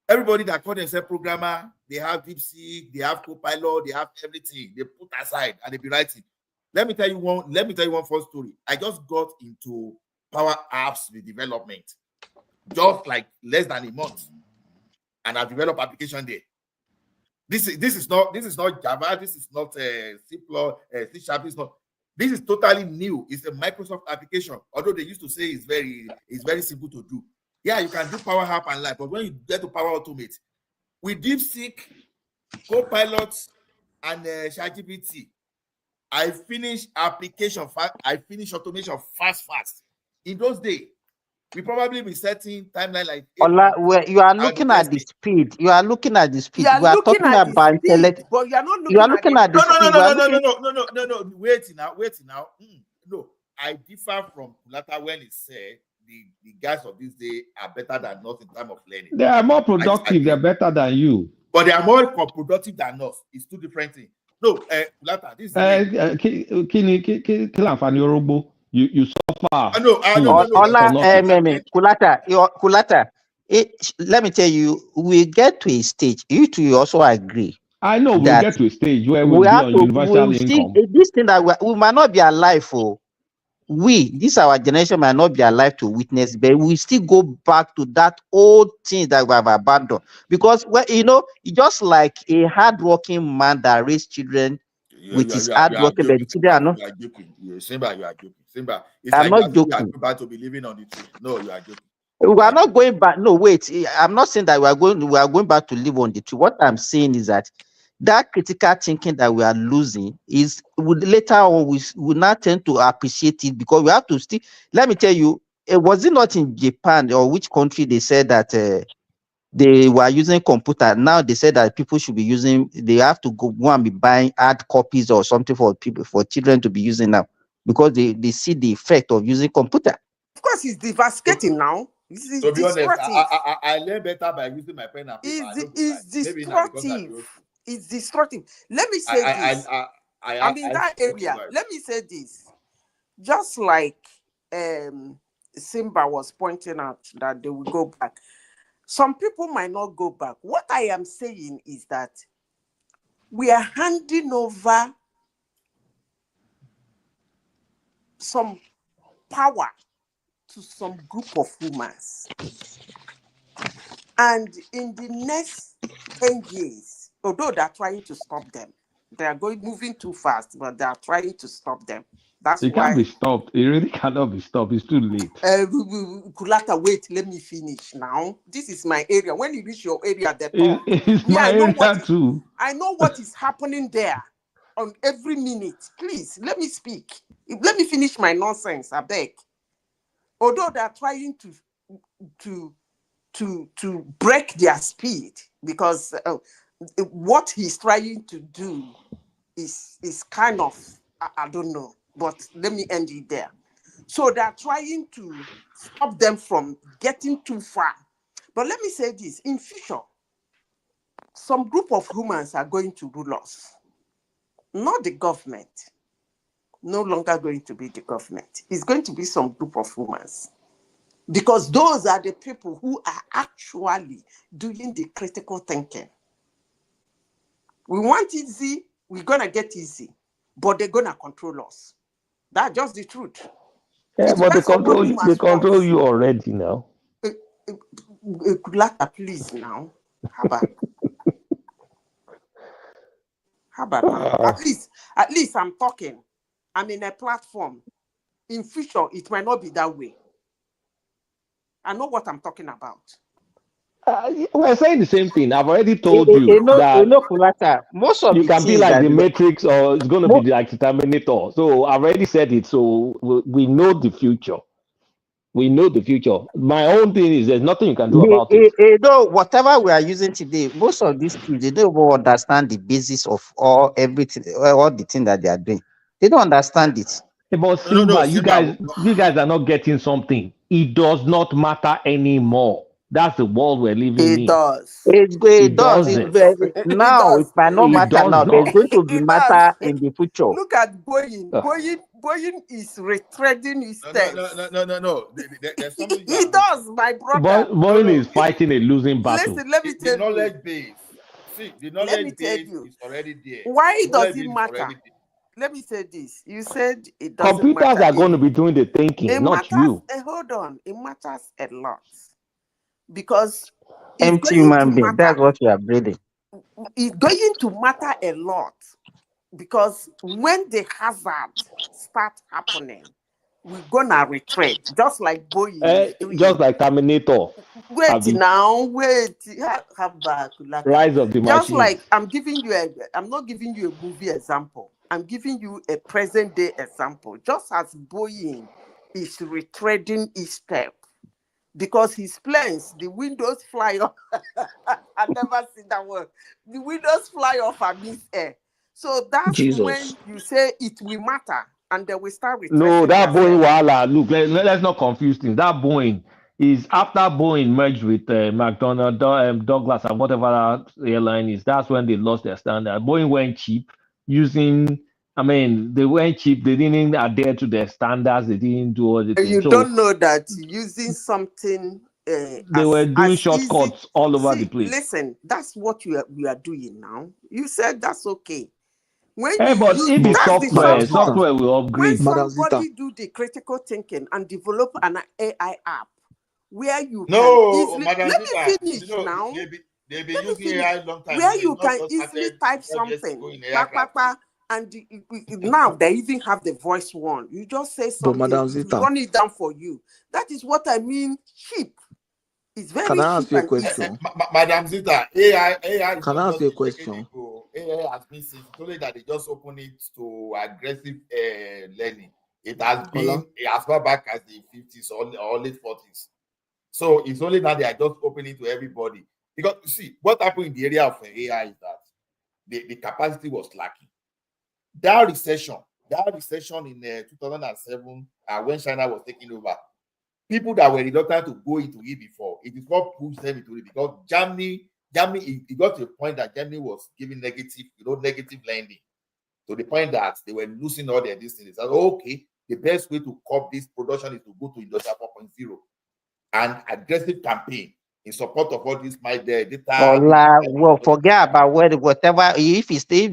that call themselves programmer, they have DeepSeek, they have Copilot, they have everything. They put aside and they be writing. Let me tell you one first story. I just got into Power Apps with development, just like less than a month, and I developed application there. This is not Java. This is not C++, C#. This is totally new. It's a Microsoft application. Although they used to say it's very simple to do. Yeah, you can do Power App and Live, but when you get to Power Automate, with DeepSeek, Copilot, and ChatGPT, I finish application fast. I finish automation fast. In those days, we probably be setting timeline like. Ola, you are looking at the speed. You are looking at the speed. You are talking about intellect. But you are not looking. You are looking at the speed. No. Wait now. No, I differ from Kulata when it said the guys of this day are better than us in terms of learning. They are more productive. They're better than you. But they are more productive than us. It's two different things. No, Kulata, this is you suffer. No. Kulata. Let me tell you, we get to a stage. You two also agree. I know we get to a stage where we have on universal income. This thing that we might not be alive for. This our generation might not be alive to witness, but we still go back to that old thing that we have abandoned. Because just like a hardworking man that raised children with his hardworking, but the children are not. Simba, you are joking. Simba, it's I'm like not joking. You are about to be living on the tree. No, you are joking. We are not going back. No, wait. I'm not saying that we are going back to live on the tree. What I'm saying is that critical thinking that we are losing later on we will not tend to appreciate it, because we have to still. Let me tell you, was it not in Japan or which country they said that they were using computer? Now they said that people should be using. They have to go and be buying hard copies or something for children to be using now, because they see the effect of using computer. Of course, it's devastating now. To be honest, I learn better by using my pen and paper. It's destructive. It's destructive. Let me say this. I'm in that area. Let me say this. Just like Simba was pointing out that they will go back. Some people might not go back. What I am saying is that we are handing over some power to some group of humans. And in the next 10 years, although they're trying to stop them, they are moving too fast, but they are trying to stop them. That's It can't be stopped. It really cannot be stopped. It's too late. Kulata, wait, let me finish now. This is my area. When you reach your area, they talk. It's my area too. I know what is happening there on every minute. Please, let me speak. Let me finish my nonsense, I beg. Although they are trying to break their speed, because what he's trying to do is kind of, I don't know, but let me end it there. So they're trying to stop them from getting too far. But let me say this, in future, some group of humans are going to rule us, not the government. No longer going to be the government. It's going to be some group of humans. Because those are the people who are actually doing the critical thinking. We want easy, we're going to get easy, but they're going to control us. That's just the truth. Yeah, but they control you already now. Kulata, please now. How about now? At least I'm talking. I'm in a platform. In future, it might not be that way. I know what I'm talking about. We're saying the same thing. I've already told you that Kulata, most of you the can be things like that the Matrix, or it's going to be like the Terminator. So I've already said it. So we know the future. We know the future. My own thing is there's nothing you can do about it. Whatever we are using today, most of these people, they don't even understand the basis of everything, all the things that they are doing. They don't understand it. But Simba, you guys are not getting something. It does not matter anymore. That's the world we're living in. It does. It does. Now it might not matter now. There's going to be matter in the future. Look at Boeing. Boeing is retreading his steps. No. There's something he does, my brother. Boeing is fighting a losing battle. Listen, let me tell you. The knowledge base. See, the knowledge base is already there. Why does it matter? Let me say this. You said it doesn't matter. Computers are going to be doing the thinking, not you. Hold on. It matters a lot. Because empty human being. That's what you are breathing. It's going to matter a lot. Because when the hazard starts happening, we're gonna retreat, just like Boeing is doing. Just like Terminator. Wait. Rise of the machine. Just like I'm not giving you a movie example. I'm giving you a present day example. Just as Boeing is retreading each step, because his planes, the windows fly off. I've never seen that word. The windows fly off and miss air. So that's when you say it will matter, and then we start retreating. No, that Boeing wala. Look, let's not confuse things. That Boeing is after Boeing merged with McDonnell, Douglas, and whatever airline is. That's when they lost their standard. Boeing went cheap they went cheap. They didn't adhere to their standards. They didn't do all the things. You don't know that using something. They were doing shortcuts all over the place. Listen, that's what we are doing now. You said that's okay. But if it's software will upgrade. When somebody do the critical thinking and develop an AI app where you let me finish now. They've been using AI long time. Where you can easily type something, and now they even have the voice one. You just say something, run it down for you. That is what I mean. Cheap. It's very cheap. Can I ask you a question? Madam Zita, AI. Can I ask you a question? AI has been since only that they just open it to aggressive learning. It has been as far back as the 50s or late 40s. So it's only now they are just opening to everybody. Because you see, what happened in the area of AI is that the capacity was lacking. That recession in 2007, when China was taking over, people that were reluctant to go into it before, it is what pushed them into it, because Germany, it got to a point that Germany was giving negative lending, to the point that they were losing all their destiny. So, okay, the best way to curb this production is to go to Industry 4.0 and aggressive campaign in support of all this data. Well, forget about whatever. If it's still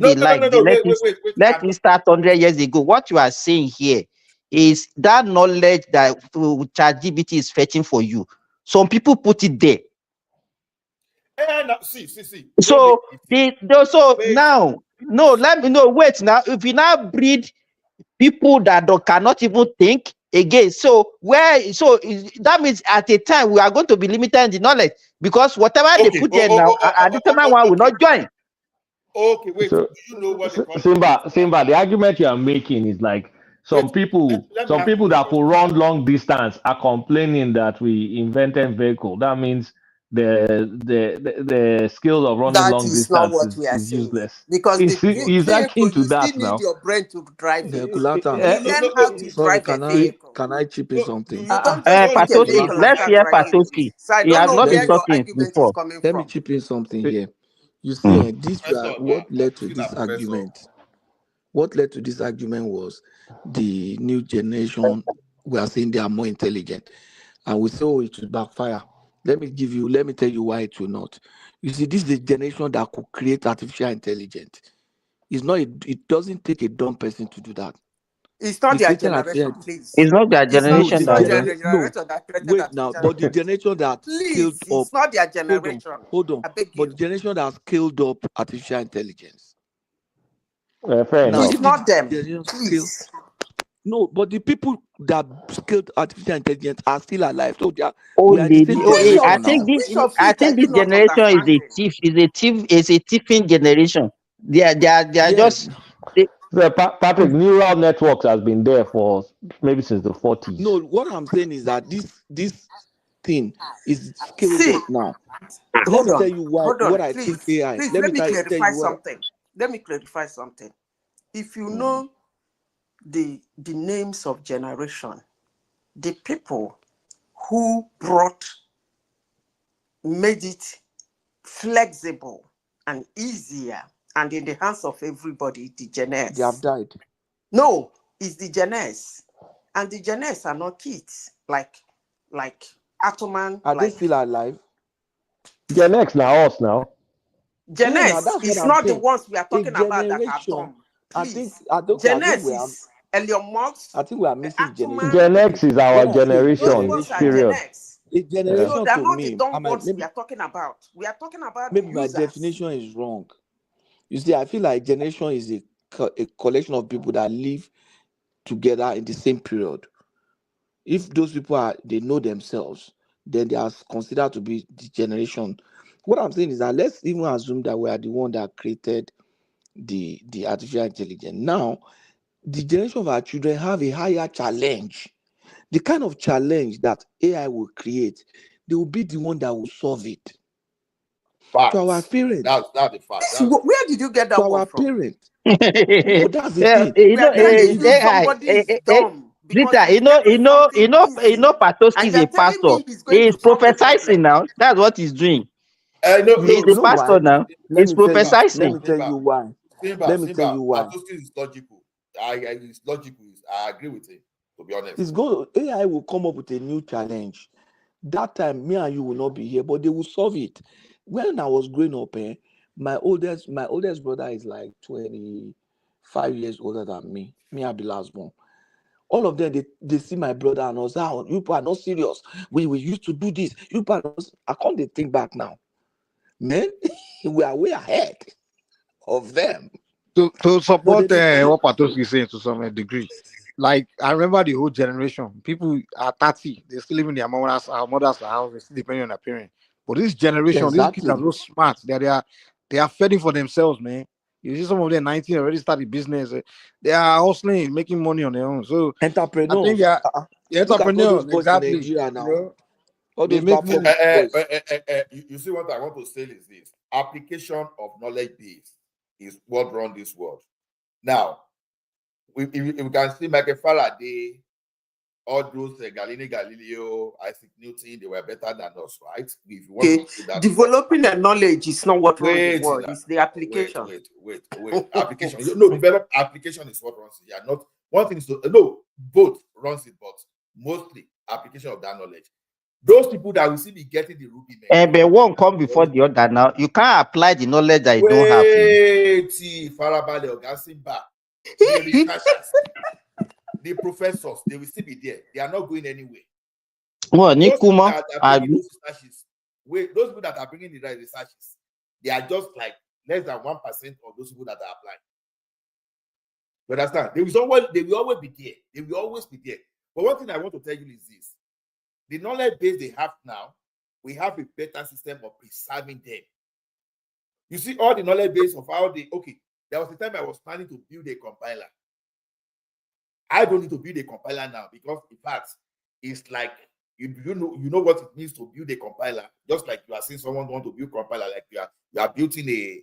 let me start 100 years ago. What you are saying here is that knowledge that ChatGPT is fetching for you. Some people put it there. See. Now, let me know. Wait now. If you now breed people that cannot even think again. So that means at a time we are going to be limited in the knowledge because whatever they put there now, additional one will not join. Okay, wait. So, Do you know what they call Simba, the argument you are making is like some people that will run long distance are complaining that we invented vehicle. That means the skill of running That long is not distance what we are is saying. useless. Because the It's vehicle, akin to you still that need now. your brain to drive it. Kulatan. You learn how to Sorry, drive a vehicle. can I chip in something? You don't just pick a Patoski, vehicle and let's start hear driving it. Patoski. So I He don't has know not been where your talking argument is before. coming Let me from. chip in something here. You see, Professor, what led to still a this professor. argument? What led to this argument was the new generation. We are saying they are more intelligent, and we say, oh, it will backfire. Let me tell you why it will not. You see, this is the generation that could create artificial intelligence. It doesn't take a dumb person to do that. It's not They their created artificial. generation, please. It's not their It's not generation the that generation that created Wait now, artificial but the intelligence. generation that Please, scaled up. it's not their Hold on, generation. hold on. I beg But you. the generation that scaled up artificial intelligence. Fair Now, enough. It's if not the them. generation scale, Please. no, but the people that scaled artificial intelligence are still alive. So Oh, we are in the same lady. I generation now. Which of it are you think this not generation understanding? is a thieving generation. They are Yes. just they, Patrick, neural networks has been there for maybe since the 40s. No, what I'm saying is that this thing is scaled See, up now. Let hold me tell on, you why hold what on, I please. think AI. Please, Let let me me tell clarify you what. something. Let me clarify something. If you know the names of generation, the people who made it flexible and easier and in the hands of everybody, the Gen They have S. died. No, it's the Gen S. And the Gen S are not kids like Atoman. Are they still alive? Gen X now, us now. Gen Yeah, now S that's what is I'm not the saying. ones we are A talking about that are generation. dumb. Please. I Gen think S is Elliot Musk, I think we are missing generation. Atoman. Gen X is our When I say Those generation, ones are Gen period. X. A So generation they're to not the me, dumb ones we are talking about. We are talking about the maybe my users. definition is wrong. You see, I feel like generation is a collection of people that live together in the same period. If those people they know themselves, then they are considered to be the generation. What I'm saying is that let's even assume that we are the one that created the artificial intelligence. Now, the generation of our children have a higher challenge. The kind of challenge that AI will create, they will be the one that will solve it. Facts. To our parents. That's the fact. Where did you get that To one our from? parents. No, that's the thing. We are telling you somebody is dumb because Rita, he's getting something easy. Patoski And is you're a telling pastor. me he's going He is to solve the problem. prophesizing now. That's what he's doing. No, He's a pastor now. He's prophesizing. Let me tell you why. Let me tell you why. Patoski is logical. It's logical. I agree with him, to be honest. AI will come up with a new challenge. That time, me and you will not be here, but they will solve it. When I was growing up, my oldest brother is like 25 years older than me. Me, I'm the last born. All of them, they see my brother and us. Oh, you people are not serious. We used to do this. You people are not. I can't think back now. Man, we are way ahead of them. To support But what Patoski is saying to some degree, like I remember the whole generation, people are 30, they still live in their mother's house, they still depending on their parents. But this generation, these kids are so smart. They are fending for themselves, man. You see some of them 19 already started business. They are hustling, making money on their own. So entrepreneurs. I think Look at all those entrepreneurs, boys exactly. in Nigeria now. You know, all they those make platform moves. boys. You see what I want to say is this: application of knowledge base is what runs this world. Now, if we can see Michael Faraday, all those Galileo, Isaac Newton, they were better than us, right? If you want to see that, developing the knowledge is not what runs the world. It's the application. Wait. Application. No, develop application is what runs it. Yeah, not one thing is both runs it, but mostly application of that knowledge. Those people that will see me getting the Ruby man. But one come before the other now. You can't apply the knowledge that you don't have. Farabale or Gasimba, the researchers, the professors, they will still be there. They are not going anywhere. Well, those people that are bringing those people that are bringing the right researches, they are just like less than 1% of those people that are applying. You understand? They will always be there. They will always be there. But one thing I want to tell you is this: the knowledge base they have now, we have a better system of preserving them. You see, all the knowledge base of how they there was a time I was planning to build a compiler. I don't need to build a compiler now because in fact, it's like you know what it means to build a compiler. Just like you are seeing someone want to build compiler, like you are building a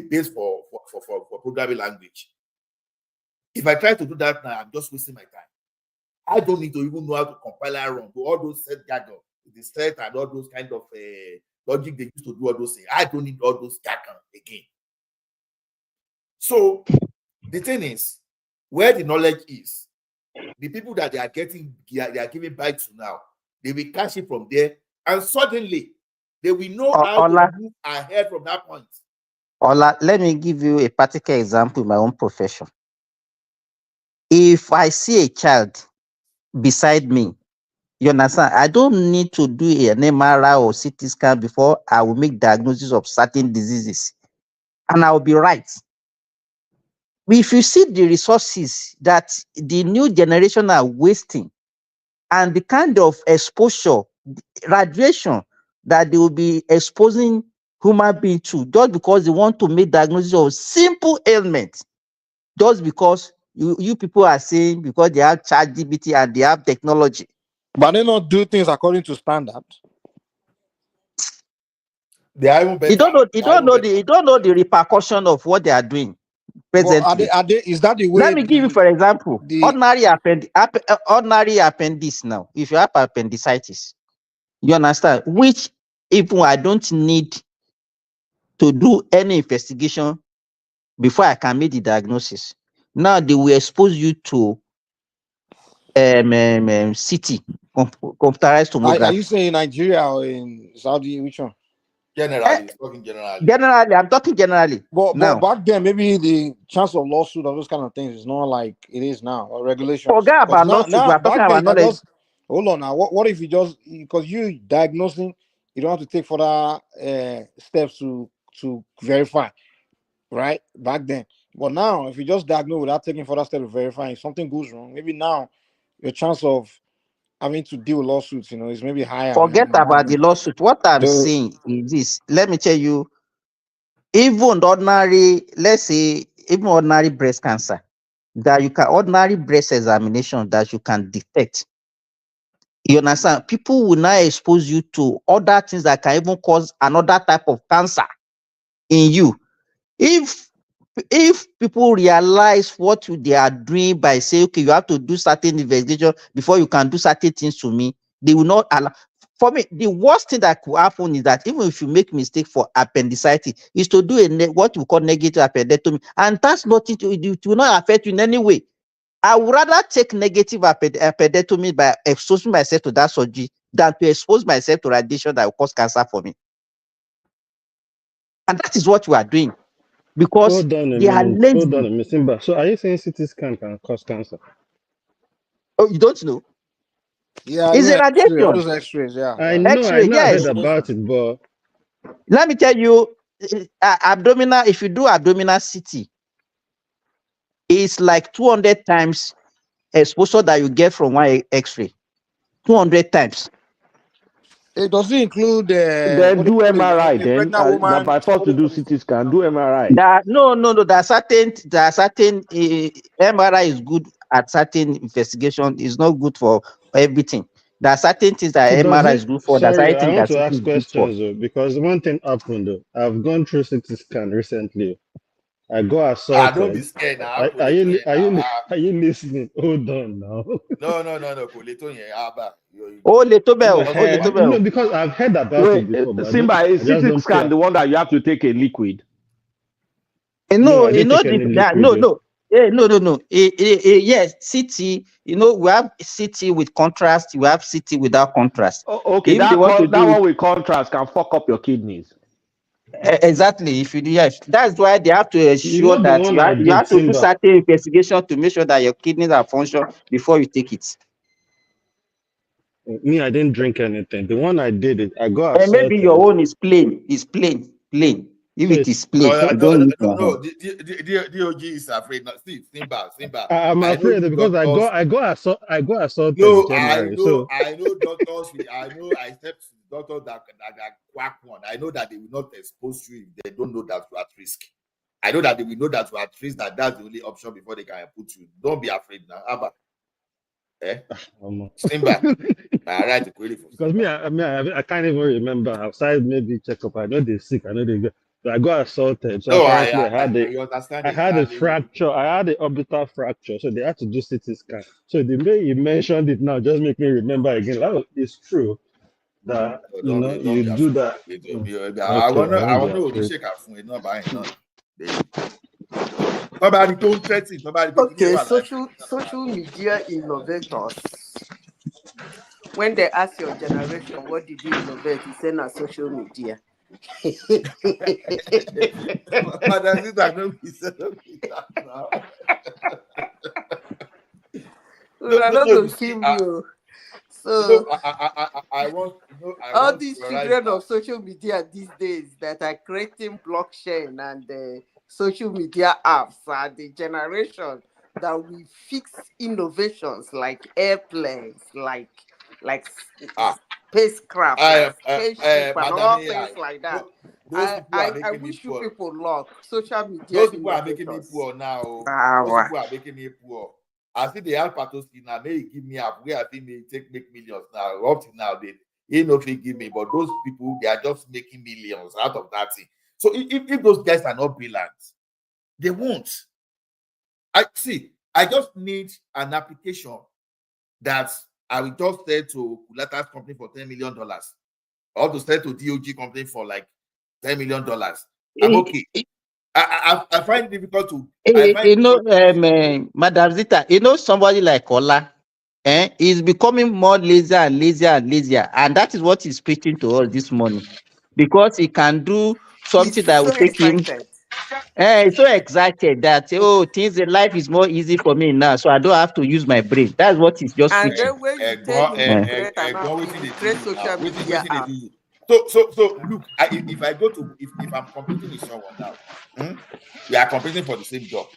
base for programming language. If I try to do that now, I'm just wasting my time. I don't need to even know how to compile run, do all those set jargon, the set and all those kind of logic they used to do all those things. I don't need all those jargon again. So the thing is, where the knowledge is, the people that they are giving back to now, they will catch it from there, and suddenly they will know how to move ahead from that point. Ola, let me give you a particular example in my own profession. If I see a child beside me, you understand, I don't need to do an MRI or CT scan before I will make diagnosis of certain diseases, and I will be right. If you see the resources that the new generation are wasting and the kind of exposure, radiation that they will be exposing human beings to just because they want to make diagnosis of simple ailments, just because you people are saying because they have ChatGPT and they have technology. But they not do things according to standard. They are even better. You don't know the repercussion of what they are doing presently. Well, is that the way? Let me give you, for example, ordinary appendix now. If you have appendicitis, you understand, which even I don't need to do any investigation before I can make the diagnosis. Now they will expose you to CT, computerized tomography. Are you saying in Nigeria or in Saudi? Which one? Generally, I'm talking generally. But back then, maybe the chance of lawsuit or those kind of things is not like it is now, or regulations. Forget about lawsuit. We're talking about knowledge. Hold on now. What if you just, because you diagnosing, you don't have to take further steps to verify, right? Back then. But now, if you just diagnose without taking further steps to verify, if something goes wrong, maybe now your chance of having to deal with lawsuits, is maybe higher. Forget about the lawsuit. What I'm saying is this. Let me tell you, even ordinary breast cancer, that you can, ordinary breast examination that you can detect. You understand? People will now expose you to other things that can even cause another type of cancer in you. If people realize what they are doing by saying, okay, you have to do certain investigation before you can do certain things to me, they will not allow. For me, the worst thing that could happen is that even if you make mistake for appendicitis, is to do what we call negative appendectomy, and that's nothing it will not affect you in any way. I would rather take negative appendectomy by exposing myself to that surgery than to expose myself to radiation that will cause cancer for me. And that is what we are doing. Because they are lazy. Hold on a minute, Simba. So are you saying CT scan can cause cancer? Oh, you don't know? Yeah, it's a radiation. All those X-rays, yeah. I know, yes. I heard about it, but let me tell you, abdominal. If you do abdominal CT, it's like 200 times exposure that you get from one X-ray. 200 times. It doesn't include then do MRI then. But by force to do CT scan, do MRI. No. There are certain MRI is good at certain investigation. It's not good for everything. There are certain things that MRI is good for. Sorry, I want to ask questions because one thing happened though. I've gone through CT scan recently. I got assaulted. Don't be scared now. Are you listening? Hold on now. No. No, because I've heard about it before. But Simba, is CT scan the one that you have to take a liquid? No. Yes, CT. We have CT with contrast. We have CT without contrast. Okay, that one with contrast can fuck up your kidneys. Exactly. If you do, yes, that's why they have to ensure that you have to do certain investigation to make sure that your kidneys are functional before you take it. Me, I didn't drink anything. The one I did, I got assaulted. And maybe your own is plain. It's plain. If it is play, don't look at him. DOG is afraid. No, see, Simba. I'm afraid because I got assaulted No, in January. I know doctors. I stepped to doctors that quack one. I know that they will not expose you if they don't know that you are at risk. I know that they will know that you are at risk. That's the only option before they can put you. Don't be afraid now, Abba. Simba. I write the query for because I can't even remember outside maybe checkup. I know they're sick. I know they go. So I got assaulted. So apparently I had a fracture. I had an orbital fracture. So they had to do CT scan. So the way you mentioned it now just make me remember again. It's true that you do that. I want to shake her phone. Not buying none. Nobody don't threaten. Okay, social media innovators. When they ask your generation, what did you innovate? You say, "Na social media." Madam, this I know we said now. I'm not going to kill you. So I want all these children of social media these days that are creating blockchain and social media apps are the generation that will fix innovations like airplanes, like spacecraft, spaceship, and all things like that. I wish you people luck. Social media. Those people are making me poor now. Those people are making me poor. I think they have Patoski now. May give me up where I think they make millions now. Up to now, they know if they give me, but those people they are just making millions out of that thing. So if those guys are not brilliant, they won't. I just need an application that I will just sell to Kulata's company for $10 million, or to sell to DOG company for like $10 million. I'm okay. I find it difficult to. Madam Zita, somebody like Ola, is becoming more lazier and lazier and lazier, and that is what he's preaching to us this morning, because he can do something that will take him. He's so excited that things in life is more easy for me now, so I don't have to use my brain. That's what he's just preaching. And then when you tell him to create social media app. So look, if I go to if I'm competing with someone now, we are competing for the same job,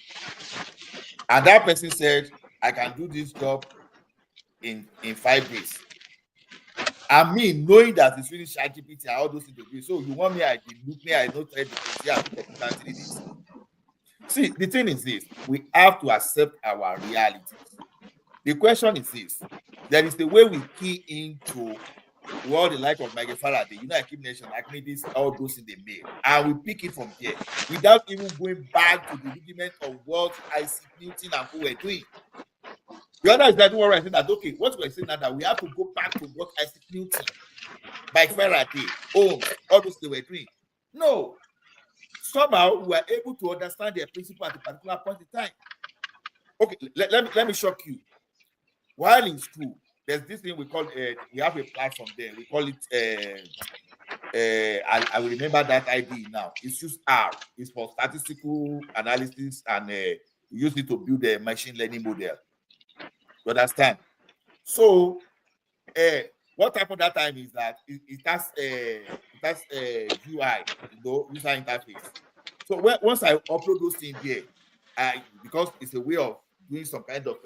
and that person said I can do this job in 5 days. And me knowing that it's really ChatGPT and all those things to do. So you want me? I know this. See, the thing is this: we have to accept our realities. The question is this: there is the way we key into what the like of Michael Faraday, United Nations, activities, all those in the mail, and we pick it from here without even going back to the rudiment of what Isaac Newton and who were doing. The other is that what I said that okay, what we're saying now that we have to go back to what Isaac Newton, Mike Faraday, Holmes, all those they were doing. No, somehow we are able to understand their principle at a particular point in time. Okay, let me shock you. While in school, there's this thing we call we have a platform there. We call it I will remember that ID now. It's just R. It's for statistical analysis, and we use it to build a machine learning model. You understand? So what happened that time is that it has UI, user interface. So once I upload those things here, because it's a way of doing some kind of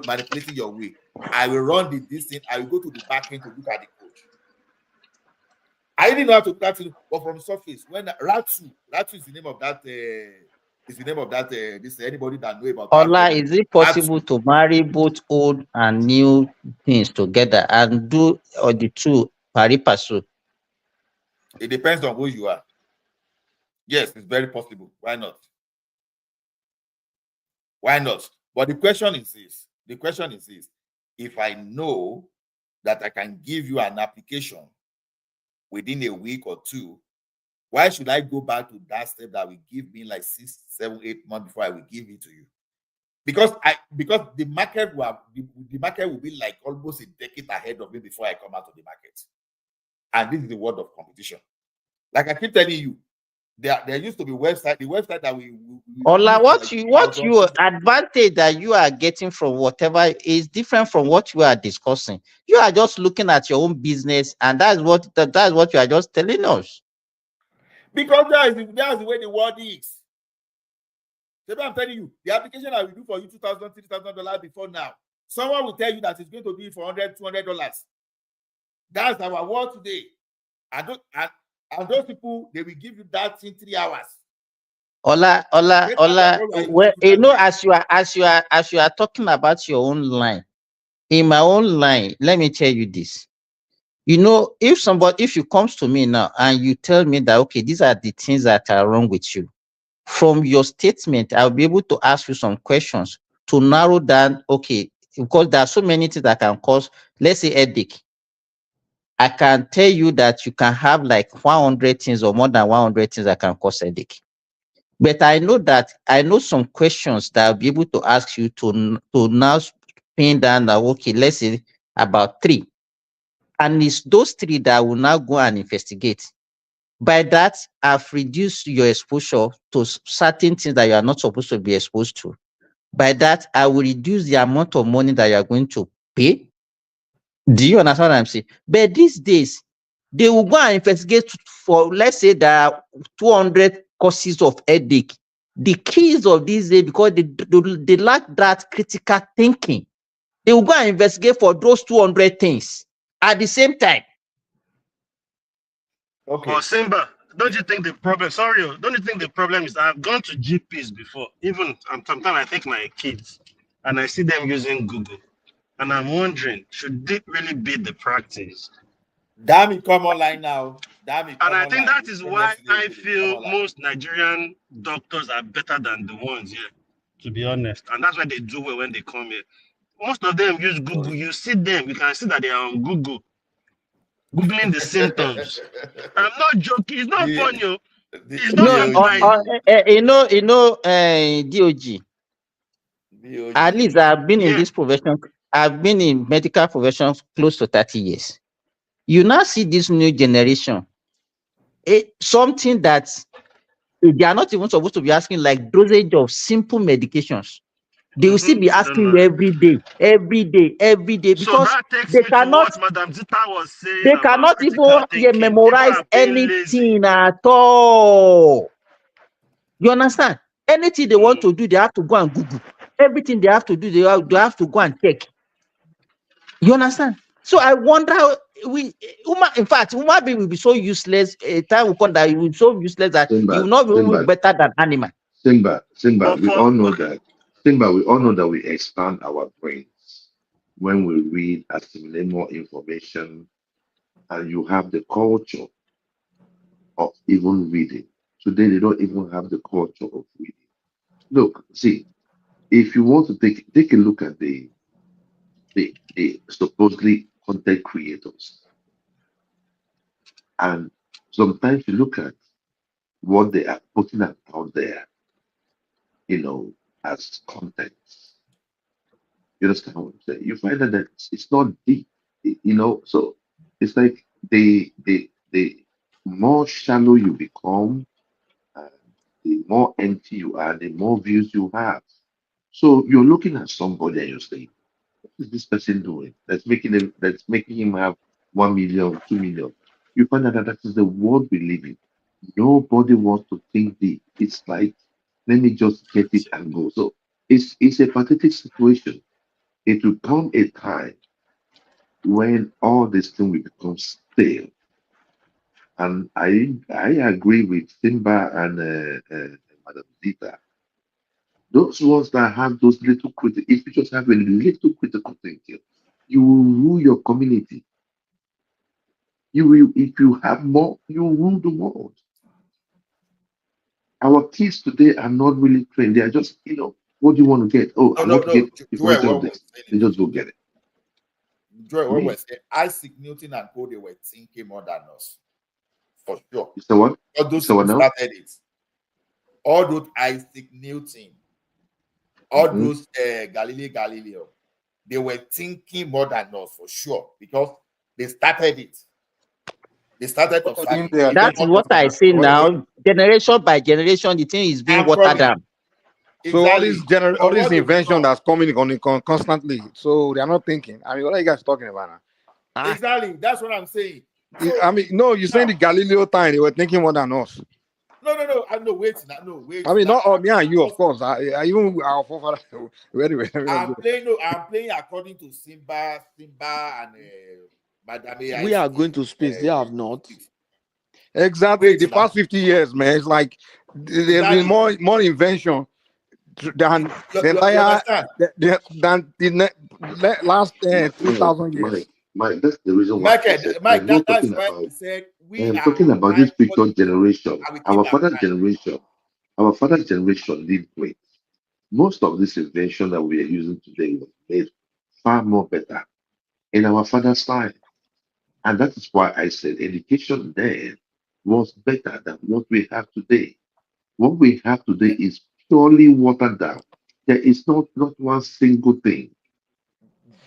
manipulating your way, I will run this thing. I will go to the back end to look at the code. I didn't know how to practice, but from the surface, when Ratu is the name of that. This anybody that know about Ola, is it possible to marry both old and new things together and do the two pari passu? It depends on who you are. Yes, it's very possible. Why not? Why not? But the question is this. If I know that I can give you an application within a week or two, why should I go back to that step that will give me like 6, 7, 8 months before I will give it to you? Because the market will be like almost a decade ahead of me before I come out of the market. And this is the world of competition. Like I keep telling you, there used to be the website that we Ola, what you advantage that you are getting from whatever is different from what you are discussing. You are just looking at your own business, and that's what you are just telling us. Because that's the way the world is. So I'm telling you, the application I will do for you $2,000, $3,000 before now. Someone will tell you that it's going to be for $100, $200. That's our world today. And those people, they will give you that in 3 hours. Ola, well, you know, as you are talking about your own line, in my own line, let me tell you this. You know, if you comes to me now and you tell me that, okay, these are the things that are wrong with you, from your statement, I'll be able to ask you some questions to narrow down, okay, because there are so many things that can cause, let's say, headache. I can tell you that you can have like 100 things or more than 100 things that can cause headache. But I know some questions that I'll be able to ask you to now pin down that, okay, let's say about 3. And it's those 3 that I will now go and investigate. By that, I've reduced your exposure to certain things that you are not supposed to be exposed to. By that, I will reduce the amount of money that you are going to pay. Do you understand what I'm saying? But these days, they will go and investigate for, let's say, there are 200 causes of headache. The keys of these days, because they lack that critical thinking, they will go and investigate for those 200 things at the same time. Okay. But Simba, don't you think the problem? Sorry, don't you think the problem is I've gone to GPs before. Even sometimes I take my kids and I see them using Google, and I'm wondering, should it really be the practice? Damn it, come online now. Damn it, and I think that is why I feel most Nigerian doctors are better than the ones here, to be honest. And that's why they do well when they come here. Most of them use Google. You see them, you can see that they are on Google, Googling the symptoms. I'm not joking. It's not funny. It's not DOG. At least I've been in this profession. I've been in medical profession close to 30 years. You now see this new generation. Something that they are not even supposed to be asking, like dosage of simple medications. They will still be asking you every day, because so that takes they me cannot, to what Madam Zita was saying. They cannot even memorize anything at all. You understand? Anything they want to do, they have to go and Google. Everything they have to do, they have to go and check. You understand? So I wonder how in fact, human being will be so useless. A time will come that it will be so useless that you will not be better than animal. Simba, we all know that. Simba, we all know that we expand our brains when we read, assimilate more information, and you have the culture of even reading. Today, they don't even have the culture of reading. Look, see, if you want to take a look at the supposedly content creators, and sometimes you look at what they are putting out there, as content. You understand what I'm saying? You find that it's not deep, so it's like the more shallow you become, the more empty you are, the more views you have. So you're looking at somebody and you're saying, what is this person doing? That's making him have 1 million, 2 million. You find out that is the world we live in. Nobody wants to think deep. It's like, let me just get it and go. So it's a pathetic situation. It will come a time when all this thing will become stale. And I agree with Simba and Madam Zita. Those ones that have those little critical, if you just have a little critical thinking, you will rule your community. You will, if you have more, you will rule the world. Our kids today are not really trained. They are just, what do you want to get? Oh, I want to get information of this. They just go get it. Joy, when we say Isaac Newton and Co, they were thinking more than us. For sure. You say what? All those who started it. All those Isaac Newton, all those Galileo, they were thinking more than us for sure, because they started it. They started to start. That's what I say now. Generation by generation, the thing is being watered down. So all this invention that's coming on constantly, so they are not thinking. I mean, what are you guys talking about now? Exactly, that's what I'm saying. So, I mean, no, you're saying the Galileo time, they were thinking more than us. No. I know. Wait. No, wait. I mean, not me and you, of course. I even our forefathers. Anyway, I'm playing according to Simba, and Madame. We are going to space. They have not. Exactly. The past 50 years, man, it's like there's been more invention than the last 3,000 years. Mike, that's the reason Mike, why. that's why we said we are talking about this future generation. Our father's generation did great. Most of this invention that we are using today was made far more better in our father's time. And that is why I said education then was better than what we have today. What we have today is purely watered down. There is not one single thing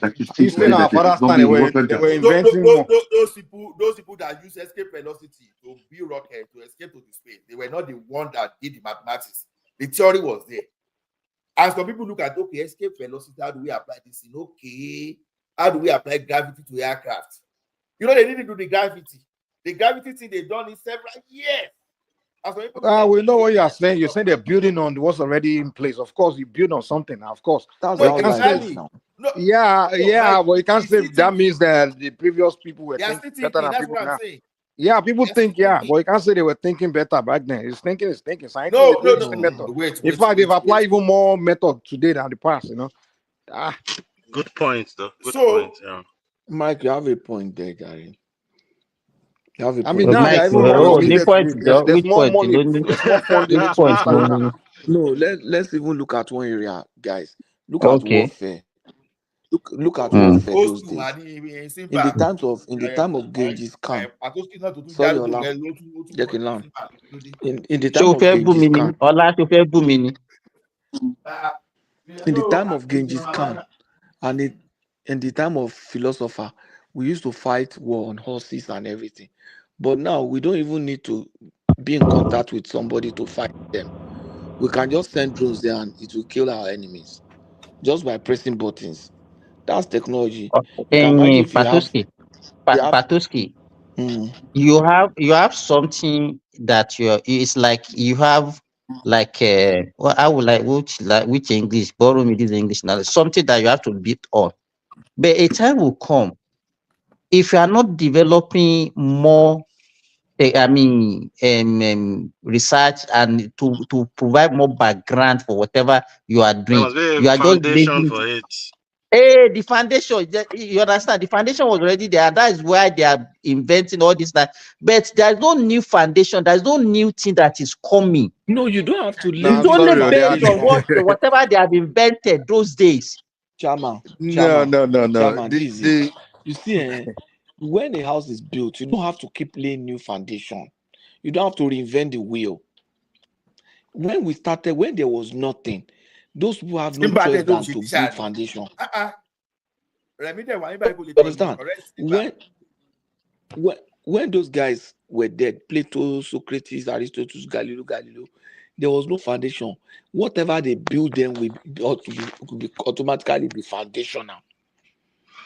that you see today that is not being watered down. Those people that use escape velocity to build rocket to escape to the space, they were not the one that did the mathematics. The theory was there. And some people look at, okay, escape velocity, how do we apply this in? Okay, how do we apply gravity to aircraft? You know, they didn't do the gravity. The gravity thing they've done in several years. We know what you are saying. You're saying they're building on what's already in place. Of course, you build on something. Of course. That's exactly. But you can't say that means that the previous people were thinking better than people now. Yeah, people think, but you can't say they were thinking better back then. It's thinking. Science no. In fact, they've applied even more method today than the past, you know. Good point, though. Good point, yeah. Mike, you have a point there, Gary. You have a point. I mean, now there's more money. No, let's even look at one area, guys. Look at warfare. Look at warfare those days. In the time of Genghis Khan. Sorry, Ola. In the time of Genghis Khan. In the time of Genghis Khan and in the time of philosopher, we used to fight war on horses and everything. But now we don't even need to be in contact with somebody to fight them. We can just send drones there and it will kill our enemies just by pressing buttons. That's technology. Patuski, you have something that it's like you have like I would like which English, borrow me this English knowledge, something that you have to build on. But a time will come if you are not developing more research and to provide more background for whatever you are doing. You are just foundation for it. The foundation, you understand? The foundation was already there. That is why they are inventing all this. But there's no new foundation. There's no new thing that is coming. No, you don't have to live. It's only based on whatever they have invented those days. Chama. No. You see, when a house is built, you don't have to keep laying new foundation. You don't have to reinvent the wheel. When we started, when there was nothing, those people have no choice than to build foundation. Understand? When those guys were dead, Plato, Socrates, Aristotle, Galileo, there was no foundation. Whatever they build them will be automatically be foundational.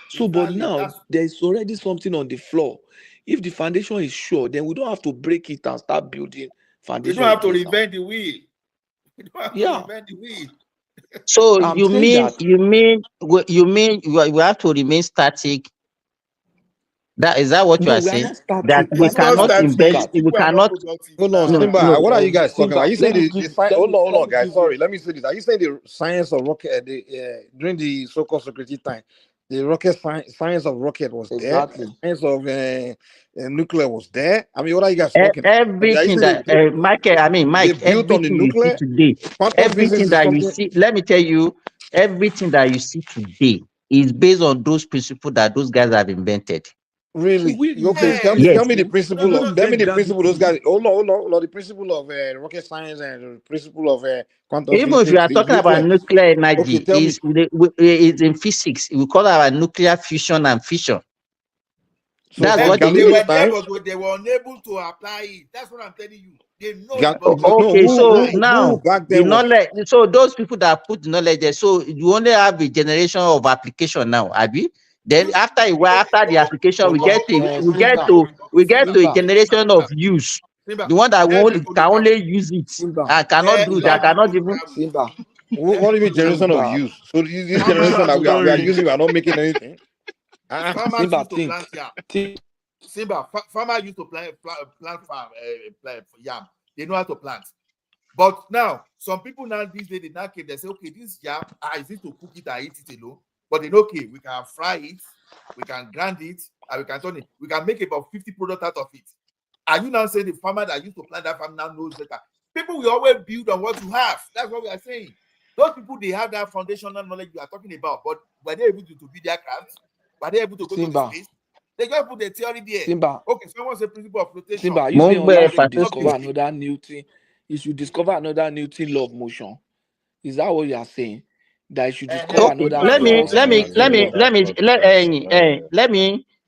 So, but now there's already something on the floor. If the foundation is sure, then we don't have to break it and start building foundation. We don't have to reinvent the wheel. So you mean we have to remain static? Is that what you are saying? That we cannot invent. We cannot. Hold on, Simba. What are you guys talking about? Are you saying hold on, guys. Sorry, let me say this. Are you saying the science of rocket during the so-called Socrates time? The rocket science of rocket was there. Science of nuclear was there. I mean, what are you guys talking about? Everything that Mike, everything you see today, everything that you see. Let me tell you, everything that you see today is based on those principles that those guys have invented. Really? Okay, tell me the principle of those guys. Hold on. The principle of rocket science and the principle of quantum physics. Even if you are talking about nuclear energy, it's in physics. We call it nuclear fusion and fission. So that's what they were there, but they were unable to apply it. That's what I'm telling you. They know. Now the knowledge. So those people that put the knowledge there, so you only have a generation of application now, Abi. Then after a while, after the application, we get to a generation of use. The one that can only use it. I cannot do that. I cannot even. Simba. What do you mean generation of use? So this generation that we are using, we are not making anything. Farmers Simba, used to plant yam. Simba, farmers used to plant farm, yam. They know how to plant. But now, some people now these days, they came, they say, okay, this yam, is it to cook it and eat it alone? But they know, okay, we can fry it, we can grind it, and we can turn it. We can make about 50 products out of it. And you now say the farmer that used to plant that farm now knows better. People will always build on what you have. That's what we are saying. Those people, they have that foundational knowledge you are talking about, but were they able to be their craft? Were they able to go to the space? They just put the theory there. Simba. Okay, someone said principle of flotation. Simba, you say life should discover another new thing. You should discover another new thing, law of motion. Is that what you are saying? That you should discover another. Let me,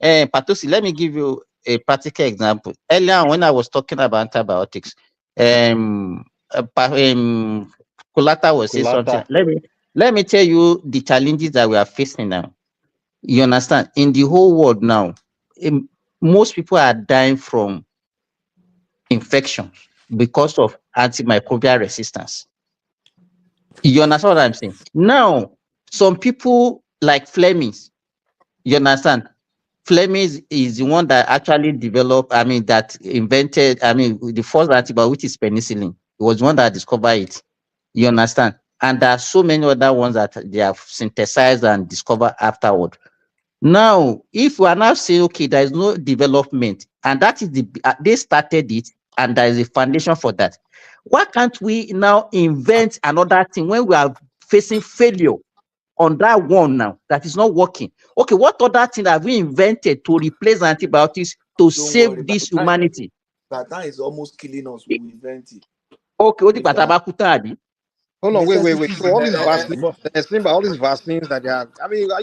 Patosi, let me give you a practical example. Earlier, when I was talking about antibiotics, Kulata was saying something. Let me tell you the challenges that we are facing now. You understand? In the whole world now, most people are dying from infections because of antimicrobial resistance. You understand what I'm saying? Now, some people like Flemings, you understand? Flemings is the one that actually developed, that invented, the first antibiotic, which is penicillin. It was the one that discovered it. You understand? And there are so many other ones that they have synthesized and discovered afterward. Now, if we are now saying, okay, there is no development, and that is they started it, and there is a foundation for that. Why can't we now invent another thing when we are facing failure on that one now that is not working? Okay, what other thing have we invented to replace antibiotics to save this humanity? That is almost killing us. We invent it. Okay, what the Oh no, wait. So all these vaccines, all these vaccines that they are,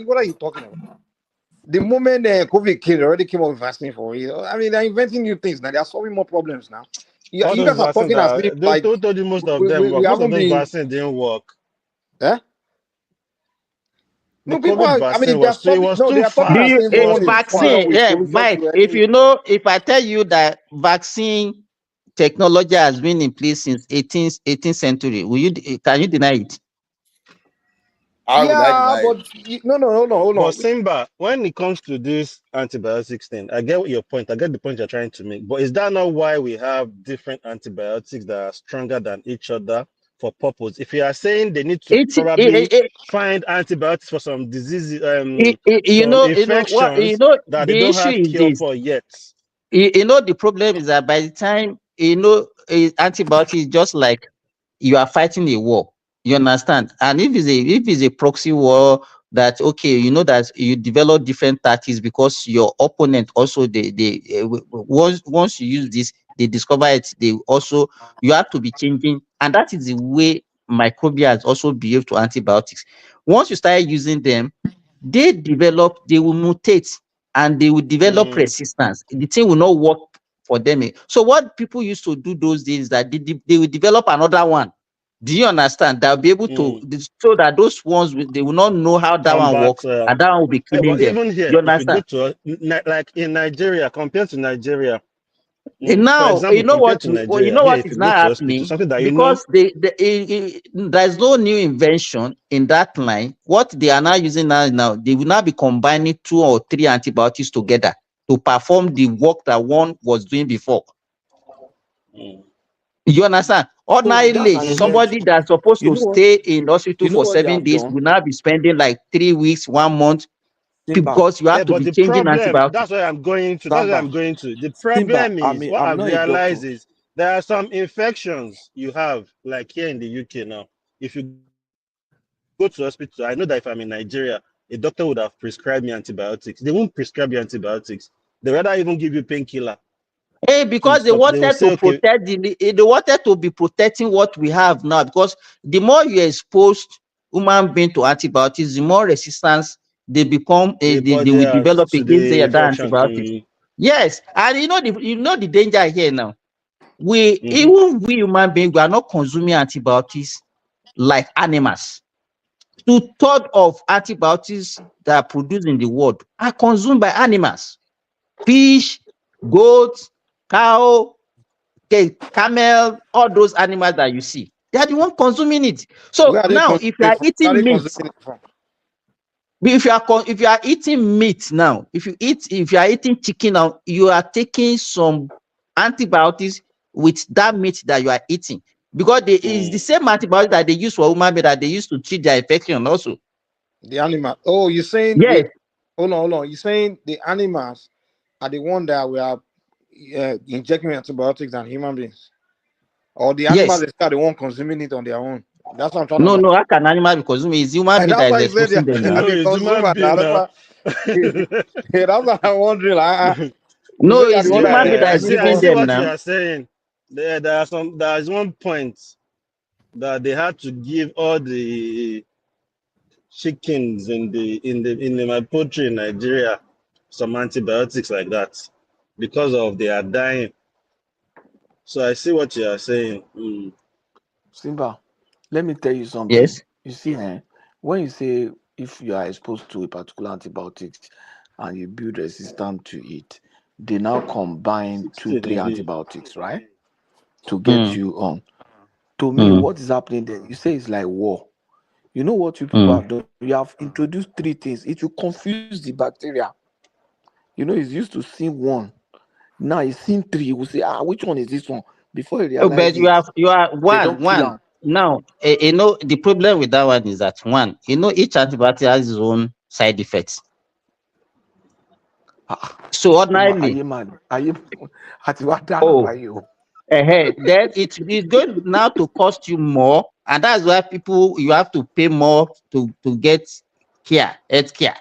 what are you talking about? The moment COVID came, they already came up with vaccine for it. They're inventing new things now. They are solving more problems now. You guys are talking as if like most of them work. Most of those vaccines didn't work. Eh? No, people are, it was too fast. Vaccine, Mike, if I tell you that vaccine technology has been in place since 18th century, can you deny it? But Simba, when it comes to this antibiotics thing, I get your point. I get the point you're trying to make. But is that not why we have different antibiotics that are stronger than each other for purpose? If you are saying they need to find antibiotics for some diseases, infections that they don't have cure for yet. The problem is that by the time antibiotics is just like you are fighting a war. You understand? And if it's a proxy war, that okay, that you develop different tactics because your opponent also once you use this, they discover it. You have to be changing, and that is the way microbials also behave to antibiotics. Once you start using them, they will mutate and they will develop resistance. The thing will not work for them. So what people used to do those days is that they will develop another one. Do you understand? They'll be able to, so that those ones, they will not know how that one works, and that one will be killing them. Even here, you understand? If you go to, like in Nigeria, compared to Nigeria, now, for example, what is not happening, because there's no new invention in that line. What they are now using now, they will now be combining 2 or 3 antibiotics together to perform the work that one was doing before. You understand? Ordinarily, somebody that's supposed to stay in hospital for 7 days will now be spending like 3 weeks, 1 month, because you have to be changing antibiotics. That's what I'm going to. The problem is, what I've realized is there are some infections you have, like here in the UK now. If you go to hospital, I know that if I'm in Nigeria, a doctor would have prescribed me antibiotics. They won't prescribe you antibiotics. They rather even give you painkiller. Because they wanted to protect they wanted to be protecting what we have now, because the more you expose human being to antibiotics, the more resistance they become, they will develop against the antibiotics. Yes, and the danger here now. Even we human beings, we are not consuming antibiotics like animals. 2/3 of antibiotics that are produced in the world are consumed by animals. Fish, goats, cow, camel, all those animals that you see. They are the one consuming it. So now, if you are eating meat, if you are eating meat now, if you are eating chicken now, you are taking some antibiotics with that meat that you are eating, because it's the same antibiotic that they use for human being that they use to treat their infection also. The animal. Oh, you're saying yes. Hold on. You're saying the animals are the one that we are injecting antibiotics than human beings, or the animals are the one consuming it on their own? That's what I'm trying to No, how can animal be consuming? It's human being that is exposing them. No, it's human being now. That's what I'm wondering. No, it's human being that is giving I see them what now. you are saying. There's one point that they had to give all the chickens in my poultry in Nigeria some antibiotics like that because of they are dying. So I see what you are saying. Simba, let me tell you something. Yes. You see, when you say if you are exposed to a particular antibiotics and you build resistance to it, they now combine 2-3 antibiotics, right? To get you on. To me, what is happening there? You say it's like war. You know what you people have done? You have introduced 3 things. It will confuse the bacteria. You know, it's used to seeing 1. Now it's seen 3. You will say, which one is this one? Before you realize but you are one. Now, you know, the problem with that one is that one, you know, each antibiotic has its own side effects. So ordinarily, then it is going now to cost you more, and that's why you have to pay more to get health care.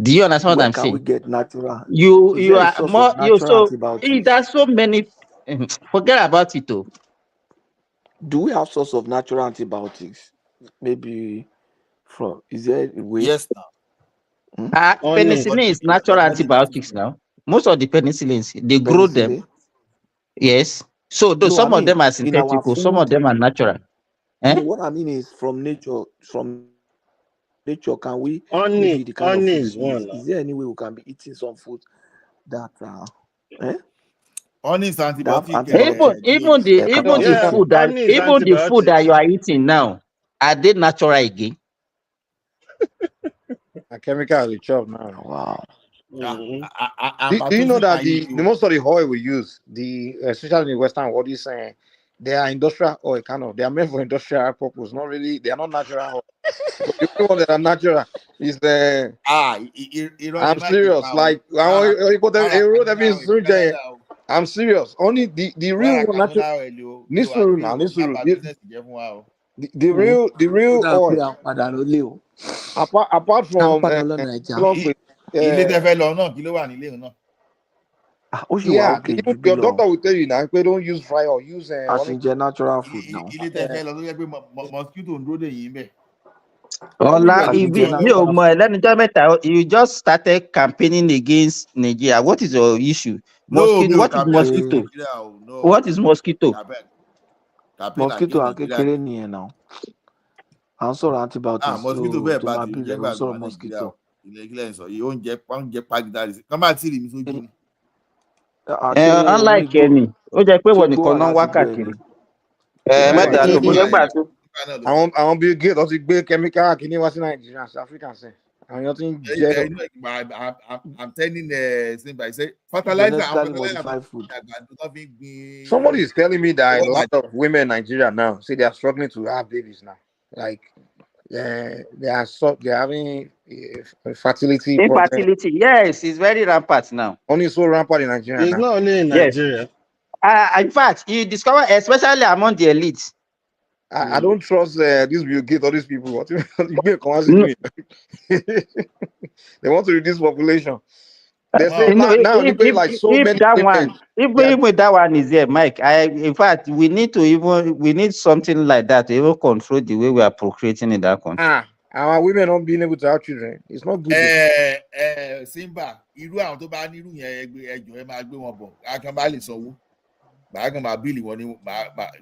Do you understand what I'm saying? We get natural? You are more antibiotics? There's so many. Forget about it though. Do we have source of natural antibiotics? Maybe is there a way? Yes, now. Penicillin is natural antibiotics now. Most of the penicillins, they grow them. Yes. So some of them are synthetic, some of them are natural. No, what I mean is from nature. From nature, can we? Honey is one. Is there any way we can be eating some food that honey is antibiotic. Even the food that you are eating now, are they natural again? A chemical is chop now. Wow. Do you know that the most of the oil we use, especially in the Western world, is they are industrial oil, Kano. They are meant for industrial purpose. Not really. They are not natural oil. The only one that are natural is the. I'm serious. Like I'm serious. Only the real one natural. The real oil. Apart from even your doctor will tell you now, we don't use fry or use natural food now. You just started campaigning against Nigeria. What is your issue? Mosquito. What is mosquito? What is mosquito? Mosquito are getting now. I'm sorry, antibiotics. Mosquito. Unlike any, àwọn bí gé lọ sí gbé chemical kìíní wá sí Nigeria, African say. I'm telling say fertilizer food. Somebody is telling me that a lot of women in Nigeria now say they are struggling to have babies now. Like they are having infertility. Yes, it's very rampant now. Only so rampant in Nigeria. It's not only in Nigeria. In fact, you discover, especially among the elites. I don't trust these Bill Gates, all these people. What they want to reduce population. They say now like so many that one, even that one is there, Mike. In fact, we need something like that to even control the way we are procreating in that country. Our women not being able to have children. It's not good. Simba, irú àwọn tó bá nírú yẹn ẹjọ́ ẹ máa gbé wọn bọ̀. Akan bá lè sanwó. Bá kan máa bíìlì wọn ní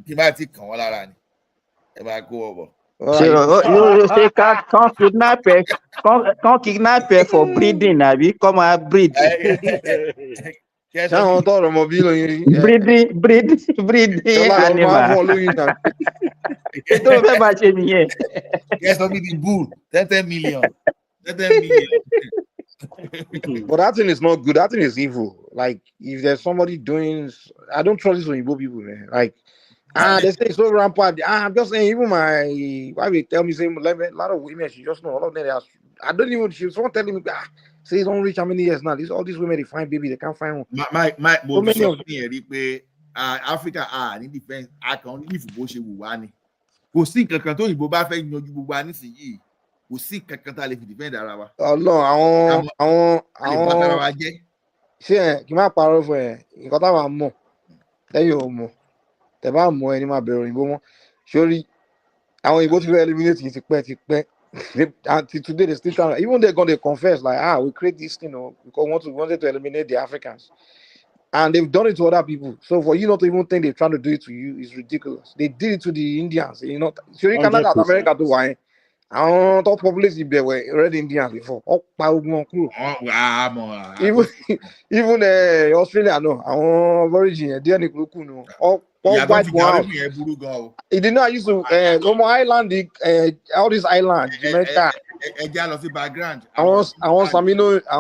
kí bá ti kàn wọ́n lára ni. Ẹ máa kó wọn bọ̀. You say can't kidnap for breeding, Abi. Come and breed. Ṣáwọn tọrọ mọ bí lóyún breeding animal. Ètò ló fẹ́ máa ṣe nìyẹn. Yes, be the bull. 10 million. 10 million. But that thing is not good. That thing is evil. Like, if there's somebody doing, I don't trust these Oyibo people, man. Like, they say it's so rampant. I'm just saying, even my wife will tell me, say, a lot of women, she just know, all of them, I don't even, she was telling me, say, it's don't reach how many years now. All these women, they find baby, they can't find one. So many of them. Africa, in defense, I can live for Boshe Wuwani. Kò sí kankan tó Òyìnbó bá fẹ́ yanjú gbogbo wa nísìnyí. Kò sí kankan tá lè fi defend ara wa. Ọlọ́run àwọn ṣé ẹ kí n má parọ́ fún ẹ nǹkan táwa mọ̀ lẹ́yìn ò mọ̀ tẹ́ bá mọ̀ ẹni máa bẹ̀rù òyìnbó mọ́ sórí àwọn òyìnbó ti fẹ́ eliminate yìí tipẹ́ until today they still trying, even they gonna confess like we create this thing because we wanted to eliminate the Africans. And they've done it to other people. So for you not to even think they're trying to do it to you is ridiculous. They did it to the Indians. You know, sure, Canada, America, do why? I don't top population they were red Indians before. Even Australia, no. Our origin, they no. All white ones. It did not use to Romo Island, all these islands, Jamaica. Background. I want Samino. I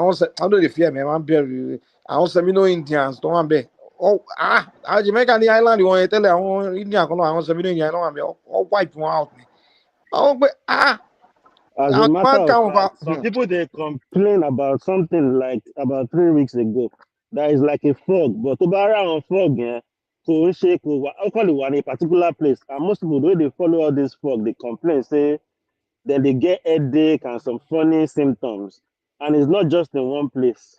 know the fear, man. I'm very. Àwọn Semino Indians tó wà bẹ́ẹ̀ àwọn Jamaica ní island wọn yẹn tẹ́lẹ̀ àwọn Indian kan náà àwọn Semino Indian náà wà bẹ́ẹ̀ all wipe wọn out ni àwọn pé As a matter of fact, some people they complain about something like about 3 weeks ago. That is like a fog, but to buy around fog, yeah, so shake one a particular place. And most people, when they follow all this fog, they complain, say then they get headache and some funny symptoms. And it's not just in one place.